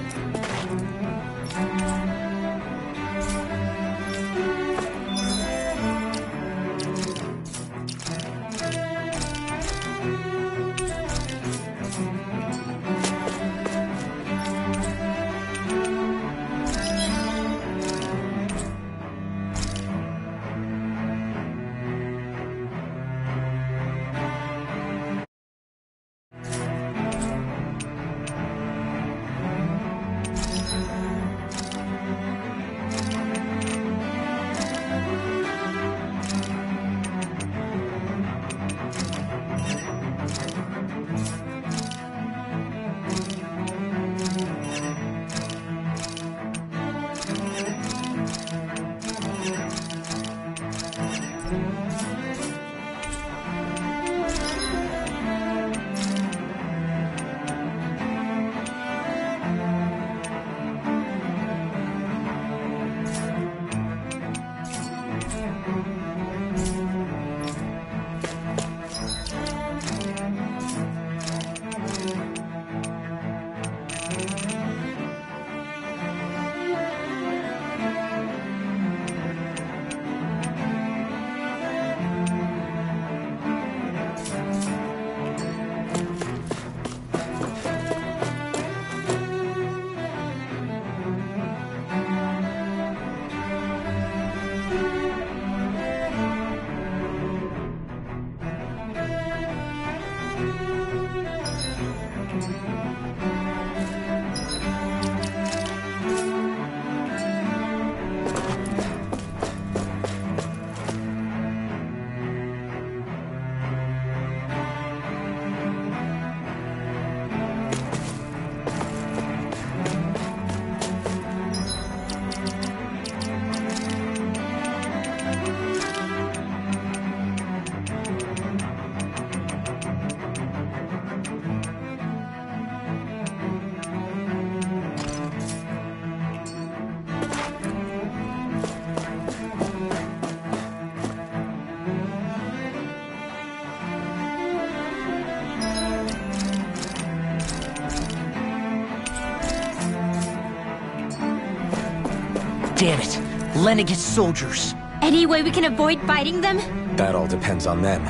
Damn it. Lenegis soldiers.
Any way we can avoid fighting them?
That all depends on them.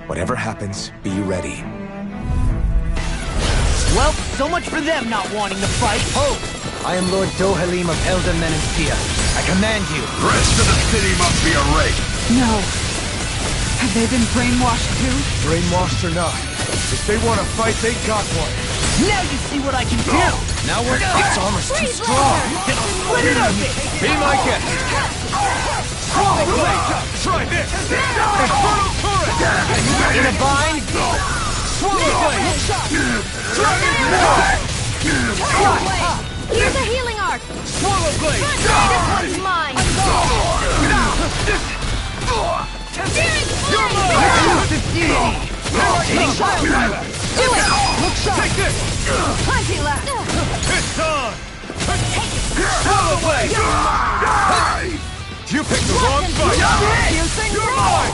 Whatever happens, be ready.
Well, so much for them not wanting to fight.
Ho! I am Lord Dohalim of Elden Menancia. I command you.
The rest of the city must be erased.
No. Have they been brainwashed too?
Brainwashed or not, if they want to fight, they got one.
Now you see what I can do!
Now we're... Its armor's too strong!
Then I'll split it open!
Be my guest. Swallow blade! Try this! Infernal turret!
In a bind?
Swallow blade! Dragon blade!
Here's a healing arc!
Swallow blade!
This one's mine!
You're mine!
Do it!
Take this!
Plenty left!
It's on! Swallow blade! You picked the wrong fight! You're mine!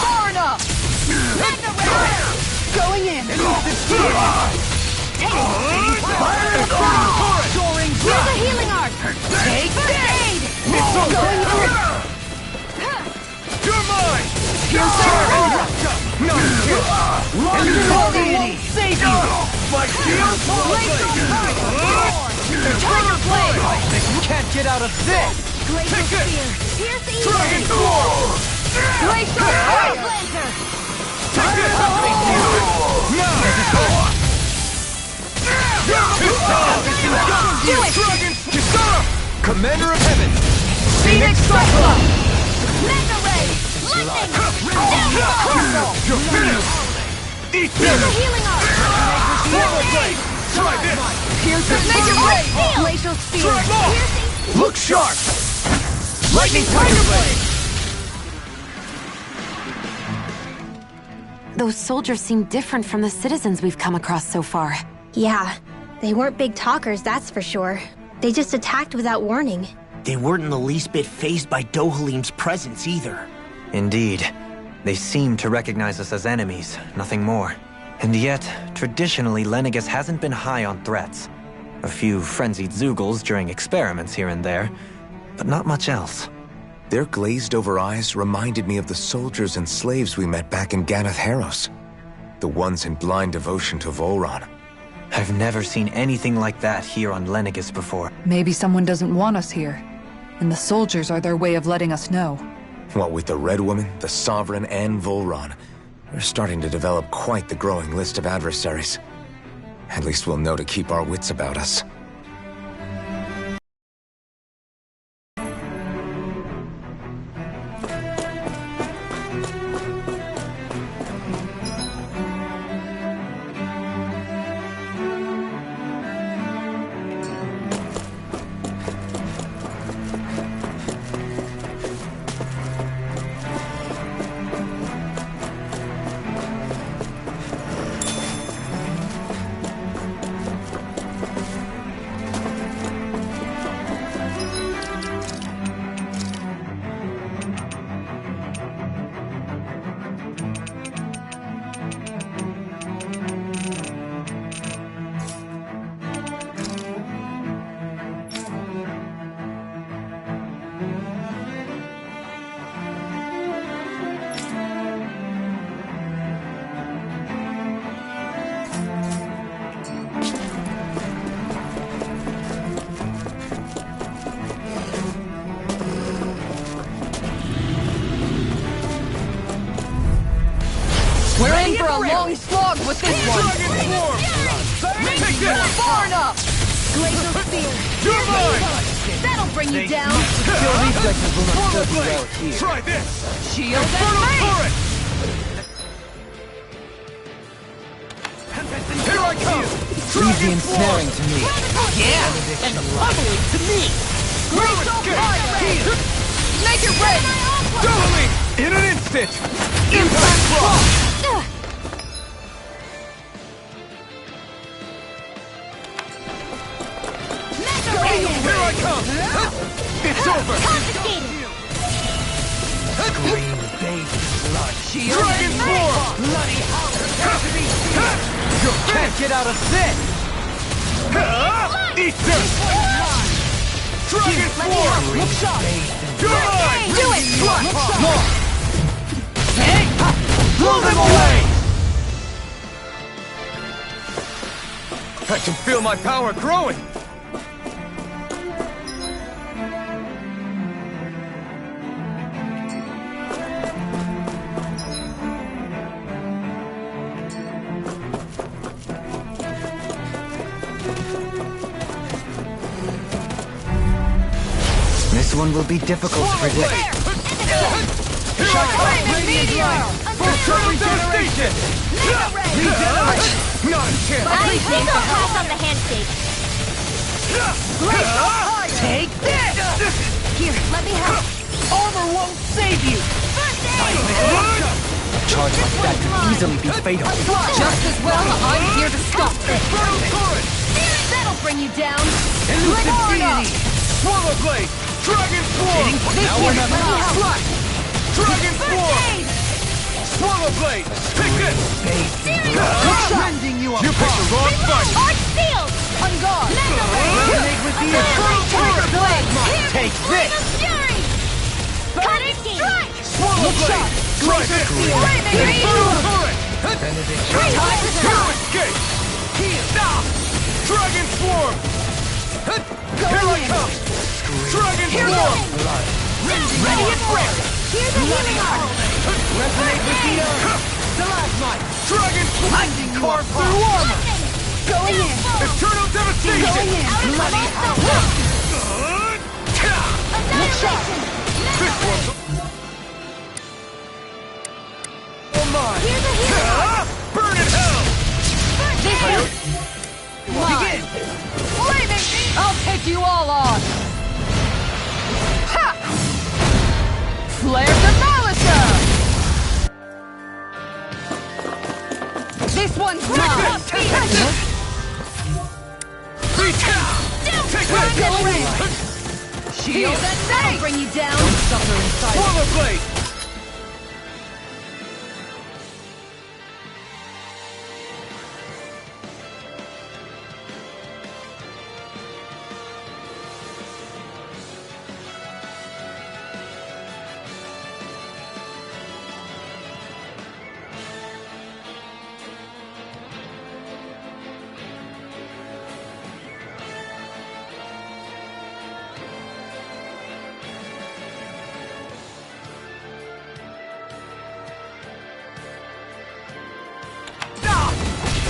Far enough! Going in!
Here's a healing arc!
Take
First aid!
It's over! You're mine!
Save you!
My shield!
Tiger blade!
You can't get out of this!
Glacial spear! Pierce the
Dragon
eagle!
Thor!
Glacial ice lancer!
Take this! Now!
Do it!
Dragon! Kisara!
Commander of Heaven!
Phoenix Cyclops! Mega ray! Lightning!
You're finished! Eat
Here's
this!
a healing arc!
Swallow blade! Try this!
Here's a major blade! Glacial spear!
Try more!
Piercing!
Look sharp!
Lightning tiger blade!
Those soldiers seem different from the citizens we've come across so far.
Yeah, they weren't big talkers, that's for sure. They just attacked without warning.
They weren't in the least bit fazed by Dohalim's presence either.
Indeed. They seem to recognize us as enemies, nothing more. And yet, traditionally, Lenegis hasn't been high on threats. A few frenzied Zeugles during experiments here and there, but not much else.
Their glazed-over eyes reminded me of the soldiers and slaves we met back in Ganath Haros. The ones in blind devotion to Volron.
I've never seen anything like that here on Lenegis before.
Maybe someone doesn't want us here, and the soldiers are their way of letting us know.
What with the Red Woman, the Sovereign, and Volron, we're starting to develop quite the growing list of adversaries. At least we'll know to keep our wits about us.
We're in for a long slog with this one.
Take this!
Far enough.
Glacial spear!
You're mine!
That'll bring you down!
Skill reflexes will not serve you well here.
Try this!
Shield
Infernal
and
turret! Here I come!
Leave the ensnaring to me.
Yeah, and the pummeling to me!
Glacial fire! Make it ready!
Doubling! In an instant! Impact block! Here I come! It's over!
Green baby blood shield.
Dragon form!
Bloody
You can't get out of this!
Eat this!
Dragon Form! Look shot! Good! Do it! Look shot! Hey! Blow them away!
I can feel my power growing!
This one will be difficult to predict.
I think I'll pass on the handshake.
Take this!
Here, let me help.
Armor won't save you!
Charge like that could easily be fatal.
Just as well, I'm here to stop this. That'll bring you down.
Elusive deity! Swallow Blade! Dragon Form!
Now we're not
Slash! Dragon Form! Swallow Blade! Take this!
Rending you apart.
You picked the wrong fight!
Arch Field!
On guard!
Resonate with the
Tiger Blade!
Take this!
Fury! Cutting Strike!
Swallow Blade! Strike it! Infernal Torrent! Hero Escape! Dragon Swarm! Here I come! Dragon Swarm!
Ready and break!
Here's a healing arc!
Resonate with the earth!
Stalagmite! Dragon
Blinding you carve through armor! Going in!
Eternal Devastation!
Going in! Bloody
Annihilation!
This one's... Oh my!
Here's a healing arc!
Burn in hell!
This one!
Begin! Flaming! I'll take you all on! Ha! Flare Demolition! This one's mine!
Take this! Take this!
Shield and that'll bring you down!
Don't suffer in silence! Swallow Blade!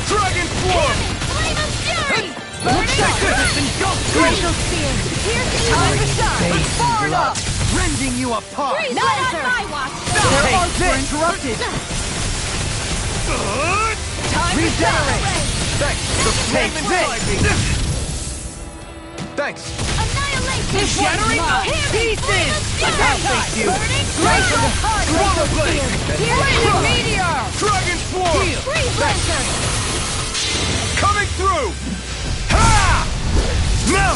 Dragon Swarm!
Flame of Fury!
Take this and go
Glacial Spear! Here's the
Time to
healing
shine! Far enough!
rending you apart!
Freeze Lancer! Not on my watch!
Their arts were interrupted! Time to
Regenerate! Thanks!
Take this!
Thanks!
Annihilation!
This shattering pieces!
Attack
you!
Glacial
Swallow Blade!
Flaming Meteor!
Dragon Swarm!
Freeze Lancer!
Coming through! Ha! Now!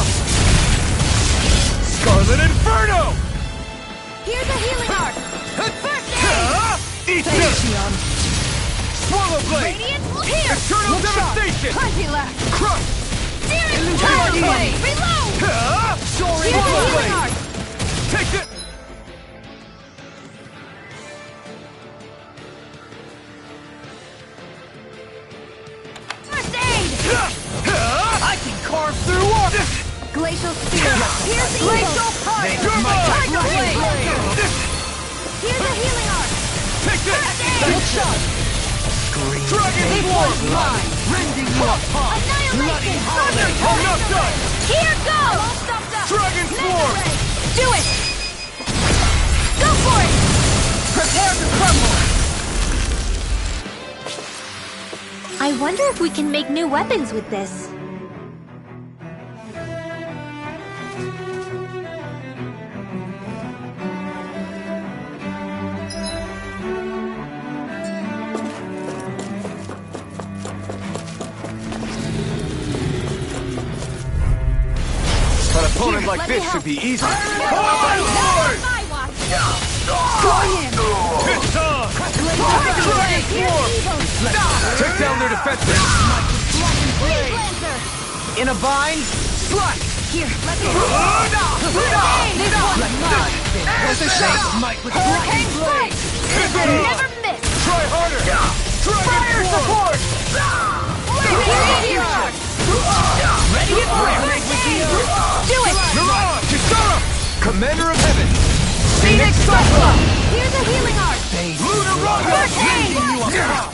Scarlet Inferno!
Here's a healing arc! First aid!
Eat this! Swallow Blade!
Radiant here!
Eternal Devastation!
Plenty left!
Crush!
Searing
Power
Blade!
Blade!
Reload!
Soaring
Here's a
Swallow
healing
Blade!
arc!
Take it!
First aid!
I can carve through armor!
Glacial Spear! Here's the
Glacial
Eagle!
Fire!
Goodbye!
Tiger Blade!
Here's a healing arc!
Take this!
Look shot!
Dragon
This
Swarm!
one's mine! Rending you apart!
Annihilation!
I'm not done!
Here goes!
Dragon Swarm!
Do it! Go for it!
Prepare to crumble!
I wonder if we can make new weapons with this.
An opponent like this should be easy.
Lord!
It's on! Dragon Swarm! Take down their defenses!
Freeze Lancer!
In a bind?
Slice!
Here, let me This one's mine!
There's a shot! Might with
Hurricane Blade! Never miss!
Try harder!
Fire support! Meteor!
Ready for it!
Do it!
Mirage! Kisara! Commander of Heaven!
Phoenix Cyclone! Here's a healing art!
Lunar Rocket!
Hurricane!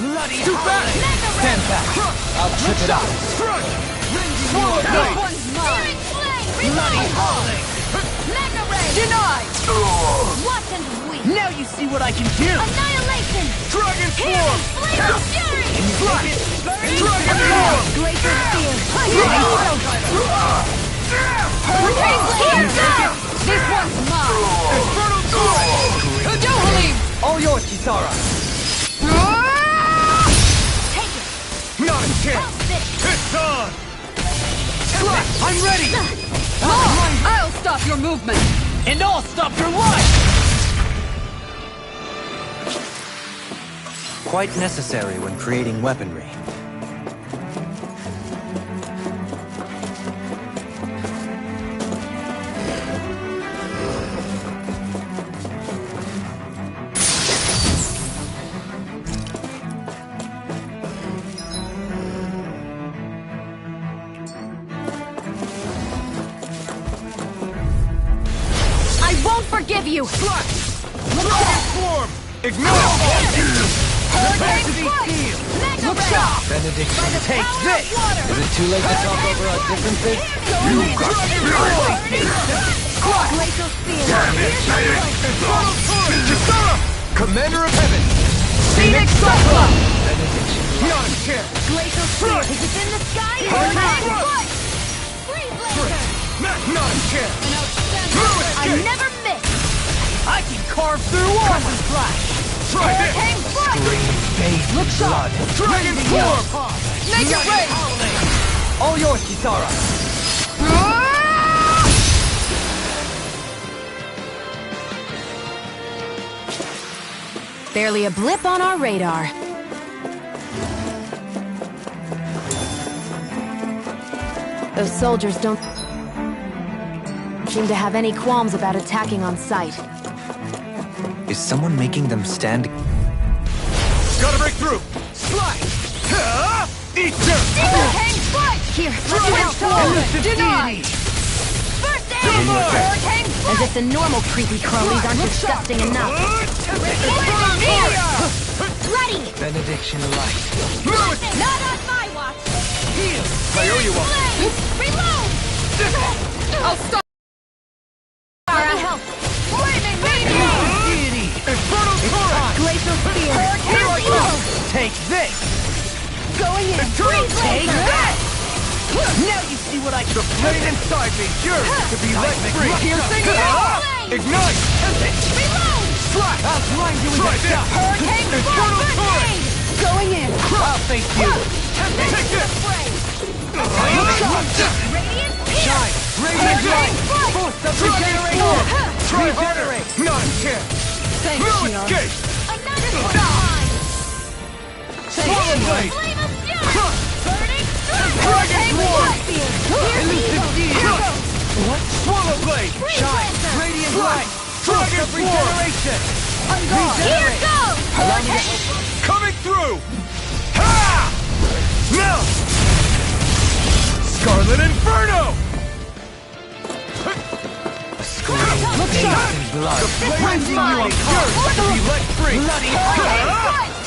Bloody too fast! Stand back! I'll trip it out!
This one's mine!
Bloody Holiday!
Mega Ray! Denied! Watch and weep!
Now you see what I can do!
Annihilation!
Dragon
Here,
Form!
Flame of Fury!
Dragon Form!
Glacier Spear! Hurricane Blade! This one's mine!
Infernal Sword!
Dohalim!
All yours, Kisara!
Take it!
Not a chance! It's on! I'm ready!
I'll stop your movement!
And I'll stop your life!
Quite necessary when creating weaponry.
Forgive you!
Form! Ignore!
Hurricane Strike! Mega Ray!
Benediction,
take this!
Is it too late to talk over our differences?
Glacial Spear!
Kisara! Commander of Heaven!
Phoenix Cyclone!
Benediction. Not a chance!
Glacial Spear! Is it in the sky? Hurricane Strike! Freeze Laser!
Not a chance!
I never miss!
I can carve through armor! Flash! Try this!
Hurricane Strike!
Look sharp! Dragon Form!
Make it rain!
All yours, Kisara!
Barely a blip on our radar. Those soldiers don't seem to have any qualms about attacking on sight.
Is someone making them stand?
Gotta break through! Slide! Eat
Hurricane Strike! Here, let's help! Denied! First aid! Hurricane
As if the normal creepy crawlies aren't disgusting enough.
Ready!
Benediction light.
Not on my watch!
Heal! I owe you one!
Reload! I'll stop! Let me help! Flaming Meteor!
Deity! Infernal Torrent!
Glacial Spear! Hurricane
Take this!
Going in!
Freeze
Take
that! Now you see what I can. The flame inside me yearns to be let free.
Piercing
Ignite!
Reload!
Slap! I'll blind you with a shot!
Hurricane
Infernal Torrent!
Going in!
I'll face you! Take this!
Radiant
Shine! Radiant light! Boost of regeneration! Try harder! Not a chance!
Thanks,
No
Shion.
escape!
Another one!
Swallow blade!
Flame of Fury! Burning
Dragon Lord!
Elusive
Deity! Swallow blade!
Shine!
Radiant light! Dragon regeneration!
Here goes!
Coming through! Ha! Now! Scarlet Inferno!
Look sharp!
The flames you are yours to be let free!
Bloody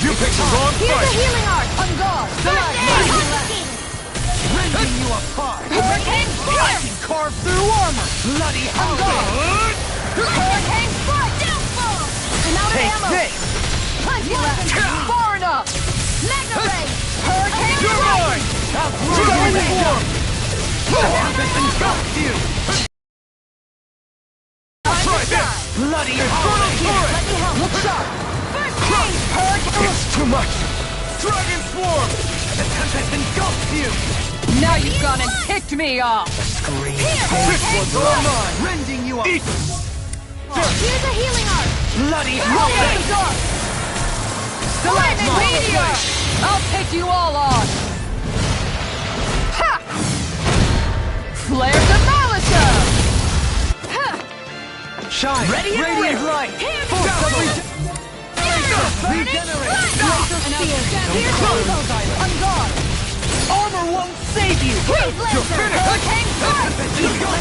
You picked the wrong
Here's a
fight!
healing art! On guard!
Rending you apart!
Hurricane
I
Strike!
can carve through armor! Bloody hell!
Hurricane Strike! Downfall! I'm out of
Take
ammo!
this!
Far enough! Mega Ray! Hurricane
You're
Strike!
mine! Dragon Form! Engulf you! Try this! Bloody Infernal Torrent!
Let me help! Look sharp! First aid! Hurricane!
It's too much! Dragon Swarm! The tempest engulfs you!
Now you've gone and ticked me off!
Scream! This one's all mine! Rending you up! Eat!
Here's a healing art!
Bloody
Hell!
hell!
Flaming Meteor! I'll take you all on! Ha! Flares of Malice
Shine!
Ready and
Radiant
will.
light!
Here
Force
we
of
go.
regenerate!
On guard! Armor won't save you!
You're
Hurricane Strike!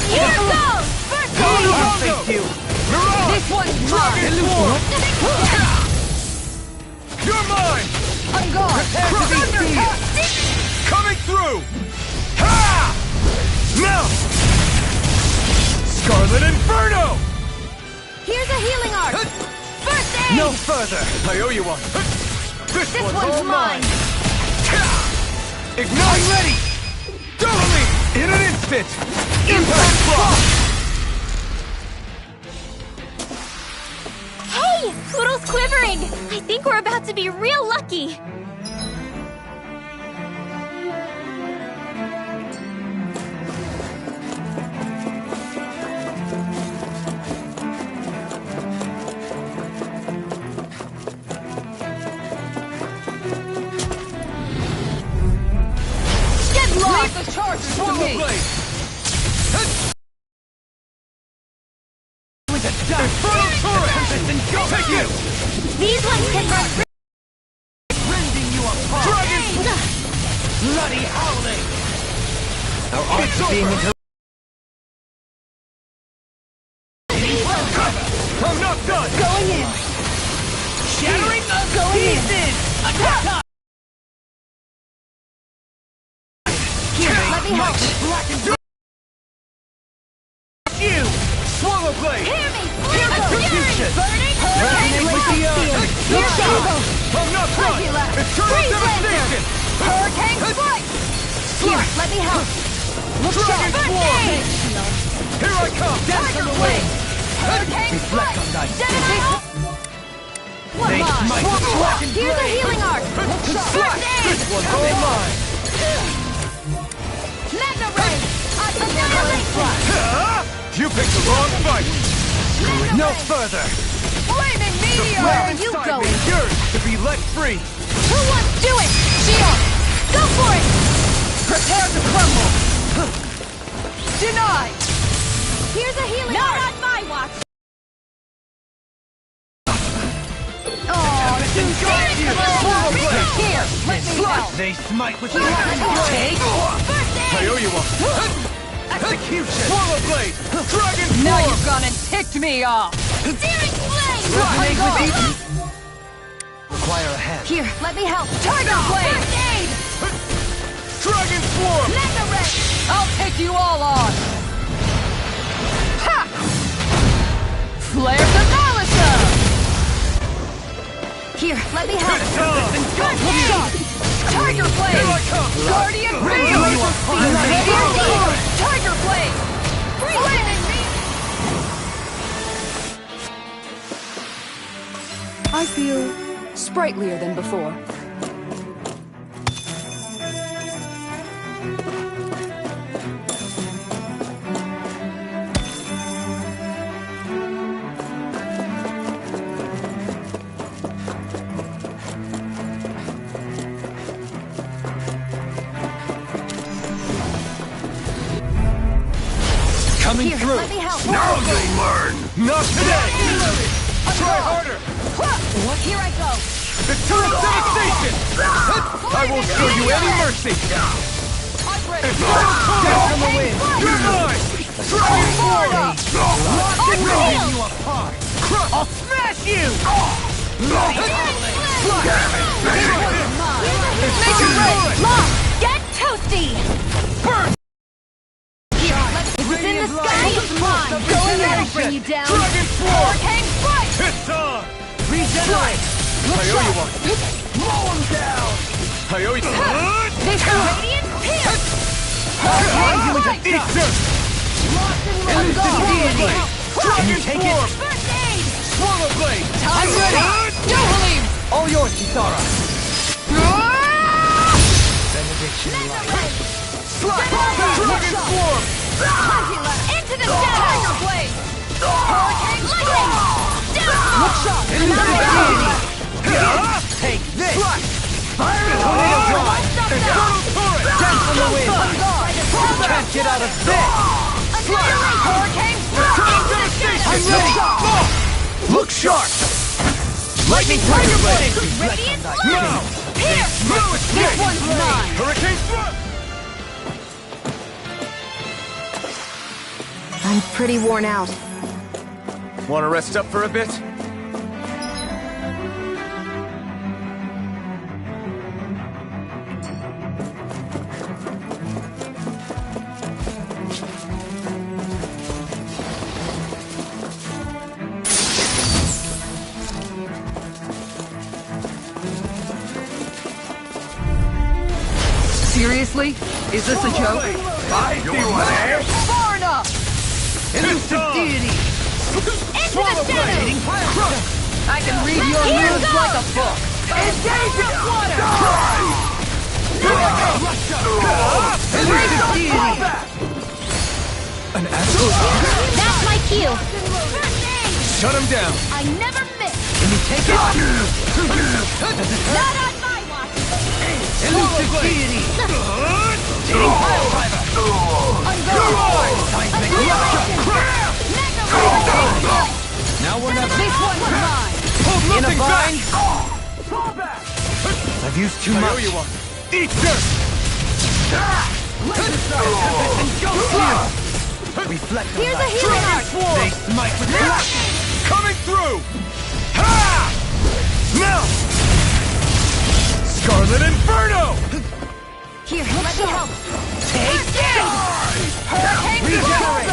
Here
goes! First aid! This one's mine!
You're mine!
On guard!
Prepare to be seized! Coming through! Ha! Now! Scarlet Inferno!
Here's a healing arc! First aid!
No further! I owe you one. This one's all
mine.
Ignite! I'm ready! Totally! In an instant! Impact block!
Hey! Poodle's quivering! I think we're about to be real lucky!
Leave the charges to me!
With a Infernal Torrent! Take it!
These ones can run
Rending you apart! Dragon! Bloody howling! Our art's being I'm not done!
Going in! Shattering the pieces! Attack!
Here, let me help.
You! Swallow Blade!
Hear me!
Execution!
Burning!
Resonate with the earth!
Here goes!
I'm not done! Eternal devastation!
Hurricane Strike! Here, let me help. Look
Dragon
sharp!
Swarm!
Aid!
Here I come!
Tiger Blade! Hurricane Strike! One more! Here's a healing arc! First aid!
This one's all mine!
Magna Ray! Annihilate!
You picked the wrong fight! No further!
Flaming Meteor! Where are you going?
Yours to be let free!
Who wants to do it? Shield! Go for it!
Prepare to crumble! Denied!
Here's a healing arc! Not on my watch!
Oh, too
Here,
Here, let me help!
They smite with
Take!
First aid!
I owe you one! Execution! Swallow Blade! Dragon Swarm!
Now you've gone and ticked me off!
Searing Flame!
Resonate with the... Require a hand.
Here, let me help!
Tiger Blade!
First aid!
Dragon Swarm!
Magna Ray!
I'll take you all on! Ha! Flare to Malisa!
Here, let me help!
First
shot! Tiger Blade!
Here I come!
Guardian
Bring
Field!
you apart!
Tiger Blade! Flaming
I feel sprightlier than before.
Coming
Here,
through!
let me help!
Now you'll learn! Not today! Try harder!
Here I go!
Eternal devastation! I won't show you any mercy! Eternal Death from the wind! You're mine! Dragon Swarm! Rending you apart! I'll smash you!
Make it right! Lock! Get toasty!
Burn!
It's in the sky! Going in! I'll bring you down!
Dragon Swarm!
Hurricane Strike!
It's on! Regenerate! I owe you one! Blow him down! I owe you...
This Radiant Pierce!
Hurricane Strike! Eat this! Elusive deity! Can you take it?
First aid!
Swallow Blade!
I'm ready! Dohalim!
All yours, Kisara! Benediction light! Slap! Dragon Swarm!
Into the shadow! Tiger Blade! Hurricane Lightning! Down!
Look shot!
Take this! Fire it! Tornado Drive! Eternal Torrent! Dance on the wind! Can't get out of this!
Annihilate! Hurricane Strike! Into the shadow!
I'm ready!
Sharp! Lightning Tiger Blade!
Radiant Blade!
No!
Here!
This one's mine! Hurricane Thrust!
I'm pretty worn out.
Want to rest up for a bit?
Seriously? Is this a joke?
Far enough!
Elusive deity!
Into the shadows!
I can read your
Here
moves
goes!
like a book! Engage the water! Elusive deity!
An absolute...
That's my cue!
Shut him down!
I never miss!
Can you take it?
Not on my watch!
Elusive deity!
Now we're never...
This one's mine! In a bind?
I've used too much.
Eat dirt!
Reflect on
Here's a
that.
healing art!
They smite with coming through! Ha! Now! Scarlet Inferno!
Here, let me help!
Take it!
Hurricane
Regenerate!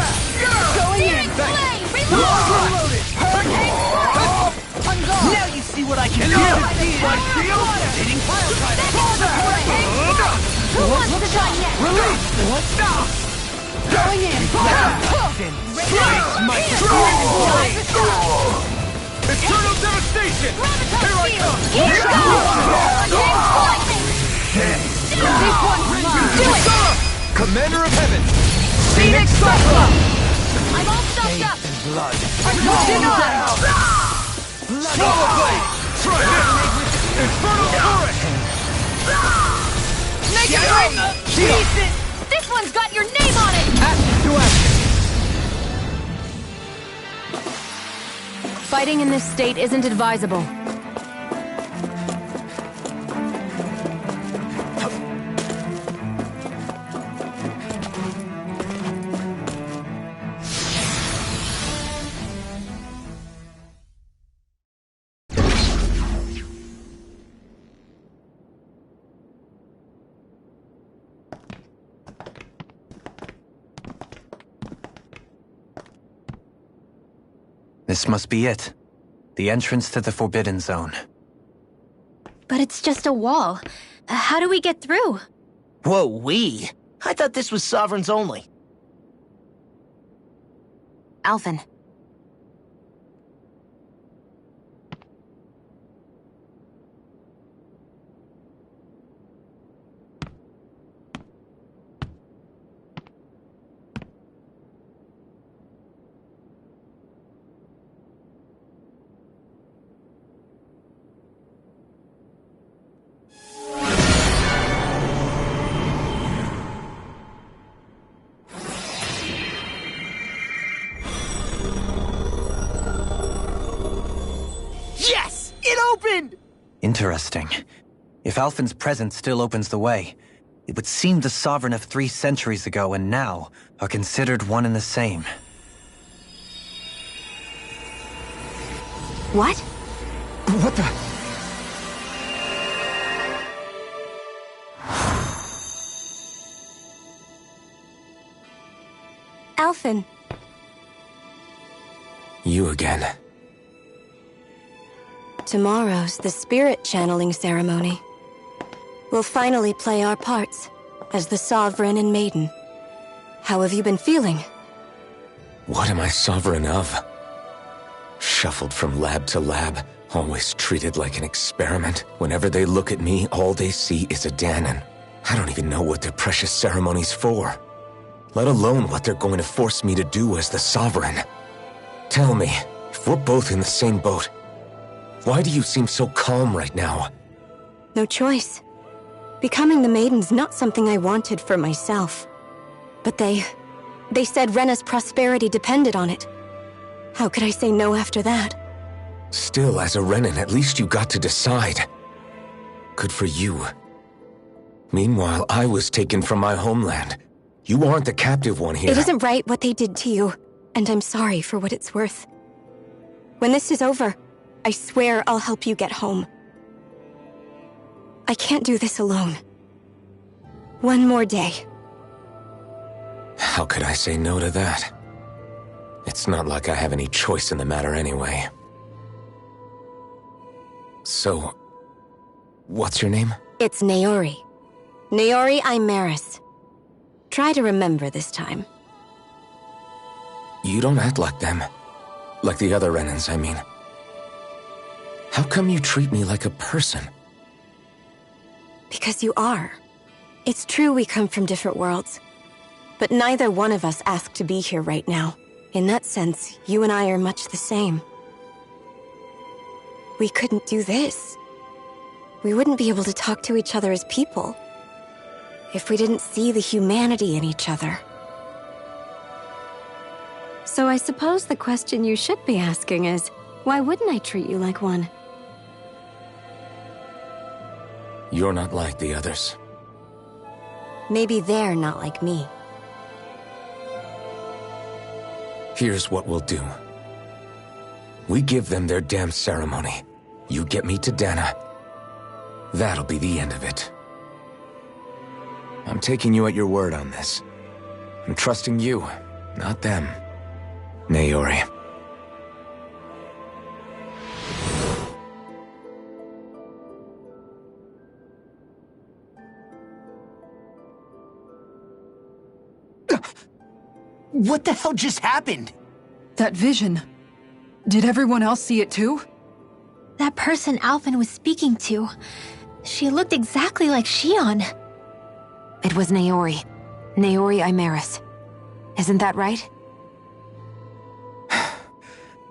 Going in!
Flame! Reload! Hurricane Frost! I'm gone!
Now you see what I can do! Hitting pile driver!
Who wants to try next?
Release! Going in!
Eternal devastation! Here I come!
Here goes!
This one's mine!
Do it!
Commander of Heaven!
Phoenix Cyclops!
I'm all stuffed up!
Blood.
I'm denied!
Swallow Blade! Try this! Infernal Torrent!
Make it rain! Jesus!
This one's got your name on it!
Action to action!
Fighting in this state isn't advisable.
This must be it. The entrance to the Forbidden Zone.
But it's just a wall. How do we get through?
Whoa, we? I thought this was Sovereigns only.
Alphen.
Yes! It opened!
Interesting. If Alphen's presence still opens the way, it would seem the Sovereign of 3 centuries ago and now are considered one and the same.
What?
What the...
Alphen.
You again.
Tomorrow's the spirit channeling ceremony. We'll finally play our parts as the Sovereign and Maiden. How have you been feeling?
What am I sovereign of? Shuffled from lab to lab, always treated like an experiment. Whenever they look at me, all they see is a Dahnan. I don't even know what their precious ceremony's for. Let alone what they're going to force me to do as the Sovereign. Tell me, if we're both in the same boat, why do you seem so calm right now?
No choice. Becoming the Maiden's not something I wanted for myself. But they said Rena's prosperity depended on it. How could I say no after that?
Still, as a Renin, at least you got to decide. Good for you. Meanwhile, I was taken from my homeland. You aren't the captive one here.
It isn't right what they did to you, and I'm sorry for what it's worth. When this is over, I swear I'll help you get home. I can't do this alone. One more day.
How could I say no to that? It's not like I have any choice in the matter anyway. So, what's your name?
It's Naori. Naori Imeris. Try to remember this time.
You don't act like them. Like the other Renins, I mean. How come you treat me like a person?
Because you are. It's true we come from different worlds. But neither one of us asked to be here right now. In that sense, you and I are much the same. We couldn't do this. We wouldn't be able to talk to each other as people if we didn't see the humanity in each other. So I suppose the question you should be asking is, why wouldn't I treat you like one?
You're not like the others.
Maybe they're not like me.
Here's what we'll do. We give them their damn ceremony. You get me to Dana. That'll be the end of it. I'm taking you at your word on this. I'm trusting you, not them. Naori.
What the hell just happened?
That vision. Did everyone else see it too?
That person Alphen was speaking to. She looked exactly like Shion.
It was Naori. Naori Imeris. Isn't that right?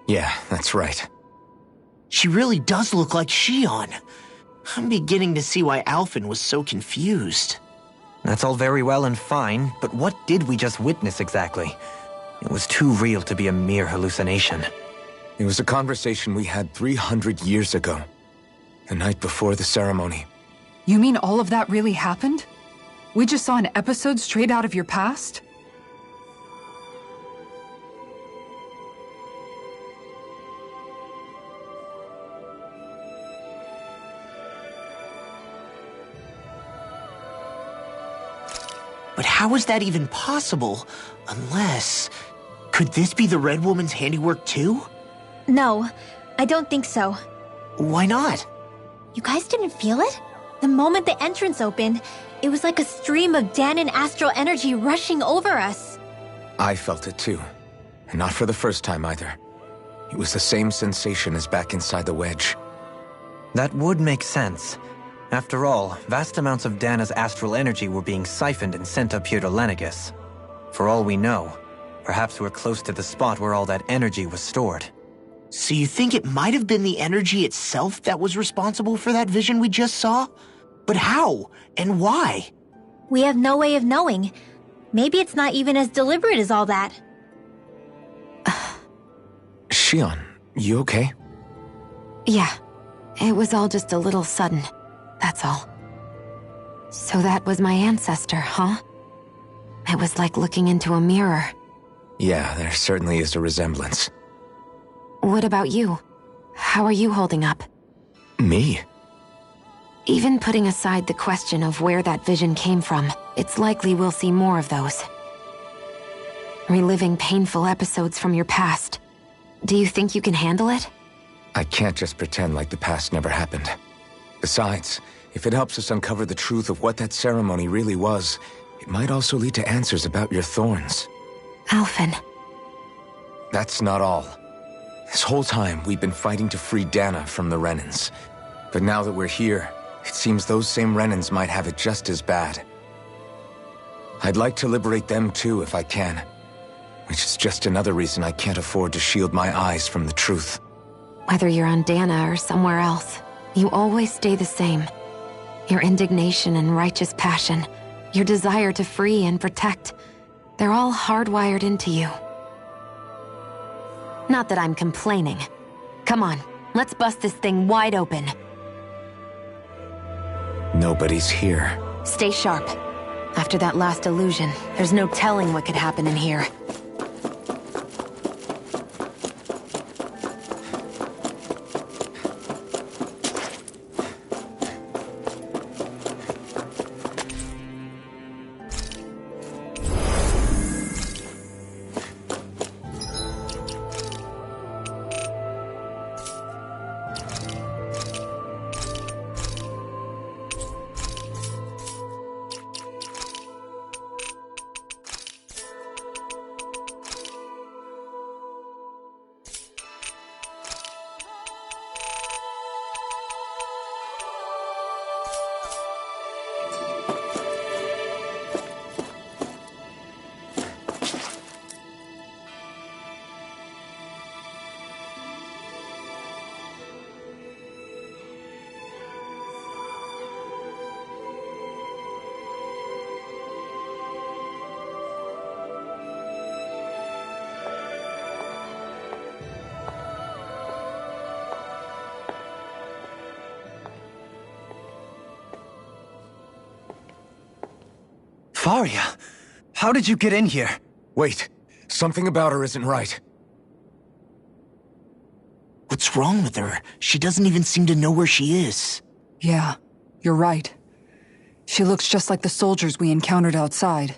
Yeah, that's right.
She really does look like Shion. I'm beginning to see why Alphen was so confused.
That's all very well and fine, but what did we just witness exactly? It was too real to be a mere hallucination.
It was a conversation we had 300 years ago. The night before the ceremony.
You mean all of that really happened? We just saw an episode straight out of your past?
But how is that even possible? Unless... Could this be the Red Woman's handiwork too?
No, I don't think so.
Why not?
You guys didn't feel it? The moment the entrance opened, it was like a stream of Danan astral energy rushing over us.
I felt it too. And not for the first time either. It was the same sensation as back inside the wedge.
That would make sense. After all, vast amounts of Dana's astral energy were being siphoned and sent up here to Lenegis. For all we know, perhaps we're close to the spot where all that energy was stored.
So you think it might have been the energy itself that was responsible for that vision we just saw? But how? And why?
We have no way of knowing. Maybe it's not even as deliberate as all that.
Shion, you okay?
Yeah. It was all just a little sudden. That's all. So that was my ancestor, huh? It was like looking into a mirror.
Yeah, there certainly is a resemblance.
What about you? How are you holding up?
Me?
Even putting aside the question of where that vision came from, it's likely we'll see more of those. Reliving painful episodes from your past. Do you think you can handle it?
I can't just pretend like the past never happened. Besides, if it helps us uncover the truth of what that ceremony really was, it might also lead to answers about your thorns.
Alphen.
That's not all. This whole time, we've been fighting to free Dana from the Renins. But now that we're here, it seems those same Renins might have it just as bad. I'd like to liberate them too if I can. Which is just another reason I can't afford to shield my eyes from the truth.
Whether you're on Dana or somewhere else, you always stay the same. Your indignation and righteous passion, your desire to free and protect, they're all hardwired into you. Not that I'm complaining. Come on, Let's bust this thing wide open.
Nobody's here.
Stay sharp. After that last illusion, there's no telling what could happen in here.
Faria, how did you get in here?
Wait, something about her isn't right.
What's wrong with her? She doesn't even seem to know where she is.
Yeah, you're right. She looks just like the soldiers we encountered outside.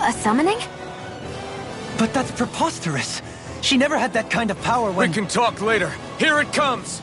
A summoning?
But that's preposterous. She never had that kind of power when—
We can talk later. Here it comes!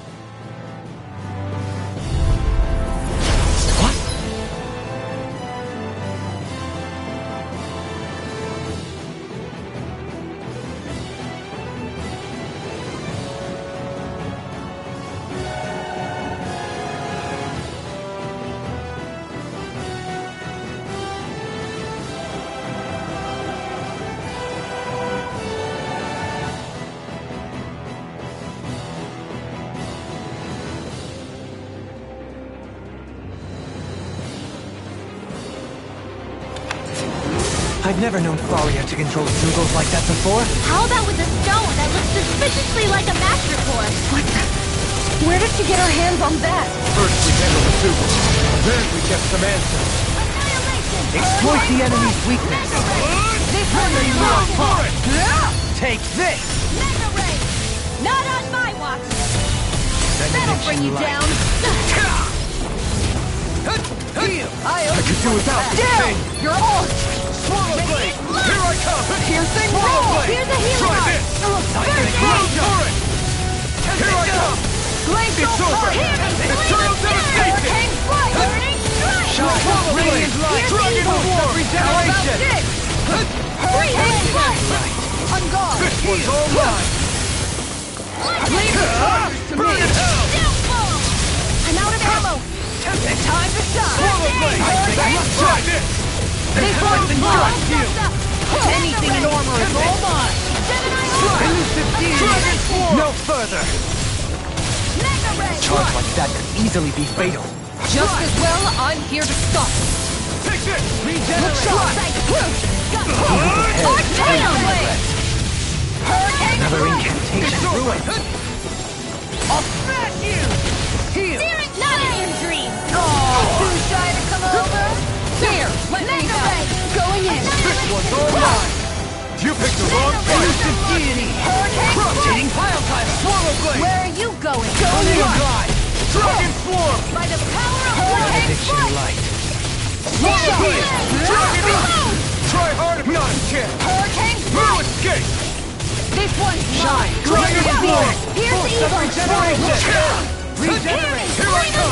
I've never known Faria to control Zugos like that before.
How about with a stone that looks suspiciously like a master core?
What the? Where did she get her hands on that?
First we handle the Zugos, then we get some answers.
Exploit the enemy's weakness.
This one is wrong.
Take this!
Mega Ray! Not on my watch! That'll bring you down!
I could do without this thing!
You're on!
Swallow Blade! Here I come!
Piercing
Swallow
roll!
Blade!
Here's a healing
Try
arm!
this!
First
Turret! Here I come!
Glacial
It's over! Eternal devastation!
Burning strike!
Swallow Blade! Dragon Form!
Regeneration!
Hurricane strike!
On guard!
This one's all mine! Burn in hell!
Downfall! I'm out of ammo!
Time to shine!
Swallow Blade! Try this!
This one's mine! Anything in armor is all mine! Elusive
Dragon Form!
No further!
Mega Ray!
Charge like that could easily be fatal.
Just as well, I'm here to stop.
Take this!
Another incantation ruined.
I'll smash you! Heal!
Not in your dreams!
Too shy to come over? Here, let me help. Going in.
This one's all mine! You picked the wrong fight!
Elusive deity. Rotating pile driver.
Swallow Blade!
Where are you going?
Only a guide! Dragon Form!
By the power of Hurricane
Addiction
Strike!
light.
Swallow Blade! Dragon Form! Try hard if not can!
Hurricane
No
Strike!
escape!
This one's
Shine!
mine!
Dragon Form!
Here's the evil!
Regeneration! Here I come!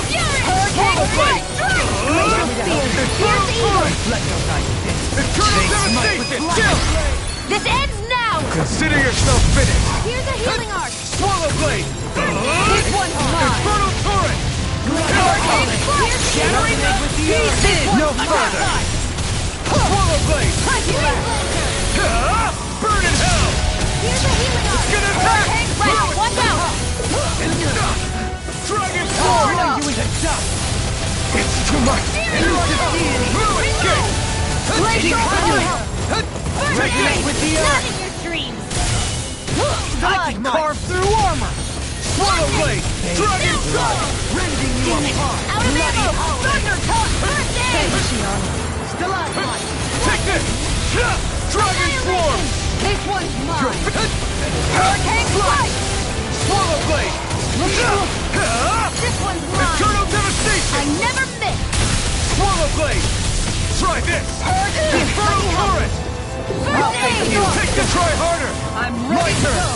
Hurricane Strike! Glacial Spear! Here's the evil!
Let no night fit.
Eternal devastation! Still!
This ends now!
Consider yourself finished!
Here's a healing arc!
Swallow Blade!
This one's mine!
Infernal Torrent!
Hurricane Strike!
Generate
Pieces!
No further!
It's gonna attack!
Right, watch out!
Dragon Sword!
You into dust!
It's too much! Move it, King!
Glacial Fire!
Regulate with the
Not
earth!
in your dreams!
I can carve through armor!
Swallow Blade! Dragon Sword!
Rending you apart!
Out of ammo! Thunder Touch! First aid!
Stalagmite!
Take this! Dragon Swarm!
This one's mine!
Hurricane Strike! Swallow Blade!
This one's mine!
Eternal Devastation!
I never miss!
Swallow Blade! Try this! Infernal Torrent!
First aid!
Take the try harder!
I'm
My
ready to
turn!
go!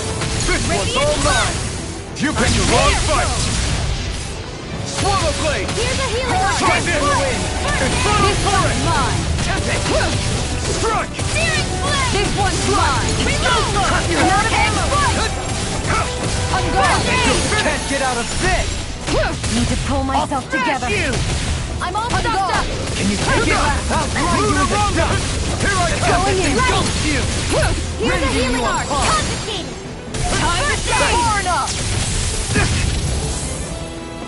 This one's all mine! You picked the wrong fight! Swallow Blade!
Here's a healing arc!
Try this! Infernal
This one's
Torrent!
mine!
Strike!
Searing Blade!
This one's mine!
Reload!
You're out of ammo! I'm gone!
Can't get out of bed!
Need to pull myself together.
I'm all stocked up!
Can you take it? I'll grind you into dust!
Here I come!
Going in!
Engulf you!
Here's a
Rending
healing
you
arc!
apart!
Confiscated!
Time to stay! Far enough!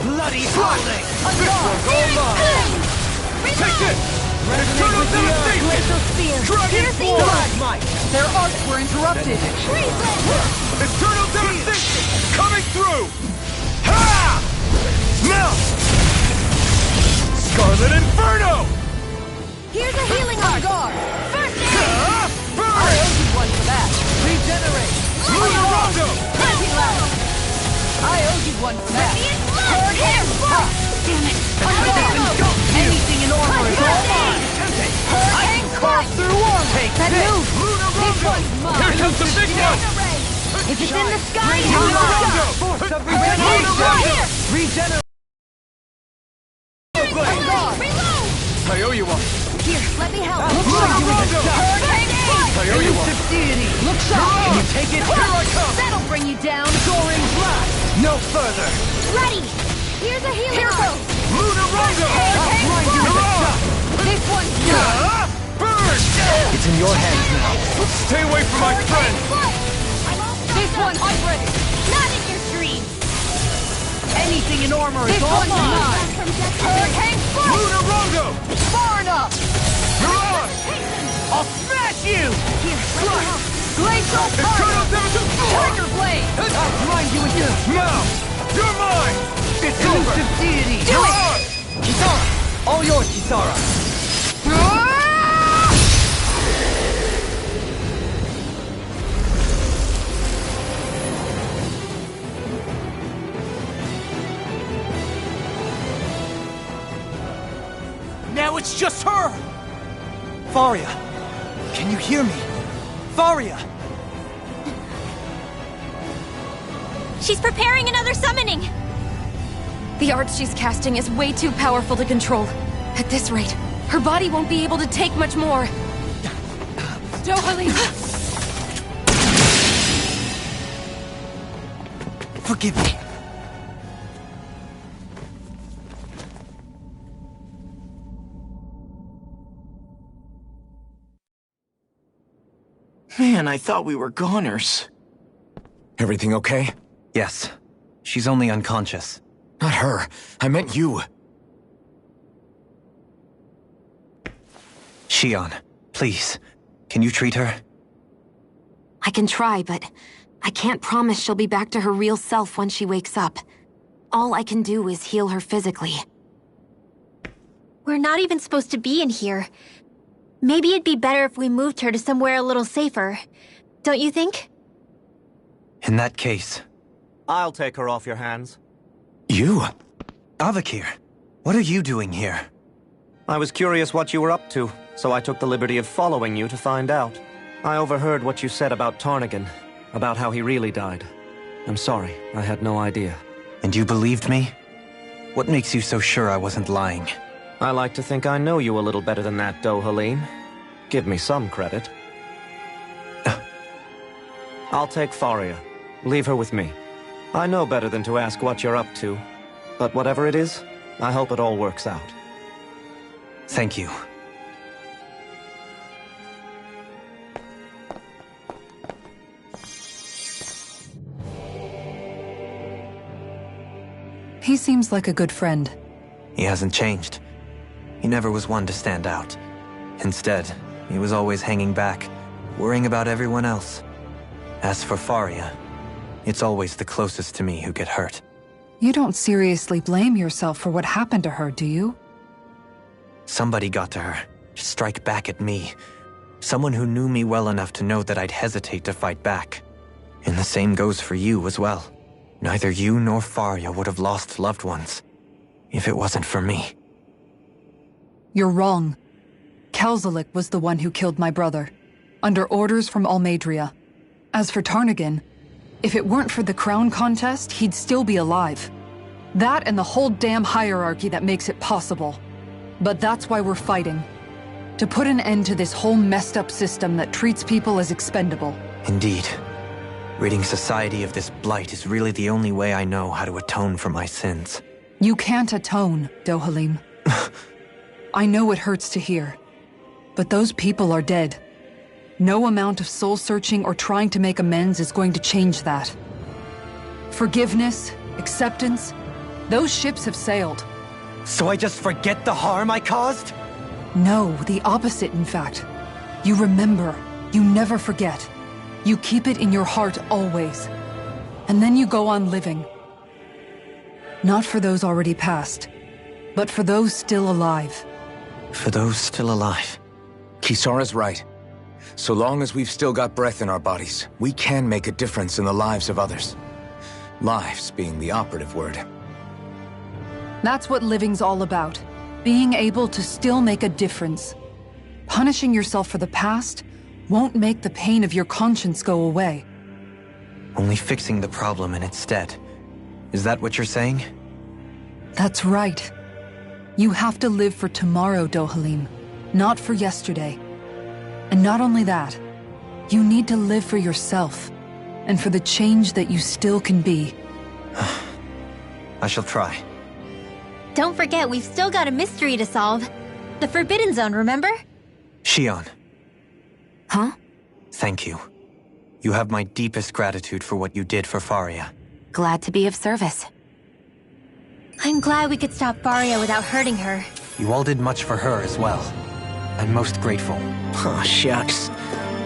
Bloody howling!
Take this! Eternal Devastation!
Glacial Spear!
Dragon Swarm!
Stalagmite!
Their arcs were interrupted!
Eternal Devastation! Coming through! Ha! Now! Scarlet Inferno!
Here's a healing arc!
Guard!
First aid!
Burn!
I owe you one for that!
Regenerate!
Lunarondo!
I owe you one for that!
Hurricane Strike! Damn it!
Anything in armor is all mine!
Hurricane Strike!
Through armor!
Take
That
this!
move! This one's mine!
Here comes the big one!
If it's in the sky,
Lunarondo!
Force of
Regeneration!
regeneration!
Here!
Regenerate!
Reload!
I owe you one.
Here, let me help!
Lunarondo!
Hurricane Strike!
I owe you one.
Elusive deity!
Look sharp!
Can you take it?
Here I come!
That'll bring you down!
Soaring blast! No further!
Ready! Here's a healing arc!
Lunarondo!
I'll grind you into dust!
This one's mine!
Burn!
It's in your hands now.
Stay away from my friend!
I'm all
This
stocked
one's
up!
ready!
Not in your dreams!
Anything in armor is
This
all
one's
mine!
mine!
Hurricane Strike!
Lunarondo!
Far enough!
You're on!
I'll smash you!
Glacial
Eternal
Fire!
Devastation!
Trigger Blade!
I'll grind you into...
Now! You're mine! It's over!
Elusive deity!
You're on!
Kisara! All yours, Kisara! Now it's just her! Faria! Can you hear me? Faria!
She's preparing another summoning!
The art she's casting is way too powerful to control. At this rate, her body won't be able to take much more.
Dohalim!
Forgive me.
Man, I thought we were goners.
Everything okay?
Yes. She's only unconscious.
Not her. I meant you.
Shion, please. Can you treat her?
I can try, but I can't promise she'll be back to her real self when she wakes up. All I can do is heal her physically.
We're not even supposed to be in here. Maybe it'd be better if we moved her to somewhere a little safer. Don't you think?
In that case...
I'll take her off your hands.
You? Avakir, what are you doing here?
I was curious what you were up to, so I took the liberty of following you to find out. I overheard what you said about Tarnagin, about how he really died. I'm sorry, I had no idea.
And you believed me? What makes you so sure I wasn't lying?
I like to think I know you a little better than that, Dohalim. Give me some credit. I'll take Faria. Leave her with me. I know better than to ask what you're up to. But whatever it is, I hope it all works out.
Thank you.
seems like a good friend.
He hasn't changed. He never was one to stand out. Instead, he was always hanging back, worrying about everyone else. As for Faria, it's always the closest to me who get hurt.
You don't seriously blame yourself for what happened to her, do you?
Somebody got to her, to strike back at me. Someone who knew me well enough to know that I'd hesitate to fight back. And the same goes for you as well. Neither you nor Faria would have lost loved ones if it wasn't for me.
You're wrong. Kelzelik was the one who killed my brother, under orders from Almeidrea. As for Tarnagin, if it weren't for the crown contest, he'd still be alive. That and the whole damn hierarchy that makes it possible. But that's why we're fighting. To put an end to this whole messed up system that treats people as expendable.
Indeed. Ridding society of this blight is really the only way I know how to atone for my sins.
You can't atone, Dohalim. I know it hurts to hear, but those people are dead. No amount of soul-searching or trying to make amends is going to change that. Forgiveness, acceptance, those ships have sailed.
So I just forget the harm I caused?
No, the opposite, in fact. You remember. You never forget. You keep it in your heart always. And then you go on living. Not for those already past, but for those still alive.
For those still alive.
Kisara's right. So long as we've still got breath in our bodies, we can make a difference in the lives of others. Lives being the operative word.
That's what living's all about. Being able to still make a difference. Punishing yourself for the past won't make the pain of your conscience go away.
Only fixing the problem in its stead. Is that what you're saying?
That's right. You have to live for tomorrow, Dohalim, not for yesterday. And not only that, you need to live for yourself, and for the change that you still can be.
I shall try.
Don't forget, we've still got a mystery to solve. The Forbidden Zone, remember?
Shion.
Huh?
Thank you. You have my deepest gratitude for what you did for Faria.
Glad to be of service.
I'm glad we could stop Faria without hurting her.
You all did much for her as well. I'm most grateful.
Oh, shucks.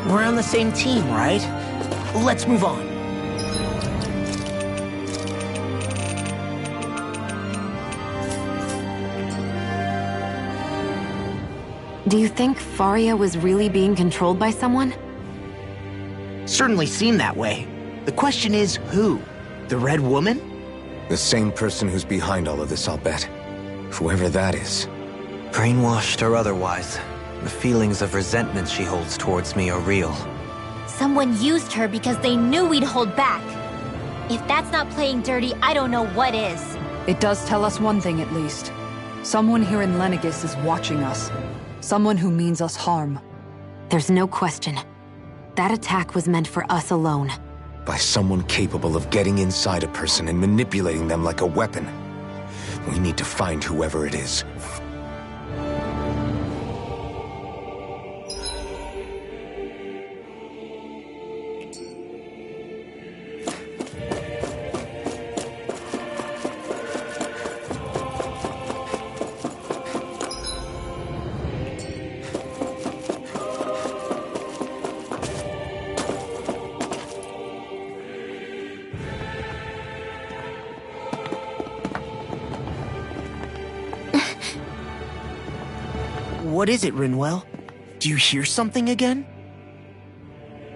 We're on the same team, right? Let's move on.
Do you think Faria was really being controlled by someone?
Certainly seemed that way. The question is, who? The Red Woman?
The same person who's behind all of this, I'll bet. Whoever that is.
Brainwashed or otherwise, the feelings of resentment she holds towards me are real.
Someone used her because they knew we'd hold back. If that's not playing dirty, I don't know what is.
It does tell us one thing at least. Someone here in Lenegis is watching us. Someone who means us harm.
There's no question. That attack was meant for us alone.
By someone capable of getting inside a person and manipulating them like a weapon. We need to find whoever it is.
What is it, Rinwell? Do you hear something again?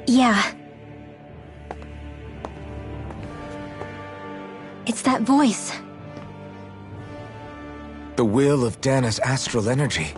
Yeah. It's that voice.
The will of Dana's astral energy.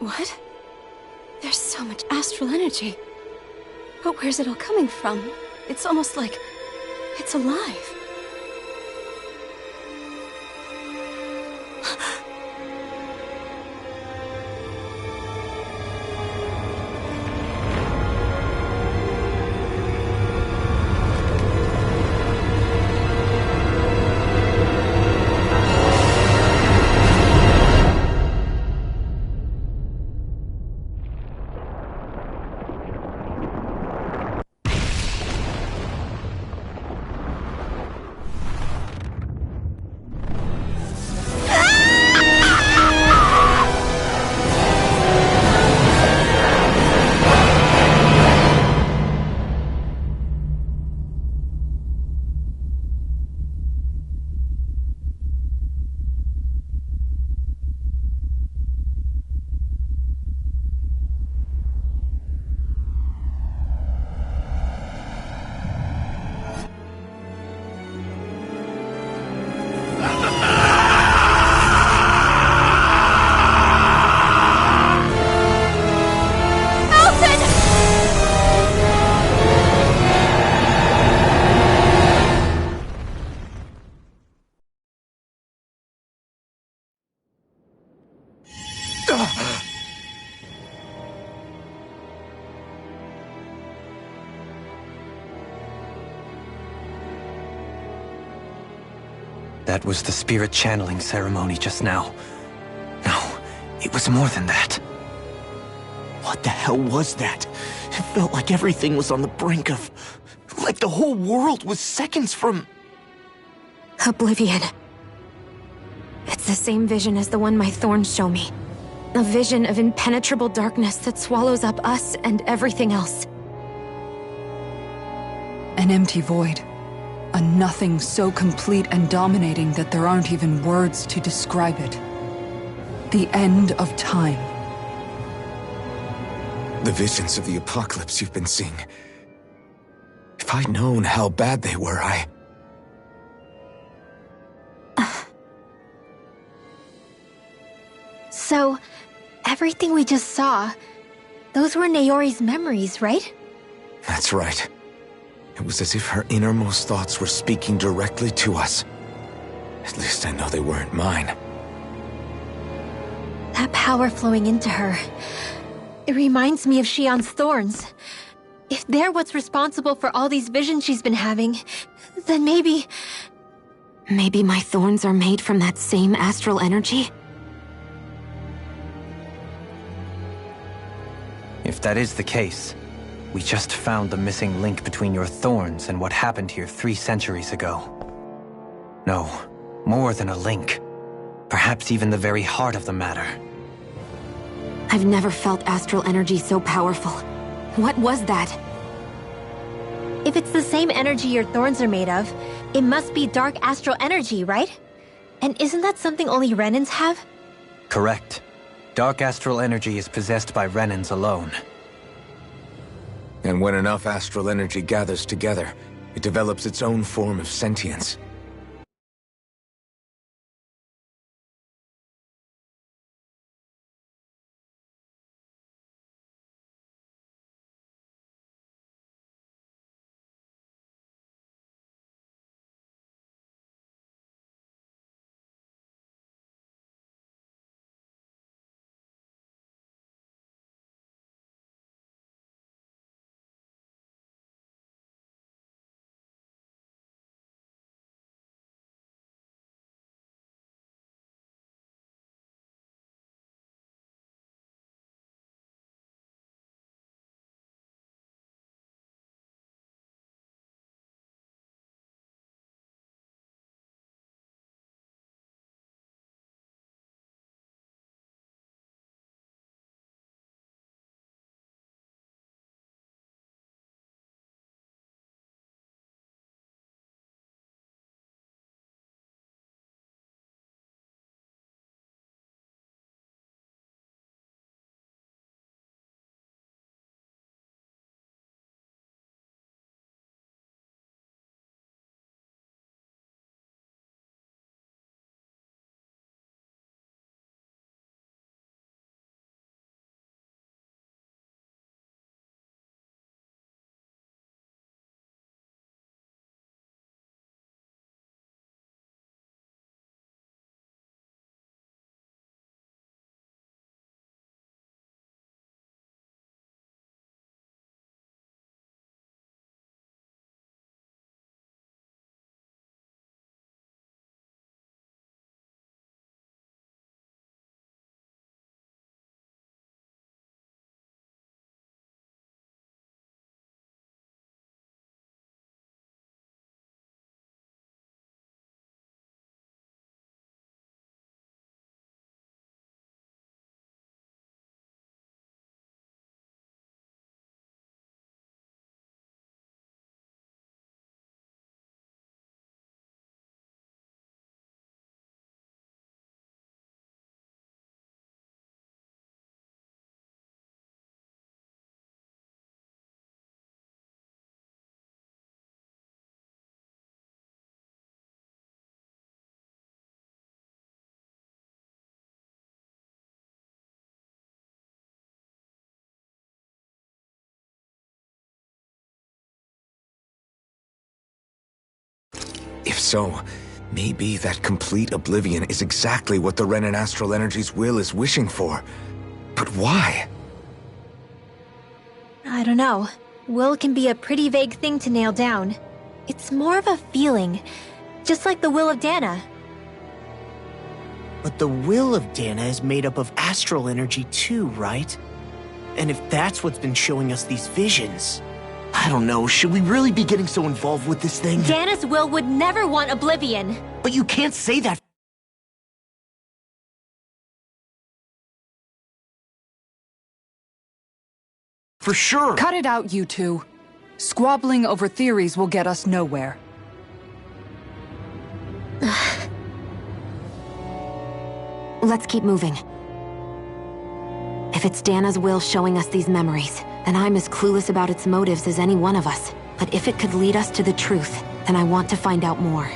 What? There's So much astral energy. But where's it all coming from? It's almost like it's alive.
That was the spirit channeling ceremony just now. No, it was more than that.
What the hell was that? It felt like everything was on the brink of... like the whole world was seconds from...
Oblivion. It's the same vision as the one my thorns show me. A vision of impenetrable darkness that swallows up us and everything else.
An empty void. A nothing so complete and dominating that there aren't even words to describe it. The end of time.
The visions of the apocalypse you've been seeing. If I'd known how bad they were,
So, everything we just saw, those were Naori's memories, right?
That's right. It was as if her innermost thoughts were speaking directly to us. At least I know they weren't mine.
That power flowing into her, it reminds me of Shion's thorns. If they're what's responsible for all these visions she's been having, then maybe...
Maybe my thorns are made from that same astral energy?
If that is the case, we just found the missing link between your thorns and what happened here 3 centuries ago. No, more than a link. Perhaps even the very heart of the matter.
I've never felt astral energy so powerful. What was that?
If it's the same energy your thorns are made of, it must be dark astral energy, right? And isn't that something only Renans have?
Correct. Dark astral energy is possessed by Renans alone.
And when enough astral energy gathers together, it develops its own form of sentience. If so, maybe that complete oblivion is exactly what the Renin Astral Energy's will is wishing for. But why?
I don't know. Will can be a pretty vague thing to nail down. It's more of a feeling, just like the will of Dana.
But the will of Dana is made up of astral energy too, right? And if that's what's been showing us these visions... I don't know, should we really be getting so involved with this thing?
Dana's will would never want oblivion.
But you can't say that. For sure.
Cut it out, you two. Squabbling over theories will get us nowhere.
Let's keep moving. If it's Dana's will showing us these memories, then I'm as clueless about its motives as any one of us. But if it could lead us to the truth, then I want to find out more.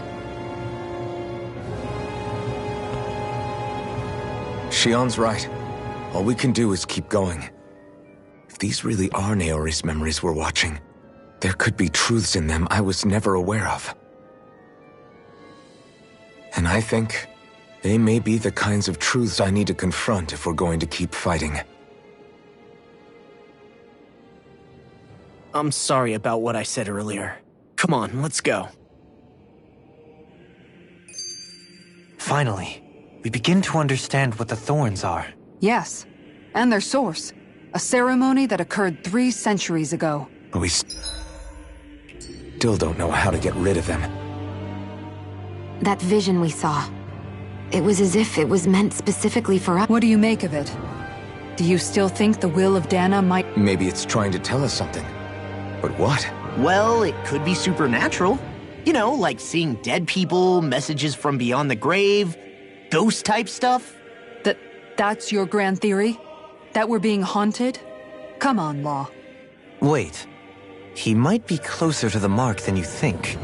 Shionne's right. All we can do is keep going. If these really are Naori's memories we're watching, there could be truths in them I was never aware of. And I think they may be the kinds of truths I need to confront if we're going to keep fighting.
I'm sorry about what I said earlier. Come on, let's go.
Finally, we begin to understand what the thorns are.
Yes, and their source. A ceremony that occurred 3 centuries ago.
We still don't know how to get rid of them.
That vision we saw. It was as if it was meant specifically for us.
What do you make of it? Do you still think the will of Dana might...
Maybe it's trying to tell us something. But what?
Well, it could be supernatural. You know, like seeing dead people, messages from beyond the grave, ghost-type stuff.
That's your grand theory? That we're being haunted? Come on, Law.
Wait. He might be closer to the mark than you think.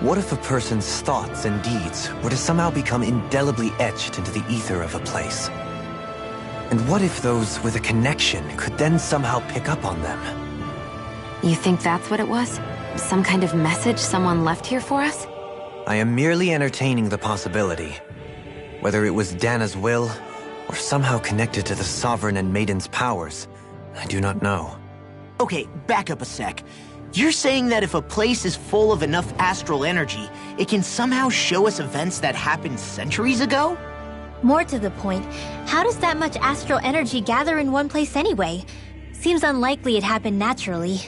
What if a person's thoughts and deeds were to somehow become indelibly etched into the ether of a place? And what if those with a connection could then somehow pick up on them?
You think that's what it was? Some kind of message someone left here for us?
I am merely entertaining the possibility. Whether it was Dana's will, or somehow connected to the Sovereign and Maiden's powers, I do not know.
Okay, back up a sec. You're saying that if a place is full of enough astral energy, it can somehow show us events that happened centuries ago?
More to the point, how does that much astral energy gather in one place anyway? Seems unlikely it happened naturally.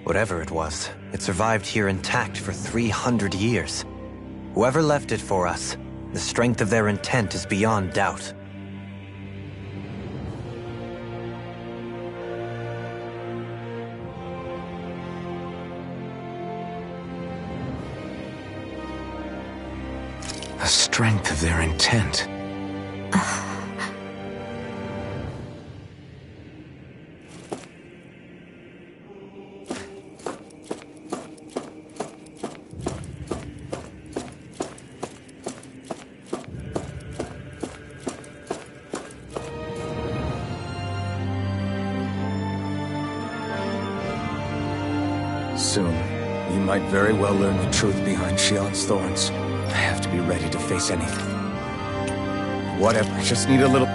Whatever it was, it survived here intact for 300 years. Whoever left it for us, the strength of their intent is beyond doubt.
The strength of their intent. Soon, you might very well learn the truth behind Shionne's thorns. I have to be ready to face anything. Whatever, I just need a little...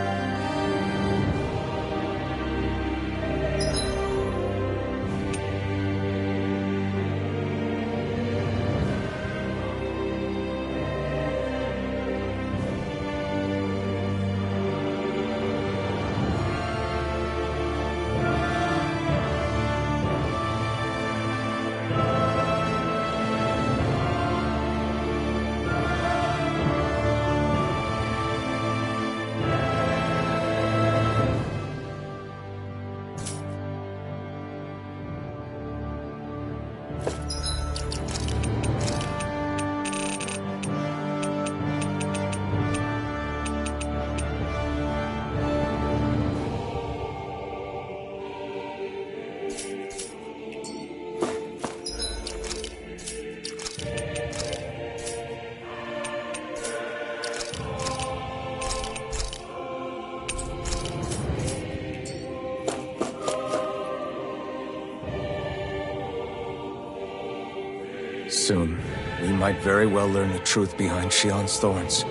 Soon, we might very well learn the truth behind Shionne's thorns,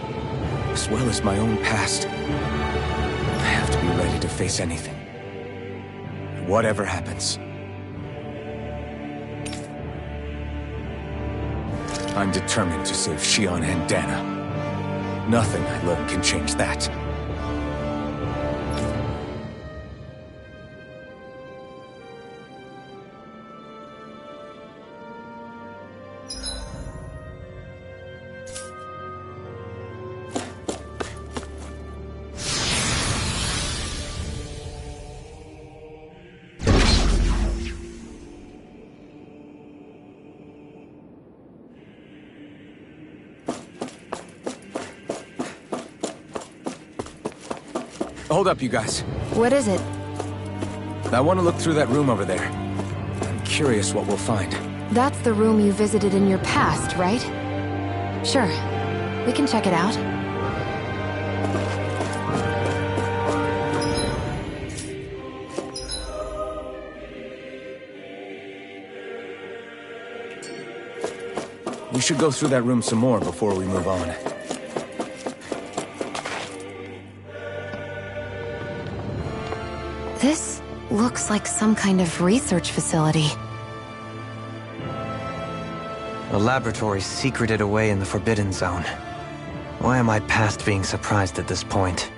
as well as my own past. I have to be ready to face anything. Whatever happens. I'm determined to save Shionne and Dana. Nothing I learn can change that. Hold up, you guys.
What is it?
I want to look through that room over there. I'm curious what we'll find.
That's the room you visited in your past, right? Sure. We can check it out.
We should go through that room some more before we move on.
This looks like some kind of research facility.
A laboratory secreted away in the Forbidden Zone. Why am I past being surprised at this point?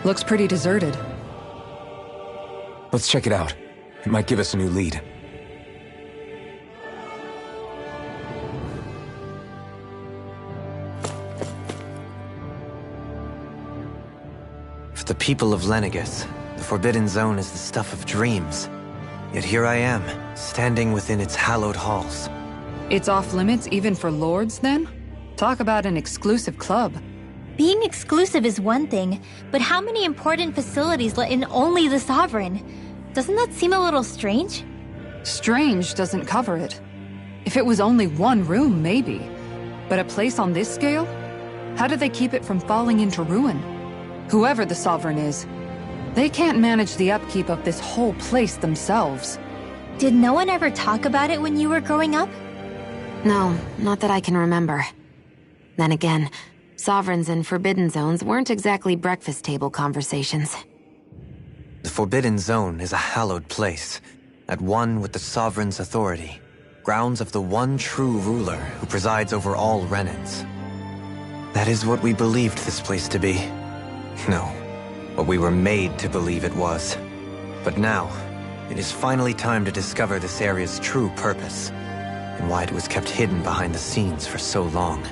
Looks pretty deserted.
Let's check it out. It might give us a new lead.
For the people of Lenegis, the Forbidden Zone is the stuff of dreams. Yet here I am, standing within its hallowed halls.
It's off limits even for lords, then? Talk about an exclusive club.
Being exclusive is one thing, but how many important facilities let in only the Sovereign? Doesn't that seem a little strange?
Strange doesn't cover it. If it was only one room, maybe. But a place on this scale? How do they keep it from falling into ruin? Whoever the Sovereign is, they can't manage the upkeep of this whole place themselves.
Did no one ever talk about it when you were growing up?
No, not that I can remember. Then again, Sovereigns and Forbidden Zones weren't exactly breakfast table conversations.
The Forbidden Zone is a hallowed place, at one with the Sovereign's authority, grounds of the one true ruler who presides over all Renins. That is what we believed this place to be. No, what we were made to believe it was. But now, it is finally time to discover this area's true purpose, and why it was kept hidden behind the scenes for so long.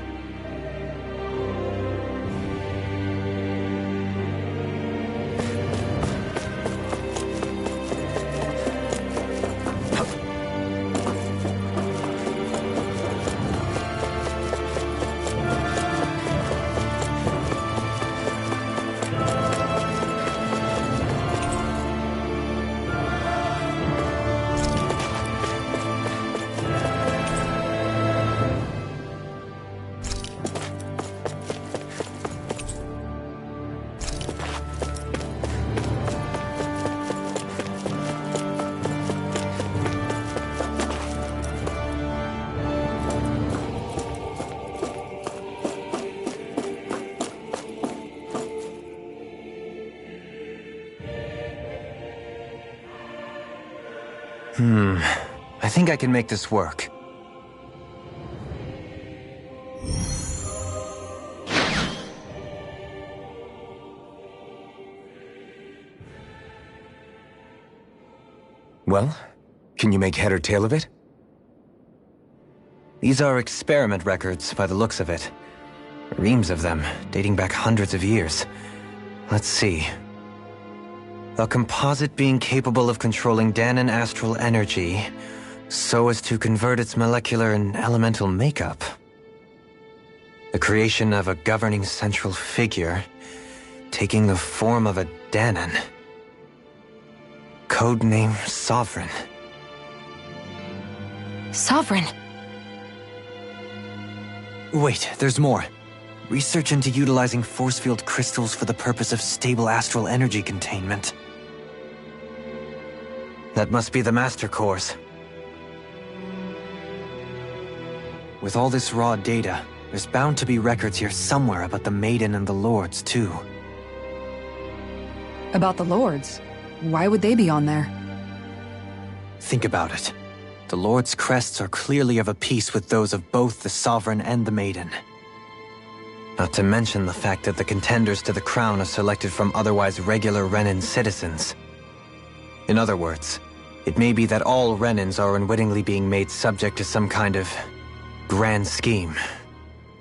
I think I can make this work.
Well, can you make head or tail of it?
These are experiment records by the looks of it. Reams of them, dating back hundreds of years. Let's see. A composite being capable of controlling Dahnan astral energy so as to convert its molecular and elemental makeup. The creation of a governing central figure, taking the form of a Dahnan. Codename Sovereign.
Sovereign?
Wait, there's more. Research into utilizing force field crystals for the purpose of stable astral energy containment. That must be the Master Cores. With all this raw data, there's bound to be records here somewhere about the Maiden and the Lords, too.
About the Lords? Why would they be on there?
Think about it. The Lord's crests are clearly of a piece with those of both the Sovereign and the Maiden. Not to mention the fact that the contenders to the crown are selected from otherwise regular Renan citizens. In other words, it may be that all Renans are unwittingly being made subject to some kind of grand scheme.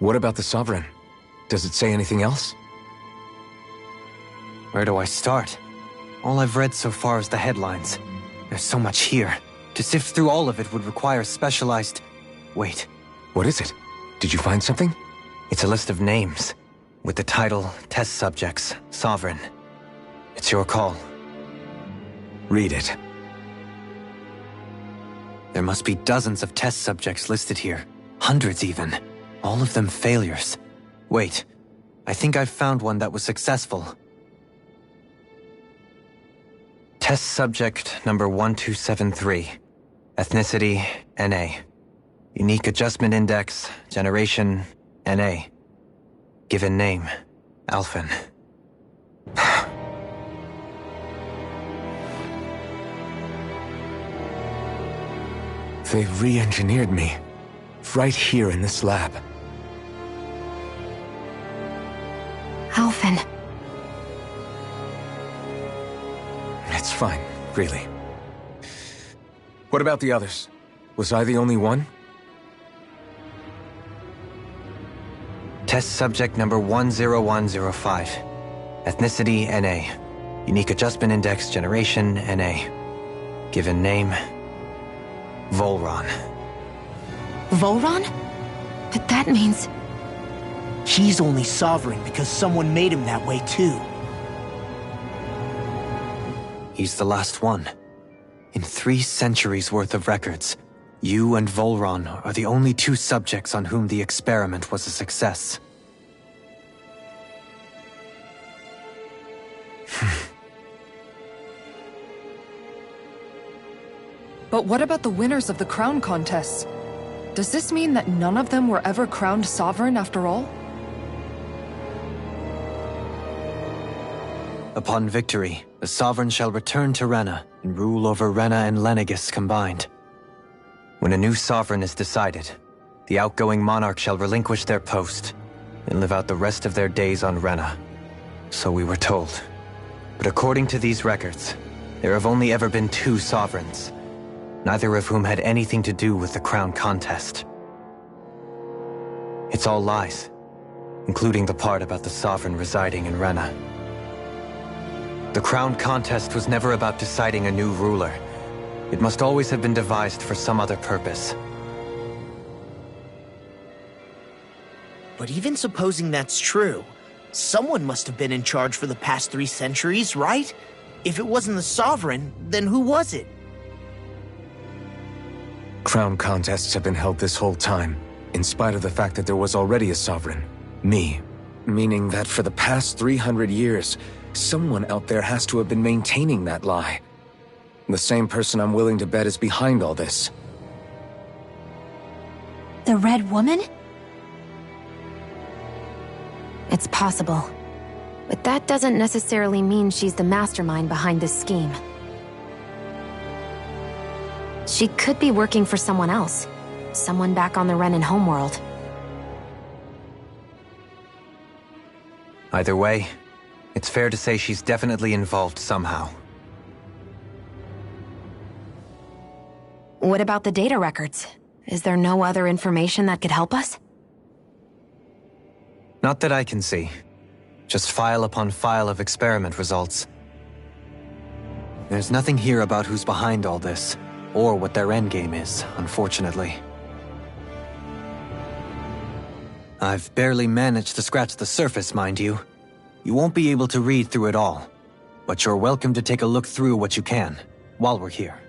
What about the Sovereign? Does it say anything else?
Where do I start? All I've read so far is the headlines. There's so much here. To sift through all of it would require specialized... Wait.
What is it? Did you find something?
It's a list of names, with the title, Test Subjects, Sovereign. It's your call.
Read it.
There must be dozens of test subjects listed here. Hundreds even. All of them failures. Wait, I think I've found one that was successful. Test subject number 1273. Ethnicity, NA. Unique Adjustment Index, Generation, NA. Given name, Alphen.
They re-engineered me. Right here in this lab.
Alphen.
It's fine, really. What about the others? Was I the only one?
Test subject number 10105. Ethnicity, NA. Unique Adjustment Index, Generation, NA. Given name, Volron.
Volron? But that means...
He's only sovereign because someone made him that way too.
He's the last one. In 3 centuries worth of records, you and Volron are the only 2 subjects on whom the experiment was a success.
But what about the winners of the crown contests? Does this mean that none of them were ever crowned sovereign after all?
Upon victory, the Sovereign shall return to Rena and rule over Rena and Lenegis combined. When a new Sovereign is decided, the outgoing monarch shall relinquish their post and live out the rest of their days on Rena. So we were told. But according to these records, there have only ever been 2 Sovereigns, neither of whom had anything to do with the crown contest. It's all lies, including the part about the Sovereign residing in Rena. The crown contest was never about deciding a new ruler. It must always have been devised for some other purpose.
But even supposing that's true, someone must have been in charge for the past 3 centuries, right? If it wasn't the Sovereign, then who was it?
Crown contests have been held this whole time, in spite of the fact that there was already a Sovereign. Me. Meaning that for the past 300 years, someone out there has to have been maintaining that lie. The same person I'm willing to bet is behind all this.
The Red Woman?
It's possible. But that doesn't necessarily mean she's the mastermind behind this scheme. She could be working for someone else. Someone back on the Renan homeworld.
Either way, it's fair to say she's definitely involved somehow.
What about the data records? Is there no other information that could help us?
Not that I can see. Just file upon file of experiment results. There's nothing here about who's behind all this, or what their endgame is, unfortunately. I've barely managed to scratch the surface, mind you. You won't be able to read through it all, but you're welcome to take a look through what you can, while we're here.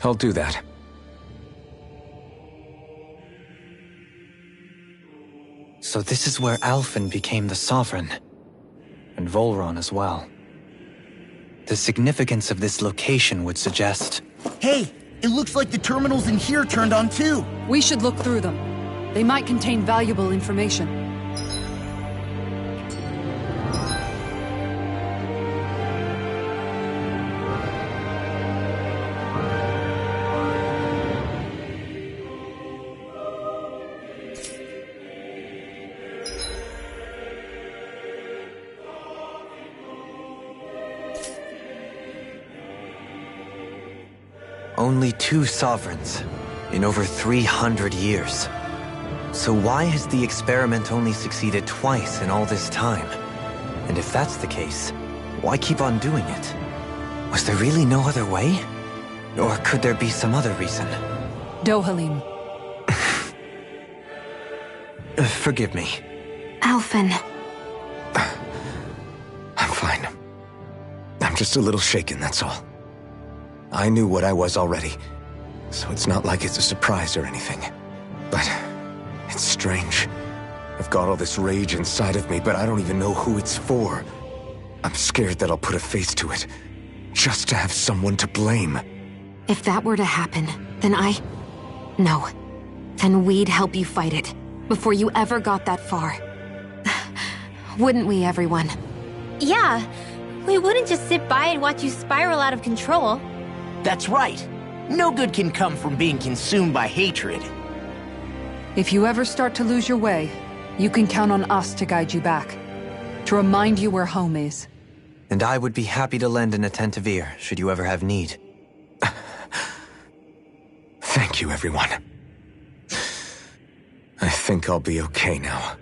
I'll do that.
So this is where Alphen became the Sovereign, and Volron as well. The significance of this location would suggest...
Hey, It looks like the terminals in here turned on too.
We should look through them. They might contain valuable information.
Only 2 sovereigns in over 300 years. So why has the experiment only succeeded twice in all this time? And if that's the case, why keep on doing it? Was there really no other way? Or could there be some other reason?
Dohalim.
Forgive me.
Alphen.
I'm fine. I'm just a little shaken, that's all. I knew what I was already, so it's not like it's a surprise or anything. But it's strange. I've got all this rage inside of me, but I don't even know who it's for. I'm scared that I'll put a face to it, just to have someone to blame.
If that were to happen, then No. Then we'd help you fight it, before you ever got that far. Wouldn't we, everyone?
Yeah, we wouldn't just sit by and watch you spiral out of control.
That's right. No good can come from being consumed by hatred.
If you ever start to lose your way, you can count on us to guide you back. To remind you where home is.
And I would be happy to lend an attentive ear, should you ever have need.
Thank you, everyone. I think I'll be okay now.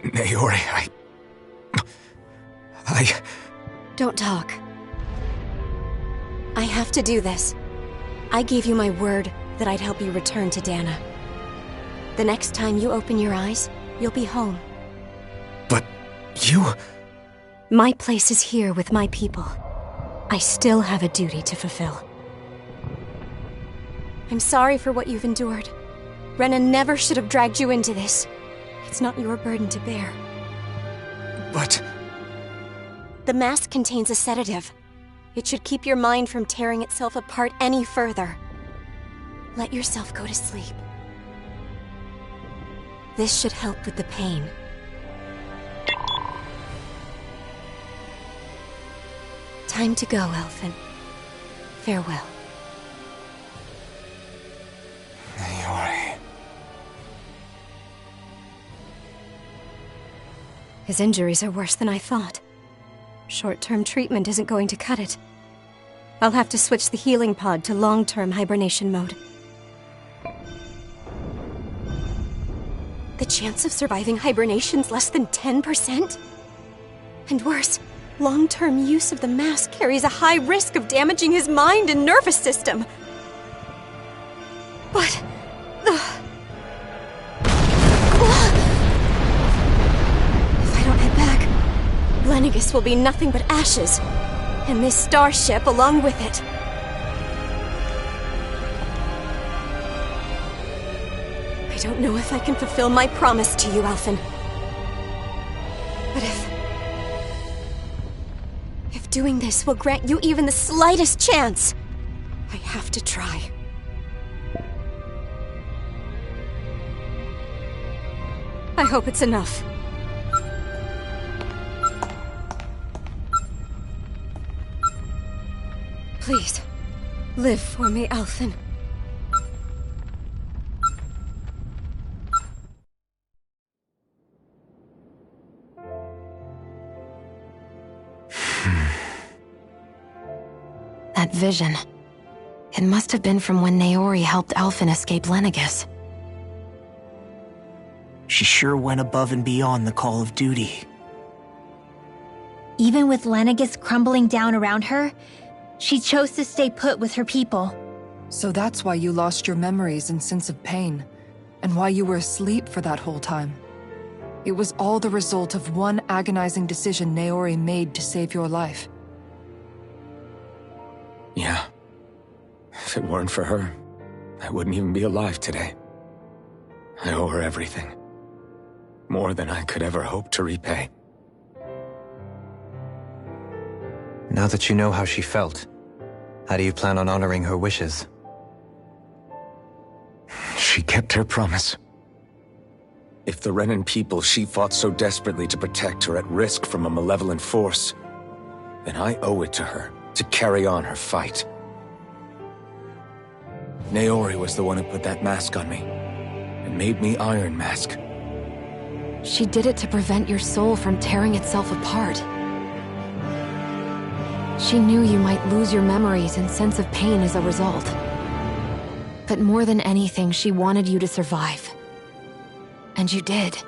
Naori, I...
Don't talk. I have to do this. I gave you my word that I'd help you return to Dana. The next time you open your eyes, you'll be home.
But you...
My place is here with my people. I still have a duty to fulfill. I'm sorry for what you've endured. Renan never should have dragged you into this. It's not your burden to bear.
But...
The mask contains a sedative. It should keep your mind from tearing itself apart any further. Let yourself go to sleep. This should help with the pain. Time to go, Elfin. Farewell.
Naori...
His injuries are worse than I thought. Short-term treatment isn't going to cut it. I'll have to switch the healing pod to long-term hibernation mode. The chance of surviving hibernation's less than 10%? And worse, long-term use of the mask carries a high risk of damaging his mind and nervous system. But... If I don't head back, Lenegis will be nothing but ashes, and this starship along with it. I don't know if I can fulfill my promise to you, Alphen. But if doing this will grant you even the slightest chance, I have to try. I hope it's enough. Please, live for me, Alphen.
That vision. It must have been from when Naori helped Alphen escape Lenegis.
She sure went above and beyond the call of duty.
Even with Lenegis crumbling down around her, she chose to stay put with her people.
So that's why you lost your memories and sense of pain, and why you were asleep for that whole time. It was all the result of one agonizing decision Naori made to save your life.
Yeah. If it weren't for her, I wouldn't even be alive today. I owe her everything. More than I could ever hope to repay.
Now that you know how she felt, how do you plan on honoring her wishes?
She kept her promise. If the Renan people she fought so desperately to protect are at risk from a malevolent force, then I owe it to her to carry on her fight. Naori was the one who put that mask on me, and made me Iron Mask.
She did it to prevent your soul from tearing itself apart. She knew you might lose your memories and sense of pain as a result. But more than anything, she wanted you to survive. And you did.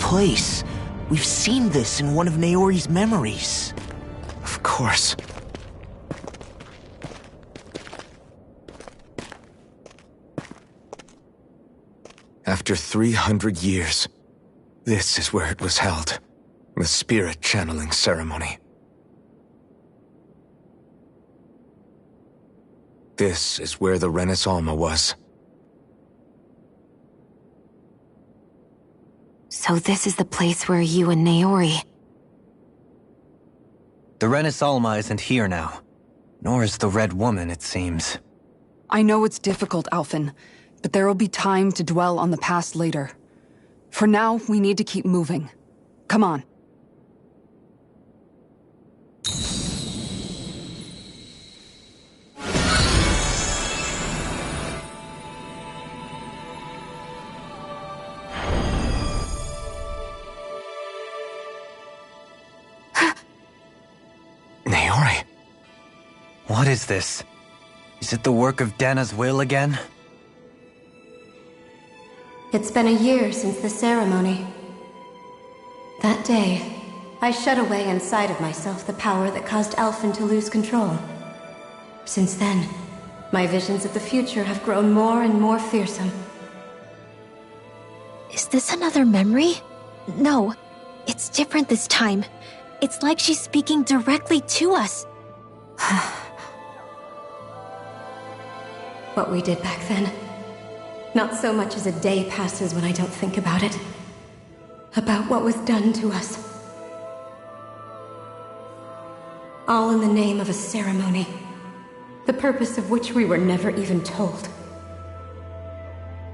place. We've seen this in one of Naori's memories.
Of course. After 300 years, this is where it was held. The spirit channeling ceremony. This is where the Renis Alma was.
So this is the place where you and Naori...
The Renis Alma isn't here now. Nor is the Red Woman, it seems.
I know it's difficult, Alphen, but there will be time to dwell on the past later. For now, we need to keep moving. Come on.
Naori.
What is this? Is it the work of Dana's will again?
It's been a year since the ceremony. That day, I shut away inside of myself the power that caused Alphen to lose control. Since then, my visions of the future have grown more and more fearsome.
Is this another memory? No, it's different this time. It's like she's speaking directly to us.
What we did back then. Not so much as a day passes when I don't think about it. About what was done to us. All in the name of a ceremony. The purpose of which we were never even told.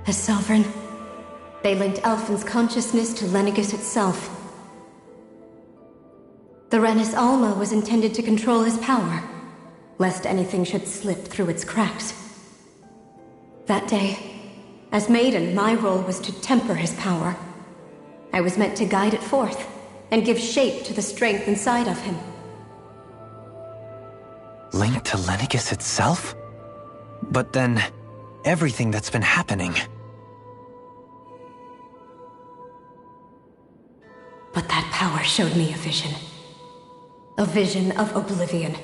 As Sovereign, they linked Alphen's consciousness to Lenegis itself. The Renis Alma was intended to control his power, lest anything should slip through its cracks. That day, as Maiden, my role was to temper his power. I was meant to guide it forth, and give shape to the strength inside of him.
Linked to Lenegis itself? But then, everything that's been happening...
But that power showed me a vision. A vision of oblivion.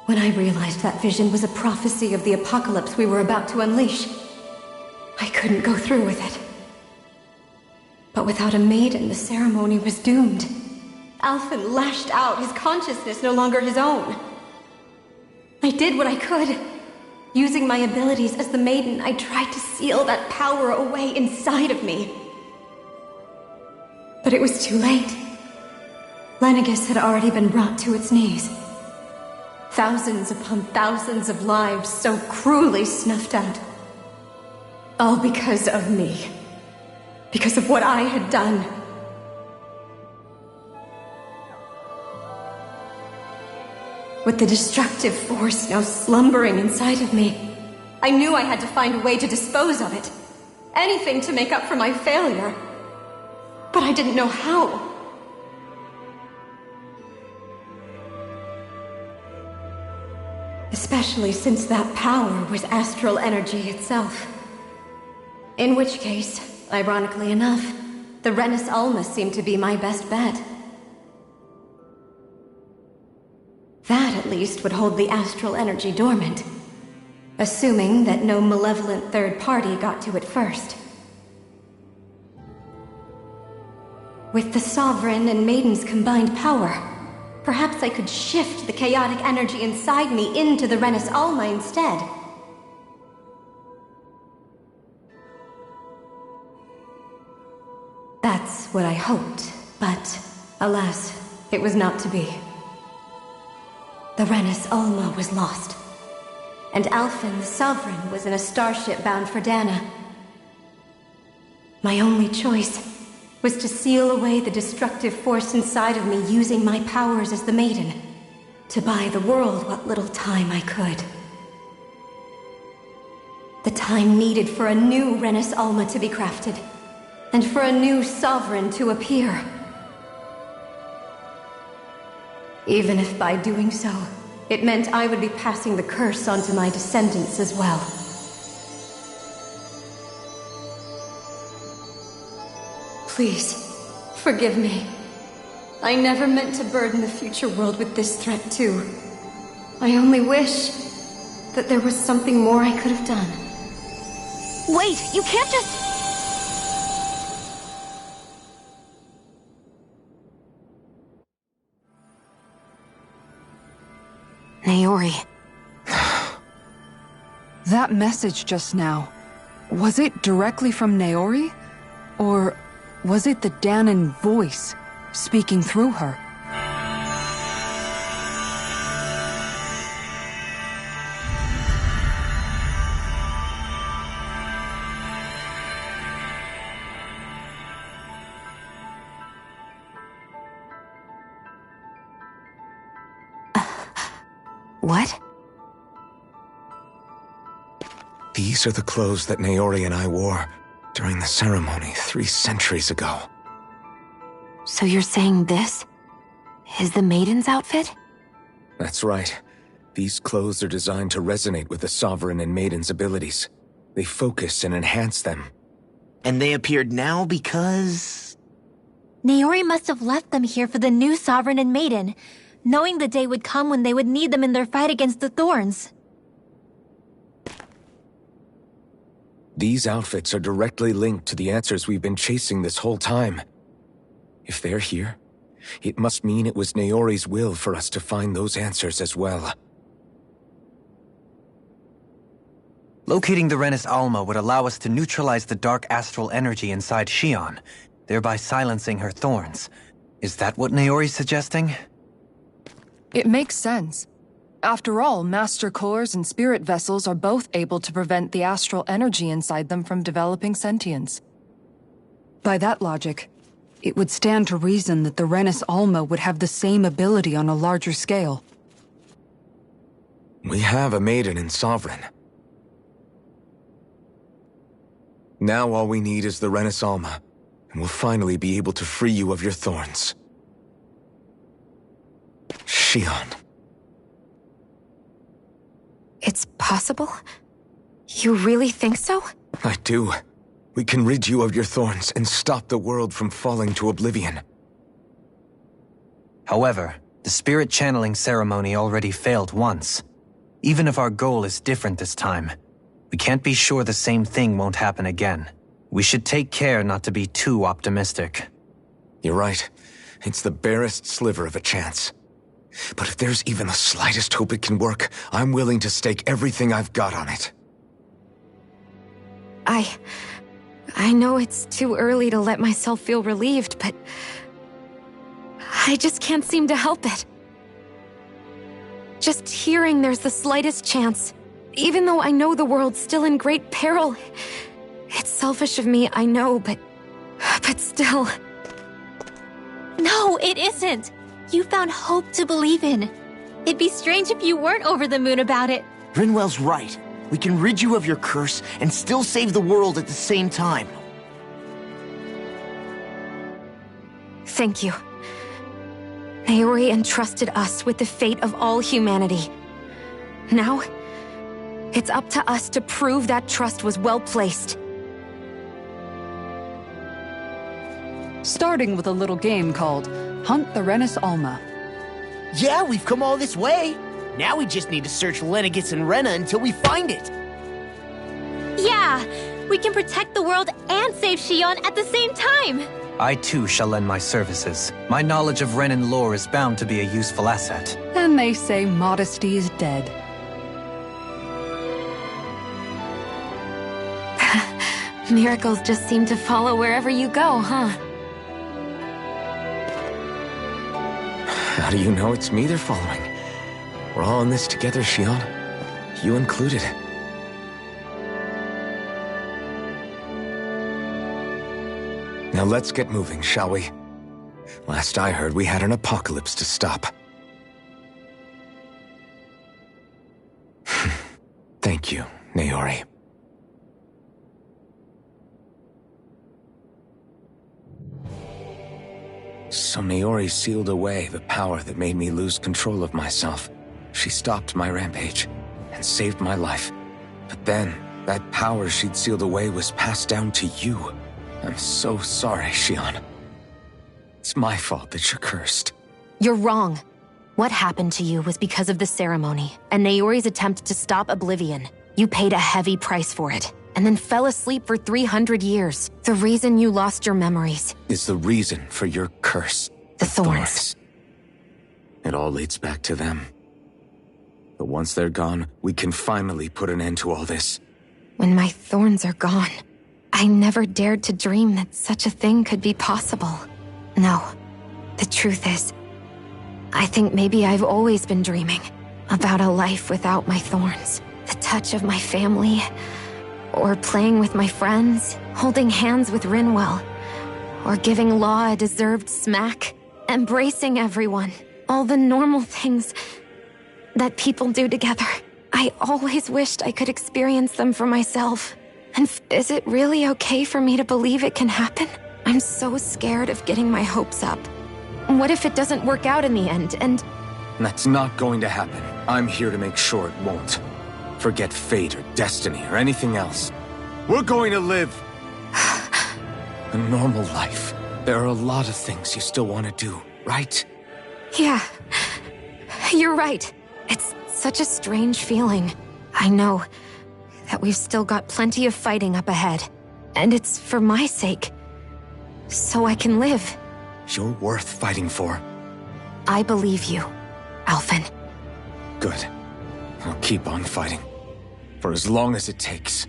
When I realized that vision was a prophecy of the apocalypse we were about to unleash, I couldn't go through with it. But without a maiden, the ceremony was doomed. Alphen lashed out, his consciousness no longer his own. I did what I could. Using my abilities as the maiden, I tried to seal that power away inside of me. But it was too late. Lenegis had already been brought to its knees. Thousands upon thousands of lives so cruelly snuffed out. All because of me. Because of what I had done. With the destructive force now slumbering inside of me, I knew I had to find a way to dispose of it. Anything to make up for my failure. But I didn't know how. Especially since that power was astral energy itself. In which case, ironically enough, the Renis Alma seemed to be my best bet. That, at least, would hold the astral energy dormant. Assuming that no malevolent third party got to it first. With the Sovereign and Maiden's combined power, perhaps I could shift the chaotic energy inside me into the Renis Alma instead. That's what I hoped, but alas, it was not to be. The Renis Alma was lost, and Alphen, the Sovereign, was in a starship bound for Dana. My only choice was to seal away the destructive force inside of me using my powers as the Maiden, to buy the world what little time I could. The time needed for a new Renis Alma to be crafted, and for a new Sovereign to appear. Even if by doing so, it meant I would be passing the curse on to my descendants as well. Please, forgive me. I never meant to burden the future world with this threat too. I only wish that there was something more I could have done.
Wait, you can't just... Naori.
That message just now, was it directly from Naori? Or was it the Dahnan voice speaking through her?
What?
These are the clothes that Naori and I wore during the ceremony 3 centuries ago.
So you're saying this is the Maiden's outfit?
That's right. These clothes are designed to resonate with the Sovereign and Maiden's abilities. They focus and enhance them.
And they appeared now because...
Naori must have left them here for the new Sovereign and Maiden, knowing the day would come when they would need them in their fight against the Thorns.
These outfits are directly linked to the answers we've been chasing this whole time. If they're here, it must mean it was Naori's will for us to find those answers as well.
Locating the Renis Alma would allow us to neutralize the dark astral energy inside Xion, thereby silencing her thorns. Is that what Naori's suggesting?
It makes sense. After all, Master Cores and Spirit Vessels are both able to prevent the astral energy inside them from developing sentience.
By that logic, it would stand to reason that the Renis Alma would have the same ability on a larger scale.
We have a Maiden and Sovereign. Now all we need is the Renis Alma, and we'll finally be able to free you of your thorns. Xion.
It's possible? You really think so?
I do. We can rid you of your thorns and stop the world from falling to oblivion.
However, the spirit channeling ceremony already failed once. Even if our goal is different this time, we can't be sure the same thing won't happen again. We should take care not to be too optimistic.
You're right. It's the barest sliver of a chance. But if there's even the slightest hope it can work, I'm willing to stake everything I've got on it.
I know it's too early to let myself feel relieved, but I just can't seem to help it. Just hearing there's the slightest chance, even though I know the world's still in great peril. It's selfish of me, I know, but still.
No, it isn't. You found hope to believe in. It'd be strange if you weren't over the moon about it.
Rinwell's right. We can rid you of your curse and still save the world at the same time.
Thank you. Naori entrusted us with the fate of all humanity. Now, it's up to us to prove that trust was well placed.
Starting with a little game called Hunt the Renis Alma.
Yeah, we've come all this way. Now we just need to search Lenegis and Rena until we find it.
Yeah, we can protect the world and save Xion at the same time.
I too shall lend my services. My knowledge of Renan lore is bound to be a useful asset.
And they say modesty is dead.
Miracles just seem to follow wherever you go, huh?
How do you know it's me they're following? We're all in this together, Xion. You included. Now let's get moving, shall we? Last I heard, we had an apocalypse to stop. Thank you, Naori. So Naori sealed away the power that made me lose control of myself. She stopped my rampage and saved my life. But then, that power she'd sealed away was passed down to you. I'm so sorry, Xion. It's my fault that you're cursed.
You're wrong. What happened to you was because of the ceremony, and Naori's attempt to stop Oblivion. You paid a heavy price for it, and then fell asleep for 300 years. The reason you lost your memories
is the reason for your curse.
The thorns.
It all leads back to them. But once they're gone, we can finally put an end to all this.
When my thorns are gone, I never dared to dream that such a thing could be possible. No, the truth is, I think maybe I've always been dreaming about a life without my thorns. The touch of my family, or playing with my friends, holding hands with Rinwell, or giving Law a deserved smack, embracing everyone. All the normal things that people do together. I always wished I could experience them for myself. And is it really okay for me to believe it can happen? I'm so scared of getting my hopes up. What if it doesn't work out in the end, and...
That's not going to happen. I'm here to make sure it won't. Forget fate or destiny or anything else. We're going to live a normal life. There are a lot of things you still want to do, right?
Yeah, you're right. It's such a strange feeling. I know that we've still got plenty of fighting up ahead. And it's for my sake. So I can live.
You're worth fighting for.
I believe you, Alphen.
Good. I'll keep on fighting. For as long as it takes.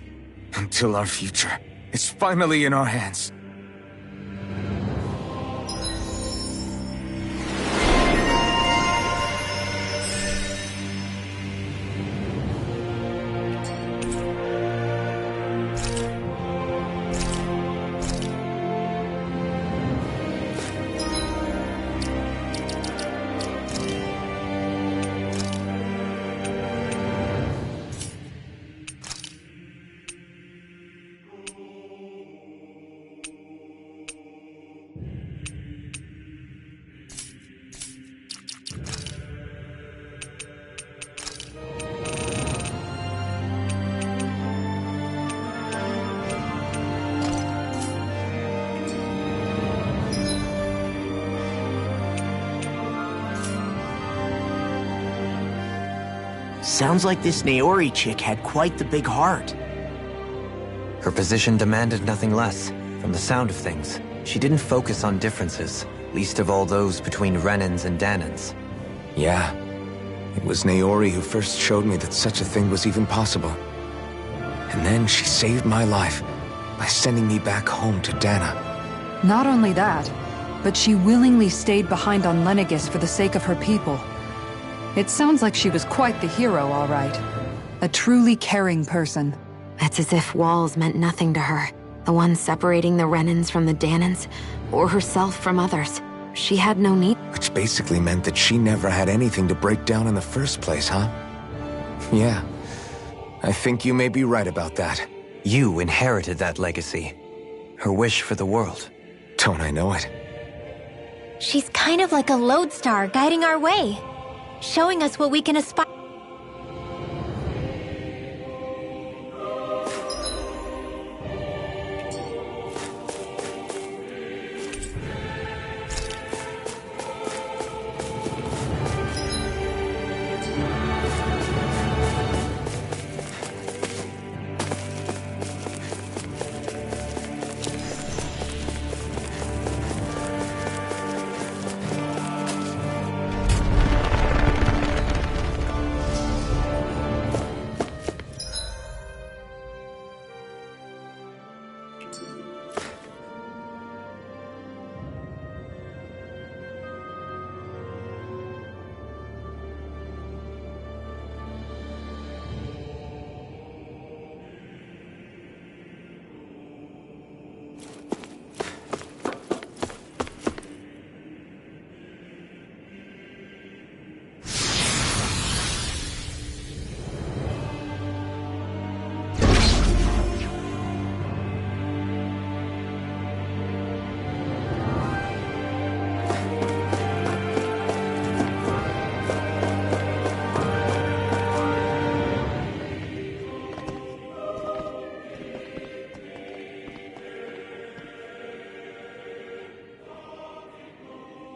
Until our future is finally in our hands.
Sounds like this Naori chick had quite the big heart.
Her position demanded nothing less. From the sound of things, she didn't focus on differences, least of all those between Renans and Dahnans.
Yeah. It was Naori who first showed me that such a thing was even possible. And then she saved my life by sending me back home to Dahna.
Not only that, but she willingly stayed behind on Lenegis for the sake of her people. It sounds like she was quite the hero, all right. A truly caring person.
It's as if walls meant nothing to her. The one separating the Renans from the Dahnans, or herself from others. She had no need.
Which basically meant that she never had anything to break down in the first place, huh? Yeah. I think you may be right about that.
You inherited that legacy. Her wish for the world.
Don't I know it?
She's kind of like a lodestar guiding our way. Showing us what we can aspire.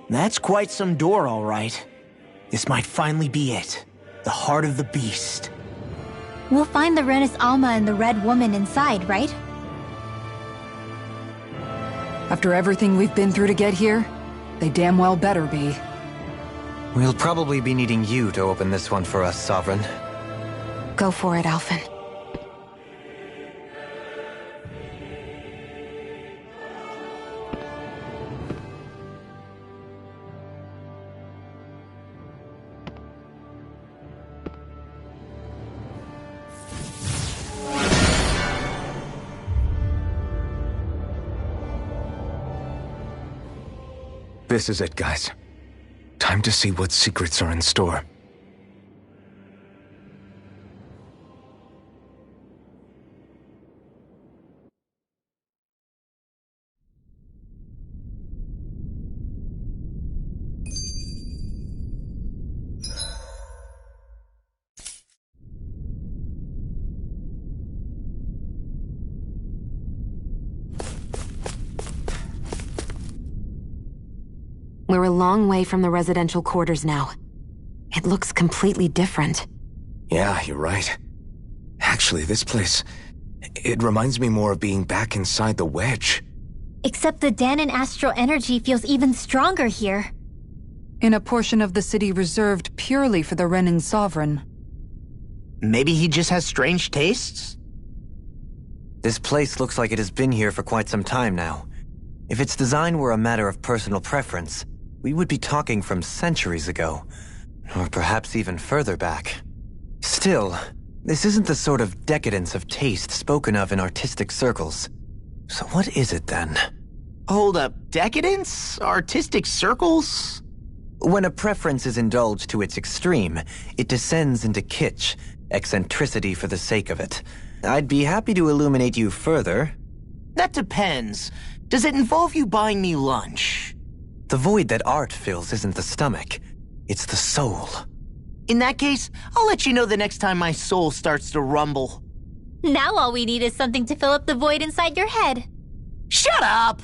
That's quite some door, all right. This might finally be it. The heart of the beast.
We'll find the Renis Alma and the Red Woman inside, right?
After everything we've been through to get here, they damn well better be.
We'll probably be needing you to open this one for us, Sovereign.
Go for it, Alphen.
This is it, guys. Time to see what secrets are in store.
We're a long way from the residential quarters now. It looks completely different.
Yeah, you're right. Actually, this place... it reminds me more of being back inside the Wedge.
Except the Dahnan astral energy feels even stronger here.
In a portion of the city reserved purely for the Renin Sovereign.
Maybe he just has strange tastes?
This place looks like it has been here for quite some time now. If its design were a matter of personal preference, we would be talking from centuries ago. Or perhaps even further back. Still, this isn't the sort of decadence of taste spoken of in artistic circles. So what is it then?
Hold up, decadence? Artistic circles?
When a preference is indulged to its extreme, it descends into kitsch, eccentricity for the sake of it. I'd be happy to illuminate you further.
That depends. Does it involve you buying me lunch?
The void that art fills isn't the stomach, it's the soul.
In that case, I'll let you know the next time my soul starts to rumble.
Now all we need is something to fill up the void inside your head.
Shut up!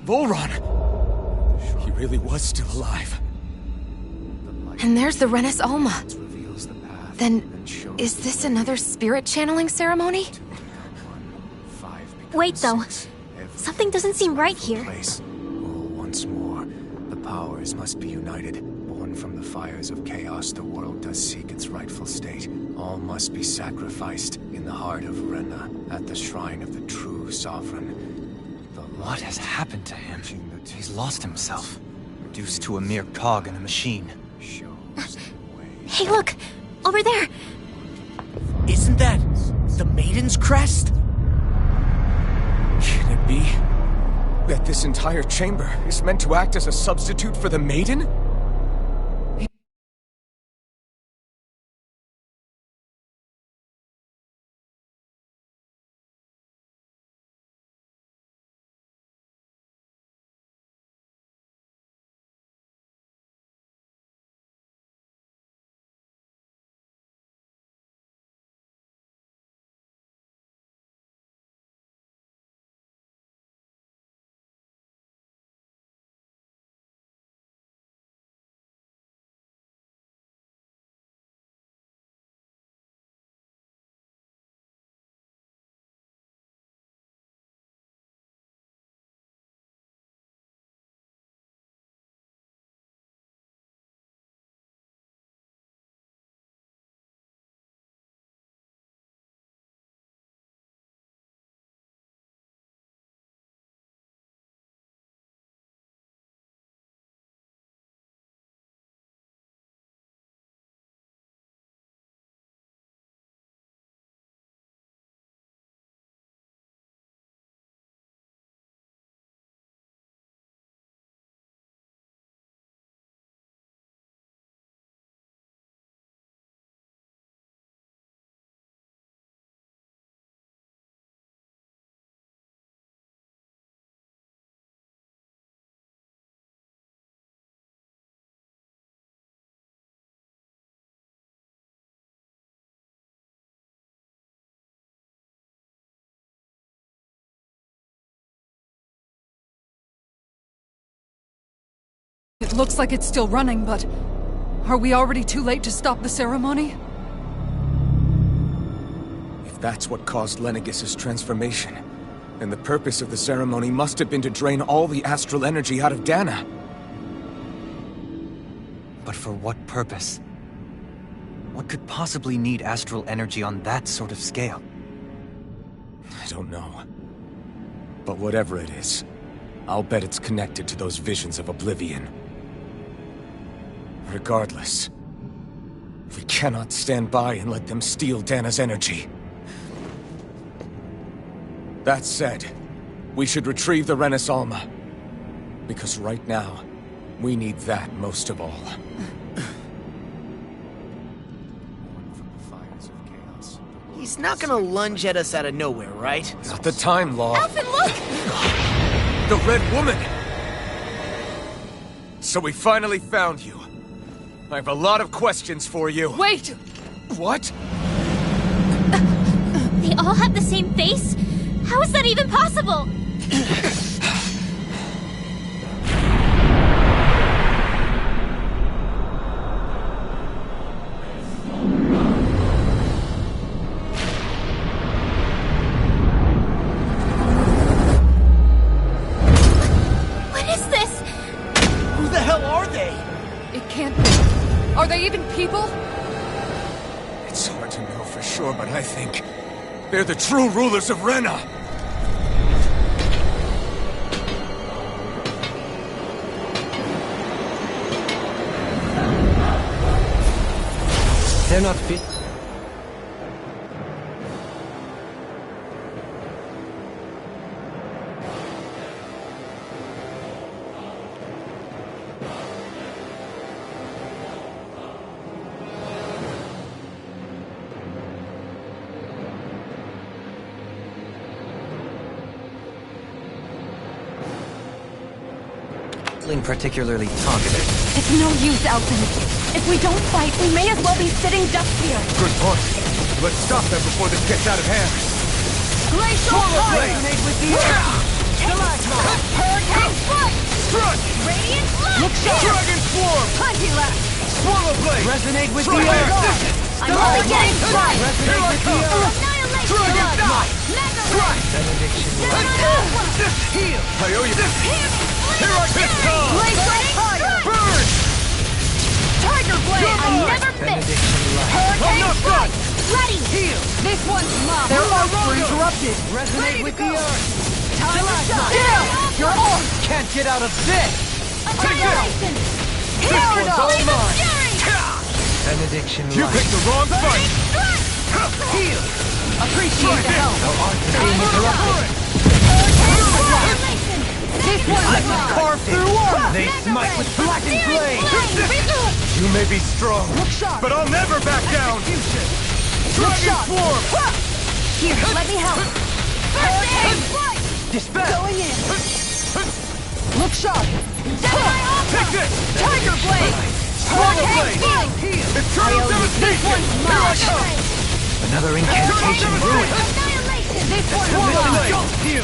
Volron! He really was still alive.
And there's the Renis Alma. Then, is this another spirit channeling ceremony?
Wait, though. Something doesn't seem right here.
Once more, the powers must be united. Born from the fires of chaos, the world does seek its rightful state. All must be sacrificed in the heart of Rena, at the shrine of the true sovereign.
What has happened to him? He's lost himself. Reduced to a mere cog in a machine.
Hey, look! Over there!
Isn't that the Maiden's crest?
Can it be that this entire chamber is meant to act as a substitute for the Maiden?
It looks like it's still running, but are we already too late to stop the ceremony?
If that's what caused Lenegis' transformation, then the purpose of the ceremony must have been to drain all the astral energy out of Dana.
But for what purpose? What could possibly need astral energy on that sort of scale?
I don't know. But whatever it is, I'll bet it's connected to those visions of Oblivion. Regardless, we cannot stand by and let them steal Dana's energy. That said, we should retrieve the Renis Alma. Because right now, we need that most of all.
He's not gonna lunge at us out of nowhere, right?
Not the time, Law.
Alphen, look!
The Red Woman! So we finally found you. I have a lot of questions for you.
Wait!
What?
They all have the same face? How is that even possible? What is this?
Who the hell are they?
It can't be. Are they even people?
It's hard to know for sure, but I think they're the true rulers of Rena.
They're not fit.
Particularly talkative.
It's no use, Alphen. If we don't fight, we may as well be sitting ducks here.
Good point. Let's stop them before this gets out of hand.
Glacial fire!
Made with the air!
Hurricane
Dragon Swarm!
Plenty left!
Swallow Blade!
Resonate with the
Dragon
earth!
I'm only getting started!
Resonate with the earth!
Dragon Knight! Strike!
Benediction.
Heal! I owe you this! Here I come!
Blaze right fire!
Burn!
Tiger Blade! I never miss! Hurricane Strike! Ready!
Heal!
This one's mine!
Their arms were interrupted! Resonate with the earth!
Time to shot!
Your arms can't get out of this!
Annihilation!
This one's all mine!
Benediction.
You picked the wrong fight! Heal!
Appreciate the help!
Thou art being interrupted!
This one's mine!
Carve through armor! They smite with blackened blade!
You may be strong,
Look sharp!
but I'll never back down!
Look
Dragon
sharp!
Swarm!
Here, let me help! Hurricane Strike!
Dispel!
Going in! Look sharp!
Take this!
Tiger Blade!
Swallow
Hurricane
Blade!
Strike!
Eternal
This
Devastation!
one's
Here I
mine!
come!
Another incantation ruined!
Annihilation! This one's
Swallow
mine!
Blade!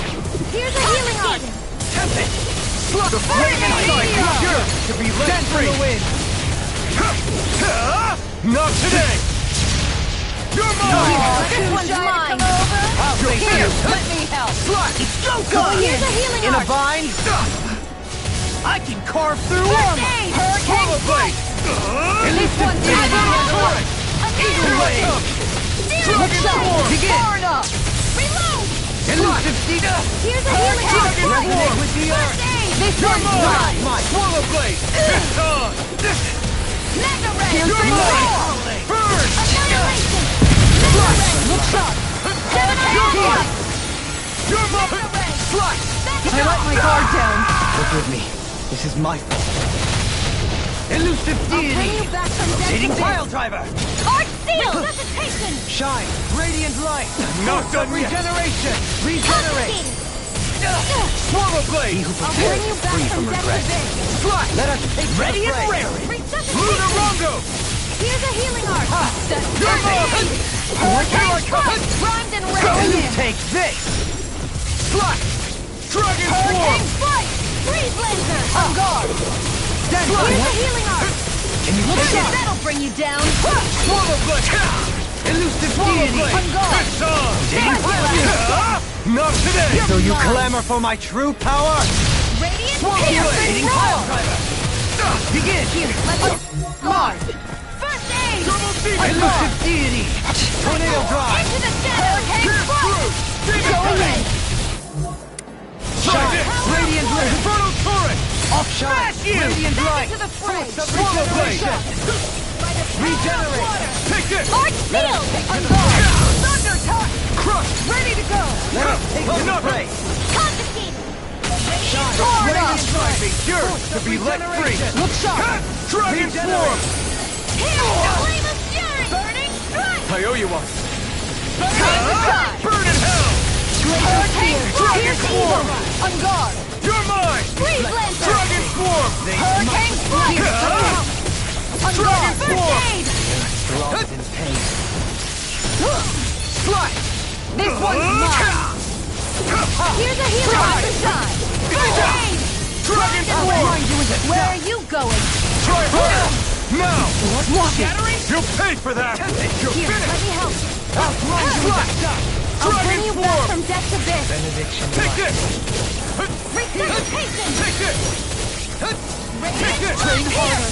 Here's a healing art!
Tempest!
The flaming sight is yours to be let free! Not today! You're mine!
This one's mine! Here, let me help! Here's a healing
In a
art!
vine? I can carve through
First
armor!
aid! Hurricane
Swallow Blade!
This one's mine!
Annihilation!
Look sharp!
Begin!
Far enough! Reload!
Elusive Cedar!
Here's a healing art!
Dragon
Resonate
Swarm!
with the earth!
This
You're
one's
mine!
mine!
Swallow Blade! It's on!
Mega Ray!
You're mine! Burn!
Annihilation! Mega Ray! Look sharp!
You're mine! You're mine!
Mega Ray!
Slice!
I let my guard down!
Forgive me. This is my fault. Elusive
I'll bring
deity!
you back from death
Rotating
to
pile
this!
driver!
Art Seal! Resuscitation!
Shine! Radiant light!
Not done yet!
Regeneration! Regenerate!
Confiscated!
Swallow Blade!
He who
I'll bring you
prepares
back
free
from
from
death
regret.
to this!
Slice!
Let us take
Ready
the
and
fray.
raring!
Resuscitation!
Lunarongo!
Here's a healing art!
You're mine!
Hurricane Strike! Primed and ready!
Take this!
Slice! Dragon
Hurricane
Swarm!
Strike! Freeze Lancer! On guard! Here's a healing art!
Can you
Look
take
sharp!
it?
That'll bring you down!
Swallow Blade!
Elusive
Swallow
deity!
Blade!
On guard!
It's on!
Stand still!
Not today!
So you
mine.
clamor for my true power?
Radiant
Swallow
Pierce
Blade!
and
Hitting
roar!
pile driver! Begin!
Here, let me...
Mine!
First aid!
Double Demon!
Elusive deity! Tornado drive!
Into the shadow! Hurricane Strike!
Demon
Going
Blade!
in!
Shine! Radiant light!
Inferno Turret!
Offshine!
you!
Radiant
Back
light!
into the fray!
Swallow Blade!
Regenerate!
Take this!
Art Seal! On guard! Thunder Touch!
Crush!
Ready to go!
Let us take the fray!
Confiscated!
Shine!
Radiant Strike is yours to be let free!
Look sharp!
Dragon Swarm!
Here! Flame of Fury! Burning Strike!
I owe you one!
Time!
Burn in hell!
Hurricane Strike!
Dragon Swarm!
On guard!
You're mine!
Freeze Lancer!
Dragon Swarm!
Hurricane Strike! On guard! First aid!
Lost in pain.
Slice!
This one's mine! Here's a healing art to shine! First aid!
Dragon Swarm!
Where are you going?
Try harder! Now!
Shattering?
You'll pay for that! You're
Here, let
finished!
me help.
Slice!
I'll
Dragon
bring you back
Swarm!
from death to this.
Benediction
Take
light.
this!
Resuscitation!
Take this! Take this!
Train harder.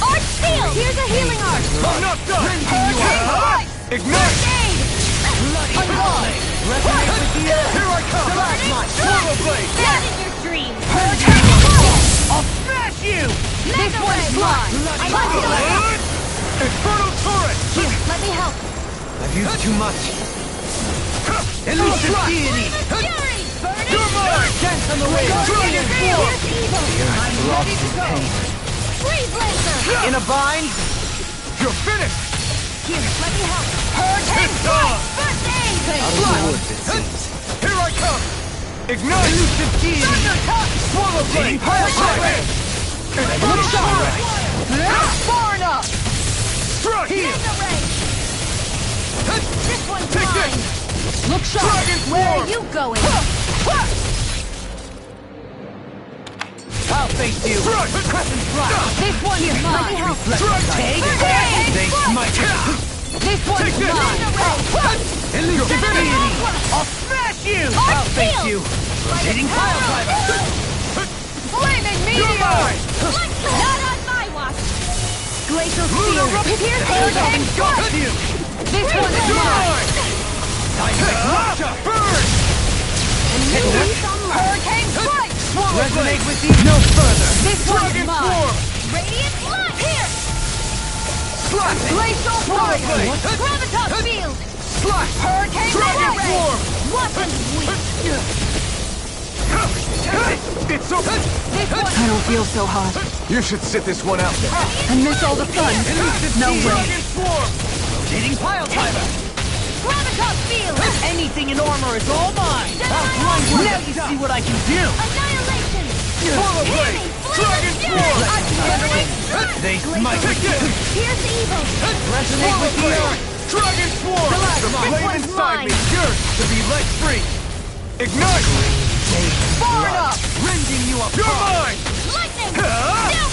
Art Seal! Here's a healing art.
I'm not done!
Hurricane Strike!
Ignite!
First aid! On guard!
Resonate with the earth!
Here I come!
Burning
Swallow Blade!
Dead in your dreams! Hurricane Strike!
I'll smash you!
This one's mine! I'm on to it!
Inferno Turret!
Here, let me help.
I've used too much. Elusive deity!
Fury! Burning
You're mine!
Dance on the way!
Dragon Swarm!
Here's evil! I'm
Lost
ready to
in
go.
pain.
Freeze Lancer!
In a bind?
You're finished!
Here, let me help. Hurricane
It's
Strike!
on!
First aid!
Out of the woods, it seems.
Here I come! Ignite!
Elusive deity!
Thunder Touch!
Swallow Blade!
Pile
Strike!
Look sharp! Far enough!
Strike!
Mega Ray! This one's
Take
mine!
this!
Look sharp!
Dragon
Where are
Swarm!
you going? face you! Crescent Strike! This one is mine! Take it! They smite you! This one's mine! Elusive! I'll smash you! I'll face you! Rotating Pile Driver! Flaming Meteor!
Not on my watch!
Glacial Spear! Hurricane Strike! This one is mine! Dynamic Rupture! Burn! Hurricane Strike! Resonate with you no further! This one is mine!
Radiant Light! Here!
Slash! Glacial Fire!
Graviton Field!
Slash!
Hurricane
Dragon
Ray!
Form!
What a weak!
It's so...
I don't feel so hot.
You should sit this one out.
And miss all the fun. No way.
Rotating Pile Driver!
Graviton Field!
Anything in armor is all mine! Now you see what I can do!
Annihilation!
Polar Blade! Dragon Form! They smite with you!
Here's evil!
Resonate with you! Dragon Form! The flame
one's
inside
mine.
me yearns to be let free! Ignite! Far enough! Rending you apart! You're mine!
Lightning!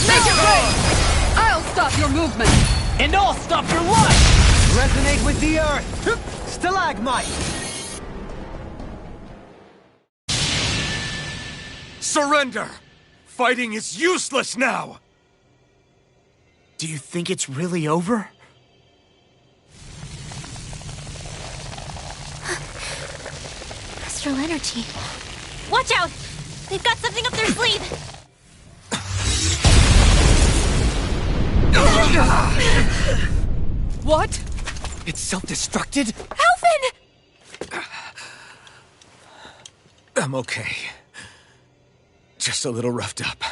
Make it rain!
I'll stop your movement.
And I'll stop your life! Resonate with the earth! Stalagmite!
Surrender! Fighting is useless now!
Do you think it's really over?
Astral energy. Watch out! They've got something up their sleeve!
What?
It's self-destructed?
Alphen!
I'm okay. Just a little roughed up.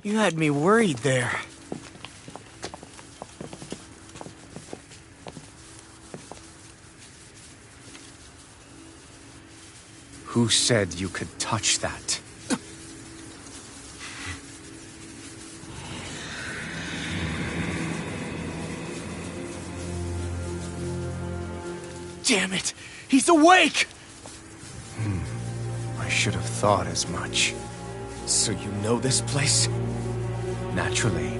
You had me worried there.
Who said you could touch that?
Damn it! He's awake!
I should have thought as much.
So you know this place?
Naturally.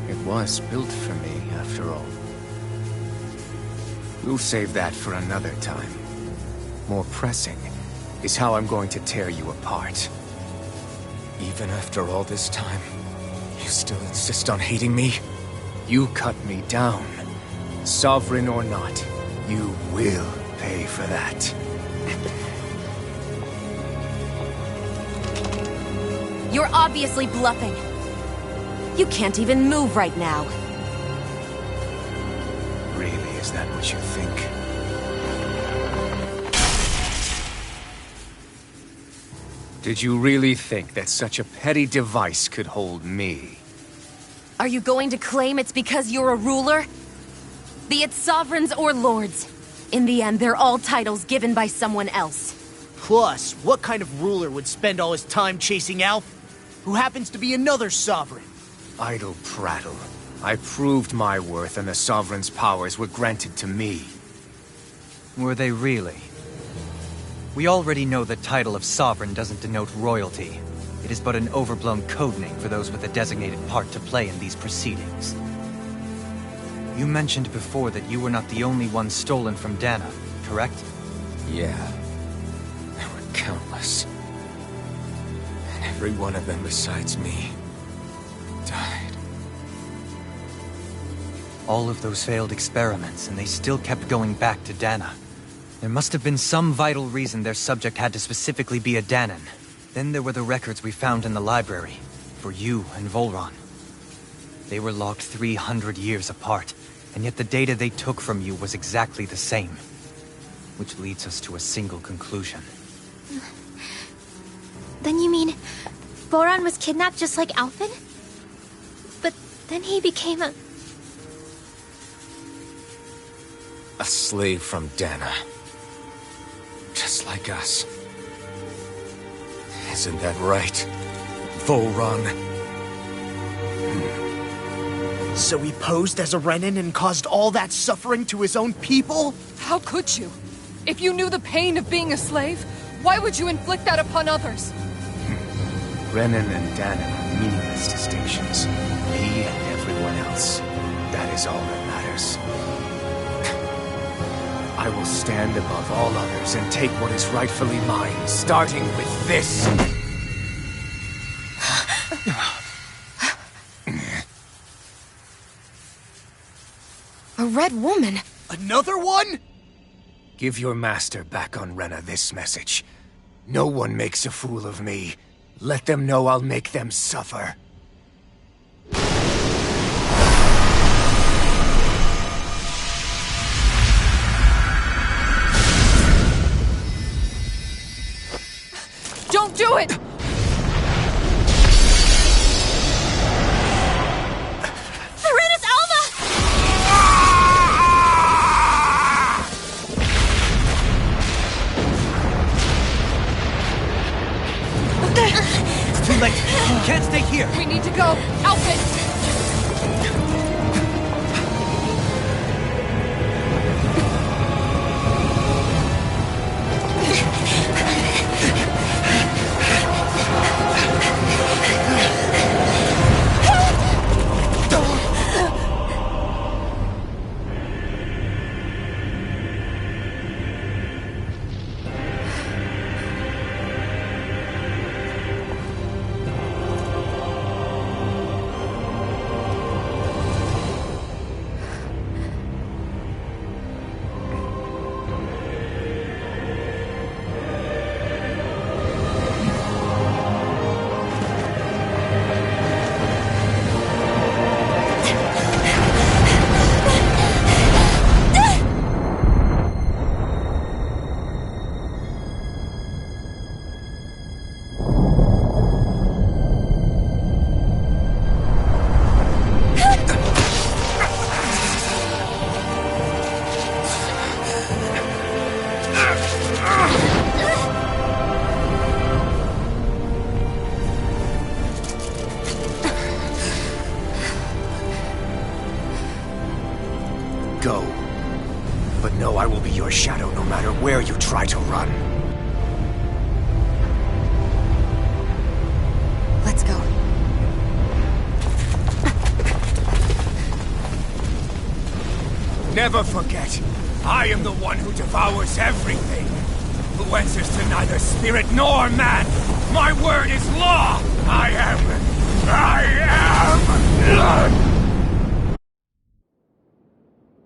It was built for me, after all. We'll save that for another time. More pressing is how I'm going to tear you apart.
Even after all this time, you still insist on hating me?
You cut me down. Sovereign or not, you will pay for that.
You're obviously bluffing. You can't even move right now.
Really, is that what you think? Did you really think that such a petty device could hold me?
Are you going to claim it's because you're a ruler? Be it sovereigns or lords. In the end, they're all titles given by someone else.
Plus, what kind of ruler would spend all his time chasing Alph, who happens to be another sovereign?
Idle prattle. I proved my worth and the Sovereign's powers were granted to me.
Were they really? We already know the title of Sovereign doesn't denote royalty. It is but an overblown codename for those with a designated part to play in these proceedings. You mentioned before that you were not the only one stolen from Dana, correct?
Yeah. There were countless. And every one of them besides me died.
All of those failed experiments, and they still kept going back to Dana. There must have been some vital reason their subject had to specifically be a Danan. Then there were the records we found in the library, for you and Volron. They were logged 300 years apart, and yet the data they took from you was exactly the same. Which leads us to a single conclusion.
Then you mean Voron was kidnapped just like Alphen? But then he became a
slave from Dana. Just like us. Isn't that right, Volron?
So he posed as a Renin and caused all that suffering to his own people?
How could you? If you knew the pain of being a slave, Why would you inflict that upon others?
Renan and Danon are meaningless distinctions. Me and everyone else. That is all that matters. I will stand above all others and take what is rightfully mine, starting with this.
A red woman.
Another one? Give your master back on Rena this message. No one makes a fool of me. Let them know I'll make them suffer.
Don't do it!
Serenus Alva!
It's too late. We can't stay here.
We need to go. Outfit!
Go. But know I will be your shadow no matter where you try to run.
Let's go.
Never forget, I am the one who devours everything. Who answers to neither spirit nor man. My word is law. I am...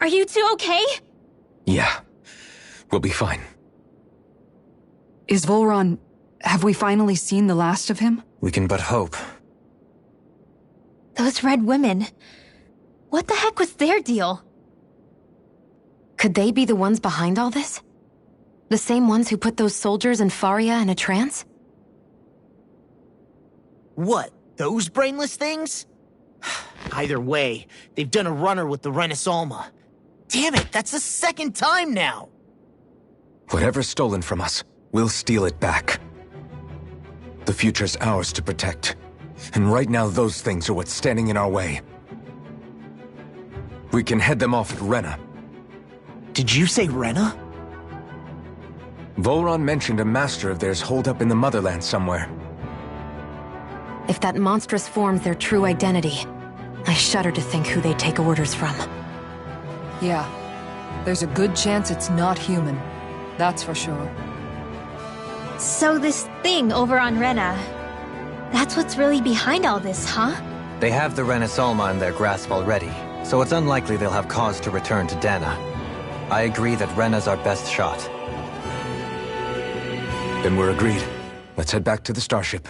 Are you two okay?
Yeah. We'll be fine.
Is Volron... have we finally seen the last of him?
We can but hope.
Those red women. What the heck was their deal?
Could they be the ones behind all this? The same ones who put those soldiers and Faria in a trance?
What? Those brainless things? Either way, they've done a runner with the Renus Alma. Damn it, that's the second time now!
Whatever's stolen from us, we'll steal it back. The future's ours to protect. And right now those things are what's standing in our way. We can head them off at Rena.
Did you say Rena?
Volron mentioned a master of theirs holed up in the motherland somewhere.
If that monstrous form's their true identity, I shudder to think who they take orders from.
Yeah. There's a good chance it's not human. That's for sure.
So this thing over on Rena, that's what's really behind all this, huh?
They have the Renus Alma in their grasp already, so it's unlikely they'll have cause to return to Dana. I agree that Rena's our best shot.
Then we're agreed. Let's head back to the starship.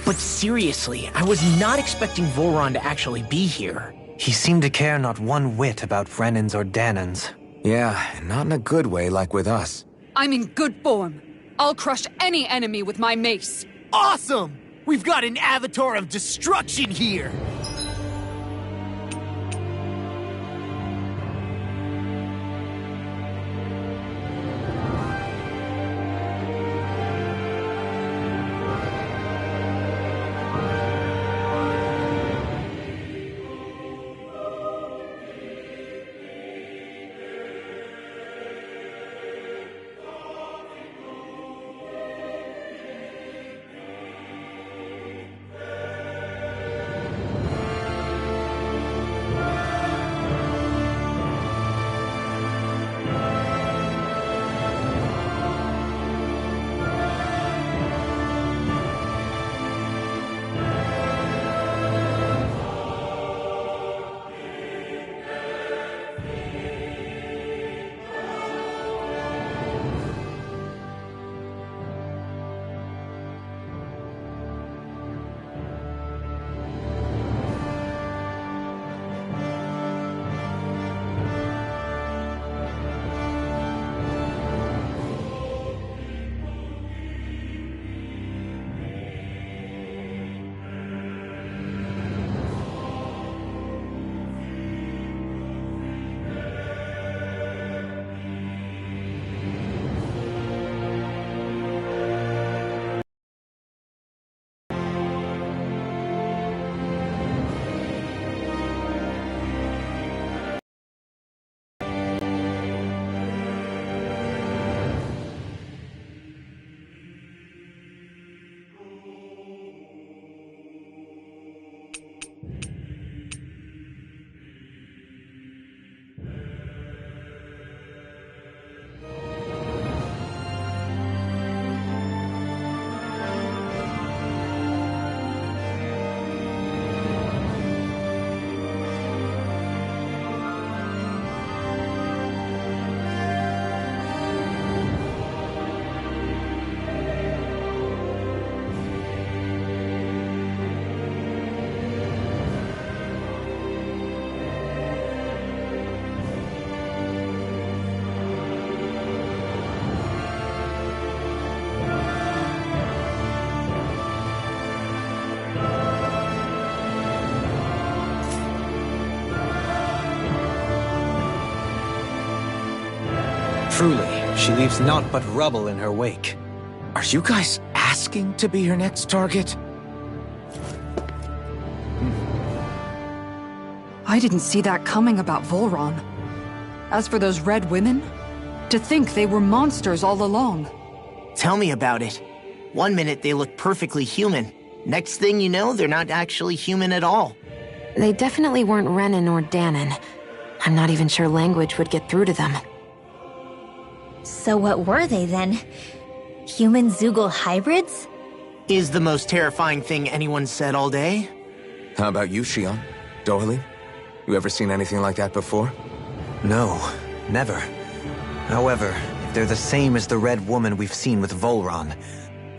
But seriously, I was not expecting Volron to actually be here.
He seemed to care not one whit about Renans or Danans.
Yeah, not in a good way like with us.
I'm in good form. I'll crush any enemy with my mace.
Awesome! We've got an avatar of destruction here!
Truly, she leaves naught but rubble in her wake. Are you guys asking to be her next target?
I didn't see that coming about Volron. As for those red women, to think they were monsters all along.
Tell me about it. One minute they look perfectly human. Next thing you know, they're not actually human at all.
They definitely weren't Renan or Dahnan. I'm not even sure language would get through to them.
So what were they then? Human Zoogle hybrids?
Is the most terrifying thing anyone said all day.
How about you, Shionne? Dohalim? You ever seen anything like that before?
No, never. However, if they're the same as the Red Woman we've seen with Volron,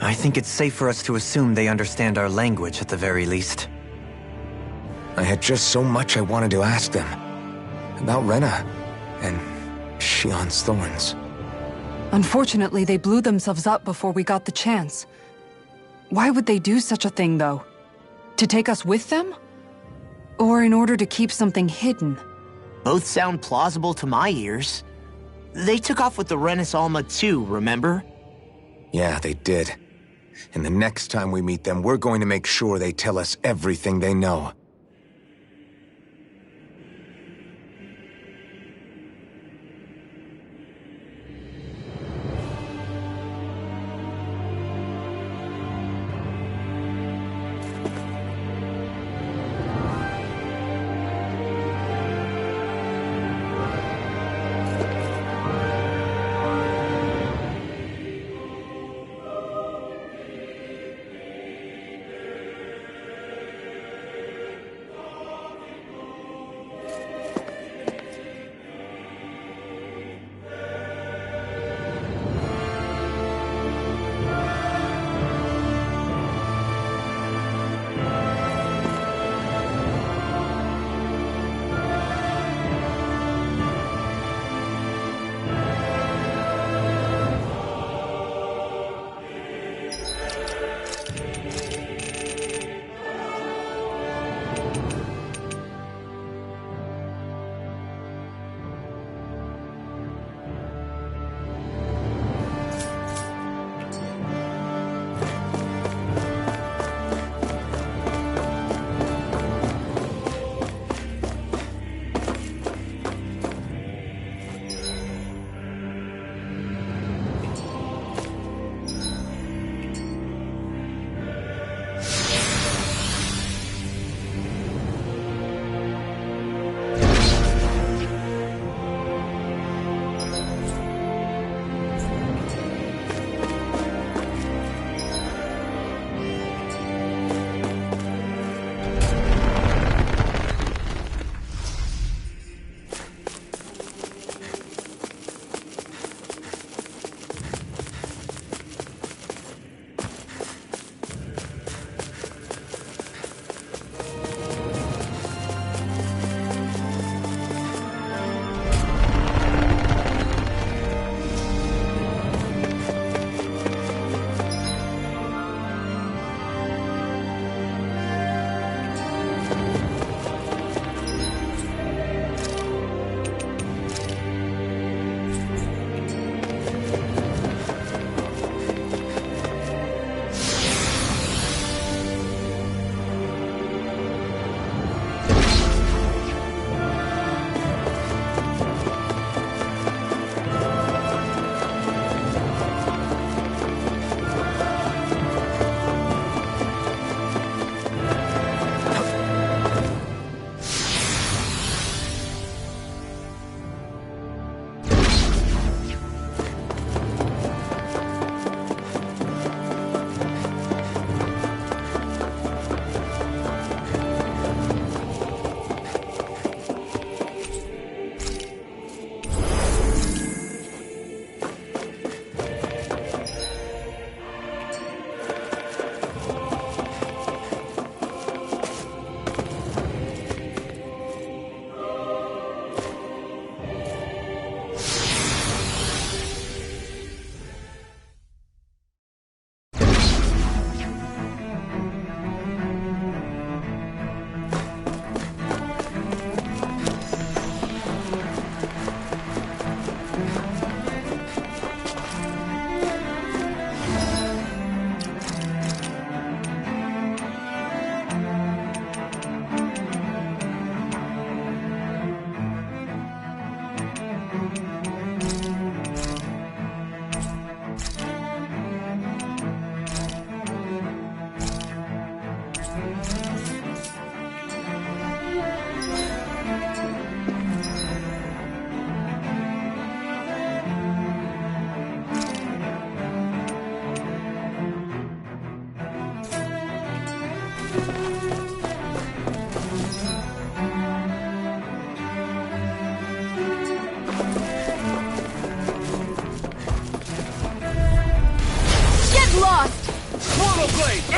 I think it's safe for us to assume they understand our language at the very least.
I had just so much I wanted to ask them. About Rena, and Shionne's thorns.
Unfortunately, they blew themselves up before we got the chance. Why would they do such a thing, though? To take us with them? Or in order to keep something hidden?
Both sound plausible to my ears. They took off with the Renis Alma too, remember?
Yeah, they did. And the next time we meet them, we're going to make sure they tell us everything they know.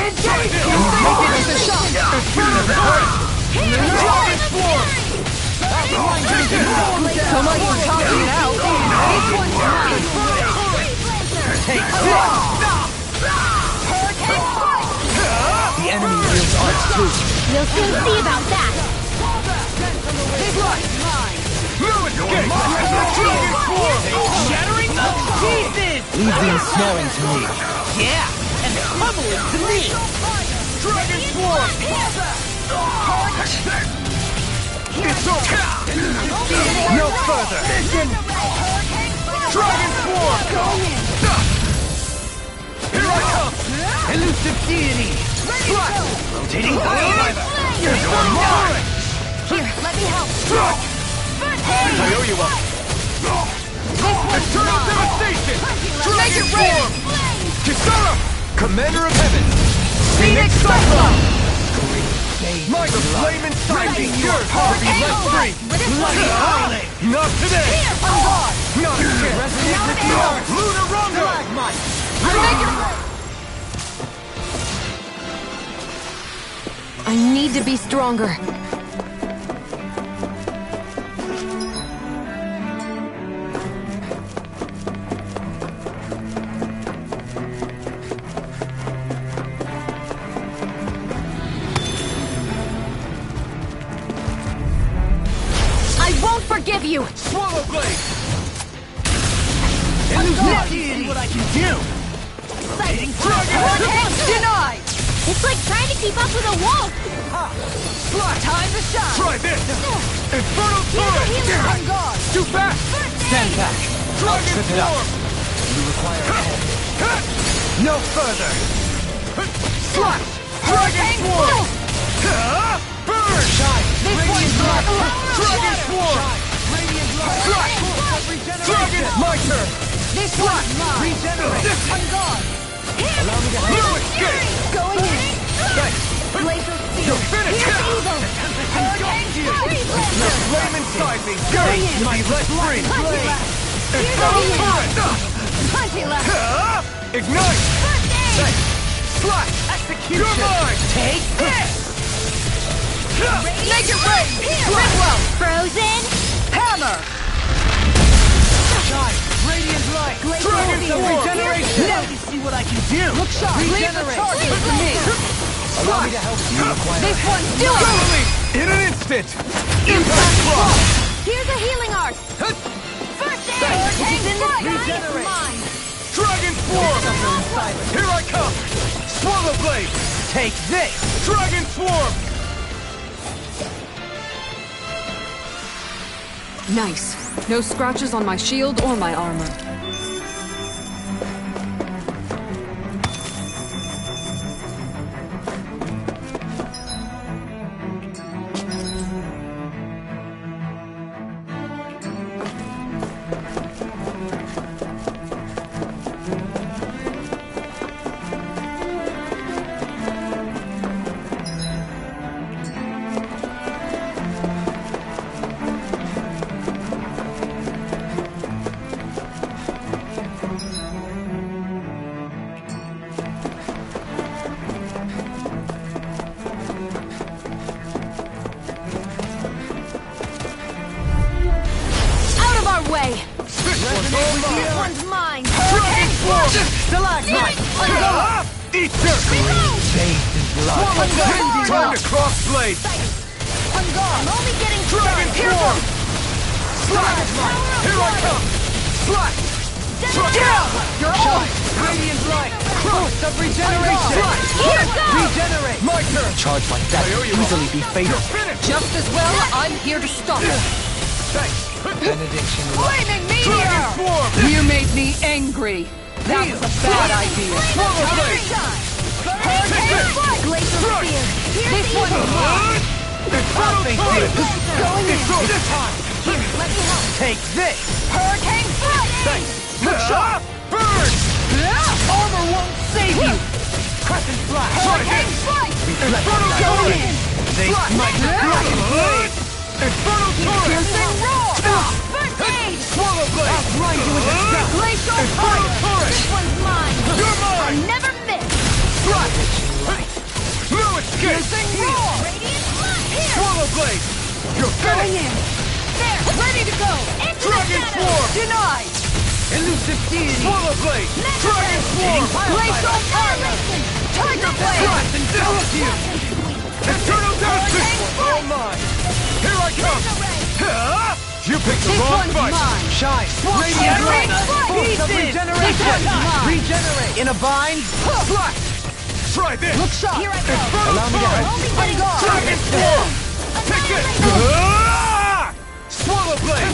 Engage! Take it as a shot! Dragon Swarm! Somebody's talking it out! This one's mine! Take this!
The enemy wields arts too.
We'll soon see about that.
This one's mine! Shattering the pieces!
Leave the ensnaring to me.
Yeah, and the pummeling to me! Dragon Swarm! It's over! No further! Dragon Swarm! Here I come! Elusive deity! Rotating fiber! You're mine!
Here, let me help.
I owe you one! Eternal devastation! Dragon Swarm! Kisara! Commander of Heaven! Phoenix Cyclone! My flame inside me! Yours to be let free! Not today! Not again! Lunar Rondo!
I need to be stronger. Forgive you!
Swallow Blade! Let's see what I can do! Dragon denied!
It's like trying to keep up with a wolf!
Time to shine! Try this! Infernal Torrent! On guard! Too fast!
Stand back!
Dragon Swarm!
You require help.
No further! Slash! Dragon Swarm! Burn!
Shine!
This one's mine! Dragon Swarm! Slash! Dragon! My turn! This one's mine! Regenerate! On guard!
Allow me to help.
No escape!
Going in!
Thanks!
Glacial Spear!
You're finished!
Here's evil!
The flame inside me! Going in! My left free! Infernal Torrent! Ignite! Thanks! Slash! Execute! You're mine! Take this! Make it rain! Flintwell!
Frozen!
Hammer! Shine! Radiant light! Dragon regeneration! Let me see what I can do! Look sharp! Regenerate! For me!
Allow me to help you. Require
This one's doing! In an instant! Impact block!
Here's a healing art! First aid!
Regenerate! Dragon Swarm! Here I come! Swallow Blade! Take this! Dragon Swarm!
Nice. No scratches on my shield or my armor.
This one's mine!
Dragon Swarm! Stalagmite! Eat dirt!
Bathed in blood.
Time to cross blade!
On guard! I'm only getting
Dragon Swarm! Slash! Here I come! Slash! You're on! Radiant light! Cross of regeneration! Regenerate! My turn!
Charge like that could easily be fatal.
Just as well, I'm here to stop it.
Thanks!
Benediction.
Flaming meteor! You made me angry. That was a bad idea.
Swallow blade!
Glacial Spear!
This one's mine.
Infernal Torrent!
Going in!
It's over this time!
Here, let me help!
Take this!
Hurricane Flight!
Thanks! Look sharp! Burn!
Armor won't save you.
Crescent Flash!
Hurricane Flight!
Infernal Torrent! They smite the Dragon Blade! Infernal Torrent!
Piercing Roar! First aid!
Swallow Blade! I'll grind you with a step!
Glacial
Infernal
Fire!
Torrent!
This one's mine!
You're mine!
I never miss!
Slash! You're going in! There! Ready to go! Dragon Swarm! Denied! Elusive Deity! Swallow Blade! Dragon Swarm! Glacial Fire! Tiger Blade! Frost and envelop you! Eternal Devastation! All mine! Here I come! You picked the wrong fight!
Shine! Radiant Light! Force of Regeneration! Regenerate! In a bind!
Flash! Try this!
Look sharp!
Here I go! Allow me to Dragon Swarm! Take this! Swallow Blade!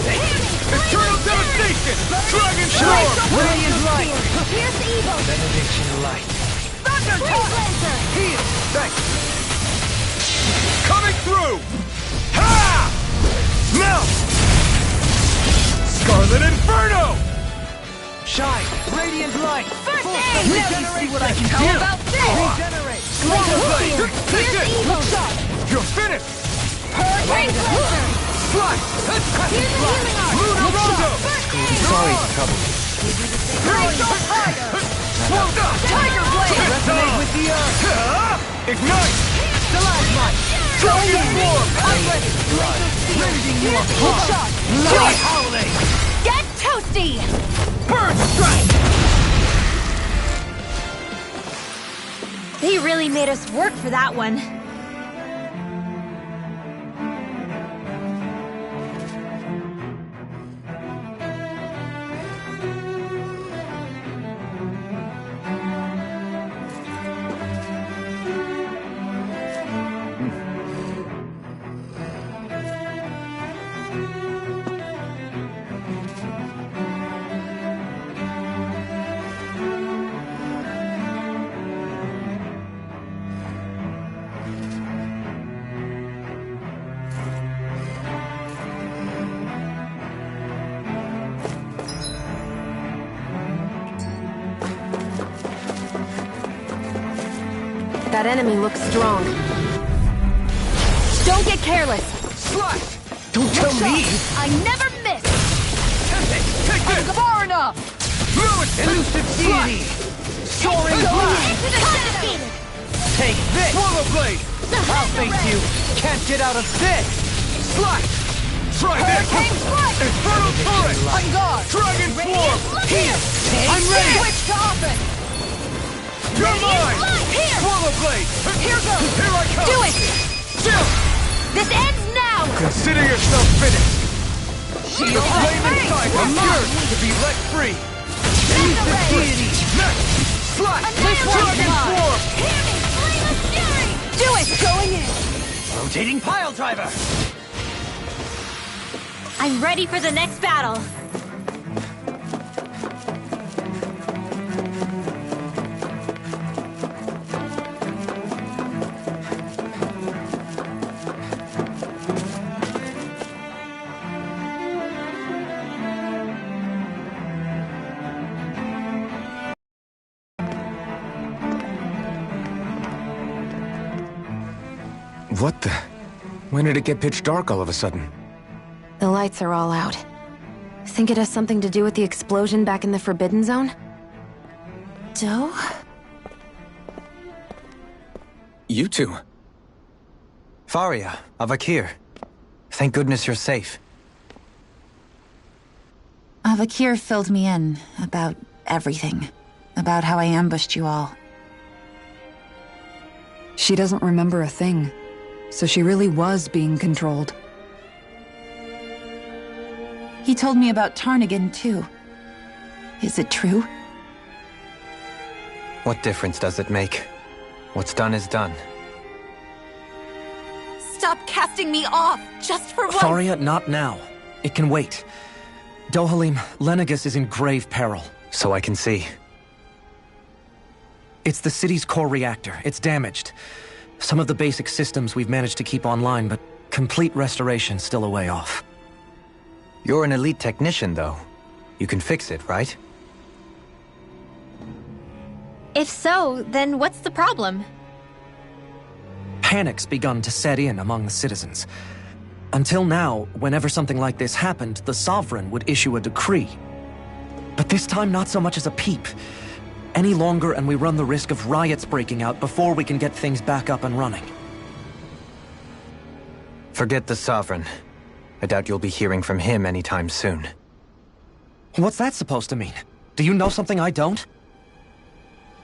Eternal Devastation! Dragon Swarm!
Radiant Light!
Here's the evil!
Benediction Light!
Thunder Lancer! Heal! Thanks! Coming through! Ha! Melt! Scarlet Inferno!
Shine! Radiant Light!
First
aid! Regenerate what I can do!
How about this?
Regenerate!
Swallow Blade! Take this!
Look sharp!
You're finished!
Hurricane
Blaster! Flash!
Here's the healing art!
Lunar Rondo!
Sorry to trouble you.
Glacial Fire! Tiger Blade!
Resonate with the earth!
Ignite!
Stalagmite!
Dragon Swarm!
I'm ready! Rending you apart!
Hook shot!
Light howling!
Get toasty!
Burn Strike!
They really made us work for that one.
That enemy looks strong.
Don't get careless!
Slash!
Don't tell me!
I never miss!
Take this!
Gavarna! Elusive Deity! Soaring Blast! Take this!
Swallow Blade!
I'll face you! Can't get out of this!
Slash! Try this!
Hurricane Strike!
Infernal Torrent!
On guard!
Dragon Swarm!
Here! I'm ready! Switch to offense!
You're mine!
Here!
Swallow Blade!
Here goes!
Here I come!
Do it!
Chill!
This ends now!
Consider yourself finished!
Shield
Flaming Tiger! Yours to be let free!
Elusive Deity!
Next! Slash!
Dragon
Swarm!
Hear me! Flame of Fury! Do it! Going in!
Rotating Pile Driver!
I'm ready for the next battle.
What the? When did it get pitch dark all of a sudden?
The lights are all out. Think it has something to do with the explosion back in the Forbidden Zone?
Doe?
You two.
Faria, Avakir. Thank goodness you're safe.
Avakir filled me in about everything. About how I ambushed you all.
She doesn't remember a thing, so she really was being controlled.
He told me about Tarnigan, too. Is it true?
What difference does it make? What's done is done.
Stop casting me off, just for once!
Faria, not now. It can wait. Dohalim, Lenegis is in grave peril.
So I can see.
It's the city's core reactor. It's damaged. Some of the basic systems we've managed to keep online, but complete restoration's still a way off.
You're an elite technician, though. You can fix it, right?
If so, then what's the problem?
Panic's begun to set in among the citizens. Until now, whenever something like this happened, the Sovereign would issue a decree. But this time, not so much as a peep. Any longer, and we run the risk of riots breaking out before we can get things back up and running.
Forget the Sovereign. I doubt you'll be hearing from him anytime soon.
What's that supposed to mean? Do you know something I don't?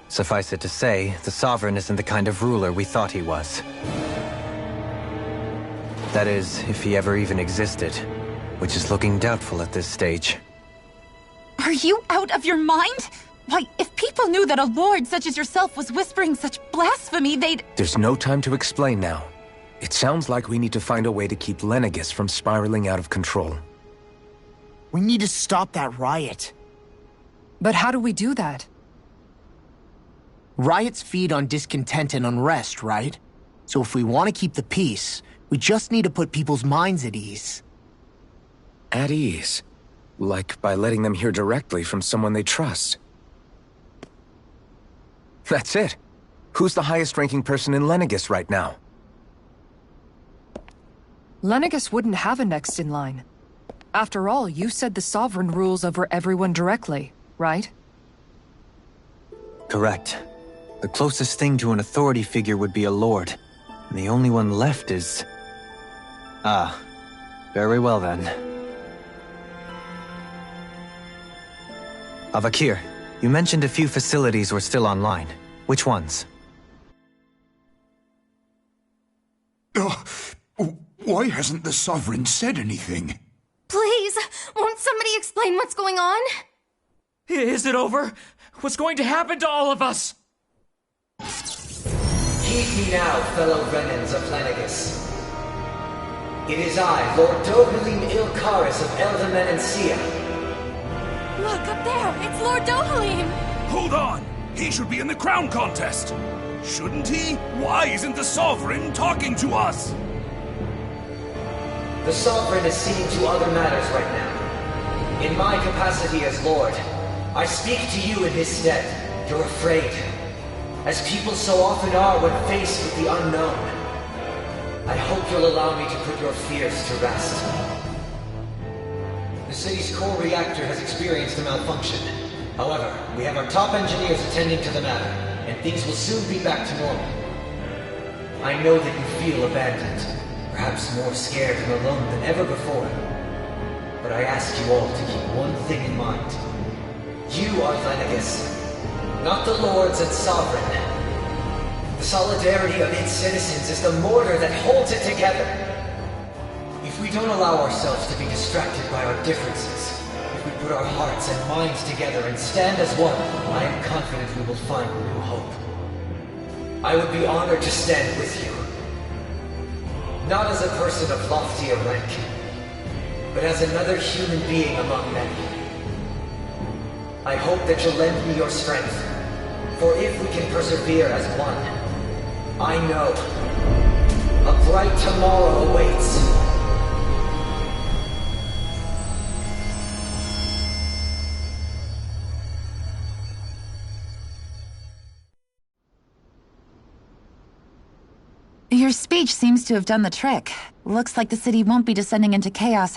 Suffice it to say, the Sovereign isn't the kind of ruler we thought he was. That is, if he ever even existed, which is looking doubtful at this stage.
Are you out of your mind? Why, if people knew that a lord such as yourself was whispering such blasphemy, they'd...
There's no time to explain now. It sounds like we need to find a way to keep Lenegis from spiraling out of control.
We need to stop that riot.
But how do we do that?
Riots feed on discontent and unrest, right? So if we want to keep the peace, we just need to put people's minds at ease.
At ease? Like by letting them hear directly from someone they trust. That's it. Who's the highest-ranking person in Lenegis right now?
Lenegis wouldn't have a next in line. After all, you said the Sovereign rules over everyone directly, right?
Correct. The closest thing to an authority figure would be a lord. And the only one left is... Ah. Very well then. Avakir, you mentioned a few facilities were still online. Which ones?
Why hasn't the Sovereign said anything?
Please, won't somebody explain what's going on?
Is it over? What's going to happen to all of us?
Heed me now, fellow Renans of Lenegis. It is I, Lord Dohalim Ilkaris of Eldamen and Sia.
Look, up there! It's Lord Dohalim!
Hold on! He should be in the crown contest! Shouldn't he? Why isn't the Sovereign talking to us?
The Sovereign is seeing to other matters right now. In my capacity as Lord, I speak to you in his stead. You're afraid. As people so often are when faced with the unknown. I hope you'll allow me to put your fears to rest. The city's core reactor has experienced a malfunction. However, we have our top engineers attending to the matter, and things will soon be back to normal. I know that you feel abandoned, perhaps more scared and alone than ever before. But I ask you all to keep one thing in mind. You are Lenegis, not the Lords and Sovereign. The solidarity of its citizens is the mortar that holds it together. If we don't allow ourselves to be distracted by our differences, if we put our hearts and minds together and stand as one, I am confident we will find new hope. I would be honored to stand with you. Not as a person of loftier rank, but as another human being among many. I hope that you'll lend me your strength, for if we can persevere as one, I know a bright tomorrow awaits.
Your speech seems to have done the trick. Looks like the city won't be descending into chaos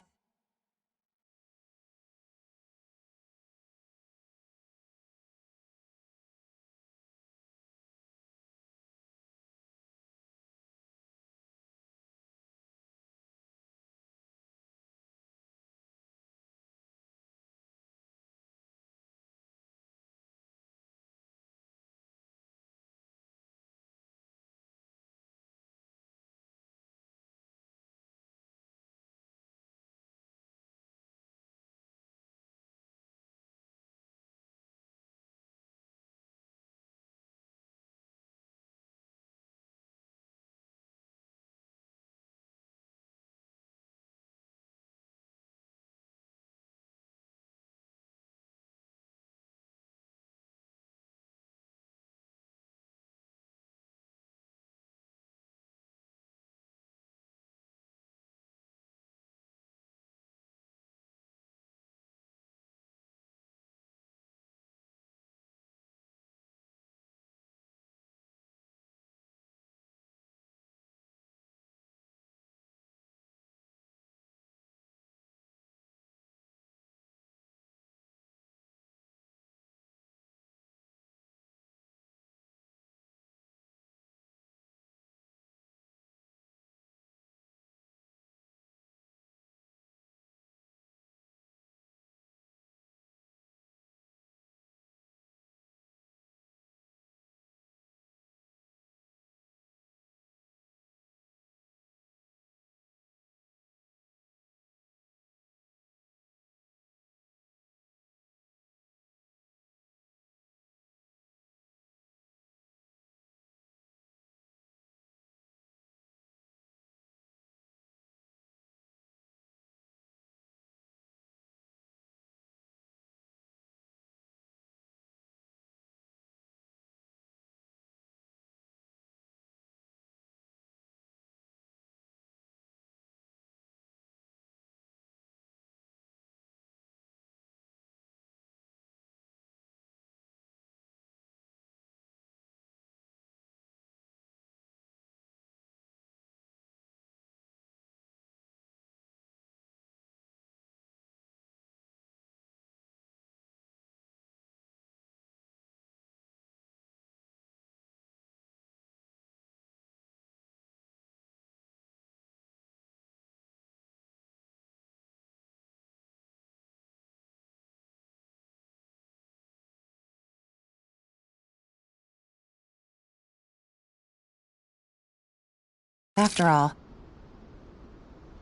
After all.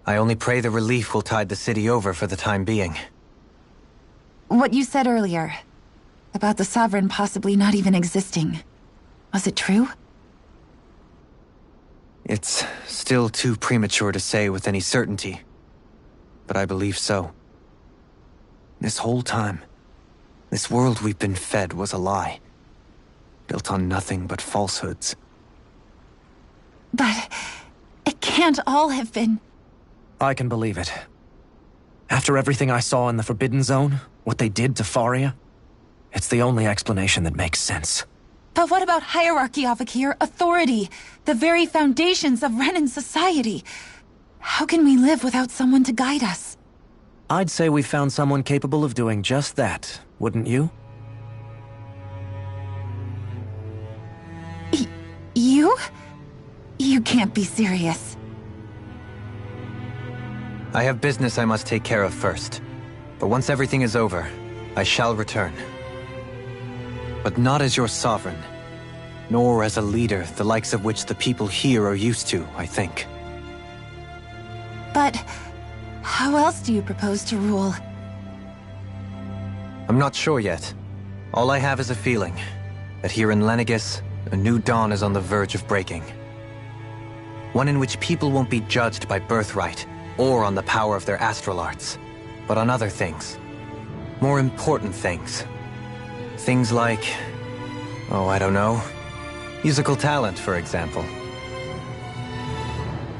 I only pray the relief will tide the city over for the time being.
What you said earlier, about the Sovereign possibly not even existing, was it true?
It's still too premature to say with any certainty, but I believe so. This whole time, this world we've been fed was a lie, built on nothing but falsehoods.
But it can't all have been...
I can believe it. After everything I saw in the Forbidden Zone, what they did to Faria, it's the only explanation that makes sense.
But what about hierarchy, Avakir? Authority? The very foundations of Renan's society? How can we live without someone to guide us?
I'd say we found someone capable of doing just that, wouldn't you?
You? You can't be serious.
I have business I must take care of first. But once everything is over, I shall return. But not as your sovereign, nor as a leader the likes of which the people here are used to, I think.
But how else do you propose to rule?
I'm not sure yet. All I have is a feeling that here in Lenegis, a new dawn is on the verge of breaking. One in which people won't be judged by birthright or on the power of their astral arts, but on other things. More important things. Things like, oh, I don't know, musical talent, for example.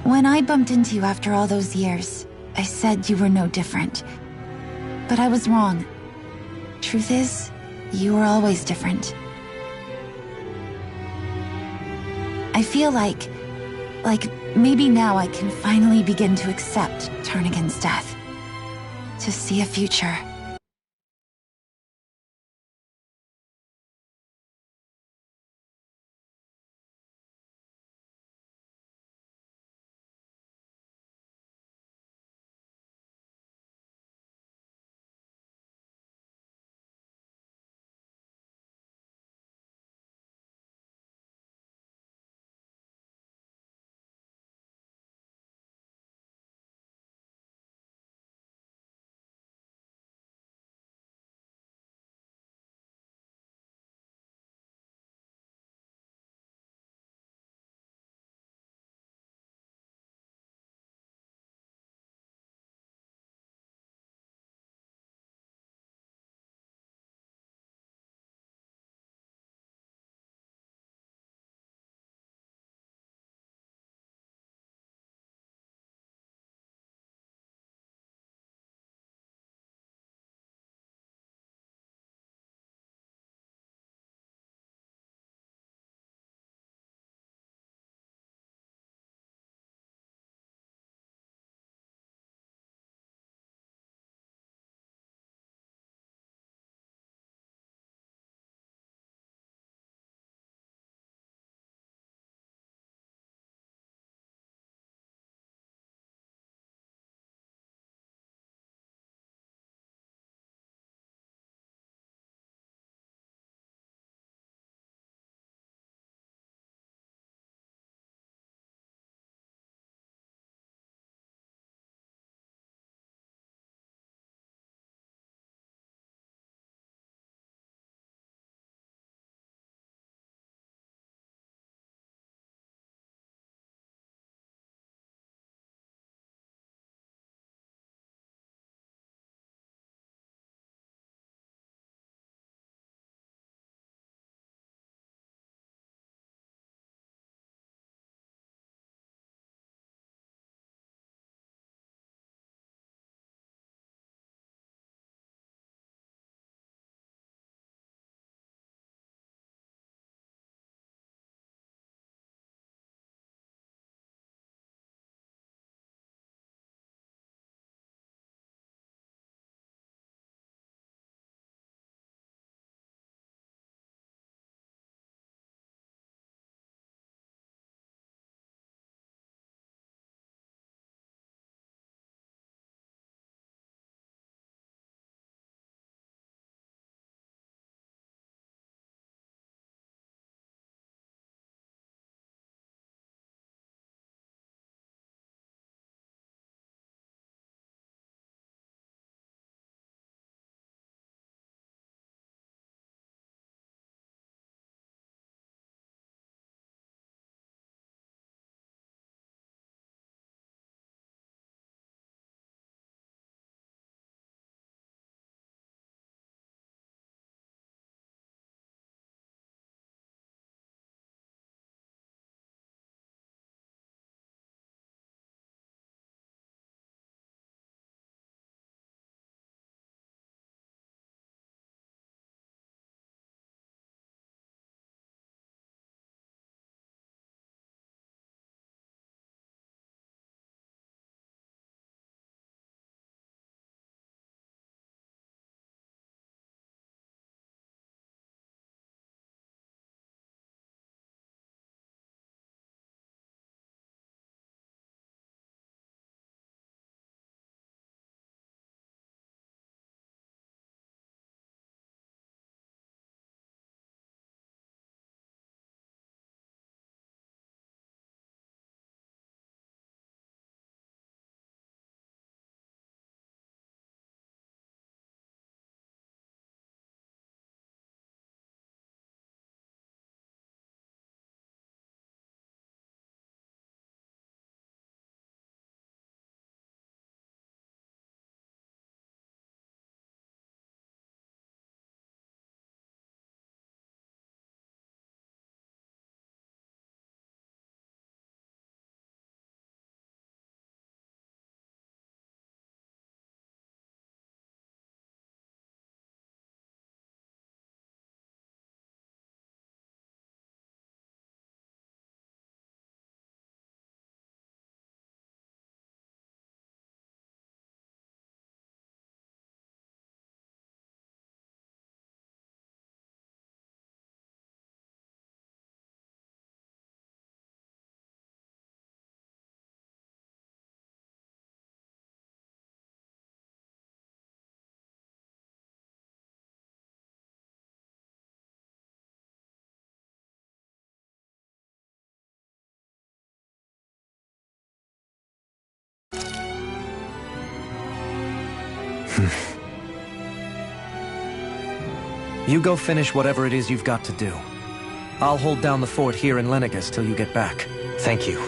When I bumped into you after all those years, I said you were no different. But I was wrong. Truth is, you were always different. I feel like maybe now I can finally begin to accept Turnagain's death. To see a future
You go finish whatever it is you've got to do. I'll hold down the fort here in Lenegis till you get back.
Thank you.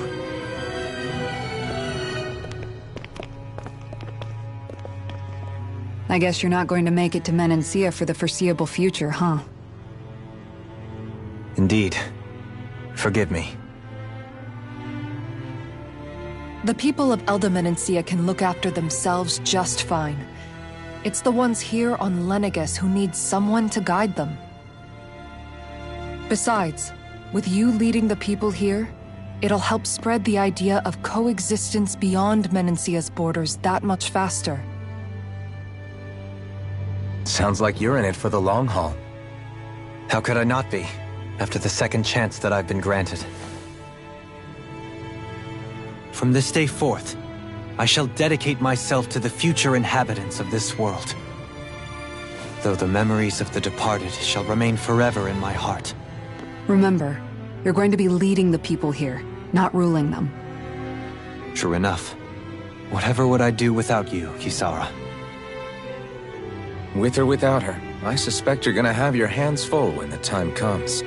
I guess you're not going to make it to Menancia for the foreseeable future, huh?
Indeed. Forgive me.
The people of Elda Menancia can look after themselves just fine. It's the ones here on Lenegis who need someone to guide them. Besides, with you leading the people here, it'll help spread the idea of coexistence beyond Menancia's borders that much faster.
Sounds like you're in it for the long haul.
How could I not be, after the second chance that I've been granted? From this day forth, I shall dedicate myself to the future inhabitants of this world. Though the memories of the departed shall remain forever in my heart.
Remember, you're going to be leading the people here, not ruling them.
True enough. Whatever would I do without you, Kisara?
With or without her, I suspect you're gonna have your hands full when the time comes.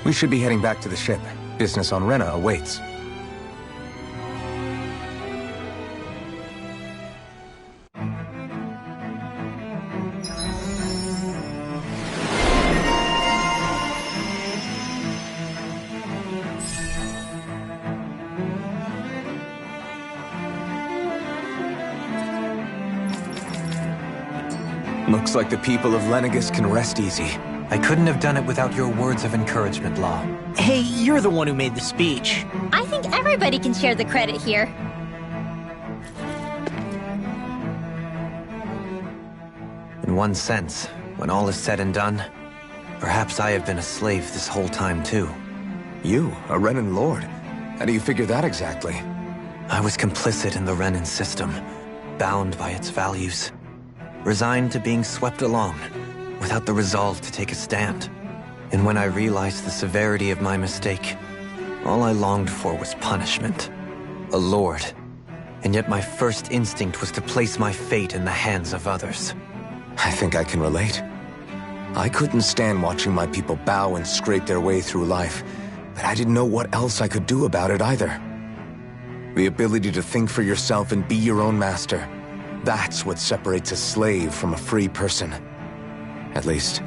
We should be heading back to the ship. Business on Rena awaits. Looks like the people of Lenegis can rest easy.
I couldn't have done it without your words of encouragement, Law.
Hey, you're the one who made the speech.
I think everybody can share the credit here.
In one sense, when all is said and done, perhaps I have been a slave this whole time too.
You, a Renan Lord? How do you figure that exactly?
I was complicit in the Renan system, bound by its values. Resigned to being swept along, without the resolve to take a stand. And when I realized the severity of my mistake, all I longed for was punishment. A lord. And yet my first instinct was to place my fate in the hands of others.
I think I can relate. I couldn't stand watching my people bow and scrape their way through life, but I didn't know what else I could do about it either. The ability to think for yourself and be your own master. That's what separates a slave from a free person. At least,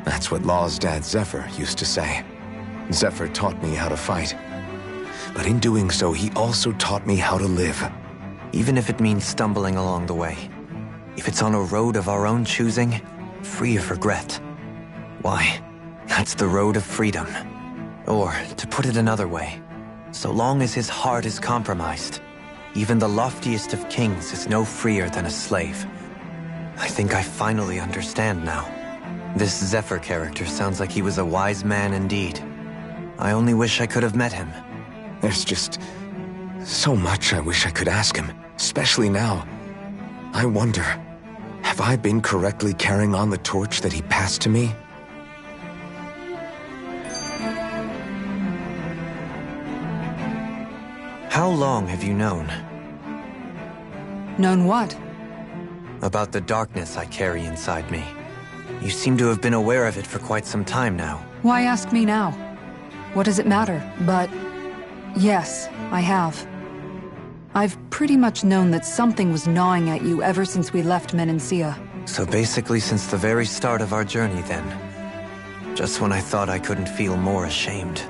that's what Law's dad Zephyr used to say. Zephyr taught me how to fight. But in doing so, he also taught me how to live.
Even if it means stumbling along the way. If it's on a road of our own choosing, free of regret. Why, that's the road of freedom. Or, to put it another way, so long as his heart is compromised, even the loftiest of kings is no freer than a slave. I think I finally understand now. This Zephyr character sounds like he was a wise man indeed. I only wish I could have met him.
There's just so much I wish I could ask him, especially now. I wonder, have I been correctly carrying on the torch that he passed to me?
How long have you known?
Known what?
About the darkness I carry inside me. You seem to have been aware of it for quite some time now.
Why ask me now? What does it matter? But yes, I have. I've pretty much known that something was gnawing at you ever since we left Menancia.
So basically since the very start of our journey then. Just when I thought I couldn't feel more ashamed.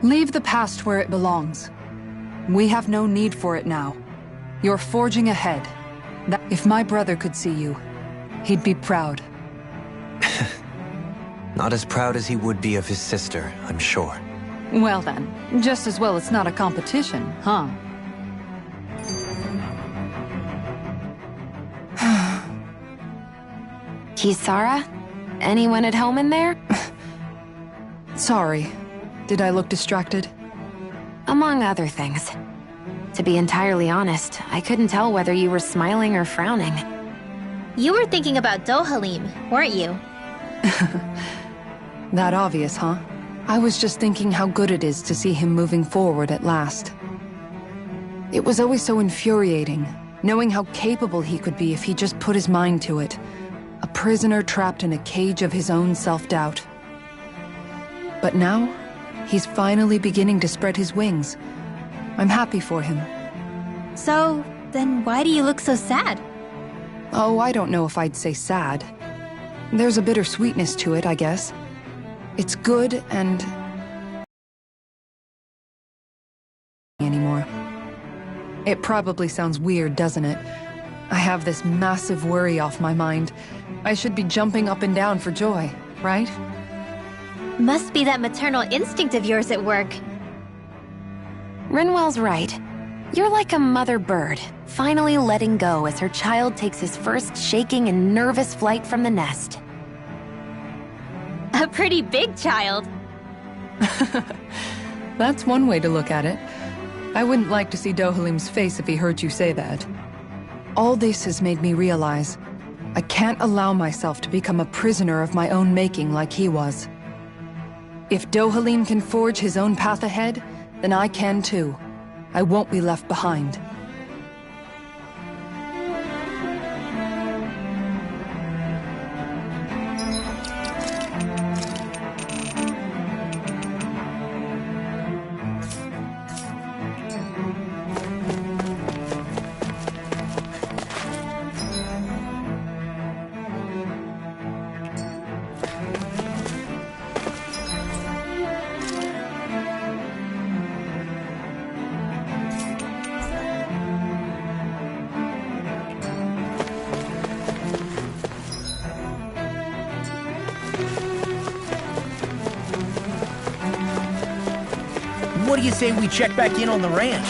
Leave the past where it belongs. We have no need for it now. You're forging ahead. If my brother could see you, he'd be proud.
Not as proud as he would be of his sister, I'm sure.
Well then, just as well it's not a competition, huh?
Kisara? Anyone at home in there?
Sorry. Did I look distracted?
Among other things. To be entirely honest, I couldn't tell whether you were smiling or frowning.
You were thinking about Dohalim, weren't you?
That obvious, huh? I was just thinking how good it is to see him moving forward at last. It was always so infuriating,
knowing how capable he could be if he just put his mind to it. A prisoner trapped in a cage of his own self-doubt. But now, he's finally beginning to spread his wings. I'm happy for him.
So, then why do you look so sad?
Oh, I don't know if I'd say sad. There's a bittersweetness to it, I guess. It's good and... anymore. It probably sounds weird, doesn't it? I have this massive worry off my mind. I should be jumping up and down for joy, right?
Must be that maternal instinct of yours at work.
Rinwell's right. You're like a mother bird, finally letting go as her child takes his first shaking and nervous flight from the nest.
A pretty big child.
That's one way to look at it. I wouldn't like to see Dohalim's face if he heard you say that. All this has made me realize I can't allow myself to become a prisoner of my own making like he was. If Dohalim can forge his own path ahead, then I can too. I won't be left behind.
What do you say we check back in on the ranch?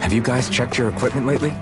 Have you guys checked your equipment lately?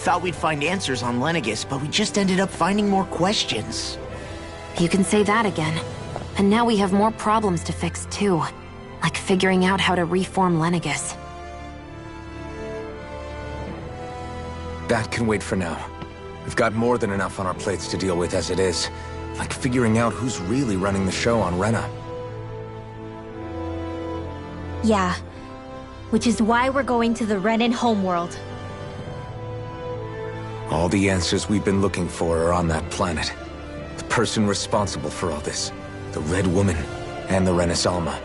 thought we'd find answers on Lenegis, but we just ended up finding more questions.
You can say that again. And now we have more problems to fix, too. Like figuring out how to reform Lenegis.
That can wait for now. We've got more than enough on our plates to deal with as it is. Like figuring out who's really running the show on Rena.
Yeah. Which is why we're going to the Renan homeworld.
All the answers we've been looking for are on that planet. The person responsible for all this. The Red Woman and the Renaissalma.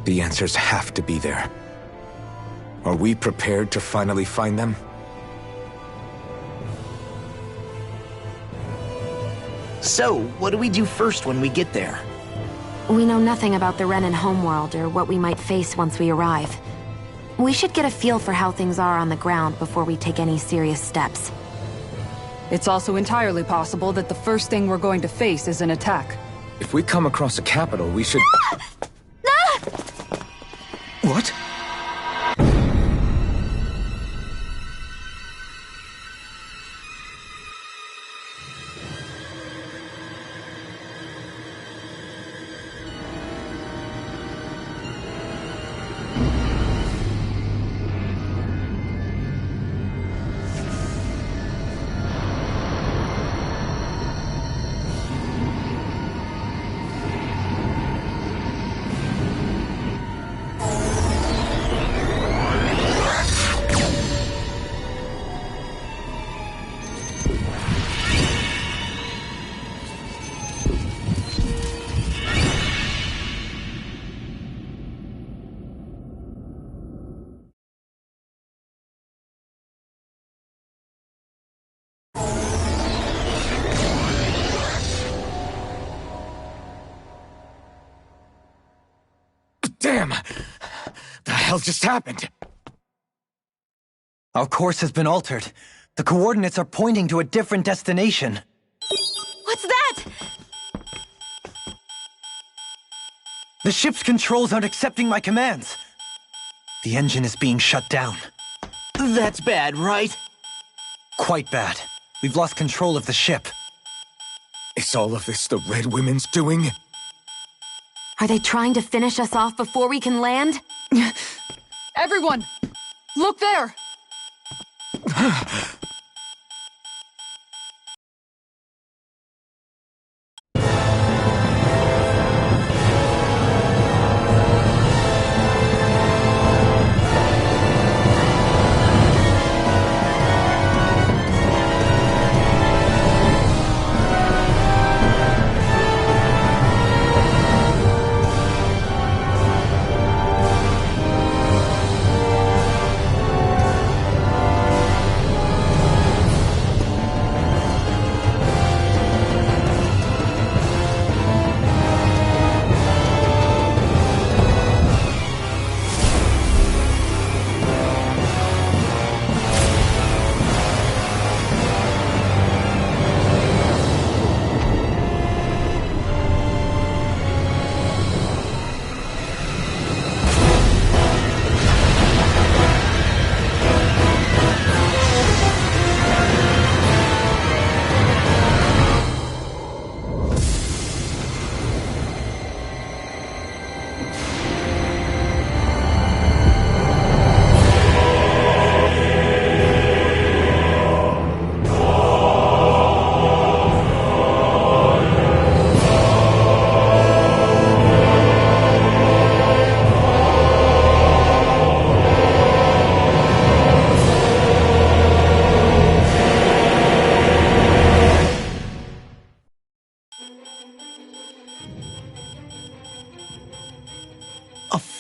The answers have to be there. Are we prepared to finally find them?
So, what do we do first when we get there?
We know nothing about the Renan homeworld or what we might face once we arrive. We should get a feel for how things are on the ground before we take any serious steps.
It's also entirely possible that the first thing we're going to face is an attack.
If we come across a capital, we should... What? Damn! The hell just happened?
Our course has been altered. The coordinates are pointing to a different destination.
What's that?
The ship's controls aren't accepting my commands. The engine is being shut down.
That's bad, right?
Quite bad. We've lost control of the ship.
Is all of this the Red Women's doing?
Are they trying to finish us off before we can land?
Everyone! Look there!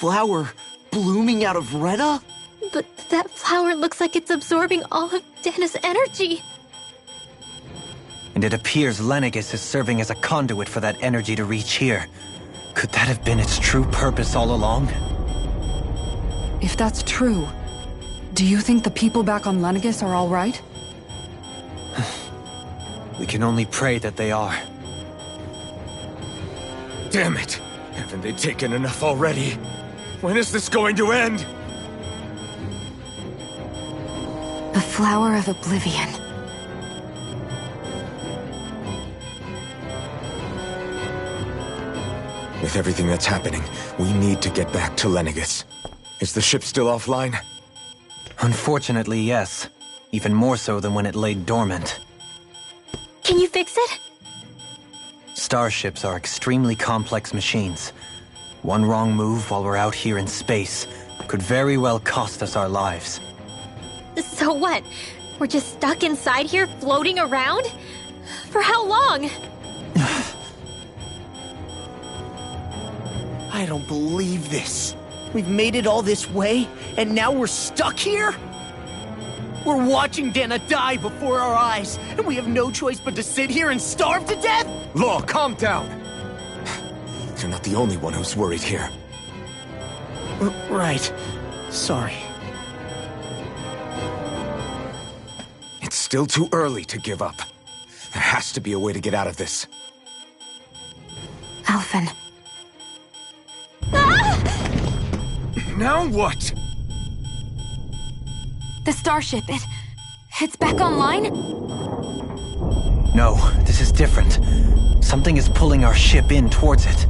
Flower blooming out of Rena?
But that flower looks like it's absorbing all of Dana's energy.
And it appears Lenegis is serving as a conduit for that energy to reach here. Could that have been its true purpose all along?
If that's true, do you think the people back on Lenegis are all right?
We can only pray that they are.
Damn it! Haven't they taken enough already? When is this going to end?
Flower of Oblivion.
With everything that's happening, we need to get back to Lenegis. Is the ship still offline?
Unfortunately, yes. Even more so than when it laid dormant.
Can you fix it?
Starships are extremely complex machines. One wrong move while we're out here in space could very well cost us our lives.
So what? We're just stuck inside here, floating around? For how long?
I don't believe this. We've made it all this way, and now we're stuck here? We're watching Dana die before our eyes, and we have no choice but to sit here and starve to death?
Law, calm down! You're not the only one who's worried here.
Right. Sorry.
It's still too early to give up. There has to be a way to get out of this.
Alphen.
Now what?
The starship, it's back online?
No, this is different. Something is pulling our ship in towards it.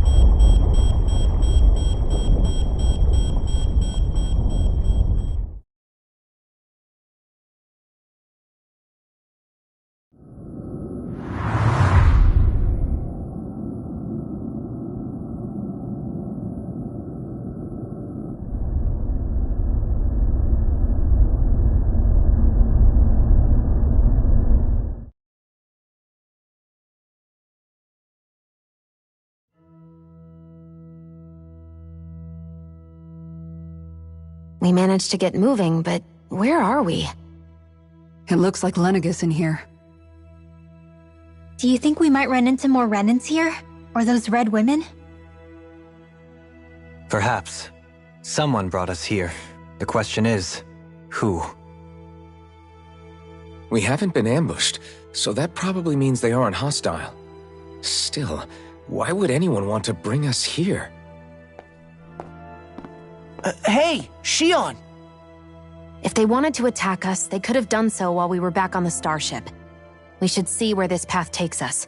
We managed to get moving, but where are we?
It looks like Lenegis in here.
Do you think we might run into more Renans here? Or those red women?
Perhaps. Someone brought us here. The question is, who?
We haven't been ambushed, so that probably means they aren't hostile. Still, why would anyone want to bring us here?
Hey, Shion!
If they wanted to attack us, they could have done so while we were back on the starship. We should see where this path takes us.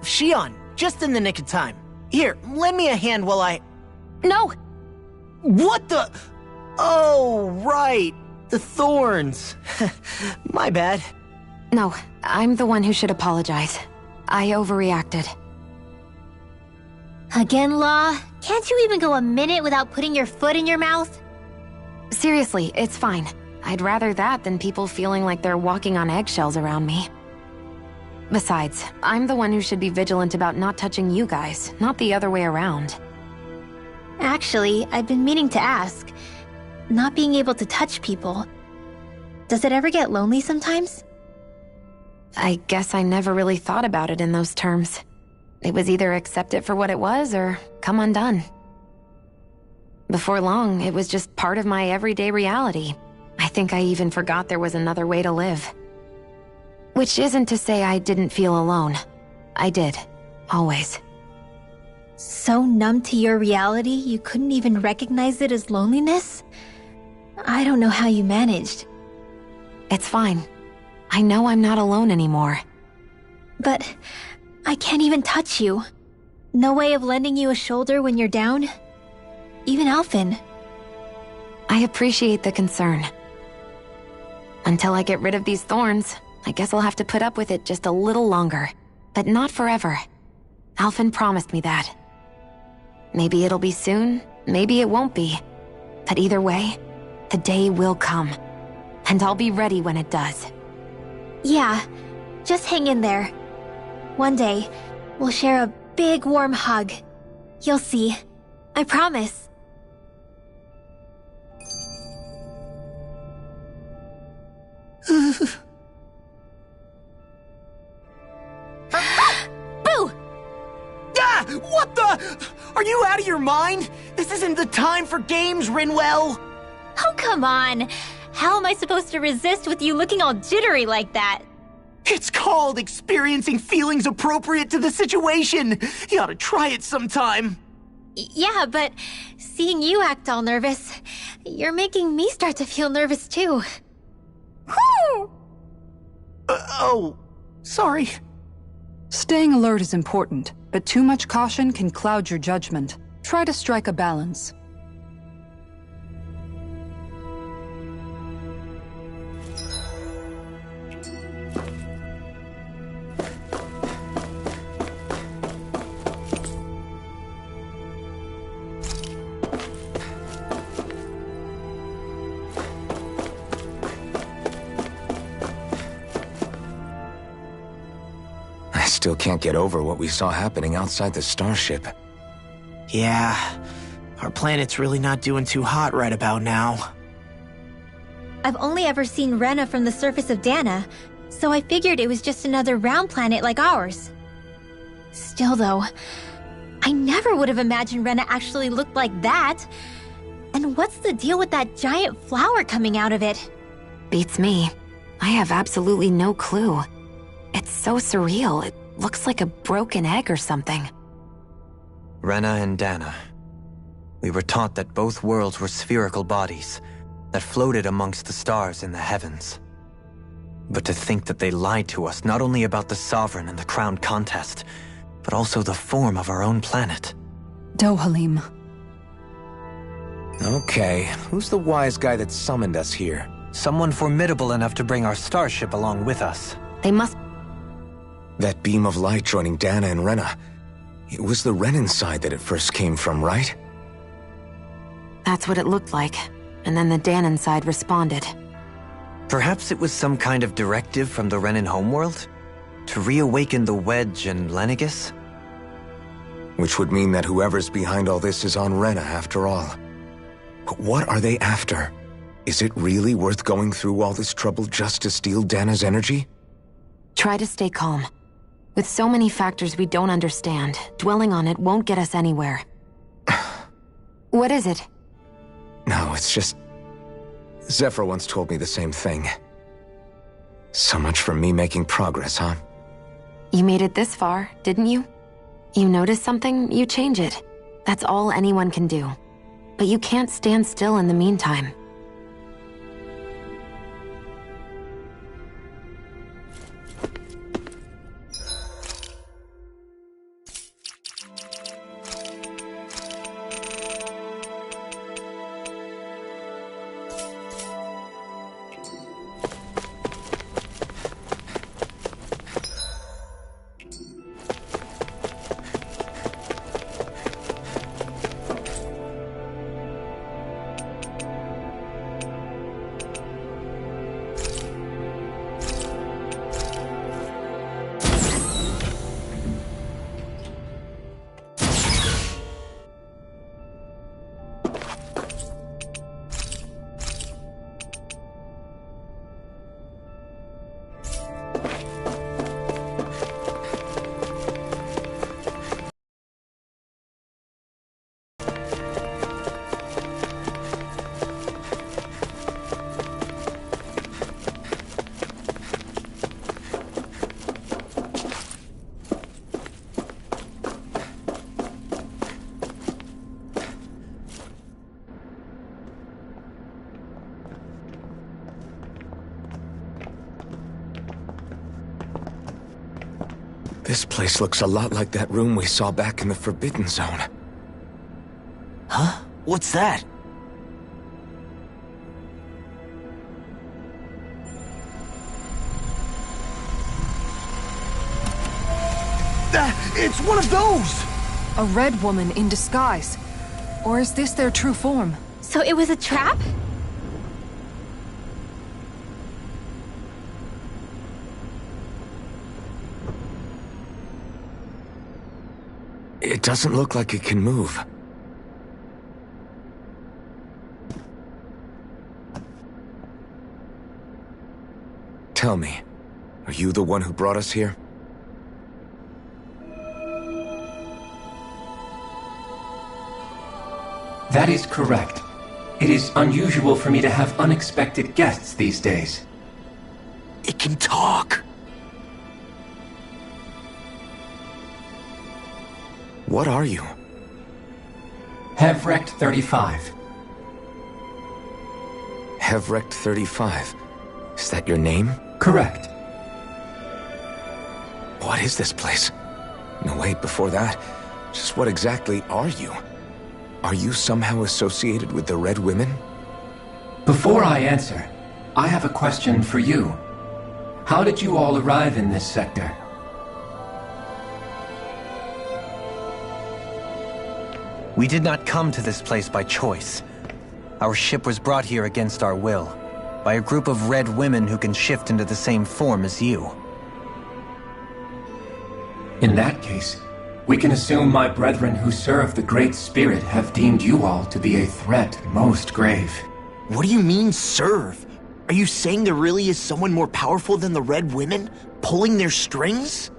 Shion, just in the nick of time. Here, lend me a hand while I...
No!
What the... Oh, right. The thorns. My bad.
No, I'm the one who should apologize. I overreacted.
Again, Law? Can't you even go a minute without putting your foot in your mouth?
Seriously, it's fine. I'd rather that than people feeling like they're walking on eggshells around me. Besides, I'm the one who should be vigilant about not touching you guys, not the other way around.
Actually, I've been meaning to ask. Not being able to touch people, does it ever get lonely sometimes?
I guess I never really thought about it in those terms. It was either accept it for what it was or come undone. Before long, it was just part of my everyday reality. I think I even forgot there was another way to live. Which isn't to say I didn't feel alone. I did. Always.
So numb to your reality, you couldn't even recognize it as loneliness? I don't know how you managed.
It's fine. I know I'm not alone anymore.
But I can't even touch you. No way of lending you a shoulder when you're down? Even Alphen.
I appreciate the concern. Until I get rid of these thorns, I guess I'll have to put up with it just a little longer. But not forever. Alphen promised me that. Maybe it'll be soon, maybe it won't be. But either way, the day will come. And I'll be ready when it does.
Yeah, just hang in there. One day, we'll share a big warm hug. You'll see. I promise. Boo!
Ah! What the? Are you out of your mind? This isn't the time for games, Rinwell!
Oh, come on. How am I supposed to resist with you looking all jittery like that?
It's called experiencing feelings appropriate to the situation. You ought to try it sometime.
Yeah, but seeing you act all nervous, you're making me start to feel nervous too.
Oh, sorry.
Staying alert is important, but too much caution can cloud your judgment. Try to strike a balance.
Still can't get over what we saw happening outside the starship.
Yeah, our planet's really not doing too hot right about now.
I've only ever seen Rena from the surface of Dana, so I figured it was just another round planet like ours. Still though, I never would have imagined Rena actually looked like that. And what's the deal with that giant flower coming out of it?
Beats me. I have absolutely no clue. It's so surreal. It looks like a broken egg or something.
Rena and Dana. We were taught that both worlds were spherical bodies that floated amongst the stars in the heavens. But to think that they lied to us not only about the Sovereign and the Crown Contest, but also the form of our own planet.
Dohalim.
Okay, who's the wise guy that summoned us here?
Someone formidable enough to bring our starship along with us.
They must...
That beam of light joining Dana and Rena. It was the Renan side that it first came from, right?
That's what it looked like. And then the Danon side responded.
Perhaps it was some kind of directive from the Renan homeworld? To reawaken the Wedge and Lenegis?
Which would mean that whoever's behind all this is on Rena after all. But what are they after? Is it really worth going through all this trouble just to steal Dana's energy?
Try to stay calm. With so many factors we don't understand, dwelling on it won't get us anywhere. What is it?
No, it's just... Zephyr once told me the same thing. So much for me making progress, huh?
You made it this far, didn't you? You notice something, you change it. That's all anyone can do. But you can't stand still in the meantime.
This place looks a lot like that room we saw back in the Forbidden Zone.
Huh? What's that? It's one of those!
A red woman in disguise. Or is this their true form?
So it was a trap?
It doesn't look like it can move. Tell me, are you the one who brought us here?
That is correct. It is unusual for me to have unexpected guests these days.
It can talk.
What are you?
Hevrect 35.
Hevrect 35. Is that your name?
Correct.
What is this place? No, wait, before that, just what exactly are you? Are you somehow associated with the Red Women?
Before I answer, I have a question for you. How did you all arrive in this sector?
We did not come to this place by choice. Our ship was brought here against our will, by a group of Red Women who can shift into the same form as you.
In that case, we can assume my brethren who serve the Great Spirit have deemed you all to be a threat most grave.
What do you mean, serve? Are you saying there really is someone more powerful than the Red Women, pulling their strings?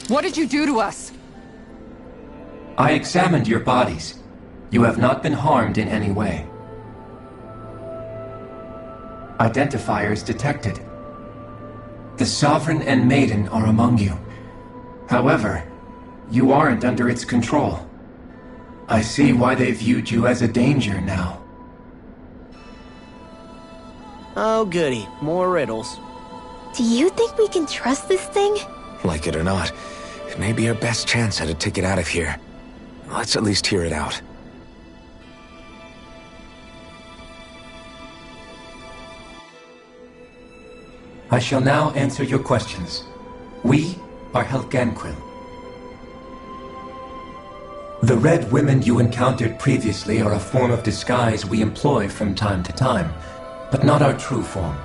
What did you do to us?
I examined your bodies. You have not been harmed in any way. Identifiers detected. The Sovereign and Maiden are among you. However, you aren't under its control. I see why they viewed you as a danger now.
Oh goody, more riddles.
Do you think we can trust this thing?
Like it or not, it may be our best chance at a ticket out of here. Let's at least hear it out.
I shall now answer your questions. We are Helganquil. The Red Women you encountered previously are a form of disguise we employ from time to time, but not our true form.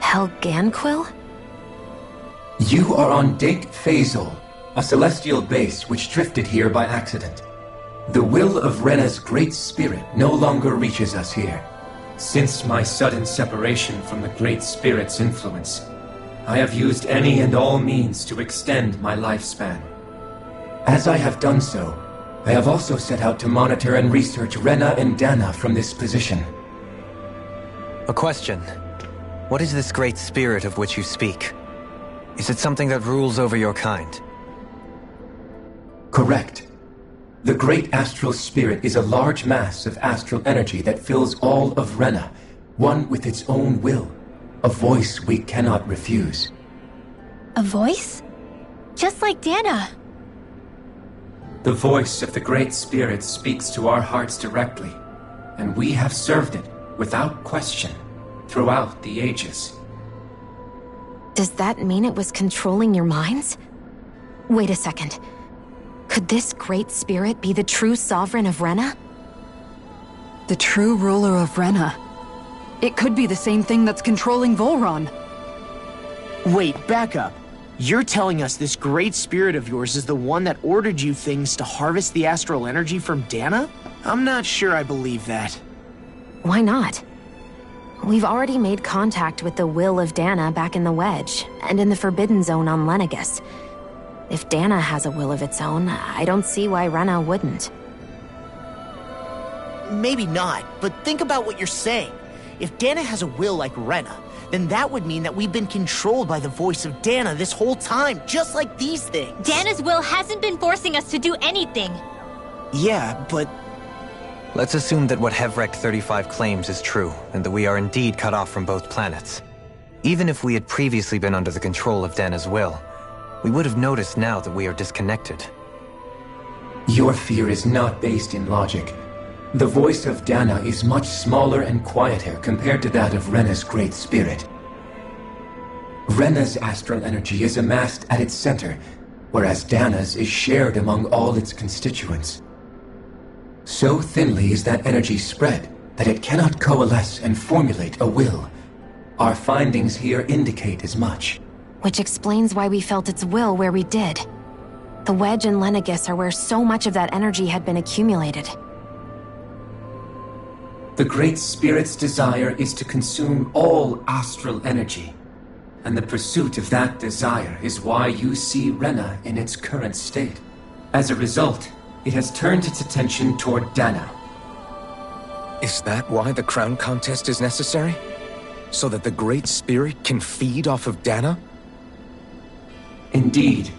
Helganquil?
You are on Date Phasol, a celestial base which drifted here by accident. The will of Rena's Great Spirit no longer reaches us here. Since my sudden separation from the Great Spirit's influence, I have used any and all means to extend my lifespan. As I have done so, I have also set out to monitor and research Rena and Dana from this position.
A question. What is this Great Spirit of which you speak? Is it something that rules over your kind?
Correct. The Great Astral Spirit is a large mass of astral energy that fills all of Rena, one with its own will, a voice we cannot refuse.
A voice? Just like Dana.
The voice of the Great Spirit speaks to our hearts directly, and we have served it, without question, throughout the ages.
Does that mean it was controlling your minds? Wait a second. Could this Great Spirit be the true Sovereign of Rena?
The true ruler of Rena. It could be the same thing that's controlling Volron.
Wait, back up. You're telling us this Great Spirit of yours is the one that ordered you things to harvest the astral energy from Dana? I'm not sure I believe that.
Why not? We've already made contact with the will of Dana back in the Wedge, and in the Forbidden Zone on Lenegis. If Dana has a will of its own, I don't see why Rena wouldn't.
Maybe not, but think about what you're saying. If Dana has a will like Rena, then that would mean that we've been controlled by the voice of Dana this whole time, just like these things.
Dana's will hasn't been forcing us to do anything.
Yeah, but...
Let's assume that what Hevrect 35 claims is true, and that we are indeed cut off from both planets. Even if we had previously been under the control of Dana's will, we would have noticed now that we are disconnected.
Your fear is not based in logic. The voice of Dana is much smaller and quieter compared to that of Rena's Great Spirit. Rena's astral energy is amassed at its center, whereas Dana's is shared among all its constituents. So thinly is that energy spread that it cannot coalesce and formulate a will. Our findings here indicate as much.
Which explains why we felt its will where we did. The Wedge and Lenegis are where so much of that energy had been accumulated.
The Great Spirit's desire is to consume all astral energy. And the pursuit of that desire is why you see Rena in its current state. As a result, it has turned its attention toward Dana.
Is that why the crown contest is necessary? So that the Great Spirit can feed off of Dana?
Indeed.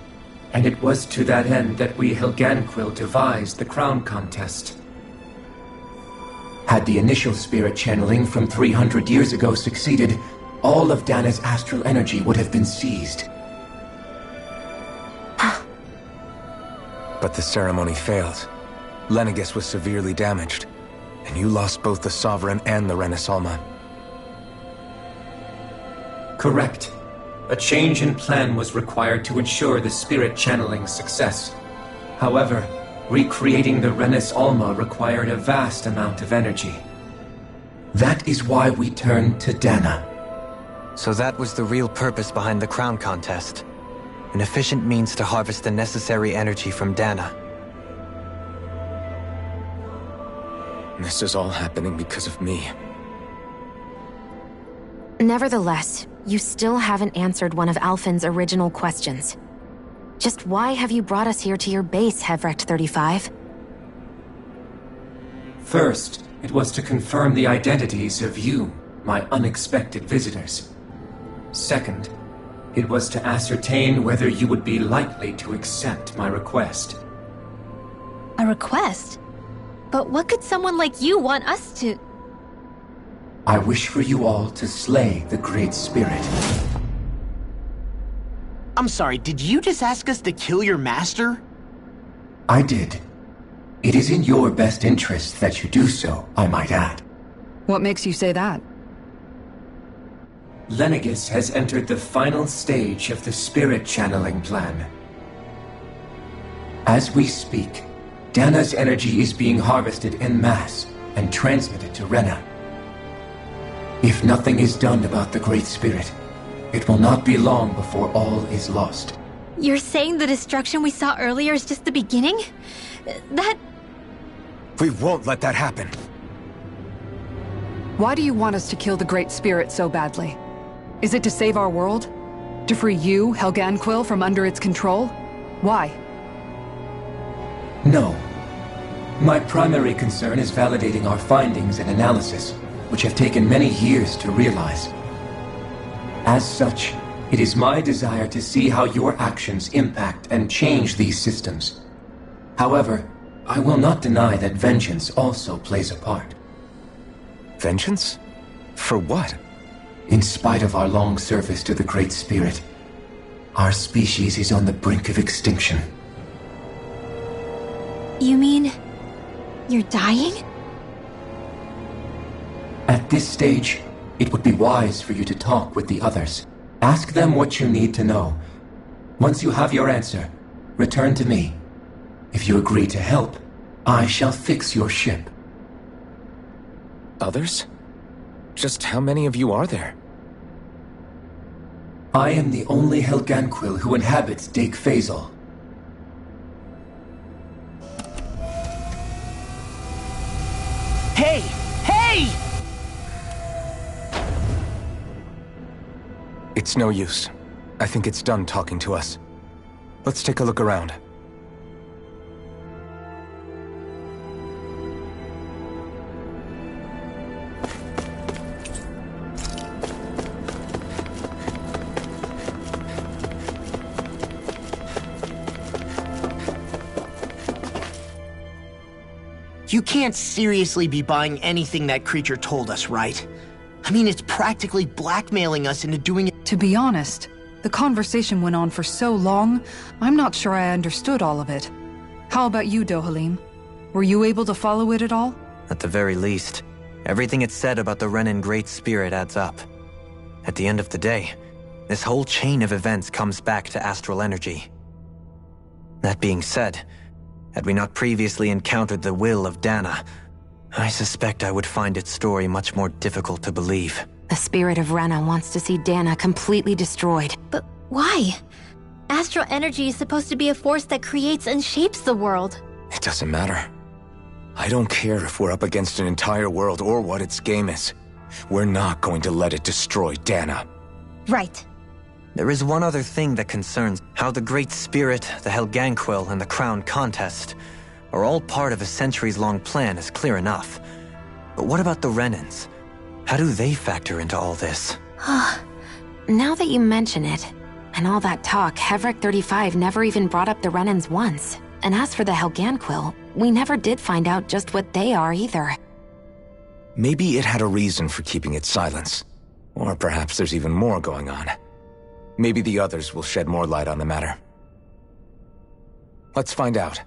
And it was to that end that we Helganquil devised the crown contest. Had the initial spirit channeling from 300 years ago succeeded, all of Dana's astral energy would have been seized.
But the ceremony failed. Lenegis was severely damaged, and you lost both the Sovereign and the Renasolma.
Correct. A change in plan was required to ensure the spirit channeling's success. However, recreating the Renasolma required a vast amount of energy. That is why we turned to Dana.
So that was the real purpose behind the crown contest. An efficient means to harvest the necessary energy from Dana.
This is all happening because of me.
Nevertheless, you still haven't answered one of Alphen's original questions. Just why have you brought us here to your base, Hevrecht 35?
First, it was to confirm the identities of you, my unexpected visitors. Second, it was to ascertain whether you would be likely to accept my request.
A request? But what could someone like you want us to...
I wish for you all to slay the Great Spirit.
I'm sorry, did you just ask us to kill your master?
I did. It is in your best interest that you do so, I might add.
What makes you say that?
Lenegis has entered the final stage of the spirit channeling plan. As we speak, Dana's energy is being harvested en masse and transmitted to Rena. If nothing is done about the Great Spirit, it will not be long before all is lost.
You're saying the destruction we saw earlier is just the beginning? That...
We won't let that happen.
Why do you want us to kill the Great Spirit so badly? Is it to save our world? To free you, Helganquil, from under its control? Why?
No. My primary concern is validating our findings and analysis, which have taken many years to realize. As such, it is my desire to see how your actions impact and change these systems. However, I will not deny that vengeance also plays a part.
Vengeance? For what?
In spite of our long service to the Great Spirit, our species is on the brink of extinction.
You mean... you're dying?
At this stage, it would be wise for you to talk with the others. Ask them what you need to know. Once you have your answer, return to me. If you agree to help, I shall fix your ship.
Others? Just how many of you are there?
I am the only Helganquil who inhabits Dake Faisal.
Hey! Hey!
It's no use. I think it's done talking to us. Let's take a look around.
You can't seriously be buying anything that creature told us, right? I mean, it's practically blackmailing us into doing it.
To be honest, the conversation went on for so long, I'm not sure I understood all of it. How about you, Dohalim? Were you able to follow it at all?
At the very least, everything it said about the Renan Great Spirit adds up. At the end of the day, this whole chain of events comes back to astral energy. That being said, had we not previously encountered the will of Dana, I suspect I would find its story much more difficult to believe.
The spirit of Rena wants to see Dana completely destroyed.
But why? Astral energy is supposed to be a force that creates and shapes the world.
It doesn't matter. I don't care if we're up against an entire world or what its game is. We're not going to let it destroy Dana.
Right.
There is one other thing that concerns how the Great Spirit, the Helganquil, and the Crown Contest are all part of a centuries-long plan is clear enough. But what about the Renans? How do they factor into all this?
Now that you mention it, and all that talk, Hevric 35 never even brought up the Renans once. And as for the Helganquil, we never did find out just what they are either.
Maybe it had a reason for keeping its silence. Or perhaps there's even more going on. Maybe the others will shed more light on the matter. Let's find out.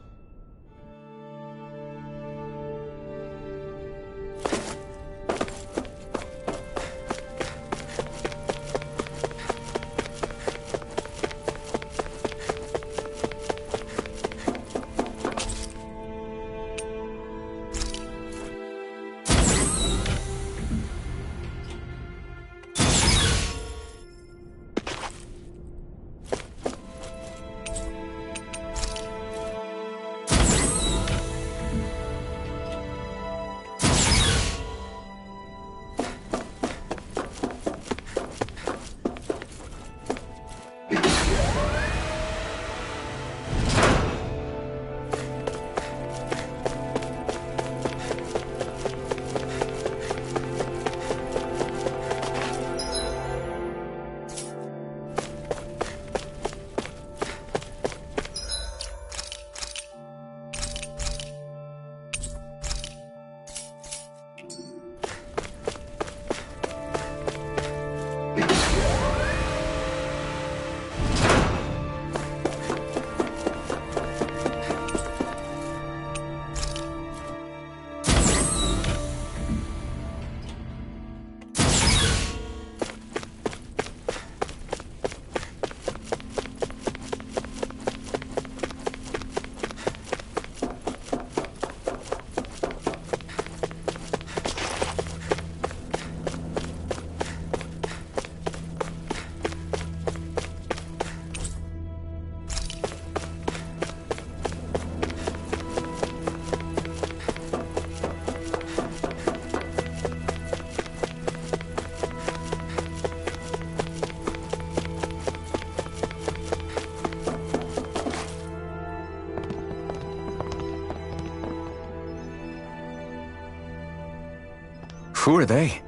Who are they?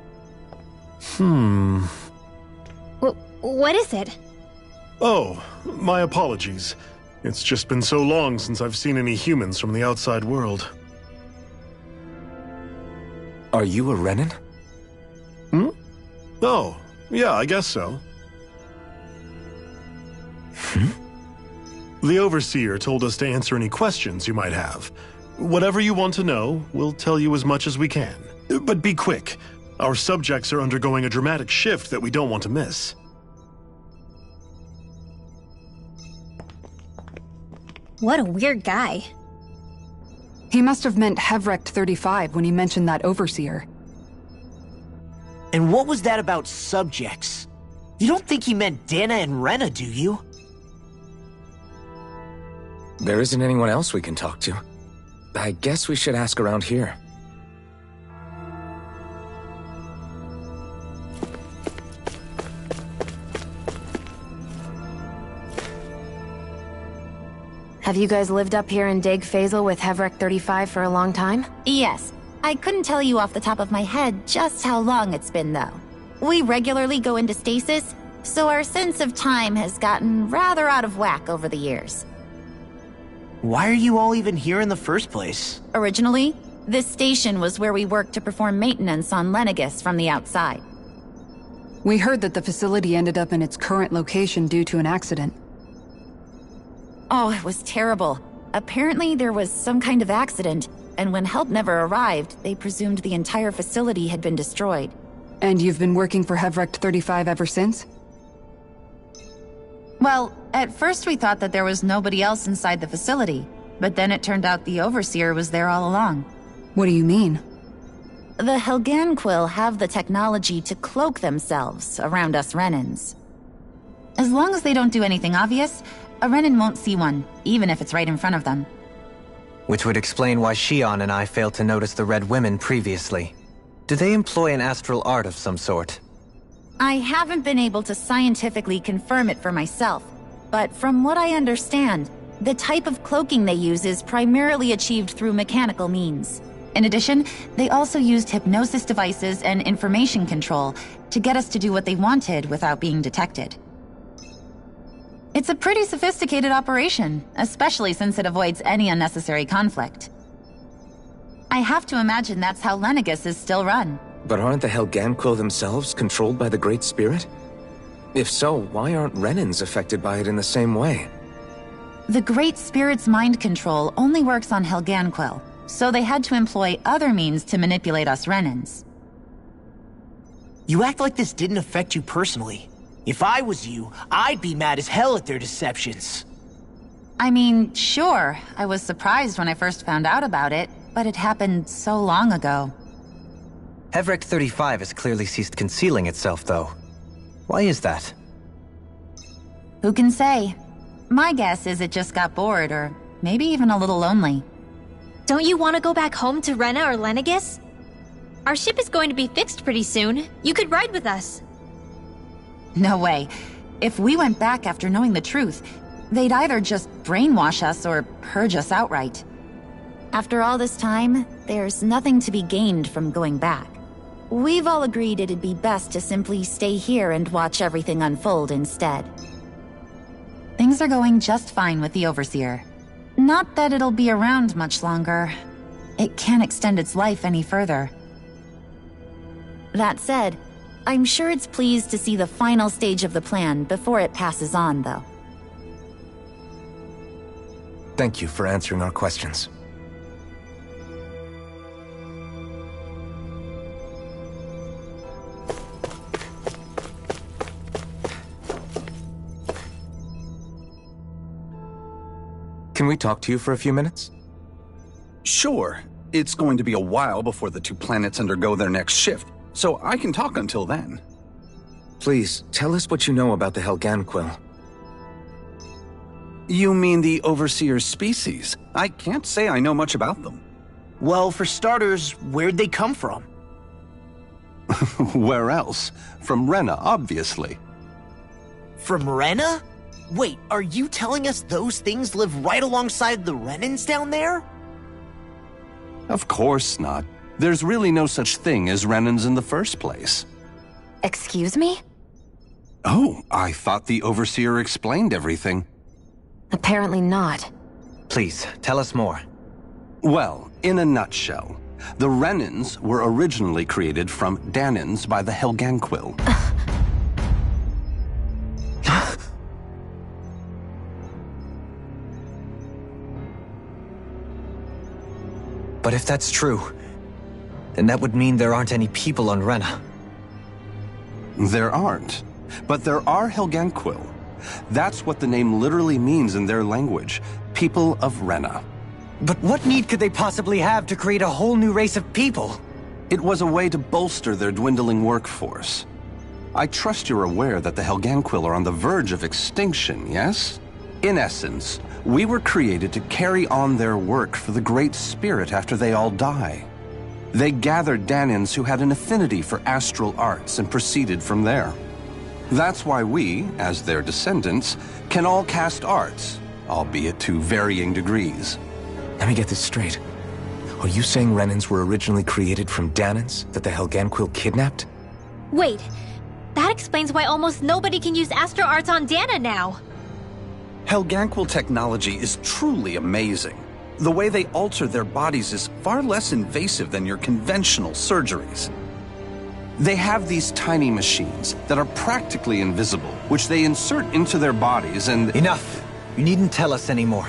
What is it?
Oh, my apologies. It's just been so long since I've seen any humans from the outside world.
Are you a Renan?
Oh, yeah, I guess so. The Overseer told us to answer any questions you might have. Whatever you want to know, we'll tell you as much as we can. But be quick. Our subjects are undergoing a dramatic shift that we don't want to miss.
What a weird guy.
He must have meant Hevric 35 when he mentioned that Overseer.
And what was that about subjects? You don't think he meant Dana and Rena, do you?
There isn't anyone else we can talk to. I guess we should ask around here.
Have you guys lived up here in Deg Faisal with Hevric 35 for a long time?
Yes. I couldn't tell you off the top of my head just how long it's been, though. We regularly go into stasis, so our sense of time has gotten rather out of whack over the years.
Why are you all even here in the first place?
Originally, this station was where we worked to perform maintenance on Lenegis from the outside.
We heard that the facility ended up in its current location due to an accident.
Oh, it was terrible. Apparently there was some kind of accident, and when help never arrived, they presumed the entire facility had been destroyed.
And you've been working for Hevric 35 ever since?
Well, at first we thought that there was nobody else inside the facility, but then it turned out the Overseer was there all along.
What do you mean?
The Helganquil have the technology to cloak themselves around us Renans. As long as they don't do anything obvious, a Renan won't see one, even if it's right in front of them.
Which would explain why Shion and I failed to notice the Red Women previously. Do they employ an astral art of some sort?
I haven't been able to scientifically confirm it for myself, but from what I understand, the type of cloaking they use is primarily achieved through mechanical means. In addition, they also used hypnosis devices and information control to get us to do what they wanted without being detected. It's a pretty sophisticated operation, especially since it avoids any unnecessary conflict. I have to imagine that's how Lenegis is still run.
But aren't the Helganquil themselves controlled by the Great Spirit? If so, why aren't Renans affected by it in the same way?
The Great Spirit's mind control only works on Helganquil, so they had to employ other means to manipulate us Renans.
You act like this didn't affect you personally. If I was you, I'd be mad as hell at their deceptions.
I mean, sure, I was surprised when I first found out about it, but it happened so long ago.
Heveric 35 has clearly ceased concealing itself, though. Why is that?
Who can say? My guess is it just got bored, or maybe even a little lonely.
Don't you want to go back home to Rena or Lenegis? Our ship is going to be fixed pretty soon. You could ride with us.
No way. If we went back after knowing the truth, they'd either just brainwash us or purge us outright. After all this time, there's nothing to be gained from going back. We've all agreed it'd be best to simply stay here and watch everything unfold instead. Things are going just fine with the Overseer. Not that it'll be around much longer. It can't extend its life any further. That said, I'm sure it's pleased to see the final stage of the plan before it passes on, though.
Thank you for answering our questions. Can we talk to you for a few minutes?
Sure. It's going to be a while before the two planets undergo their next shift, so I can talk until then.
Please, tell us what you know about the Helganquil.
You mean the Overseer's species? I can't say I know much about them.
Well, for starters, where'd they come from?
Where else? From Rena, obviously.
From Rena? Wait, are you telling us those things live right alongside the Renans down there?
Of course not. There's really no such thing as Renans in the first place.
Excuse me?
Oh, I thought the Overseer explained everything.
Apparently not.
Please, tell us more.
Well, in a nutshell, the Renans were originally created from Danans by the Helganquil.
But if that's true, then that would mean there aren't any people on Rena.
There aren't. But there are Helganquil. That's what the name literally means in their language. People of Rena.
But what need could they possibly have to create a whole new race of people?
It was a way to bolster their dwindling workforce. I trust you're aware that the Helganquil are on the verge of extinction, yes? In essence, we were created to carry on their work for the Great Spirit after they all die. They gathered Danans who had an affinity for astral arts and proceeded from there. That's why we, as their descendants, can all cast arts, albeit to varying degrees.
Let me get this straight. Are you saying Renans were originally created from Danans that the Helganquil kidnapped?
Wait, that explains why almost nobody can use astral arts on Dana now.
Helganquil technology is truly amazing. The way they alter their bodies is far less invasive than your conventional surgeries. They have these tiny machines that are practically invisible, which they insert into their bodies and—
Enough! You needn't tell us anymore.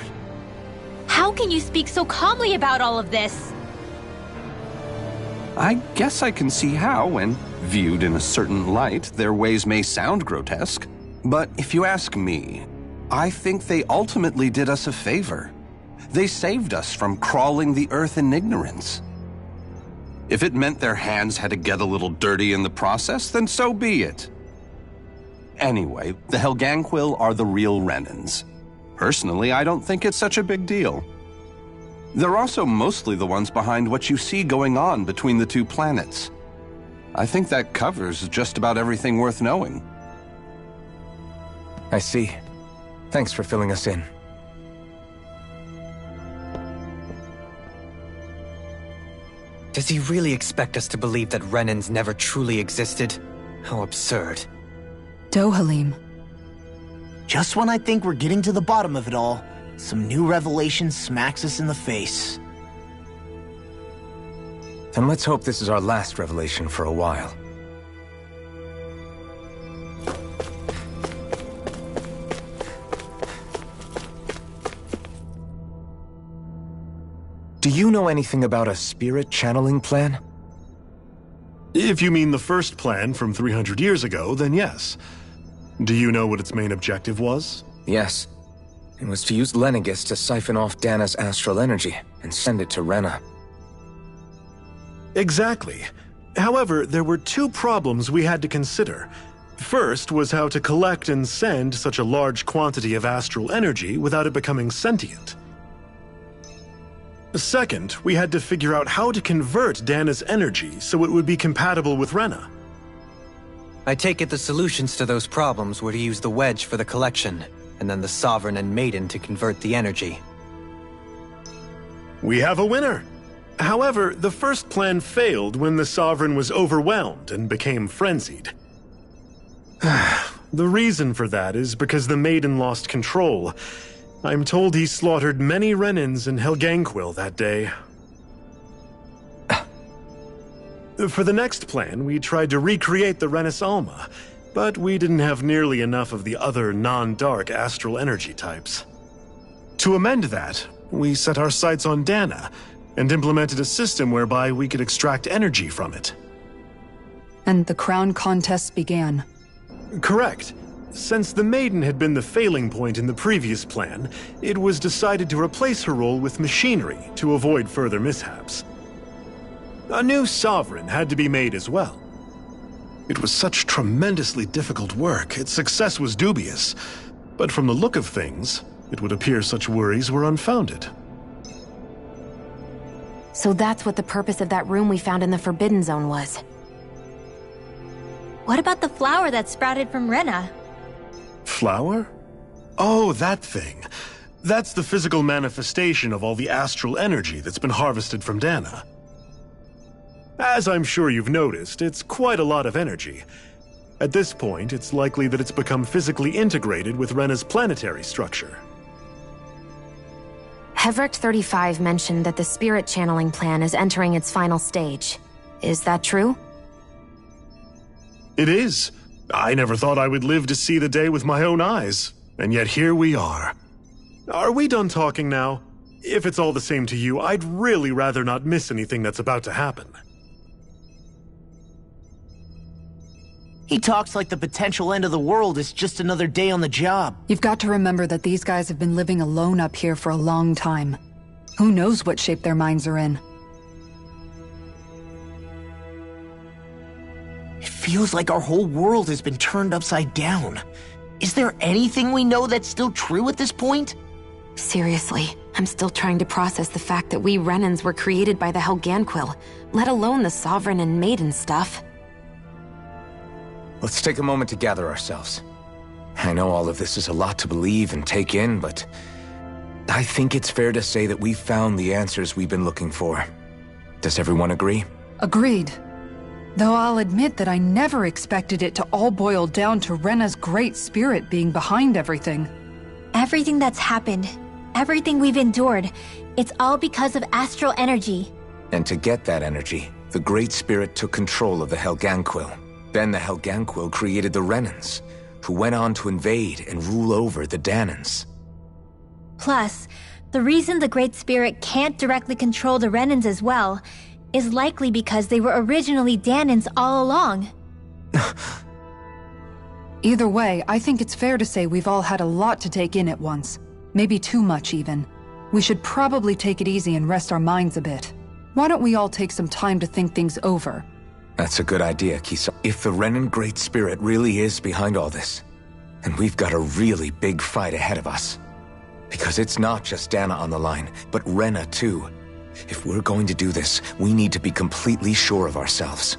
How can you speak so calmly about all of this?
I guess I can see how, when viewed in a certain light, their ways may sound grotesque. But if you ask me, I think they ultimately did us a favor. They saved us from crawling the earth in ignorance. If it meant their hands had to get a little dirty in the process, then so be it. Anyway, the Helganquil are the real Renans. Personally, I don't think it's such a big deal. They're also mostly the ones behind what you see going on between the two planets. I think that covers just about everything worth knowing.
I see. Thanks for filling us in.
Does he really expect us to believe that Renans never truly existed? How absurd.
Dohalim.
Just when I think we're getting to the bottom of it all, some new revelation smacks us in the face.
Then let's hope this is our last revelation for a while. Do you know anything about a spirit channeling plan?
If you mean the first plan from 300 years ago, then yes. Do you know what its main objective was?
Yes. It was to use Lenegis to siphon off Dana's astral energy and send it to Rena.
Exactly. However, there were two problems we had to consider. First was how to collect and send such a large quantity of astral energy without it becoming sentient. Second, we had to figure out how to convert Dana's energy so it would be compatible with Rena.
I take it the solutions to those problems were to use the wedge for the collection, and then the Sovereign and Maiden to convert the energy.
We have a winner! However, the first plan failed when the Sovereign was overwhelmed and became frenzied. The reason for that is because the Maiden lost control. I'm told he slaughtered many Renans in Helganquil that day. For the next plan, we tried to recreate the Renis Alma, but we didn't have nearly enough of the other non-dark astral energy types. To amend that, we set our sights on Dana, and implemented a system whereby we could extract energy from it.
And the crown contests began.
Correct. Since the Maiden had been the failing point in the previous plan, it was decided to replace her role with machinery to avoid further mishaps. A new Sovereign had to be made as well. It was such tremendously difficult work, its success was dubious. But from the look of things, it would appear such worries were unfounded.
So that's what the purpose of that room we found in the Forbidden Zone was.
What about the flower that sprouted from Rena?
Flower? Oh, that thing. That's the physical manifestation of all the astral energy that's been harvested from Dana. As I'm sure you've noticed, it's quite a lot of energy. At this point, it's likely that it's become physically integrated with Rena's planetary structure.
Hevricht 35 mentioned that the spirit channeling plan is entering its final stage. Is that true?
It is. I never thought I would live to see the day with my own eyes, and yet here we are. Are we done talking now? If it's all the same to you, I'd really rather not miss anything that's about to happen.
He talks like the potential end of the world is just another day on the job.
You've got to remember that these guys have been living alone up here for a long time. Who knows what shape their minds are in?
It feels like our whole world has been turned upside down. Is there anything we know that's still true at this point?
Seriously, I'm still trying to process the fact that we Renans were created by the Helganquil, let alone the Sovereign and Maiden stuff.
Let's take a moment to gather ourselves. I know all of this is a lot to believe and take in, but I think it's fair to say that we've found the answers we've been looking for. Does everyone agree?
Agreed. Though I'll admit that I never expected it to all boil down to Rena's great spirit being behind everything.
Everything that's happened, everything we've endured, it's all because of astral energy.
And to get that energy, the Great Spirit took control of the Helganquil. Then the Helganquil created the Renans, who went on to invade and rule over the Danans.
Plus, the reason the Great Spirit can't directly control the Renans as well is likely because they were originally Danans all along.
Either way, I think it's fair to say we've all had a lot to take in at once. Maybe too much, even. We should probably take it easy and rest our minds a bit. Why don't we all take some time to think things over?
That's a good idea, Kisa. If the Renan Great Spirit really is behind all this, then we've got a really big fight ahead of us. Because it's not just Dana on the line, but Rena too. If we're going to do this, we need to be completely sure of ourselves.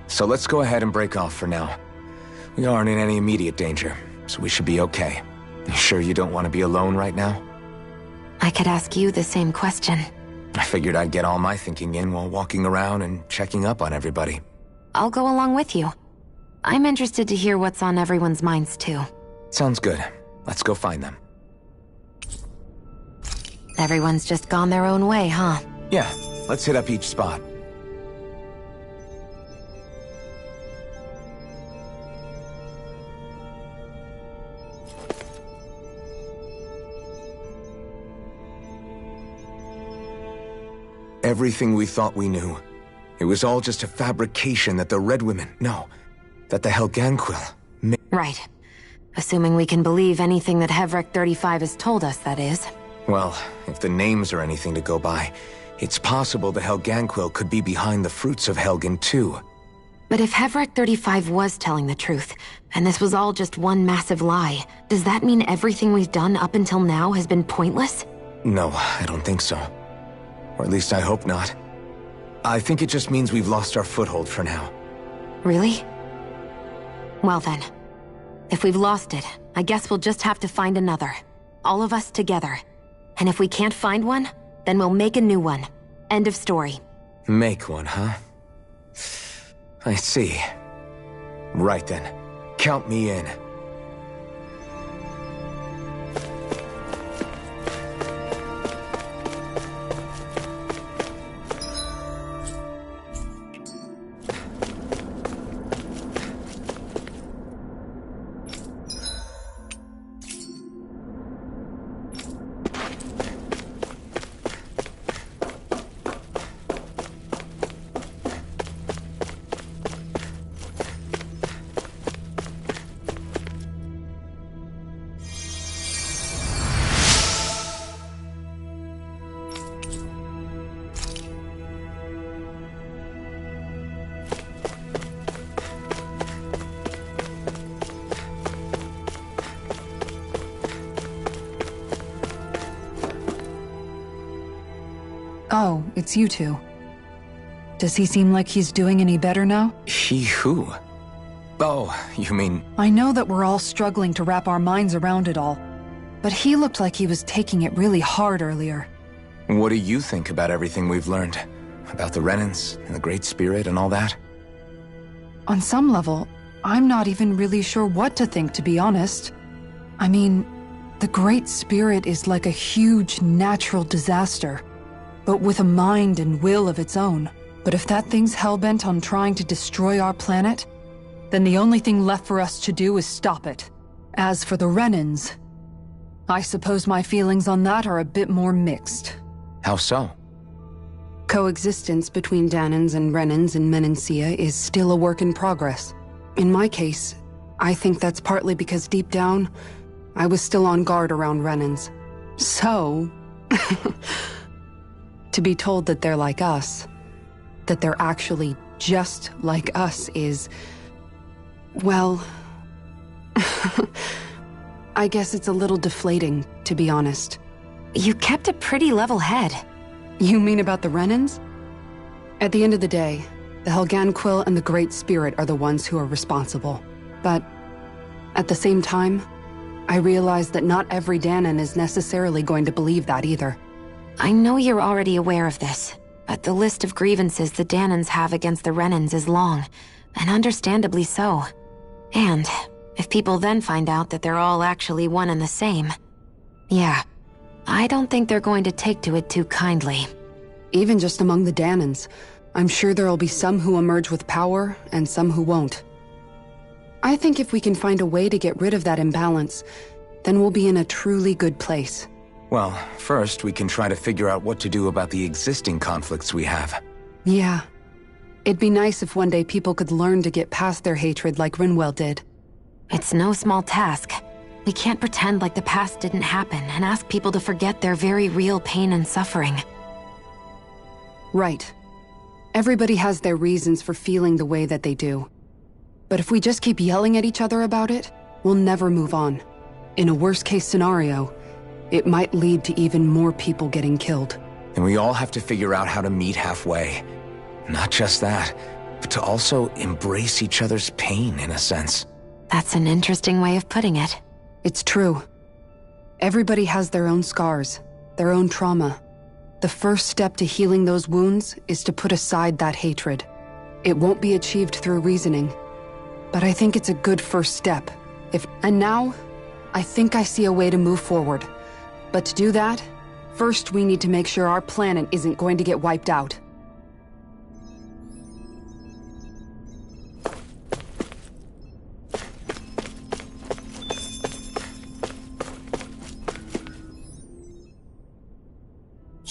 So let's go ahead and break off for now. We aren't in any immediate danger, so we should be okay. You sure you don't want to be alone right now?
I could ask you the same question.
I figured I'd get all my thinking in while walking around and checking up on everybody.
I'll go along with you. I'm interested to hear what's on everyone's minds too.
Sounds good. Let's go find them.
Everyone's just gone their own way, huh?
Yeah, let's hit up each spot. Everything we thought we knew. It was all just a fabrication that the Red Women, no, that the Helganquil made.
Right. Assuming we can believe anything that Hevrik 35 has told us, that is.
Well, if the names are anything to go by, it's possible the Helganquil could be behind the fruits of Helgen too.
But if Hevrik 35 was telling the truth, and this was all just one massive lie, does that mean everything we've done up until now has been pointless?
No, I don't think so. Or at least I hope not. I think it just means we've lost our foothold for now.
Really? Well then, if we've lost it, I guess we'll just have to find another. All of us together. And if we can't find one, then we'll make a new one. End of story.
Make one, huh? I see. Right then. Count me in.
Oh, it's you two. Does he seem like he's doing any better now?
He who? Oh, you mean...
I know that we're all struggling to wrap our minds around it all, but he looked like he was taking it really hard earlier.
What do you think about everything we've learned? About the Renans and the Great Spirit and all that?
On some level, I'm not even really sure what to think, to be honest. I mean, the Great Spirit is like a huge natural disaster, but with a mind and will of its own. But if that thing's hellbent on trying to destroy our planet, then the only thing left for us to do is stop it. As for the Renans, I suppose my feelings on that are a bit more mixed.
How so?
Coexistence between Dahnans and Renans in Menancia is still a work in progress. In my case, I think that's partly because deep down, I was still on guard around Renans. So... to be told that they're like us, that they're actually just like us is... well... I guess it's a little deflating, to be honest.
You kept a pretty level head.
You mean about the Renans? At the end of the day, the Helganquil and the Great Spirit are the ones who are responsible. But at the same time, I realize that not every Dahnan is necessarily going to believe that either.
I know you're already aware of this, but the list of grievances the Dahnans have against the Renans is long, and understandably so. And if people then find out that they're all actually one and the same, yeah, I don't think they're going to take to it too kindly.
Even just among the Dahnans, I'm sure there'll be some who emerge with power and some who won't. I think if we can find a way to get rid of that imbalance, then we'll be in a truly good place.
Well, first we can try to figure out what to do about the existing conflicts we have.
Yeah. It'd be nice if one day people could learn to get past their hatred like Rinwell did.
It's no small task. We can't pretend like the past didn't happen and ask people to forget their very real pain and suffering.
Right. Everybody has their reasons for feeling the way that they do. But if we just keep yelling at each other about it, we'll never move on. In a worst-case scenario, It might lead to even more people getting killed.
And we all have to figure out how to meet halfway. Not just that, but to also embrace each other's pain, in a sense.
That's an interesting way of putting it.
It's true. Everybody has their own scars, their own trauma. The first step to healing those wounds is to put aside that hatred. It won't be achieved through reasoning, but I think it's a good first step. And now, I think I see a way to move forward. But to do that, first we need to make sure our planet isn't going to get wiped out.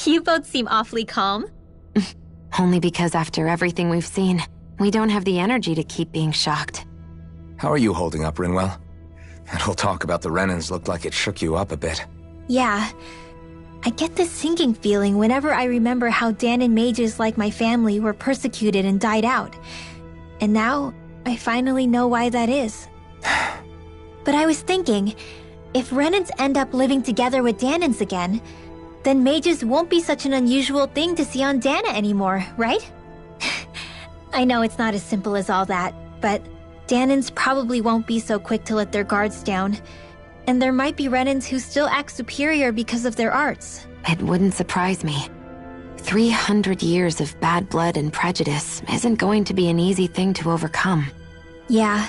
You both seem awfully calm.
Only because after everything we've seen, we don't have the energy to keep being shocked.
How are you holding up, Rinwell? That whole talk about the Renans looked like it shook you up a bit.
Yeah. I get this sinking feeling whenever I remember how Dahnan mages like my family were persecuted and died out. And now, I finally know why that is. But I was thinking, if Renans end up living together with Dahnans again, then mages won't be such an unusual thing to see on Dahna anymore, right? I know it's not as simple as all that, but Dahnans probably won't be so quick to let their guards down. And there might be Renans who still act superior because of their arts.
It wouldn't surprise me. 300 years of bad blood and prejudice isn't going to be an easy thing to overcome.
Yeah.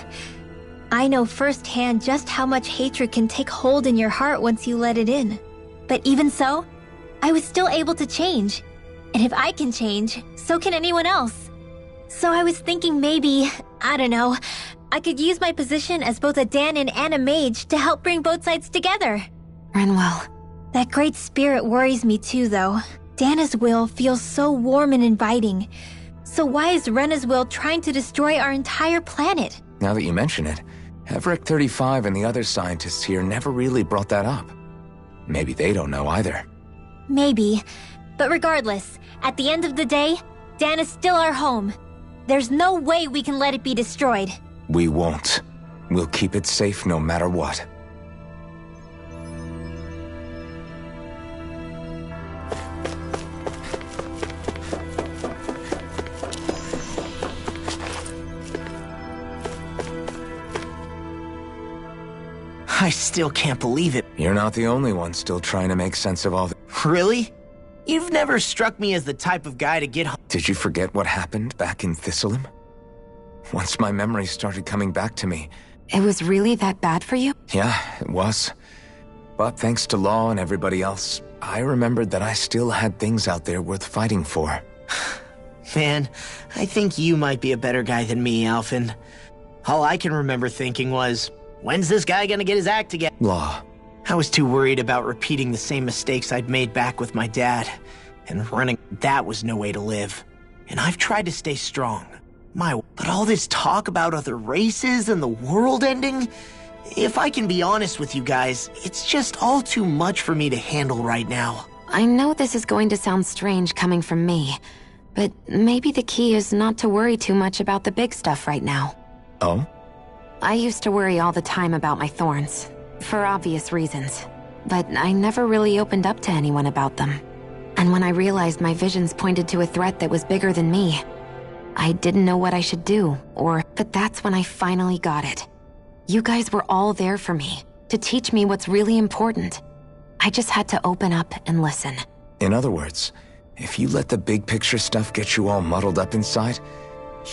I know firsthand just how much hatred can take hold in your heart once you let it in. But even so, I was still able to change. And if I can change, so can anyone else. So I was thinking maybe, I don't know, I could use my position as both a Dahnan and a mage to help bring both sides together.
Rinwell.
That great spirit worries me too, though. Dahna's will feels so warm and inviting. So why is Rena's will trying to destroy our entire planet?
Now that you mention it, Everett 35 and the other scientists here never really brought that up. Maybe they don't know either.
Maybe. But regardless, at the end of the day, Dahna's still our home. There's no way we can let it be destroyed.
We won't. We'll keep it safe no matter what.
I still can't believe it.
You're not the only one still trying to make sense of all this.
Really? You've never struck me as the type of guy to get home.
Did you forget what happened back in Thistleum? Once my memories started coming back to me.
It was really that bad for you?
Yeah, it was. But thanks to Law and everybody else, I remembered that I still had things out there worth fighting for.
Man, I think you might be a better guy than me, Alphen. All I can remember thinking was, when's this guy gonna get his act together?
Law.
I was too worried about repeating the same mistakes I'd made back with my dad. And running, that was no way to live. And I've tried to stay strong. But all this talk about other races and the world ending, if I can be honest with you guys, it's just all too much for me to handle right now.
I know this is going to sound strange coming from me, but maybe the key is not to worry too much about the big stuff right now.
Oh?
I used to worry all the time about my thorns, for obvious reasons, but I never really opened up to anyone about them. And when I realized my visions pointed to a threat that was bigger than me, I didn't know what I should do, but that's when I finally got it. You guys were all there for me, to teach me what's really important. I just had to open up and listen.
In other words, if you let the big picture stuff get you all muddled up inside,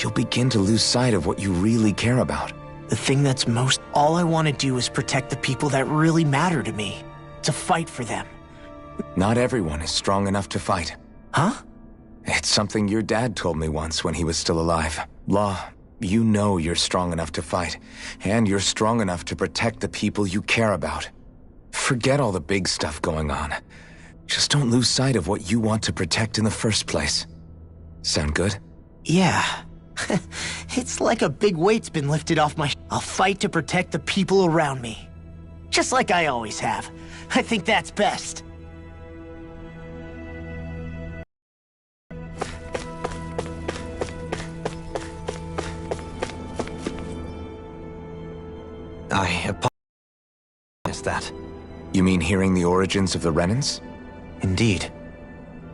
you'll begin to lose sight of what you really care about.
The thing that's all I want to do is protect the people that really matter to me. To fight for them.
Not everyone is strong enough to fight.
Huh?
It's something your dad told me once when he was still alive. Law, you know you're strong enough to fight, and you're strong enough to protect the people you care about. Forget all the big stuff going on. Just don't lose sight of what you want to protect in the first place. Sound good?
Yeah. It's like a big weight's been lifted off my... I'll fight to protect the people around me. Just like I always have. I think that's best.
I apologize that.
You mean hearing the origins of the Renans?
Indeed.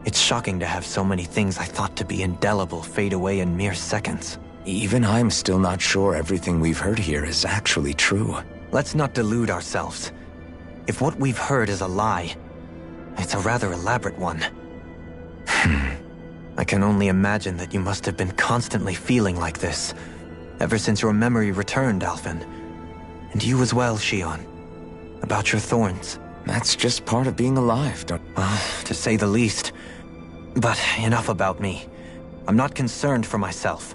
It's shocking to have so many things I thought to be indelible fade away in mere seconds.
Even I'm still not sure everything we've heard here is actually true.
Let's not delude ourselves. If what we've heard is a lie, it's a rather elaborate one. I can only imagine that you must have been constantly feeling like this, ever since your memory returned, Alphen. And you as well, Shion. About your thorns.
That's just part of being alive,
Well, to say the least. But enough about me. I'm not concerned for myself.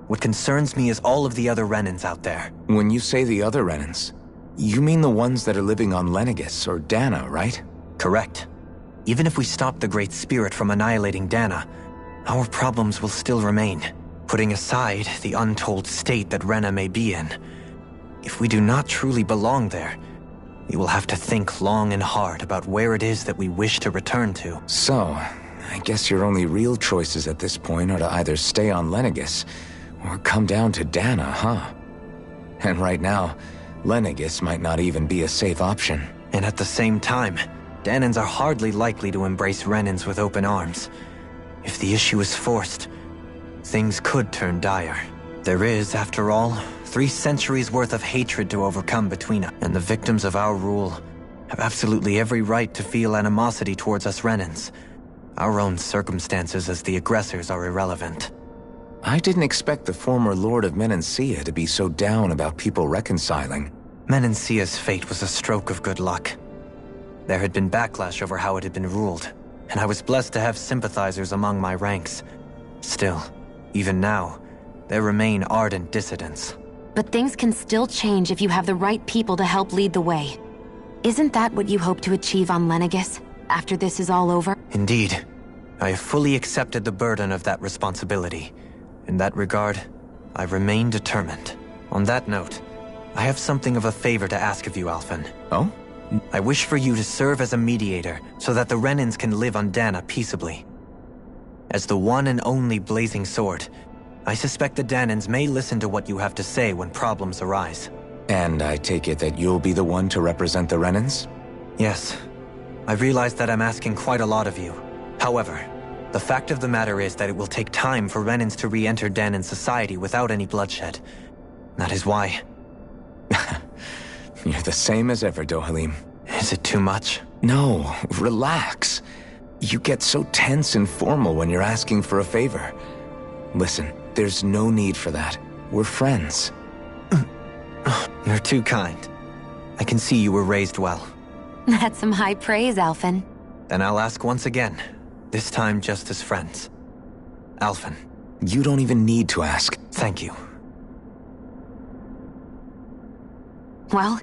What concerns me is all of the other Renans out there.
When you say the other Renans, you mean the ones that are living on Lenegis or Dana, right?
Correct. Even if we stop the Great Spirit from annihilating Dana, our problems will still remain, putting aside the untold state that Rena may be in. If we do not truly belong there, we will have to think long and hard about where it is that we wish to return to.
So, I guess your only real choices at this point are to either stay on Lenegis or come down to Dana, huh? And right now, Lenegis might not even be a safe option.
And at the same time, Danans are hardly likely to embrace Renans with open arms. If the issue is forced, things could turn dire. There is, after all, 3 centuries worth of hatred to overcome between us, and the victims of our rule have absolutely every right to feel animosity towards us Renans. Our own circumstances as the aggressors are irrelevant.
I didn't expect the former Lord of Menancia to be so down about people reconciling.
Menancia's fate was a stroke of good luck. There had been backlash over how it had been ruled, and I was blessed to have sympathizers among my ranks. Still, even now, there remain ardent dissidents.
But things can still change if you have the right people to help lead the way. Isn't that what you hope to achieve on Lenegis, after this is all over?
Indeed. I have fully accepted the burden of that responsibility. In that regard, I remain determined. On that note, I have something of a favor to ask of you, Alphen.
Oh?
I wish for you to serve as a mediator so that the Renans can live on Dana peaceably. As the one and only Blazing Sword, I suspect the Danans may listen to what you have to say when problems arise.
And I take it that you'll be the one to represent the Renans?
Yes. I realize that I'm asking quite a lot of you. However, the fact of the matter is that it will take time for Renans to re-enter Danan society without any bloodshed. That is why...
You're the same as ever, Dohalim.
Is it too much?
No, relax. You get so tense and formal when you're asking for a favor. Listen, there's no need for that. We're friends.
You're too kind. I can see you were raised well.
That's some high praise, Alphen.
Then I'll ask once again, this time just as friends. Alphen.
You don't even need to ask.
Thank you.
Well,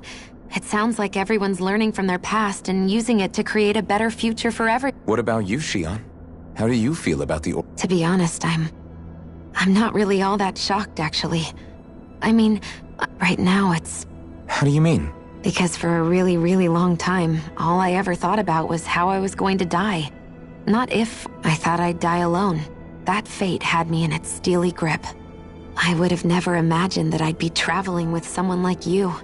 it sounds like everyone's learning from their past and using it to create a better future for everyone.
What about you, Shion? How do you feel about the...
To be honest, I'm not really all that shocked, actually. I mean, right now it's...
How do you mean?
Because for a really, really long time, all I ever thought about was how I was going to die. Not if. I thought I'd die alone. That fate had me in its steely grip. I would have never imagined that I'd be traveling with someone like you,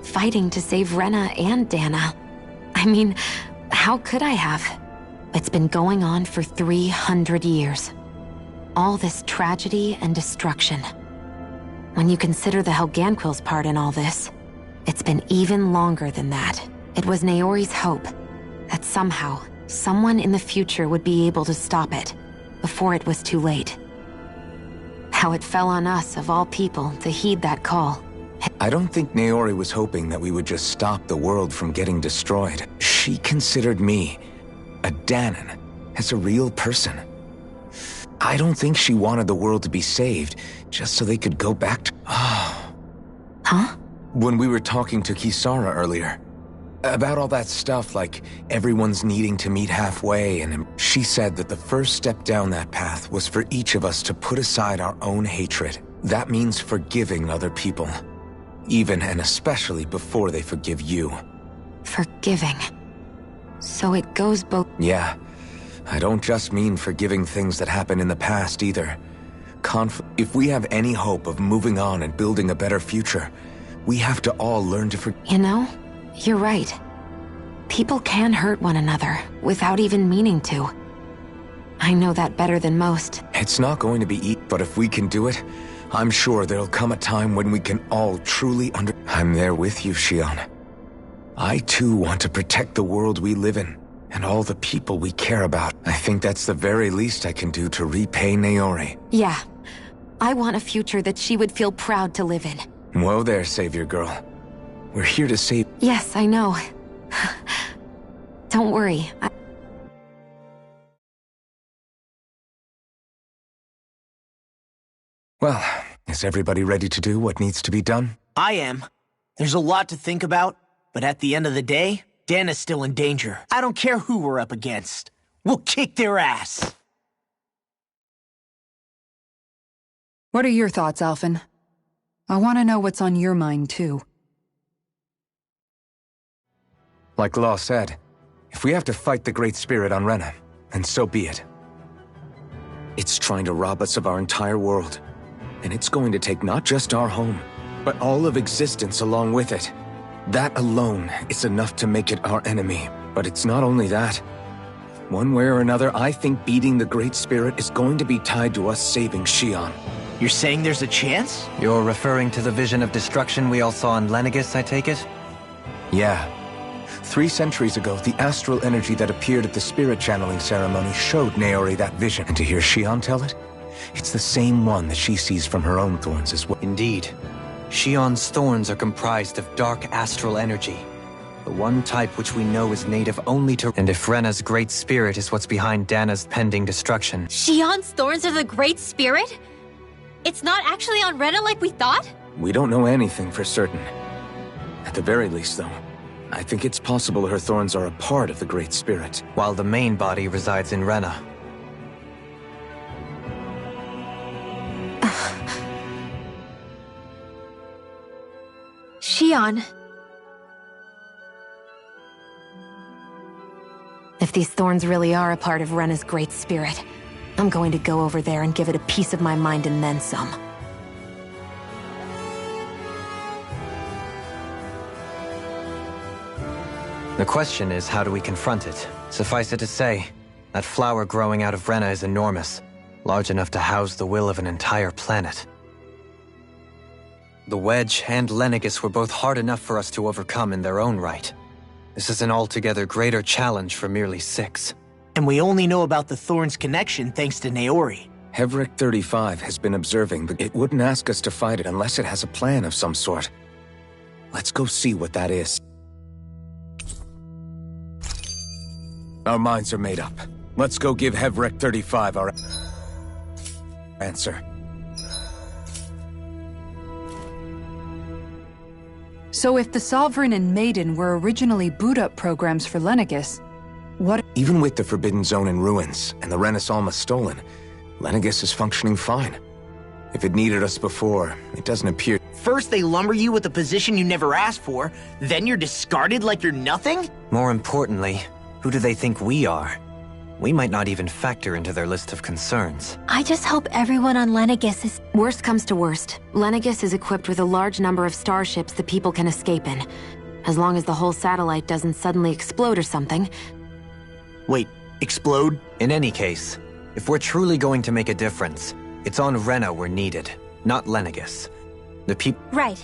fighting to save Rena and Dana. I mean, how could I have? It's been going on for 300 years. All this tragedy and destruction. When you consider the Helganquil's part in all this, it's been even longer than that. It was Naori's hope that somehow, someone in the future would be able to stop it before it was too late. How it fell on us, of all people, to heed that call.
I don't think Naori was hoping that we would just stop the world from getting destroyed. She considered me, a Danan, as a real person. I don't think she wanted the world to be saved, just so they could go back to...
Huh?
When we were talking to Kisara earlier, about all that stuff like everyone's needing to meet halfway, and she said that the first step down that path was for each of us to put aside our own hatred. That means forgiving other people. Even and especially before they forgive you.
Forgiving. So it goes both...
Yeah. I don't just mean forgiving things that happened in the past either. If we have any hope of moving on and building a better future, we have to all learn to forgive.
You know, you're right. People can hurt one another without even meaning to. I know that better than most.
It's not going to be easy, but if we can do it, I'm sure there'll come a time when we can all truly I'm there with you, Shion. I too want to protect the world we live in, and all the people we care about. I think that's the very least I can do to repay Naori.
Yeah. I want a future that she would feel proud to live in.
Whoa there, Savior Girl. We're here to save—
Yes, I know. Don't worry.
Well, is everybody ready to do what needs to be done?
I am. There's a lot to think about, but at the end of the day, Dana's still in danger. I don't care who we're up against. We'll kick their ass.
What are your thoughts, Alphen? I want to know what's on your mind, too.
Like Law said, if we have to fight the Great Spirit on Rena, then so be it. It's trying to rob us of our entire world. And it's going to take not just our home, but all of existence along with it. That alone is enough to make it our enemy. But it's not only that. One way or another, I think beating the Great Spirit is going to be tied to us saving Shion.
You're saying there's a chance?
You're referring to the vision of destruction we all saw in Lenegis, I take it?
Yeah. 3 centuries ago, the astral energy that appeared at the spirit channeling ceremony showed Naori that vision. And to hear Shion tell it, it's the same one that she sees from her own thorns as well.
Indeed. Shion's thorns are comprised of dark astral energy. The one type which we know is native only to— And if Rena's Great Spirit is what's behind Dana's pending destruction—
Shion's thorns are the Great Spirit? It's not actually on Rena like we thought?
We don't know anything for certain. At the very least, though, I think it's possible her thorns are a part of the Great Spirit.
While the main body resides in Rena.
Shion.
If these thorns really are a part of Rena's Great Spirit, I'm going to go over there and give it a piece of my mind and then some.
The question is, how do we confront it? Suffice it to say, that flower growing out of Rena is enormous, large enough to house the will of an entire planet. The Wedge and Lenegis were both hard enough for us to overcome in their own right. This is an altogether greater challenge for merely 6.
And we only know about the Thorns' connection thanks to Naori.
Hevric 35 has been observing, but it wouldn't ask us to fight it unless it has a plan of some sort. Let's go see what that is. Our minds are made up. Let's go give Hevric 35 our answer.
So if the Sovereign and Maiden were originally boot-up programs for Lenegis, what—
Even with the Forbidden Zone in ruins and the Renis Alma stolen, Lenegis is functioning fine. If it needed us before, it doesn't appear—
First they lumber you with a position you never asked for, then you're discarded like you're nothing?
More importantly, who do they think we are? We might not even factor into their list of concerns.
I just hope everyone on Lenegis is—
Worst comes to worst, Lenegis is equipped with a large number of starships the people can escape in. As long as the whole satellite doesn't suddenly explode or something.
Wait, explode?
In any case, if we're truly going to make a difference, it's on Rena we're needed, not Lenegis. The people—
Right.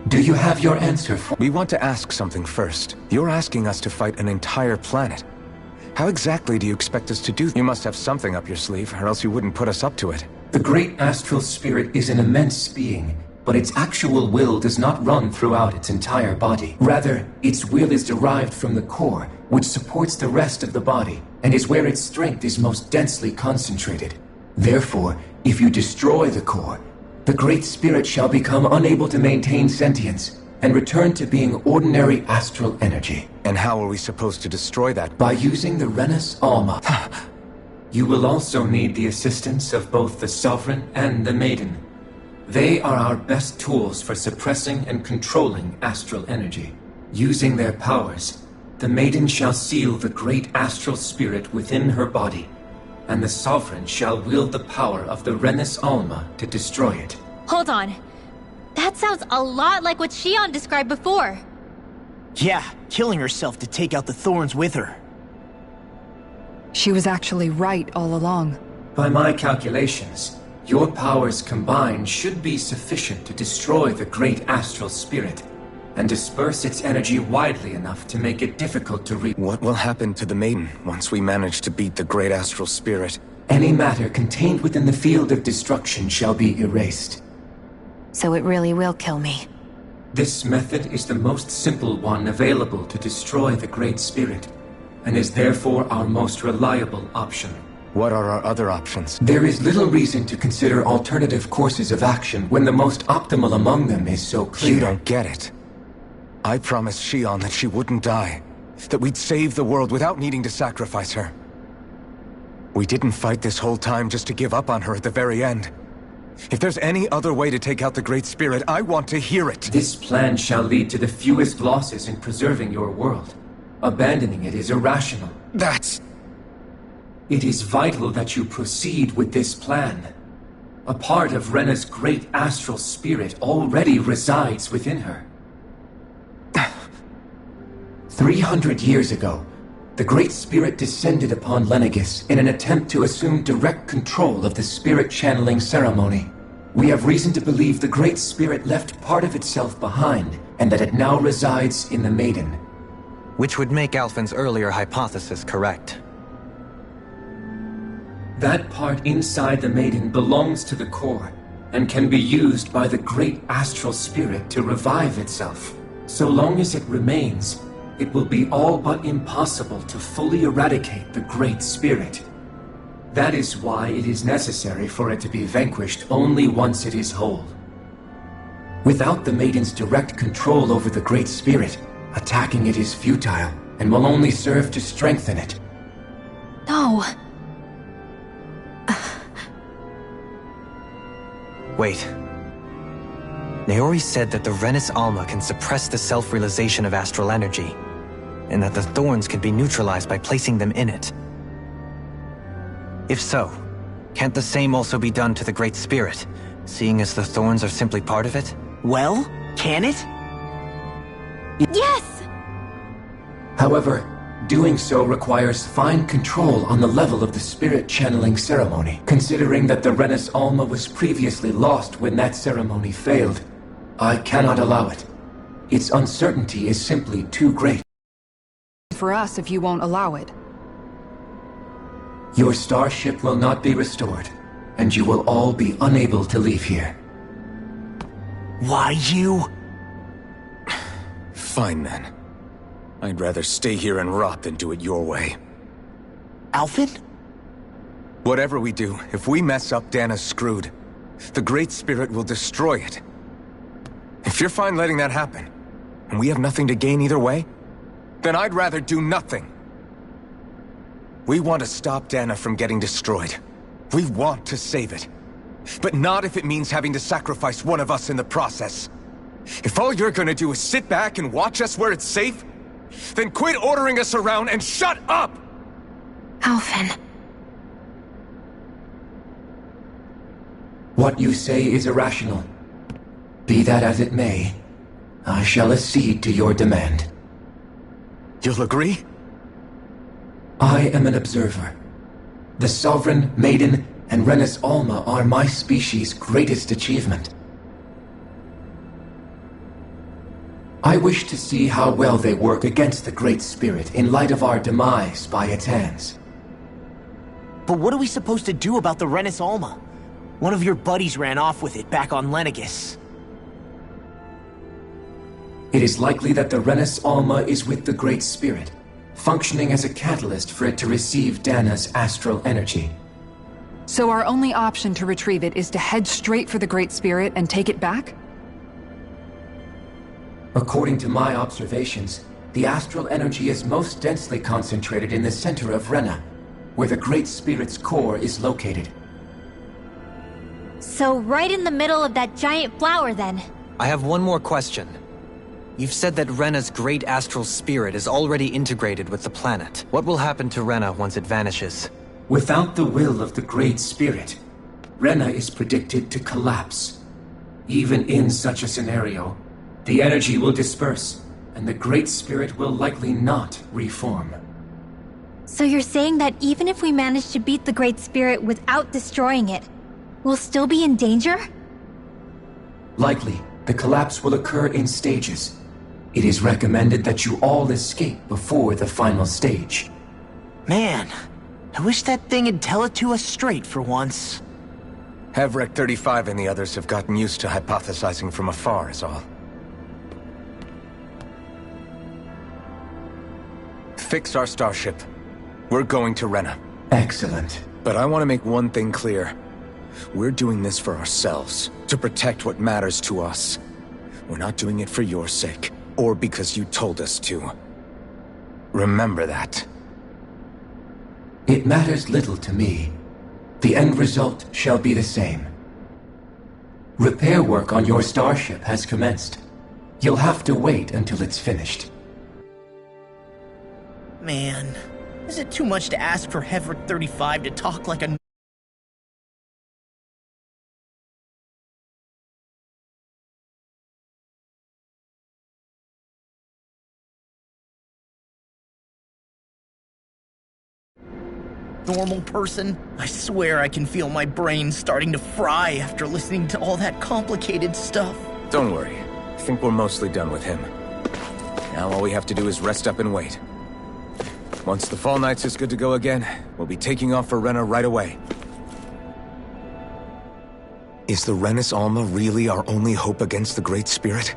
Do you have your answer for—
We want to ask something first. You're asking us to fight an entire planet. How exactly do you expect us to do? You must have something up your sleeve, or else you wouldn't put us up to it.
The great astral spirit is an immense being, but its actual will does not run throughout its entire body. Rather, its will is derived from the core, which supports the rest of the body, and is where its strength is most densely concentrated. Therefore, if you destroy the core, the Great Spirit shall become unable to maintain sentience, and return to being ordinary astral energy.
And how are we supposed to destroy that?
By using the Renus Alma. You will also need the assistance of both the Sovereign and the Maiden. They are our best tools for suppressing and controlling astral energy. Using their powers, the Maiden shall seal the great astral spirit within her body, and the Sovereign shall wield the power of the Renus Alma to destroy it.
Hold on. That sounds a lot like what Shion described before.
Yeah, killing herself to take out the thorns with her.
She was actually right all along.
By my calculations, your powers combined should be sufficient to destroy the great astral spirit, and disperse its energy widely enough to make it difficult to reach.
What will happen to the Maiden once we manage to beat the great astral spirit?
Any matter contained within the field of destruction shall be erased.
So it really will kill me.
This method is the most simple one available to destroy the Great Spirit, and is therefore our most reliable option.
What are our other options?
There is little reason to consider alternative courses of action when the most optimal among them is so clear.
You don't get it. I promised Shion that she wouldn't die, that we'd save the world without needing to sacrifice her. We didn't fight this whole time just to give up on her at the very end. If there's any other way to take out the Great Spirit, I want to hear it.
This plan shall lead to the fewest losses in preserving your world. Abandoning it is irrational. It is vital that you proceed with this plan. A part of Rena's great astral spirit already resides within her. 300 years ago, the Great Spirit descended upon Lenegis in an attempt to assume direct control of the spirit channeling ceremony. We have reason to believe the Great Spirit left part of itself behind, and that it now resides in the Maiden.
Which would make Alphen's earlier hypothesis correct.
That part inside the Maiden belongs to the core, and can be used by the great astral spirit to revive itself. So long as it remains, it will be all but impossible to fully eradicate the Great Spirit. That is why it is necessary for it to be vanquished only once it is whole. Without the Maiden's direct control over the Great Spirit, attacking it is futile, and will only serve to strengthen it.
No.
Wait. Naori said that the Renus Alma can suppress the self-realization of astral energy, and that the thorns can be neutralized by placing them in it. If so, can't the same also be done to the Great Spirit, seeing as the thorns are simply part of it?
Well, can it?
Yes!
However, doing so requires fine control on the level of the spirit channeling ceremony. Considering that the Renus Alma was previously lost when that ceremony failed, I cannot allow it. Its uncertainty is simply too great.
For us if you won't allow it.
Your starship will not be restored, and you will all be unable to leave here.
Why you?
Fine then. I'd rather stay here and rot than do it your way.
Alphen?
Whatever we do, if we mess up, Dana's screwed. The Great Spirit will destroy it. If you're fine letting that happen, and we have nothing to gain either way, then I'd rather do nothing. We want to stop Dana from getting destroyed. We want to save it. But not if it means having to sacrifice one of us in the process. If all you're gonna do is sit back and watch us where it's safe, then quit ordering us around and shut up!
Alphen.
What you say is irrational. Be that as it may, I shall accede to your demand.
You'll agree?
I am an observer. The Sovereign, Maiden, and Renus Alma are my species' greatest achievement. I wish to see how well they work against the Great Spirit in light of our demise by its hands.
But what are we supposed to do about the Renus Alma? One of your buddies ran off with it back on Lenegis.
It is likely that the Renis Alma is with the Great Spirit, functioning as a catalyst for it to receive Dana's astral energy.
So our only option to retrieve it is to head straight for the Great Spirit and take it back?
According to my observations, the astral energy is most densely concentrated in the center of Rena, where the Great Spirit's core is located.
So right in the middle of that giant flower, then.
I have one more question. You've said that Rena's great astral spirit is already integrated with the planet. What will happen to Rena once it vanishes?
Without the will of the Great Spirit, Rena is predicted to collapse. Even in such a scenario, the energy will disperse, and the Great Spirit will likely not reform.
So you're saying that even if we manage to beat the Great Spirit without destroying it, we'll still be in danger?
Likely, the collapse will occur in stages. It is recommended that you all escape before the final stage.
Man, I wish that thing would tell it to us straight for once.
Hevrek 35 and the others have gotten used to hypothesizing from afar is all. Fix our starship. We're going to Rena.
Excellent.
But I want to make one thing clear. We're doing this for ourselves, to protect what matters to us. We're not doing it for your sake, or because you told us to. Remember that.
It matters little to me. The end result shall be the same. Repair work on your starship has commenced. You'll have to wait until it's finished.
Man, is it too much to ask for Hevrek 35 to talk like a normal person? I swear I can feel my brain starting to fry after listening to all that complicated stuff.
Don't worry. I think we're mostly done with him. Now all we have to do is rest up and wait. Once the Fall Knights is good to go again, we'll be taking off for Rena right away. Is the Renis Alma really our only hope against the Great Spirit?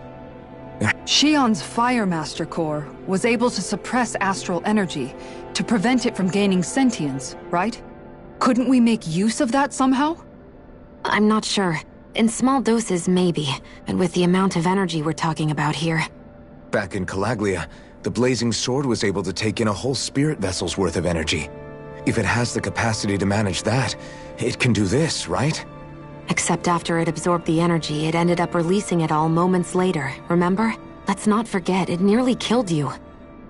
Shion's Fire Master Core was able to suppress astral energy to prevent it from gaining sentience, right? Couldn't we make use of that somehow?
I'm not sure. In small doses, maybe. And with the amount of energy we're talking about here.
Back in Calaglia, the Blazing Sword was able to take in a whole spirit vessel's worth of energy. If it has the capacity to manage that, it can do this, right?
Except after it absorbed the energy, it ended up releasing it all moments later, remember? Let's not forget, it nearly killed you.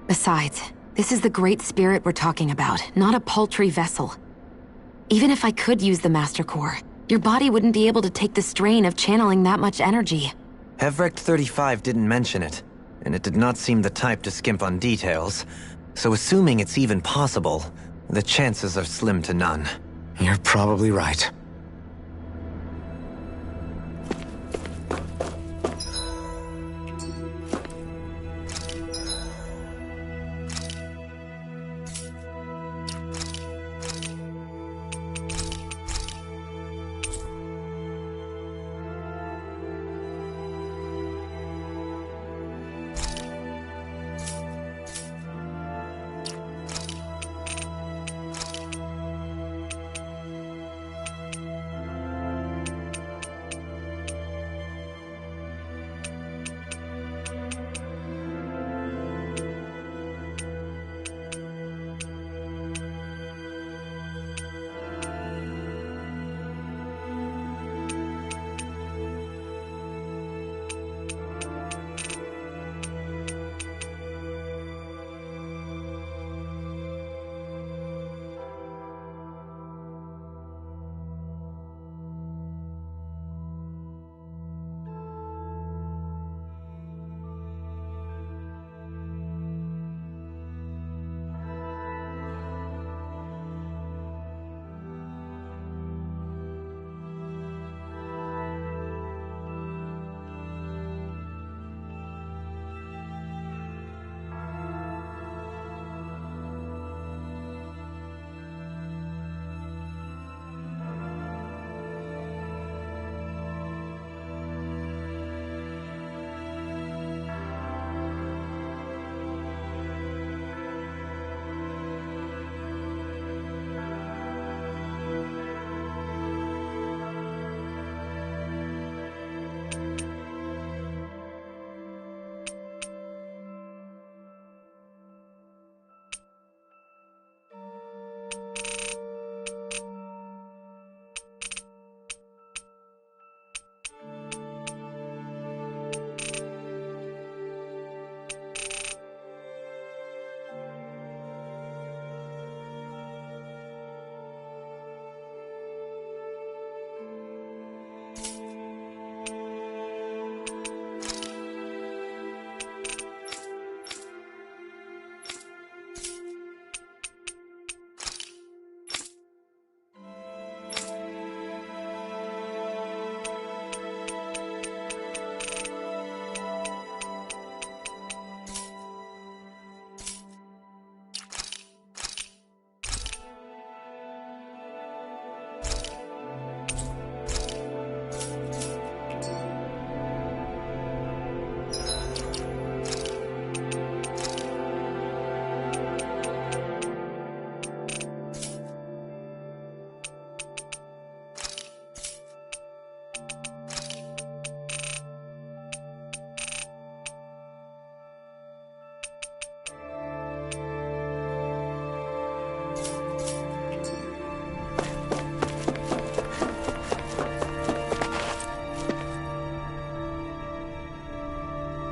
Besides, this is the Great Spirit we're talking about, not a paltry vessel. Even if I could use the Master Core, your body wouldn't be able to take the strain of channeling that much energy.
Hevrek 35 didn't mention it, and it did not seem the type to skimp on details. So assuming it's even possible, the chances are slim to none.
You're probably right.